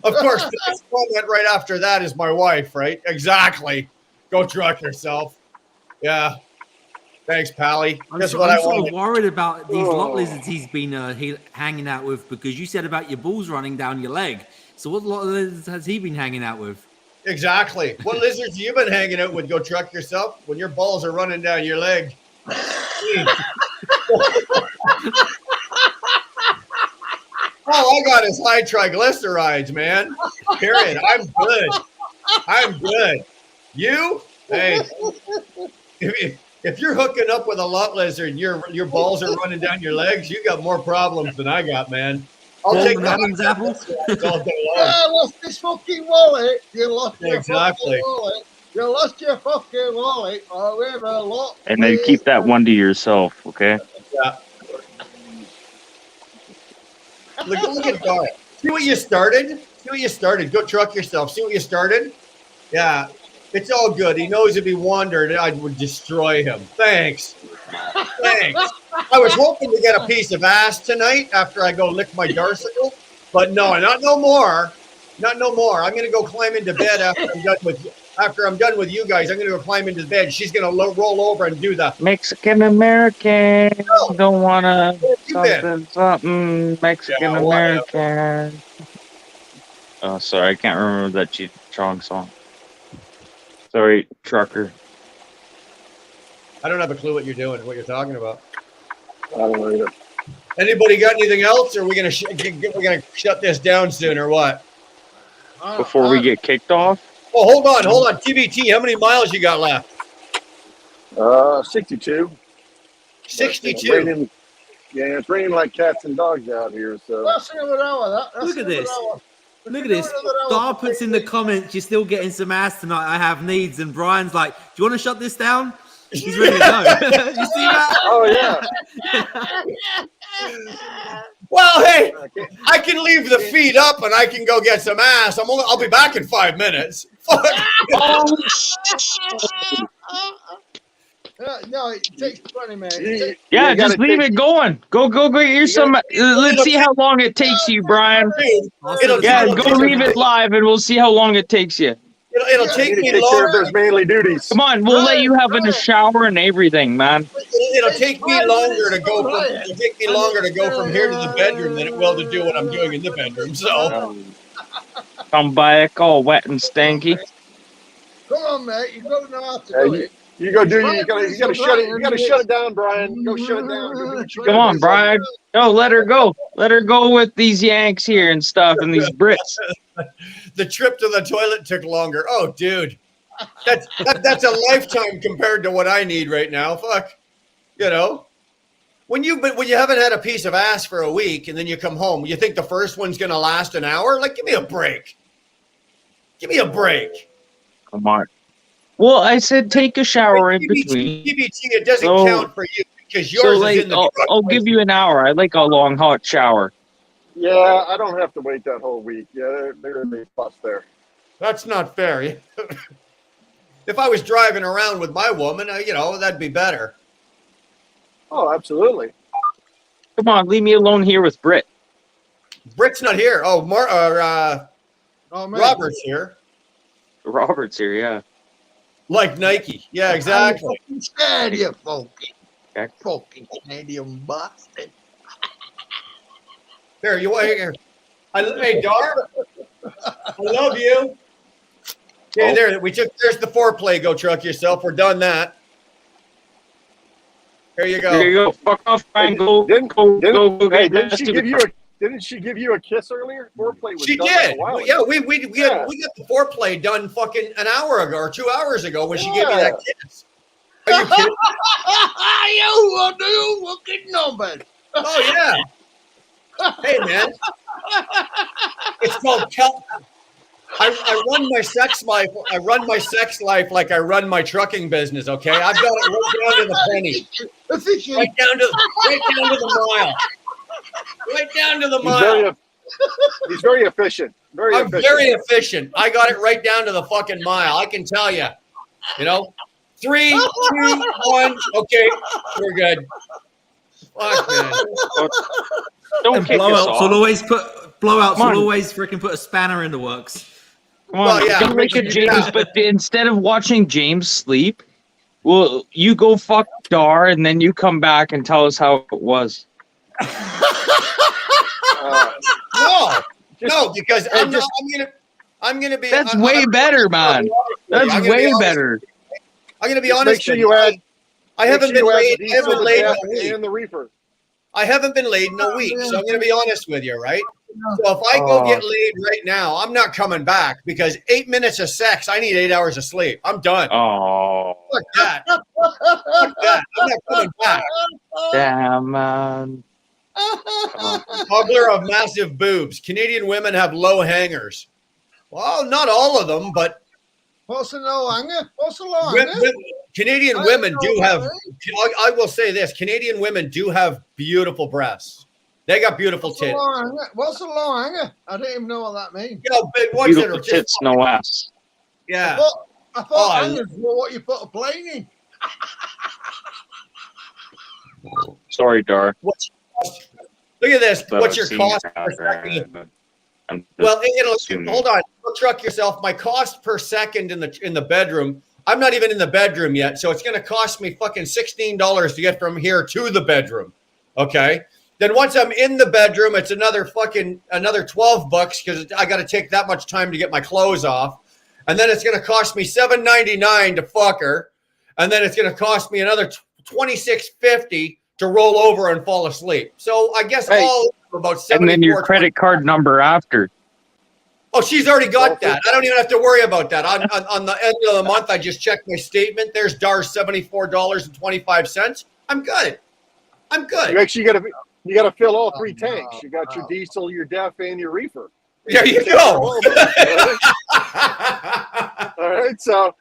Of course, the next comment right after that is my wife, right? Exactly. Go truck yourself. Yeah. Thanks, Pally. I'm That's sort what I of wanted. worried about these lot lizards he's been hanging out with, because you said about your balls running down your leg. So what lot lizards has he been hanging out with? Exactly. What lizards you been hanging out with? Go truck yourself when your balls are running down your leg. All I got is high triglycerides, man. Period. I'm good. I'm good. You? Hey, if you're hooking up with a lot lizard and your balls are running down your legs, you got more problems than I got, man. I'll take Adam's apple. all day long. I lost this fucking wallet. You lost your Exactly. fucking wallet. You lost your fucking wallet. Or whatever, lot. And then keep that one to yourself, okay? Yeah. Look at that. See what you started? See what you started. Go truck yourself. See what you started? Yeah. It's all good. He knows if he wandered, I would destroy him. Thanks. Thanks. I was hoping to get a piece of ass tonight after I go lick my darsicle, but no, not no more. Not no more. I'm gonna go climb into bed after I'm done with you guys. I'm gonna go climb into bed. She's gonna roll over and do the Mexican American. No. Don't wanna You been? something Mexican Yeah, whatever. American. Oh, sorry, I can't remember that Cheech Chong song. Sorry, trucker. I don't have a clue what you're doing, what you're talking about. I don't know either. Anybody got anything else, or are we gonna we're gonna shut this down soon, or what? Before we get kicked off. Oh, hold on. TBT, how many miles you got left? 62. 62. Yeah, it's raining like cats and dogs out here. So That's another hour. That's Look at another this. hour. We Look at can do this. another hour Dar for puts in the TV. comments, you're still getting some ass tonight. I have needs. And Brian's like, do you want to shut this down? He's ready to go. You see that? oh yeah. Well, hey, I can leave the feed up and I can go get some ass. I'll be back in 5 minutes. Fuck. No, it takes 20 minutes. Yeah, You just gotta leave take- it going. Go get you some. Let's see how long it takes you, Brian. Yeah, go leave it live, and we'll see how long it takes you. It'll You take need to me take care of longer. those manly duties. Come on, we'll let you have in a shower and everything, man. It'll take me longer to go from. It'll take me longer to go from here to the bedroom than it will to do what I'm doing in the bedroom. So Come back all wet and stanky. Come on, mate. You got to know how to do it. You go do you gotta shut it. You gotta shut it down, Brian. Go shut it down. Go do what you Come gotta on, do. Brian. No, let her go. Let her go with these Yanks here and stuff and these Brits. the trip to the toilet took longer. Oh, dude, that's a lifetime compared to what I need right now. Fuck, you know. When you haven't had a piece of ass for a week and then you come home, you think the first one's gonna last an hour? Like, give me a break. Give me a break. Come on. Well, I said take a shower in between. TBT, it doesn't So- count for you because So, yours like, is in the truck. I'll give you an hour. I like a long hot shower. Yeah, I don't have to wait that whole week. Yeah, there's a plus there. That's not fair. If I was driving around with my woman, that'd be better. Oh, absolutely. Come on, leave me alone here with Brit. Britt's not here. Oh, Oh, man. Robert's here. Robert's here, yeah. Like Nike. Yeah, exactly. I'm scared, you fucking Okay. Canadian bastard. Here, you want here? Hey, Dar. I love you. Okay, there. There's the foreplay. Go truck yourself. We're done that. Here you go. There you go. Fuck off, Brian. Go Didn't get she nasty give with- you didn't she give you a kiss earlier? Foreplay was She done did. a while Yeah, ago. we got the foreplay done fucking an hour ago or 2 hours ago when she gave me that kiss. Are you kidding? You fucking numbers. Oh yeah. Hey man, it's called I run my sex life. I run my sex life like I run my trucking business. Okay, I've got it right down to the penny, Efficient. right down to the mile, right down to the mile. He's very efficient. I'm very efficient. I got it right down to the fucking mile. I can tell you. 3, 2, 1. Okay, we're good. Fuck, man. Don't And kick us blowouts off. will always Come on. freaking put a spanner in the works. Come on, Well, yeah, don't make it yeah. James, but instead of watching James sleep, well, you go fuck Dar and then you come back and tell us how it was. No, because I'm gonna be. That's way better, man. That's way better. I'm gonna be Just honest. make sure you add. I haven't been laid. I haven't been laid in a and week. the reefer. I haven't been laid in a week, so I'm gonna be honest with you, right? So if I go get laid right now, I'm not coming back because 8 minutes of sex, I need 8 hours of sleep. I'm done. Oh, Fuck that. Fuck that. I'm not coming back. damn, man. Toddler of massive boobs. Canadian women have low hangers. Well, not all of them, but What's a low hanger? What's a low hanger? Canadian I women don't do know, have. right? I will say this: Canadian women do have beautiful breasts. They got beautiful What's a tits. low hanger? What's a low hanger? I don't even know what that means. Big ones that Beautiful are tits, just no ass. yeah. I thought Oh, hangers were what you put a plane in. Sorry, Dar. Look at this. But What's I've your seen cost it per out there, second? but I'm Well, assuming. hold on. Go truck yourself. My cost per second in the bedroom. I'm not even in the bedroom yet, so it's going to cost me fucking $16 to get from here to the bedroom. Okay. Then once I'm in the bedroom, it's another $12 because I got to take that much time to get my clothes off, and then it's going to cost me $7.99 to fuck her, and then it's going to cost me another $26.50 to roll over and fall asleep. So I guess all about 74. And then your credit card number after. Oh, she's already got that. I don't even have to worry about that. On the end of the month, I just checked my statement. There's Dar's $74.25. I'm good. I'm good. Make sure you gotta fill all 3 tanks. You got your diesel, your DEF, and your reefer. There you go. All right, so.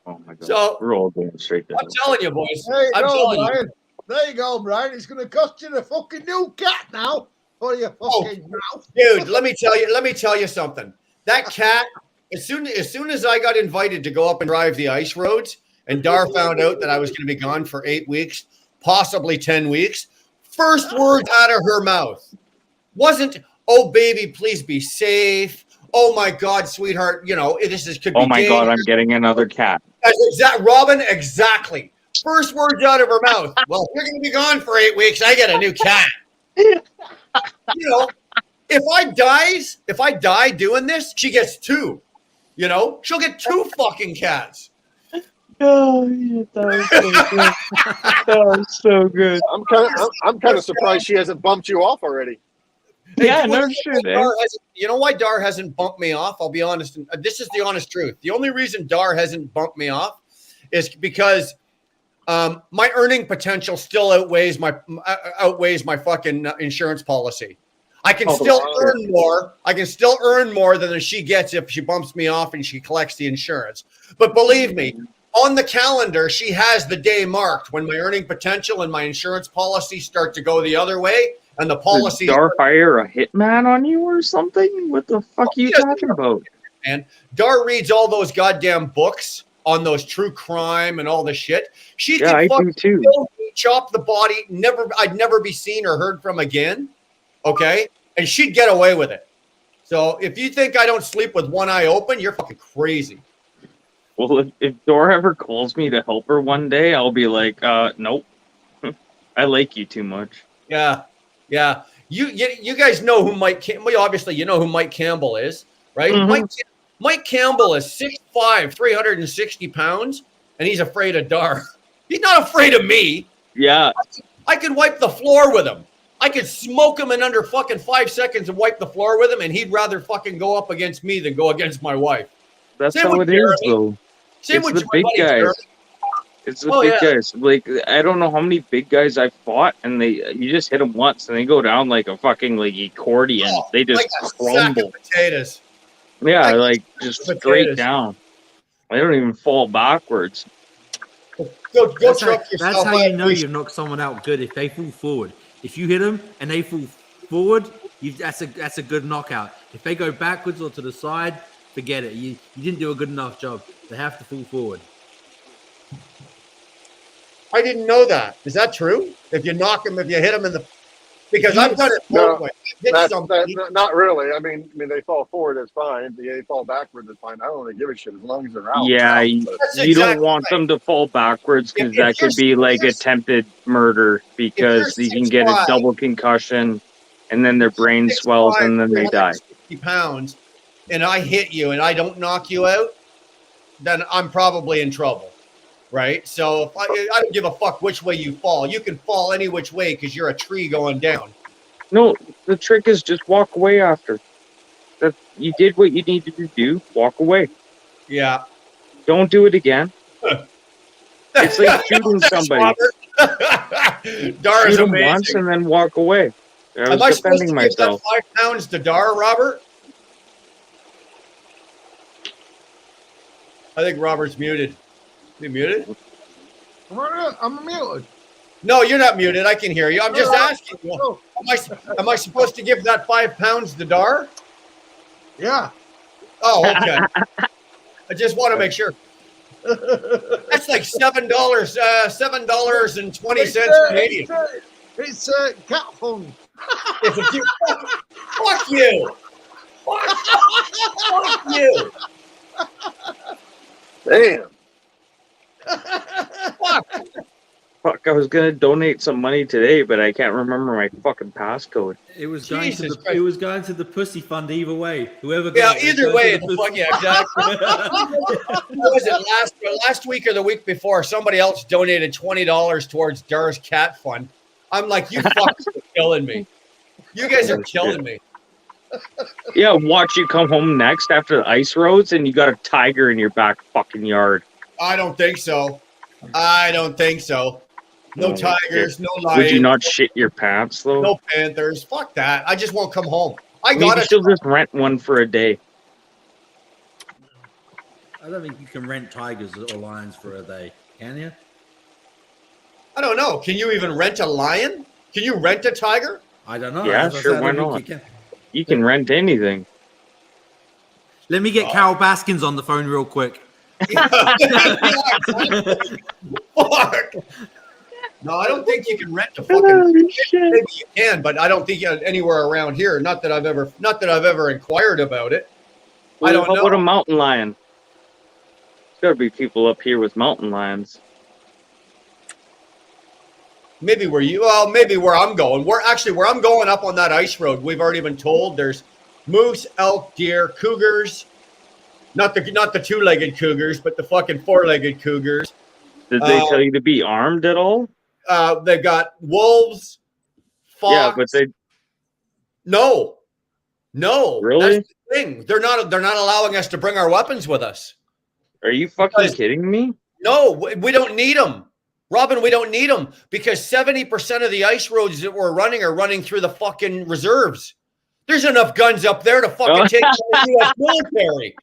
Oh my god. So we're all going straight to I'm telling you, boys. There you I'm go, telling you. Brian. There you go, Brian. It's going to cost you the fucking new cat now for your fucking mouth. Dude, let me tell you something. That cat, as soon as I got invited to go up and drive the ice roads, and Dar found out that I was going to be gone for 8 weeks, possibly 10 weeks, first words out of her mouth wasn't, "Oh baby, please be safe. Oh my God, sweetheart, this could be Oh my god, I'm dangerous." getting another cat. Robin, exactly. First words out of her mouth. Well, if you're going to be gone for 8 weeks, I get a new cat. If I die doing this, she gets 2. She'll get 2 fucking cats. Oh, that was so good. That was so good. I'm kind of surprised she hasn't bumped you off already. Yeah, no shit. You know why Dar hasn't bumped me off? I'll be honest. And this is the honest truth. The only reason Dar hasn't bumped me off is because my earning potential still outweighs my fucking insurance policy. I can still earn more. I can still earn more than she gets if she bumps me off and she collects the insurance. But believe me, on the calendar, she has the day marked when my earning potential and my insurance policy start to go the other way. And the policy. Did Dar hire a hitman on you or something? What the fuck are you talking about? And Dar reads all those goddamn books on those true crime and all the shit. She could I fucking do too. kill me, chop the body. I'd never be seen or heard from again. Okay, and she'd get away with it. So if you think I don't sleep with one eye open, you're fucking crazy. Well, if Dor ever calls me to help her one day, I'll be like, nope. I like you too much. Yeah. You guys know who obviously you know who Mike Campbell is, right? Mm-hmm. Mike Campbell is 6'5", 360 pounds, and he's afraid of Dar. He's not afraid of me. Yeah. I could wipe the floor with him. I could smoke him in under fucking 5 seconds and wipe the floor with him, and he'd rather fucking go up against me than go against my wife. That's how it is, though. Same it's with the big guys. Jeremy. It's the big guys. Like, I don't know how many big guys I've fought, and you just hit them once, and they go down like a fucking accordion. They just crumble. Potatoes. Yeah, just straight down. I don't even fall backwards. That's how you know you've knocked someone out good, if they fall forward. If you hit them and they fall forward, that's a good knockout. If they go backwards or to the side, forget it. You didn't do a good enough job. They have to fall forward. I didn't know that. Is that true? If you knock them, if you hit them in the... Because I've done it both ways. Not really. I mean, they fall forward, it's fine. They fall backwards, it's fine. I don't really give a shit as long as they're out. Yeah, you don't want them to fall backwards because that could be attempted murder because you can get a double concussion and then their brain swells and then they die. 60 pounds and I hit you and I don't knock you out, then I'm probably in trouble. Right? So if I don't give a fuck which way you fall. You can fall any which way because you're a tree going down. No, the trick is just walk away after. That you did what you needed to do. Walk away. Yeah. Don't do it again. It's like shooting somebody. Dar is shoot him amazing. once and then walk away. I Am I was supposed to defending give that myself. 5 pounds to Dar, Robert? I think Robert's muted. Is he muted? I'm muted. No, you're not muted. I can hear you. I'm just asking you. Am I supposed to give that 5 pounds to Dar? Yeah. Oh, okay. I just want to make sure. That's like $7, $7.20 Canadian. It's cat fun. Fuck you. Fuck you. Damn. Fuck, I was gonna donate some money today, but I can't remember my fucking passcode. It was going to the pussy fund either way. Whoever got Yeah, it, either way, exactly. What was it last week or the week before? Somebody else donated $20 towards Dar's cat fund. I'm like, you fuckers are killing me. You guys are killing me. Yeah, watch you come home next after the ice roads and you got a tiger in your back fucking yard. I don't think so. No Oh, tigers, no Would you lions, not shit your pants though? no panthers. Fuck that. I just won't come home. I Maybe got she'll just rent one for a day. I don't think you can rent tigers or lions for a day, can you? I don't know. Can you even rent a lion? Can you rent a tiger? I don't know. Yeah, As I sure, said, I why don't think not? you You can rent anything. Let me get Carol Baskins on the phone real quick. Yeah, exactly. Fuck. No, I don't think you can rent a fucking. Maybe you can, but I don't think anywhere around here. Not that I've ever inquired about it. I don't How know. about a mountain lion? There's got to be people up here with mountain lions. Maybe maybe where I'm going. Where I'm going up on that ice road, we've already been told there's moose, elk, deer, cougars. Not the two-legged cougars, but the fucking four-legged cougars. Did they tell you to be armed at all? They've got wolves, fox. Yeah, but they. No. Really? That's the thing. They're not allowing us to bring our weapons with us. Are you fucking kidding me? No, we don't need them. Robin, we don't need them because 70% of the ice roads that we're running are running through the fucking reserves. There's enough guns up there to fucking take the U.S. military.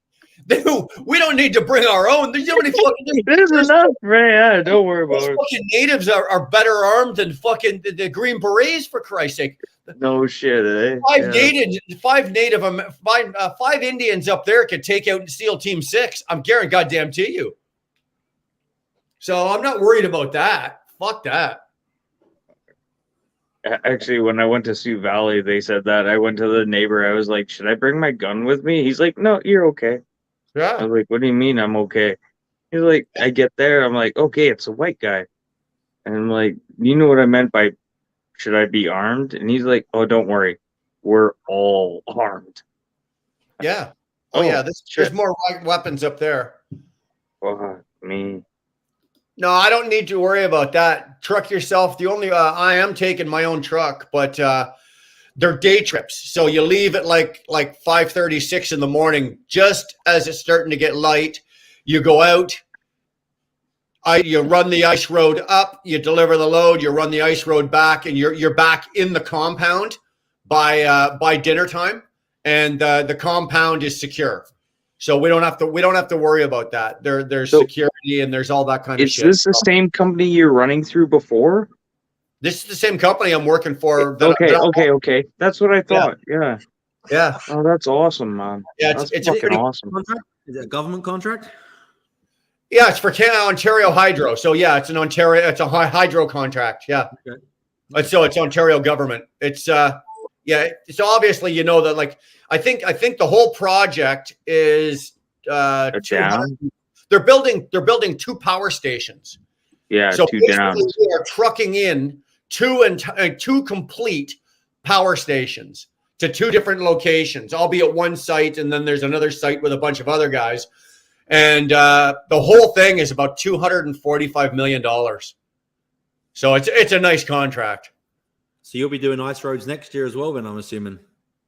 We don't need to bring our own. There's so many fucking. There's enough, man. Yeah, don't worry about it. Fucking natives are better armed than fucking the Green Berets, for Christ's sake. No shit, eh? Five Indians up there could take out SEAL Team 6. I'm guaranteed goddamn to you. So I'm not worried about that. Fuck that. Actually, when I went to Sioux Valley, they said that. I went to the neighbor. I was like, should I bring my gun with me? He's like, no, you're okay. Yeah. I was like, what do you mean I'm okay? He's like, I get there. I'm like, okay, it's a white guy. And I'm like, you know what I meant by should I be armed? And he's like, oh, don't worry. We're all armed. Yeah. Oh yeah. There's more weapons up there. Fuck me. No, I don't need to worry about that. Truck yourself. The only I am taking my own truck, but they're day trips. So you leave at like 5:36 in the morning, just as it's starting to get light. You go out. You run the ice road up. You deliver the load. You run the ice road back, and you're back in the compound by dinner time, and the compound is secure. So we don't have to worry about that. There's security and there's all that kind of shit. Is this the same company you're running through before? This is the same company I'm working for. Okay. That's what I thought. Yeah. Yeah. Oh, that's awesome, man. Yeah, that's it's fucking awesome. Is it a government contract? Yeah, it's for Ontario Hydro. So yeah, it's a hydro contract. Yeah. Okay. So it's Ontario government. It's it's obviously that like I think the whole project is a dam. They're building 2 power stations. Yeah, so 2 dams. We are trucking in two complete power stations to 2 different locations. I'll be at one site, and then there's another site with a bunch of other guys. And the whole thing is about $245 million. So it's a nice contract. So you'll be doing ice roads next year as well, then I'm assuming.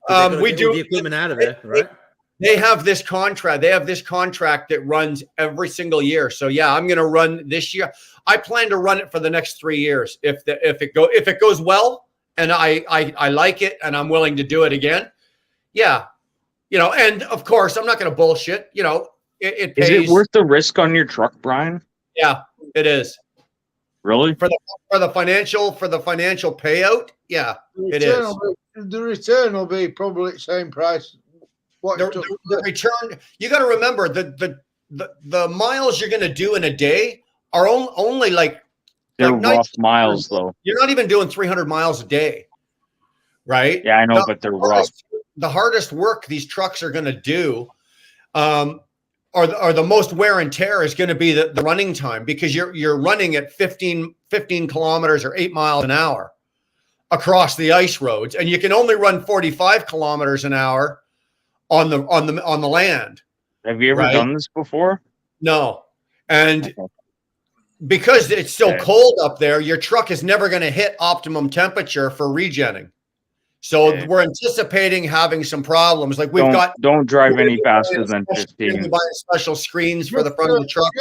We do the equipment out of there, right? They have this contract. They have this contract that runs every single year. So yeah, I'm going to run this year. I plan to run it for the next 3 years. If it goes well, and I like it, and I'm willing to do it again. Yeah, and of course I'm not going to bullshit. It pays. Is it worth the risk on your truck, Brian? Yeah, it is. Really? For the financial payout, yeah, it is. The return will be probably the same price. The return, you got to remember the miles you're going to do in a day are only like they're rough miles though. You're not even doing 300 miles a day, right? Yeah, I know, but they're rough. The hardest work these trucks are going to do, or the most wear and tear is going to be the running time, because you're running at 15 kilometers or 8 miles an hour across the ice roads, and you can only run 45 kilometers an hour on the land. Have you ever done this before? No. And because it's so cold up there, your truck is never going to hit optimum temperature for regenning. So we're anticipating having some problems. Like don't drive any faster than 15. We buy special screens for the front of the truck.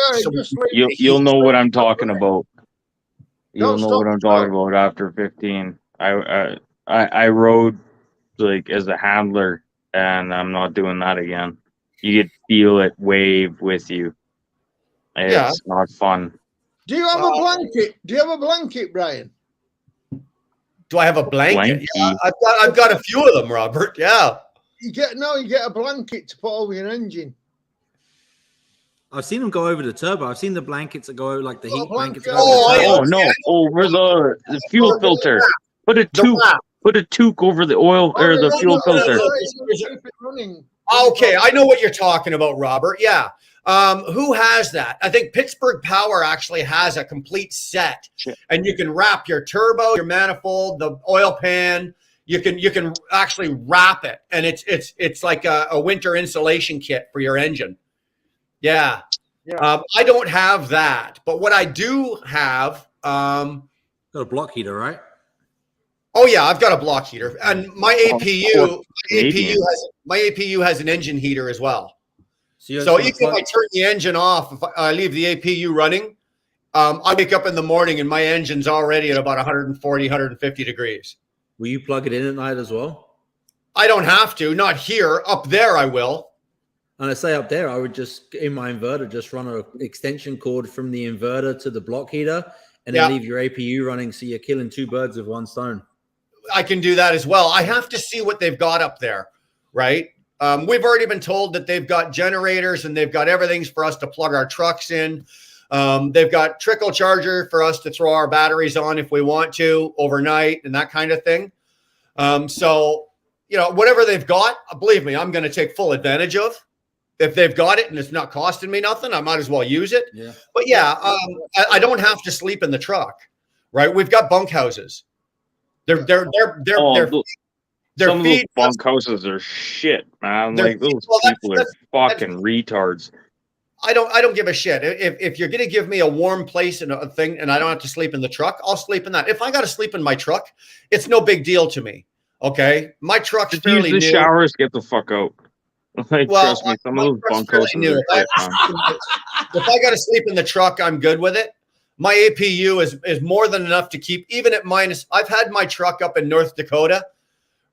You'll know what I'm talking about. You'll know what I'm talking about after 15. I rode like as a handler, and I'm not doing that again. You could feel it wave with you. It's not fun. Do you have a blanket? Do you have a blanket, Brian? Do I have a blanket? Yeah, I've got a few of them, Robert. Yeah. You get a blanket to put over your engine. I've seen them go over the turbo. I've seen the blankets that go over, like the heat blankets. Oh no, over the fuel filter. Put a toque over the oil or the fuel filter. Okay, I know what you're talking about, Robert. Yeah. Who has that? I think Pittsburgh Power actually has a complete set, and you can wrap your turbo, your manifold, the oil pan. You can actually wrap it, and it's like a winter insulation kit for your engine. Yeah. I don't have that, but what I do have, got a block heater, right? Oh yeah, I've got a block heater, and my APU has an engine heater as well. So even if I turn the engine off, if I leave the APU running, I wake up in the morning and my engine's already at about 140, 150 degrees. Will you plug it in at night as well? I don't have to, not here. Up there, I will. And I say up there, I would just, in my inverter, just run an extension cord from the inverter to the block heater and then leave your APU running, so you're killing two birds with one stone. I can do that as well. I have to see what they've got up there, right? We've already been told that they've got generators and they've got everything for us to plug our trucks in. They've got trickle charger for us to throw our batteries on if we want to overnight and that kind of thing. So, whatever they've got, believe me, I'm going to take full advantage of. If they've got it and it's not costing me nothing, I might as well use it. Yeah. But I don't have to sleep in the truck, right? We've got bunk houses. Some of those bunk houses are shit, man. Like those people are fucking retards. I don't give a shit. If you're gonna give me a warm place and a thing, and I don't have to sleep in the truck, I'll sleep in that. If I got to sleep in my truck, it's no big deal to me. Okay, my truck's fairly new. Use the showers. Get the fuck out. Like, trust me, some of those bunk houses are shit, man. If I got to sleep in the truck, I'm good with it. My APU is more than enough to keep, even at minus. I've had my truck up in North Dakota,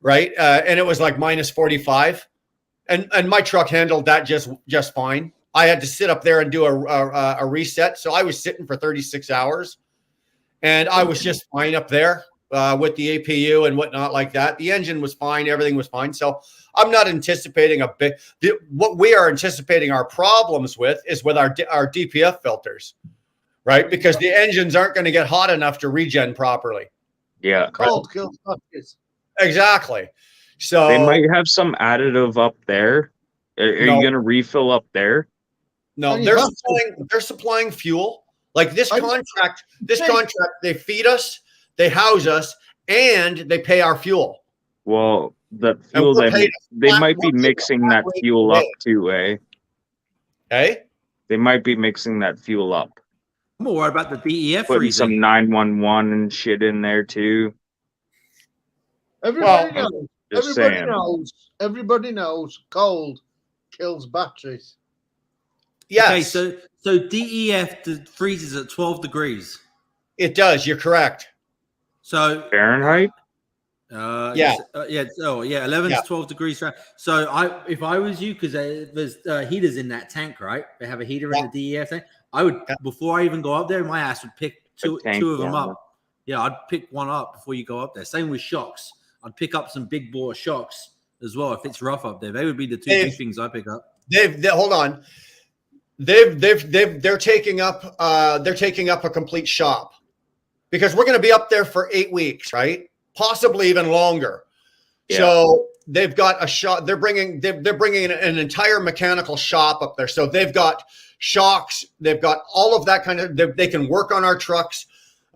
right, and it was like minus 45, and my truck handled that just fine. I had to sit up there and do a reset, so I was sitting for 36 hours, and I was just fine up there with the APU and whatnot like that. The engine was fine, everything was fine. So I'm not anticipating what we are anticipating our problems with is with our DPF filters. Right, because the engines aren't going to get hot enough to regen properly. Yeah, cold kills buckets. Exactly. So they might have some additive up there. Are you going to refill up there? No, they're supplying fuel. Like this contract, they feed us, they house us, and they pay our fuel. Well, the fuel they might be mixing that fuel up too, eh? Hey, they might be mixing that fuel up. I'm more worried about the DEF putting freezing. some 911 and shit in there too. Everybody knows cold kills batteries. Yes. Okay, so DEF freezes at 12 degrees. It does. You're correct. So Fahrenheit. 11 to 12 degrees. So if I was you, because there's heaters in that tank, right? They have a heater in the DEF tank. I would, before I even go up there, my ass would pick two of them up. Yeah, I'd pick one up before you go up there. Same with shocks. I'd pick up some big bore shocks as well if it's rough up there. They would be the two big things I pick up. Hold on. They're taking up a complete shop because we're going to be up there for 8 weeks, right? Possibly even longer. Yeah. So they've got a shop. They're bringing an entire mechanical shop up there. So they've got shocks. They've got all of that kind of. They can work on our trucks.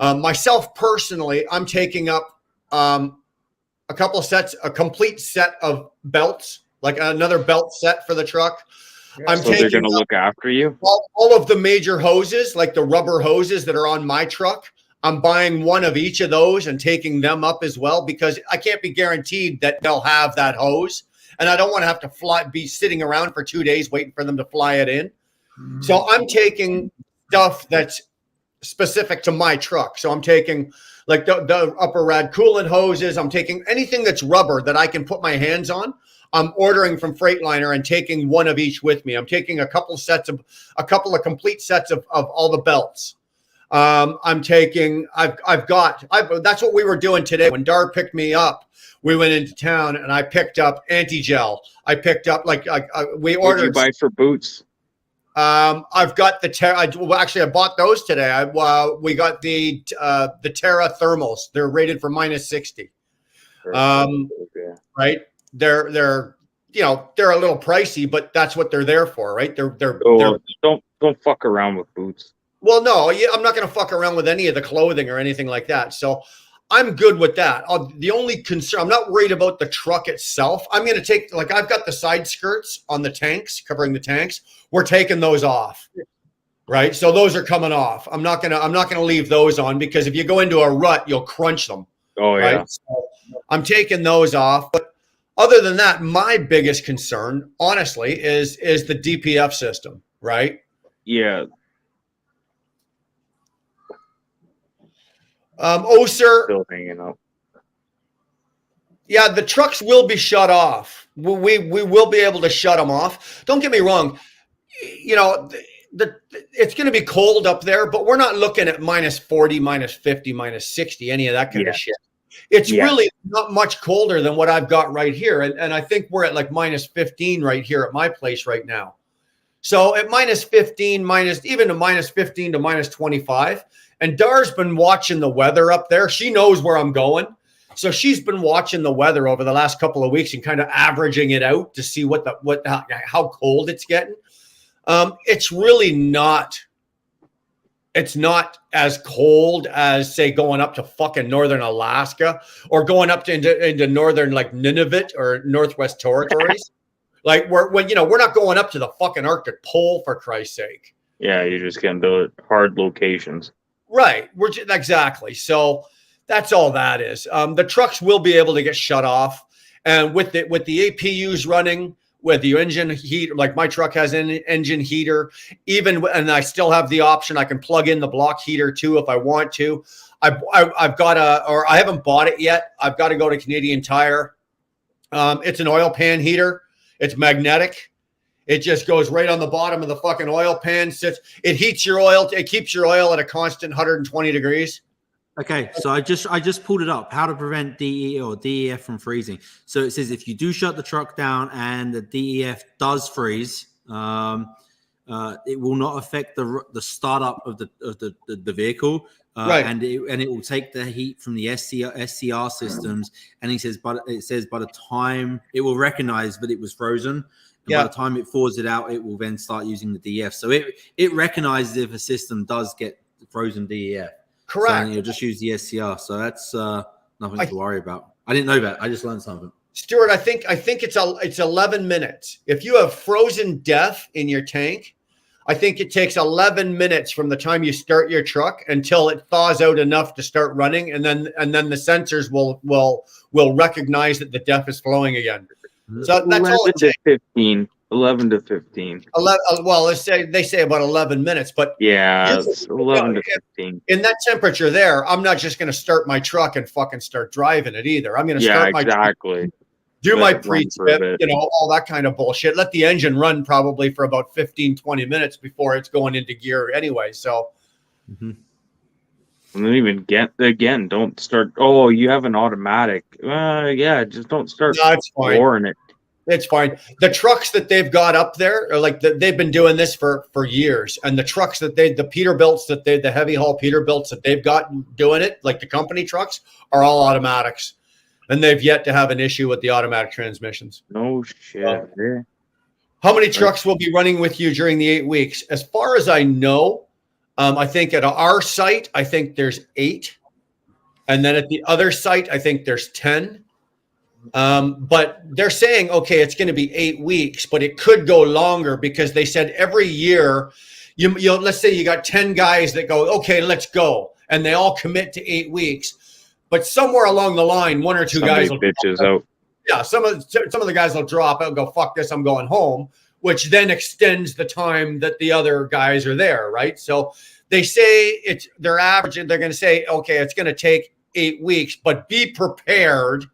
Myself personally, I'm taking up a complete set of belts, like another belt set for the truck. So they're going to look after you. All of the major hoses, like the rubber hoses that are on my truck. I'm buying one of each of those and taking them up as well because I can't be guaranteed that they'll have that hose. And I don't want to have to be sitting around for 2 days waiting for them to fly it in. Mm-hmm. So I'm taking stuff that's specific to my truck. So I'm taking like the upper rad coolant hoses. I'm taking anything that's rubber that I can put my hands on. I'm ordering from Freightliner and taking one of each with me. I'm taking a couple of complete sets of all the belts. That's what we were doing today. When Dar picked me up, we went into town and I picked up anti-gel. I picked up we ordered. What did you buy for boots? I've got the Terra. I bought those today. We got the Terra thermals. They're rated for -60. Right. They're they're a little pricey, but that's what they're there for, right? They're don't fuck around with boots. Well, no, I'm not going to fuck around with any of the clothing or anything like that. So I'm good with that. The only concern, I'm not worried about the truck itself. I'm going to take, I've got the side skirts on the tanks, covering the tanks. We're taking those off, right? So those are coming off. I'm not gonna leave those on, because if you go into a rut, you'll crunch them. Oh yeah. Right? So I'm taking those off. But other than that, my biggest concern, honestly, is the DPF system, right? Yeah. Sir. Still hanging up. Yeah, the trucks will be shut off. We will be able to shut them off. Don't get me wrong. It's going to be cold up there, but we're not looking at -40, -50, -60, any of that kind of shit. It's really not much colder than what I've got right here. And I think we're at like -15 right here at my place right now. So at -15, even to -15 to -25. And Dar's been watching the weather up there. She knows where I'm going. So she's been watching the weather over the last couple of weeks and kind of averaging it out to see how cold it's getting. It's really not. It's not as cold as, say, going up to fucking northern Alaska or going up into northern Nunavut or Northwest Territories. We're not going up to the fucking Arctic Pole, for Christ's sake. Yeah, you're just getting to hard locations. Right. Exactly. So that's all that is. The trucks will be able to get shut off, and with the APUs running, with the engine heat, like my truck has an engine heater, and I still have the option. I can plug in the block heater too if I want to. I've got I haven't bought it yet. I've got to go to Canadian Tire. It's an oil pan heater. It's magnetic. It just goes right on the bottom of the fucking oil pan. It heats your oil. It keeps your oil at a constant 120 degrees. Okay, so I just pulled it up. How to prevent DE or DEF from freezing. So it says if you do shut the truck down and the DEF does freeze, it will not affect the startup of the vehicle, right? And it will take the heat from the SCR systems. And he says, by the time it will recognize that it was frozen. And by the time it thaws it out, it will then start using the DEF. So it recognizes if a system does get frozen DEF. Correct. So you'll just use the SCR. So that's nothing to worry about. I didn't know that. I just learned something. Stuart, I think it's 11 minutes. If you have frozen DEF in your tank, I think it takes 11 minutes from the time you start your truck until it thaws out enough to start running, and then the sensors will recognize that the DEF is flowing again. So that's all it takes. 11 to 15. Well, they say about 11 minutes, but yeah, it's 11 to 15. In that temperature there, I'm not just going to start my truck and fucking start driving it either. I'm going to start my truck, do my pre-trip, all that kind of bullshit. Let the engine run probably for about 15, 20 minutes before it's going into gear anyway. So. Mm-hmm. And then don't start. Oh, you have an automatic. Just don't start roaring it. It's fine. The trucks that they've got up there are they've been doing this for years. And the trucks the Peterbilts the heavy haul Peterbilts that they've got doing it, like the company trucks, are all automatics. And they've yet to have an issue with the automatic transmissions. No shit. How many trucks will be running with you during the 8 weeks? As far as I know, I think at our site, I think there's 8. And then at the other site, I think there's 10. But they're saying, okay, it's going to be 8 weeks, but it could go longer, because they said every year, let's say you got 10 guys that go, okay, let's go. And they all commit to 8 weeks. But somewhere along the line, one or two guys will bitches out. Yeah, some of the guys will drop out and go, fuck this, I'm going home, which then extends the time that the other guys are there, right? So they say it's their average. They're going to say, okay, it's going to take 8 weeks, but be prepared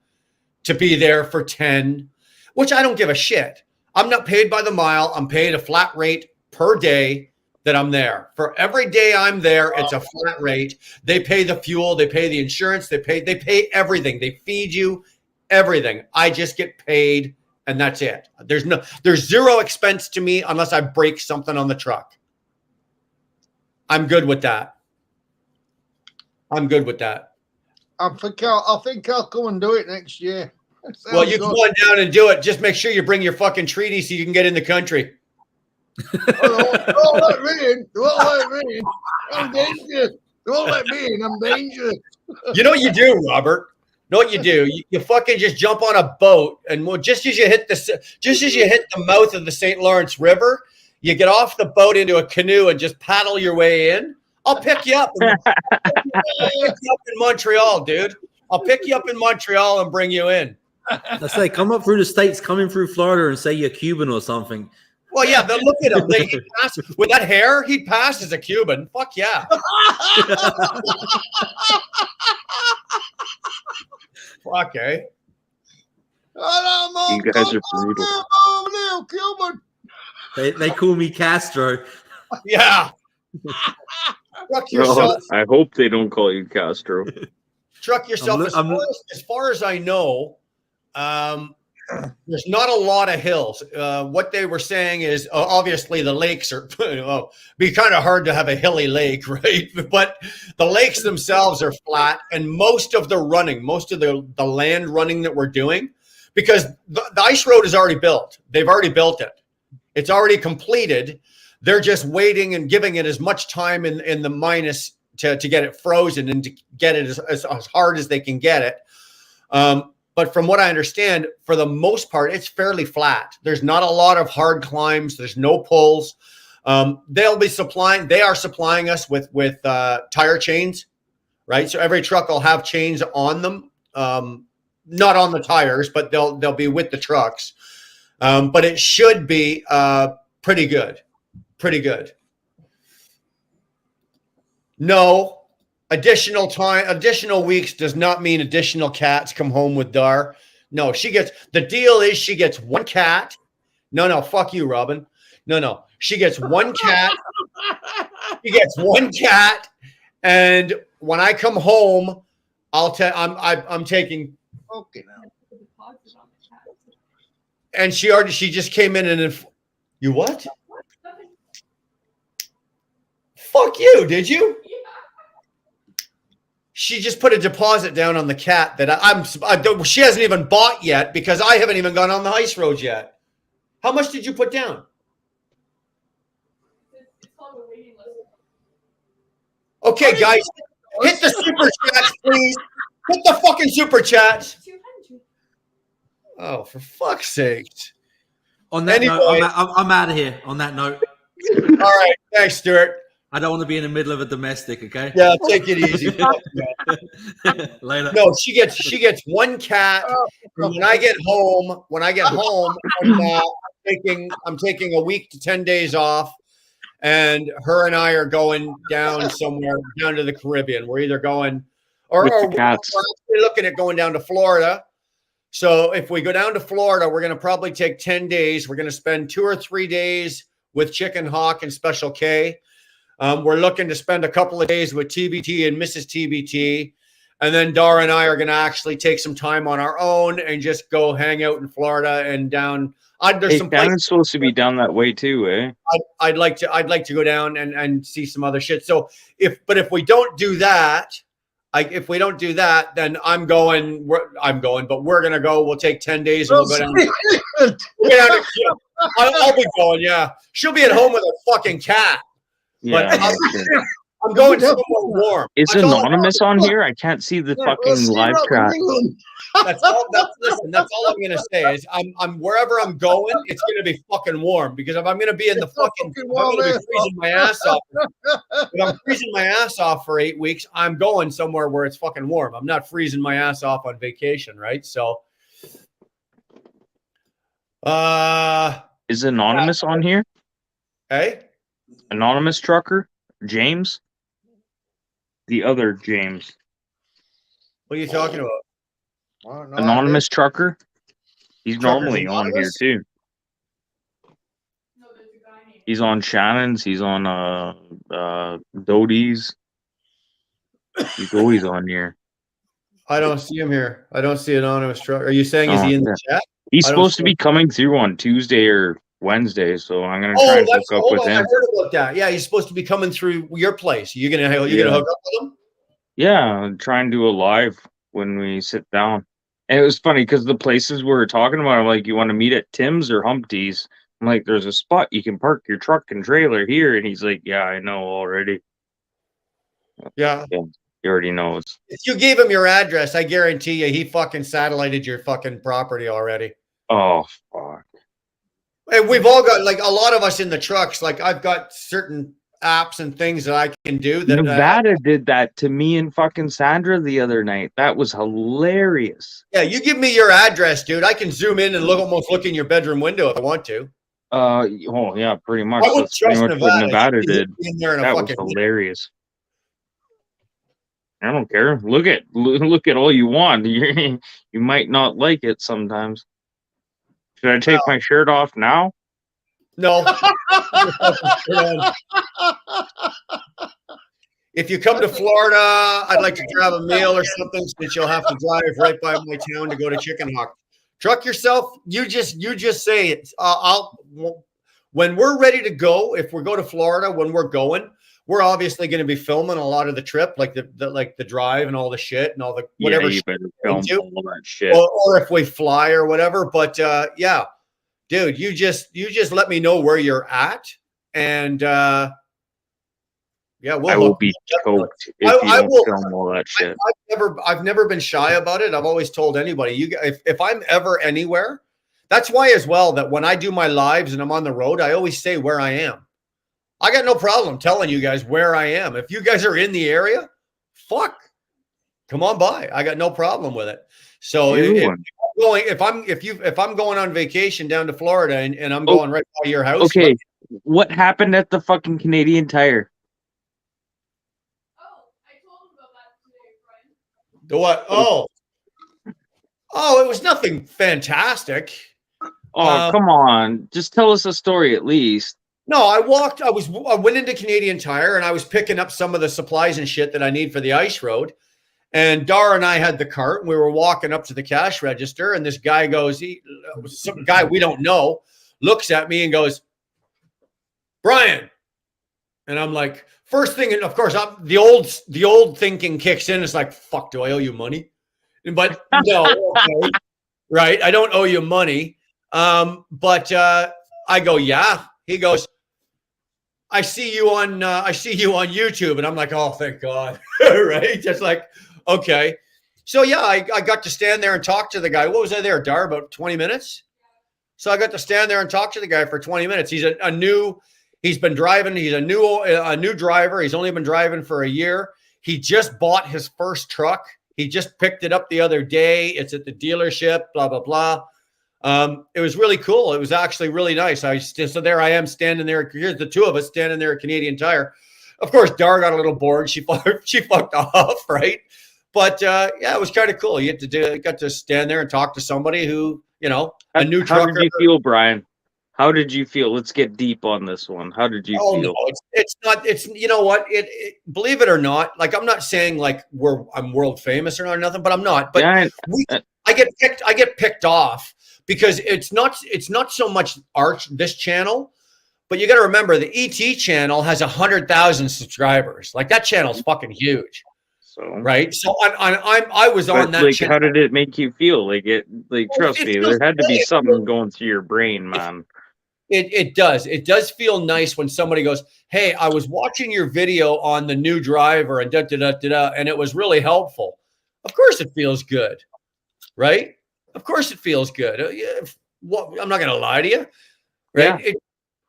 to be there for 10, which I don't give a shit. I'm not paid by the mile. I'm paid a flat rate per day that I'm there. For every day I'm there, it's a flat rate. They pay the fuel, they pay the insurance, they pay everything. They feed you everything. I just get paid and that's it. There's zero expense to me unless I break something on the truck. I'm good with that. I'm good with that. I think I'll come and do it next year. Well, you can go on down and do it. Just make sure you bring your fucking treaty so you can get in the country. Don't let me in. Don't let me in. I'm dangerous. Don't let me in. I'm dangerous. You know what you do, Robert? Know what you do? You fucking just jump on a boat, and just as you hit the mouth of the St. Lawrence River, you get off the boat into a canoe and just paddle your way in. I'll pick you up. In Montreal, dude. I'll pick you up in Montreal and bring you in. I say, come up through the States, come in through Florida, and say you're Cuban or something. Well, yeah, but look at him. He'd pass, with that hair, he'd pass as a Cuban. Fuck yeah. Fuck, eh? You guys are brutal. Cuban. They call me Castro. Yeah. Truck yourself. I hope they don't call you Castro. Truck yourself. As far as I know, there's not a lot of hills. What they were saying is obviously the lakes are be kind of hard to have a hilly lake, right? But the lakes themselves are flat, and most of the land running that we're doing, because the ice road is already built. They've already built it. It's already completed. They're just waiting and giving it as much time in the minus to get it frozen and to get it as hard as they can get it. But from what I understand, for the most part, it's fairly flat. There's not a lot of hard climbs. There's no pulls. They are supplying us with tire chains, right? So every truck will have chains on them, not on the tires, but they'll be with the trucks. But it should be pretty good. Pretty good. No, additional weeks does not mean additional cats come home with Dar. No, the deal is she gets one cat. No, fuck you, Robin. No. She gets one cat. She gets one cat. And when I come home, I'm taking. Okay now. And she just came in and you what? Fuck you, did you? She just put a deposit down on the cat that she hasn't even bought yet because I haven't even gone on the ice road yet. How much did you put down? Okay, guys, hit the super chats, please. Hit the fucking super chats. Oh, for fuck's sake. On that note, I'm out of here. On that note. All right, thanks, Stuart. I don't want to be in the middle of a domestic, okay? Yeah, take it easy. Later. No, she gets one cat. When I get home, I'm taking a week to 10 days off, and her and I are going down somewhere down to the Caribbean. We're either going or we're actually looking at going down to Florida. So if we go down to Florida, we're going to probably take 10 days. We're going to spend 2 or 3 days with Chicken Hawk and Special K. We're looking to spend a couple of days with TBT and Mrs. TBT. And then Dara and I are going to actually take some time on our own and just go hang out in Florida and down. It's supposed to be down that way too, eh? I'd like to go down and see some other shit. So if we don't do that, then I'm going, but we're going to go. We'll take 10 days and we'll go down. I'll be going. Yeah. She'll be at home with a fucking cat. Yeah, but I'm going somewhere warm. Is Anonymous on here? I can't see the fucking live chat. That's all I'm gonna say is I'm wherever I'm going, it's gonna be fucking warm because if I'm gonna be in the fucking I'm gonna be freezing my ass off. If I'm freezing my ass off for 8 weeks, I'm going somewhere where it's fucking warm. I'm not freezing my ass off on vacation, right? So is Anonymous on here? Hey? Anonymous trucker? James? the other James. What are you talking about? Well, no Anonymous trucker. He's Truckers normally on here Anonymous? too. No, there's a guy named. He's on Shannon's. He's on Doty's. He's always on here. I don't see him here. I don't see anonymous truck. Are you saying is Oh, he in yeah. the chat? He's I don't supposed see to be coming through on Tuesday or Wednesday, so I'm gonna try Oh, and hook that's up hold with on. I him. heard about that. Yeah, he's supposed to be coming through your place. You're gonna hook Yeah. up with him? Yeah, and try and do a live when we sit down. And it was funny because the places we were talking about, I'm like, you want to meet at Tim's or Humpty's? I'm like, there's a spot you can park your truck and trailer here, and he's like, yeah, I know already. Yeah. Yeah, he already knows. If you gave him your address, I guarantee you he fucking satellited your fucking property already. Oh fuck. And we've all got, like, a lot of us in the trucks, like I've got certain apps and things that I can do that Nevada did that to me and fucking Sandra the other night. That was hilarious. yeah, you give me your address, dude. I can zoom in and almost look in your bedroom window if I want to. Oh yeah, pretty much. I wouldn't That's pretty trust much what Nevada. Nevada You did. be in there in a That was fucking hilarious. I don't care. Look at all you want. You might not like it sometimes. Should I take my shirt off now? No. If you come to Florida, I'd like to grab a meal or something since you'll have to drive right by my town to go to Chicken Hawk. Truck yourself. You just say it. When we're ready to go, if we go to Florida, when we're going, we're obviously going to be filming a lot of the trip, like the drive and all the shit and all the whatever. Yeah, you better film all that shit. Or if we fly or whatever. But yeah, dude, you just let me know where you're at, and yeah, I will be choked if you don't film all that shit. I've never been shy about it. I've always told anybody, if I'm ever anywhere, that's why as well that when I do my lives and I'm on the road, I always say where I am. I got no problem telling you guys where I am. If you guys are in the area, fuck, come on by. I got no problem with it. So if I'm going on vacation down to Florida and I'm going right by your house. Okay, what happened at the fucking Canadian Tire? The what? Oh, it was nothing fantastic. Oh, come on. Just tell us a story at least. No, I went into Canadian Tire and I was picking up some of the supplies and shit that I need for the ice road. And Dara and I had the cart and we were walking up to the cash register and this guy goes, some guy we don't know, looks at me and goes, Brian. And I'm like, first thing, and of course, the old thinking kicks in. It's like, fuck, do I owe you money? But no, okay, right? I don't owe you money. But I go, yeah. He goes, I see you on YouTube, and I'm like, oh, thank God, right? Just like, okay. So yeah, I got to stand there and talk to the guy. What was I there, Dar? About 20 minutes. So I got to stand there and talk to the guy for 20 minutes. He's a new. He's been driving. He's a new driver. He's only been driving for a year. He just bought his first truck. He just picked it up the other day. It's at the dealership, blah, blah, blah. It was really cool. It was actually really nice. So there I am standing there. Here's the two of us standing there at Canadian Tire. Of course, Dar got a little bored. She fucked off, right? But yeah, it was kind of cool. You got to stand there and talk to somebody who, a new trucker. How did you feel, Brian? How did you feel? Let's get deep on this one. How did you feel? No, it's not. It's you know what? Believe it or not, like I'm not saying like I'm world famous or nothing, but I'm not. But Yeah, I get picked off because it's not so much this channel, but you got to remember the ET channel has 100,000 subscribers. Like that channel's fucking huge. So right. So I was on that. Like, channel. how did it make you feel? Trust me, there had to be something going through your brain, man. It does. It does feel nice when somebody goes, hey, I was watching your video on the new driver and and it was really helpful. Of course it feels good, right? Of course it feels good. I'm not going to lie to you, right? Yeah.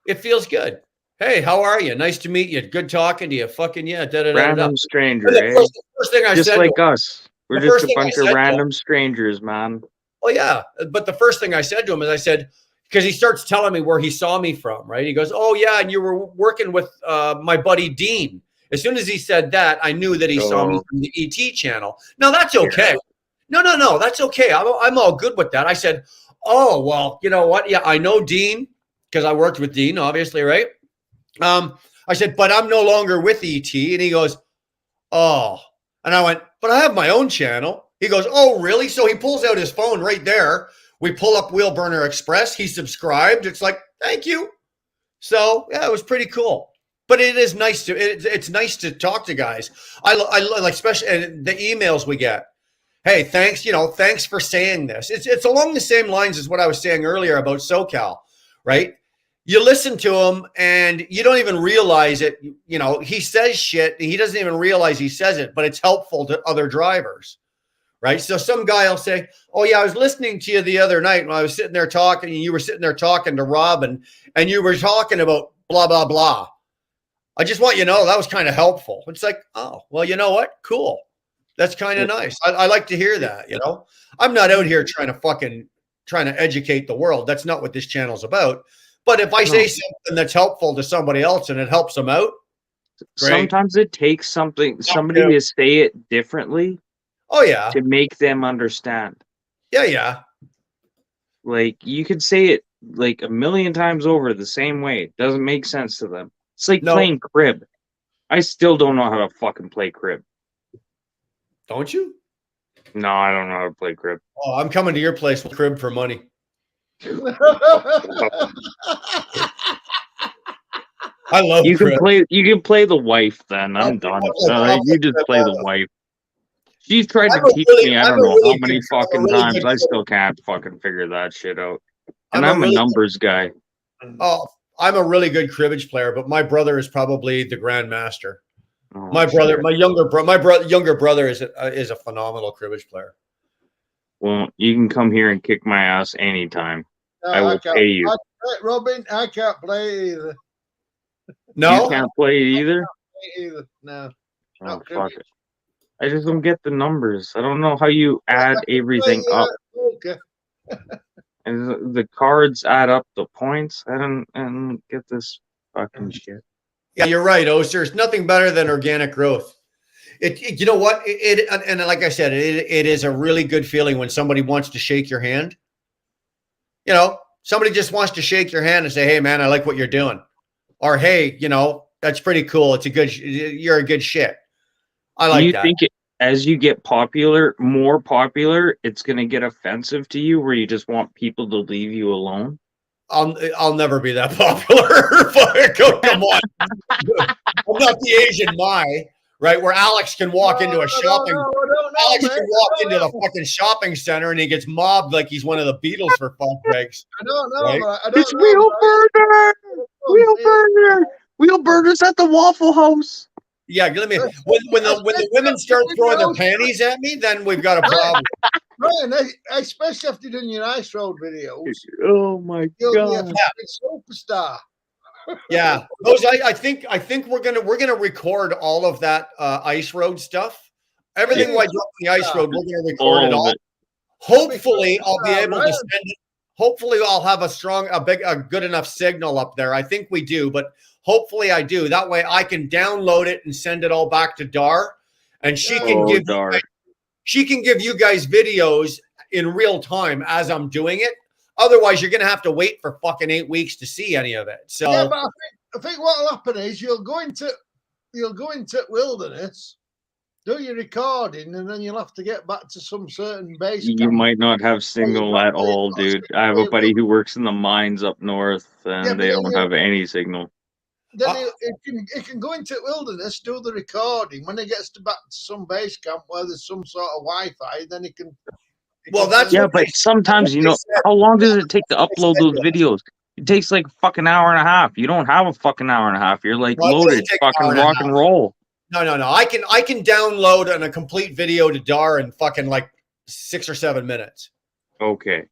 It feels good. Hey, how are you? Nice to meet you. Good talking to you. Fucking yeah. Random stranger, eh? First thing I just said like us. We're just a bunch of random strangers, man. Oh, yeah. But the first thing I said to him is I said, because he starts telling me where he saw me from, right? He goes, oh, yeah, and you were working with my buddy Dean. As soon as he said that, I knew that he saw me Oh. from the ET channel. No, that's okay. No, that's okay. I'm all good with that. I said, oh, well, you know what? Yeah, I know Dean because I worked with Dean, obviously, right? I said, but I'm no longer with ET. And he goes, oh. And I went, but I have my own channel. He goes, oh, really? So he pulls out his phone right there. We pull up Wheel Burner Express. He subscribed. It's like, thank you. So yeah, it was pretty cool. But it is nice to it's nice to talk to guys. I like, especially and the emails we get. Hey, thanks, thanks for saying this. It's along the same lines as what I was saying earlier about SoCal, right? You listen to him and you don't even realize it. He says shit. He doesn't even realize he says it, but it's helpful to other drivers, right? So some guy will say, oh yeah, I was listening to you the other night when I was sitting there talking and you were sitting there talking to Rob and you were talking about blah, blah, blah. I just want you to know that was kind of helpful. It's like, oh, well, you know what? Cool. That's kind of nice. I like to hear that, I'm not out here trying to educate the world. That's not what this channel's about. But if I say something that's helpful to somebody else and it helps them out, great. Sometimes it takes somebody to say it differently. Oh yeah. To make them understand. Yeah. Like you could say it like a million times over the same way. It doesn't make sense to them. It's like playing crib. I still don't know how to fucking play crib. Don't you? No, I don't know how to play crib. Oh, I'm coming to your place with crib for money. I love you crib. You can play the wife then. I'm done. You just play the wife. She's tried to teach me I don't know how many fucking times. I still can't fucking figure that shit out. And I'm a numbers guy. Oh, I'm a really good cribbage player, but my brother is probably the grandmaster. Oh, my younger brother is a phenomenal cribbage player. Well, you can come here and kick my ass anytime. I will pay you. Robin, I can't play either. No, you can't play it either. No. Oh, fuck it. I just don't get the numbers. I don't know how you add everything up. Okay. And the cards add up the points. I don't get this fucking shit. Yeah, you're right, Oster. There's nothing better than organic growth. You know what? And like I said, it is a really good feeling when somebody wants to shake your hand. Somebody just wants to shake your hand and say, "Hey, man, I like what you're doing," or "Hey, that's pretty cool. You're a good shit." I like that. Do you think as you get more popular, it's going to get offensive to you where you just want people to leave you alone? I'll never be that popular. Come on. I'm not the Asian Mai, right? Where Alex can walk into a shopping. Alex can walk into the fucking shopping center and he gets mobbed like he's one of the Beatles for fuck's sakes. I don't know. Right? It's Wheel Burner. Wheel Burner's at the Waffle House. Yeah, let me. When the women start throwing their panties at me, then we've got a problem. Right, especially after doing your ice road videos. Oh my god! Be a superstar. Yeah, those. I think we're gonna record all of that ice road stuff. Everything I do on the ice road, we're gonna record it all. Hopefully, I'll be able to send it. Hopefully, I'll have a good enough signal up there. I think we do, but hopefully, I do. That way, I can download it and send it all back to Dar, and she can give. Dar. She can give you guys videos in real time as I'm doing it. Otherwise, you're going to have to wait for fucking 8 weeks to see any of it. So yeah, but I think what will happen is you'll go into wilderness, do your recording, and then you'll have to get back to some certain base camp. You might not have signal at all, dude. I have a buddy who works in the mines up north, and they don't have any signal. Then it can go into wilderness, do the recording. When it gets back to some base camp where there's some sort of Wi-Fi, then it can. But sometimes how long does it take to upload those videos? It takes like a fucking hour and a half. You don't have a fucking hour and a half. You're like loaded, fucking rock and roll. No. I can download a complete video to Dar in fucking like 6 or 7 minutes. Okay.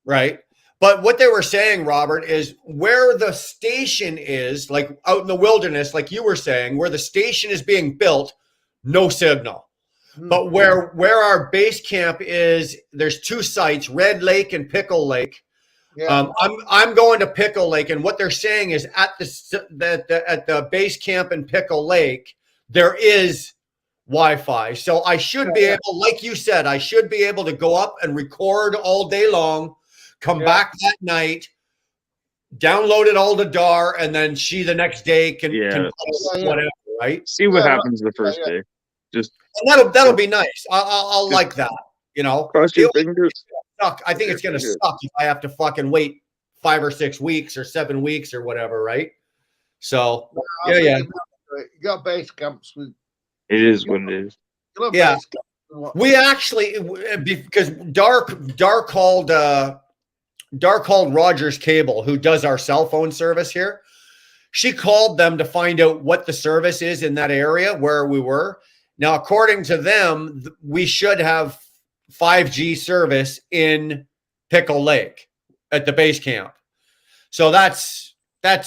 Right. But what they were saying, Robert, is where the station is, like out in the wilderness, like you were saying, where the station is being built, no signal. But where our base camp is, there's 2 sites, Red Lake and Pickle Lake. Yeah. I'm going to Pickle Lake, and what they're saying is at the base camp in Pickle Lake, there is Wi-Fi. So I should be able, like you said, I should be able to go up and record all day long, come back that night, download it all to Dar, and then she the next day can whatever, right? See what happens the first day. Just and that'll be nice. I'll like that. You know, cross your fingers. I think it's gonna suck if I have to fucking wait 5 or 6 weeks or 7 weeks or whatever, right? So You got base camps with. It is what it is. Yeah, we actually because Dar called Rogers Cable, who does our cell phone service here. She called them to find out what the service is in that area where we were. Now, according to them, we should have 5G service in Pickle Lake at the base camp. So that's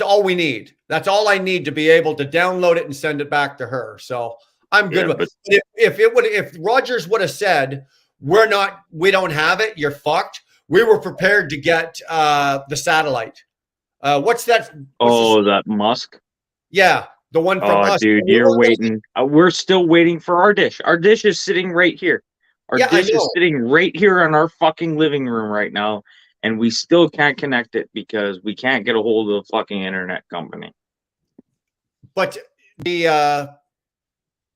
all we need. That's all I need to be able to download it and send it back to her. So I'm good with it. If Rogers would have said, we don't have it, you're fucked. We were prepared to get the satellite. What's that? That Musk? Yeah, the one from us. Dude, you're waiting. We're still waiting for our dish. Our dish is sitting right here. Our dish is sitting right here in our fucking living room right now, and we still can't connect it because we can't get a hold of the fucking internet company. But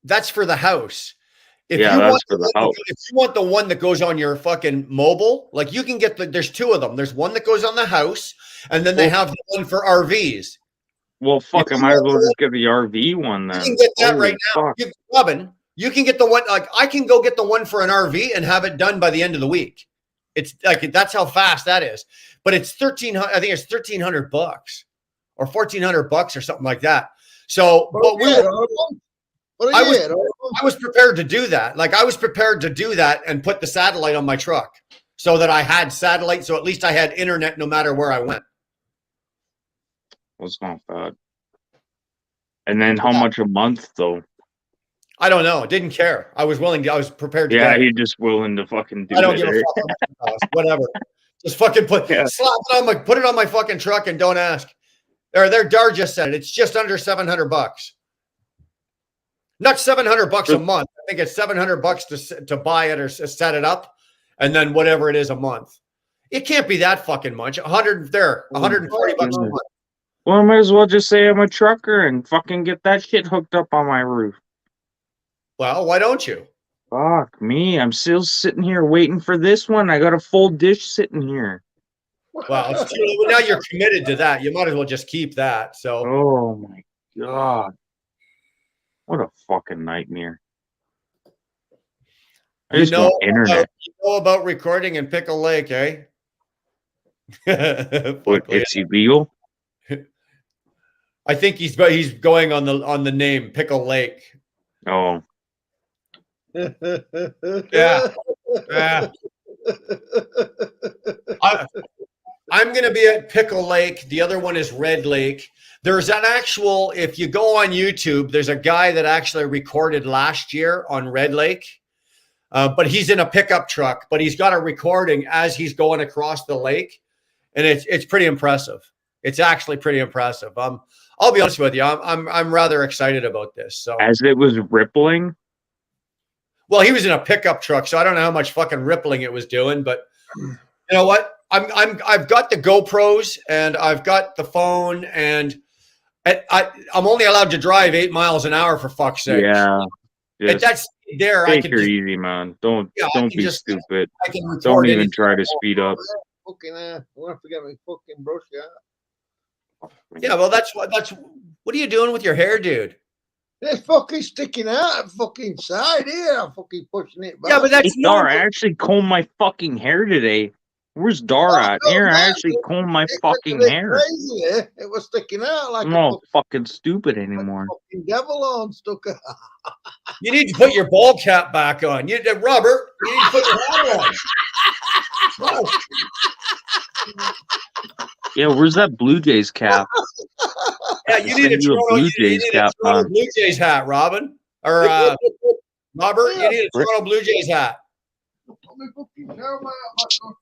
that's for the house. If you want the one that goes on your fucking mobile, like you can get there's two of them. There's one that goes on the house, and then they have the one for RVs. Well, fuck, I might as well just get the RV one then. You can get that right now. Robin, you can get the one, like I can go get the one for an RV and have it done by the end of the week. It's like, that's how fast that is. But it's I think it's $1,300 or $1,400 or something like that. So, I was prepared to do that. Like I was prepared to do that and put the satellite on my truck so that I had satellite. So at least I had internet no matter where I went. Was not bad. And then how much a month though? I don't know. Didn't care. I was prepared to. Yeah, you're just willing to fucking do it. I don't give a fuck. Whatever. Just fucking put it on my fucking truck and don't ask. Their Dar just said it. It's just under $700. Not $700 a month. I think it's $700 to buy it or set it up, and then whatever it is a month. It can't be that fucking much. $140 a month. Well, I might as well just say I'm a trucker and fucking get that shit hooked up on my roof. Well, why don't you? Fuck me. I'm still sitting here waiting for this one. I got a full dish sitting here. Well, now you're committed to that. You might as well just keep that. So. Oh my God. What a fucking nightmare. I just want internet. You know about recording in Pickle Lake, eh? What, it's illegal? I think he's going on the name Pickle Lake. Oh. Yeah. I'm going to be at Pickle Lake. The other one is Red Lake. There's an actual, if you go on YouTube, there's a guy that actually recorded last year on Red Lake. But he's in a pickup truck, but he's got a recording as he's going across the lake. And it's pretty impressive. It's actually pretty impressive. I'll be honest with you. I'm rather excited about this. So as it was rippling. Well, he was in a pickup truck, so I don't know how much fucking rippling it was doing, but you know what? I've got the GoPros and I've got the phone, and I'm only allowed to drive 8 miles an hour for fuck's sake. Yeah. That's there. Take it easy, man. Don't be stupid. Don't even try to speed up. Fucking I want to forget my fucking brush. Yeah, well, that's what are you doing with your hair, dude? It's fucking sticking out the fucking side here. I'm fucking pushing it back. Yeah, but that's Dar. I actually combed my fucking hair today. Where's Dar at? Here, I actually combed my fucking hair. Crazy, eh? It was sticking out like I'm not fucking stupid anymore. Fucking devil on stuck out. You need to put your ball cap back on. Robert, you need to put your hat on. Yeah, where's that Blue Jays cap? Yeah, you need a Toronto Blue Jays hat, Robin. Or Robert, you need a Toronto Blue Jays hat. Put me fucking cowboy on.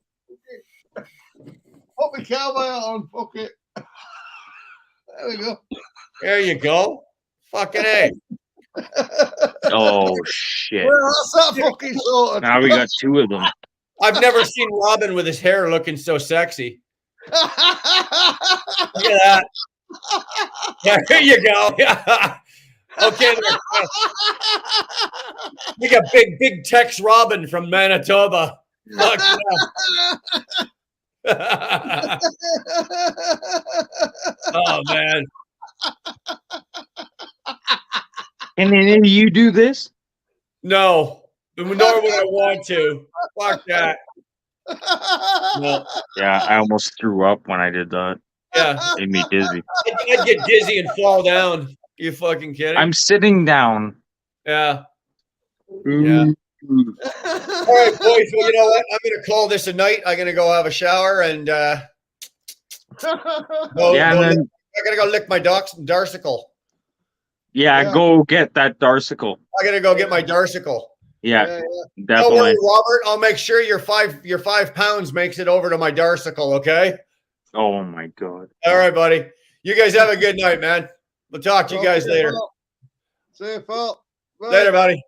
Put me cowboy on. Fuck it. There we go. There you go. Fucking A. Oh shit! Well, that's that fucking sorted. Now we got two of them. I've never seen Robin with his hair looking so sexy. Look at that. Yeah, here you go. Okay. We got big Tex Robin from Manitoba. Fuck yeah. Oh man. And then you do this? No. Nor would I want to. Fuck that. No. Yeah, I almost threw up when I did that. Yeah. Made me dizzy. I'd get dizzy and fall down. You fucking kidding? I'm sitting down. Yeah. Yeah. All right, boys. Well, you know what? I'm going to call this a night. I'm going to go have a shower and Yeah, and then I got to go lick my darsicle. yeah, go get that darsicle. I got to go get my darsicle. Yeah, Don't definitely. worry, Robert. I'll make sure your 5 pounds makes it over to my darsicle. Okay. Oh my god. All right, buddy. You guys have a good night, man. We'll talk to you guys later. See you, Phil. Bye. Later, buddy.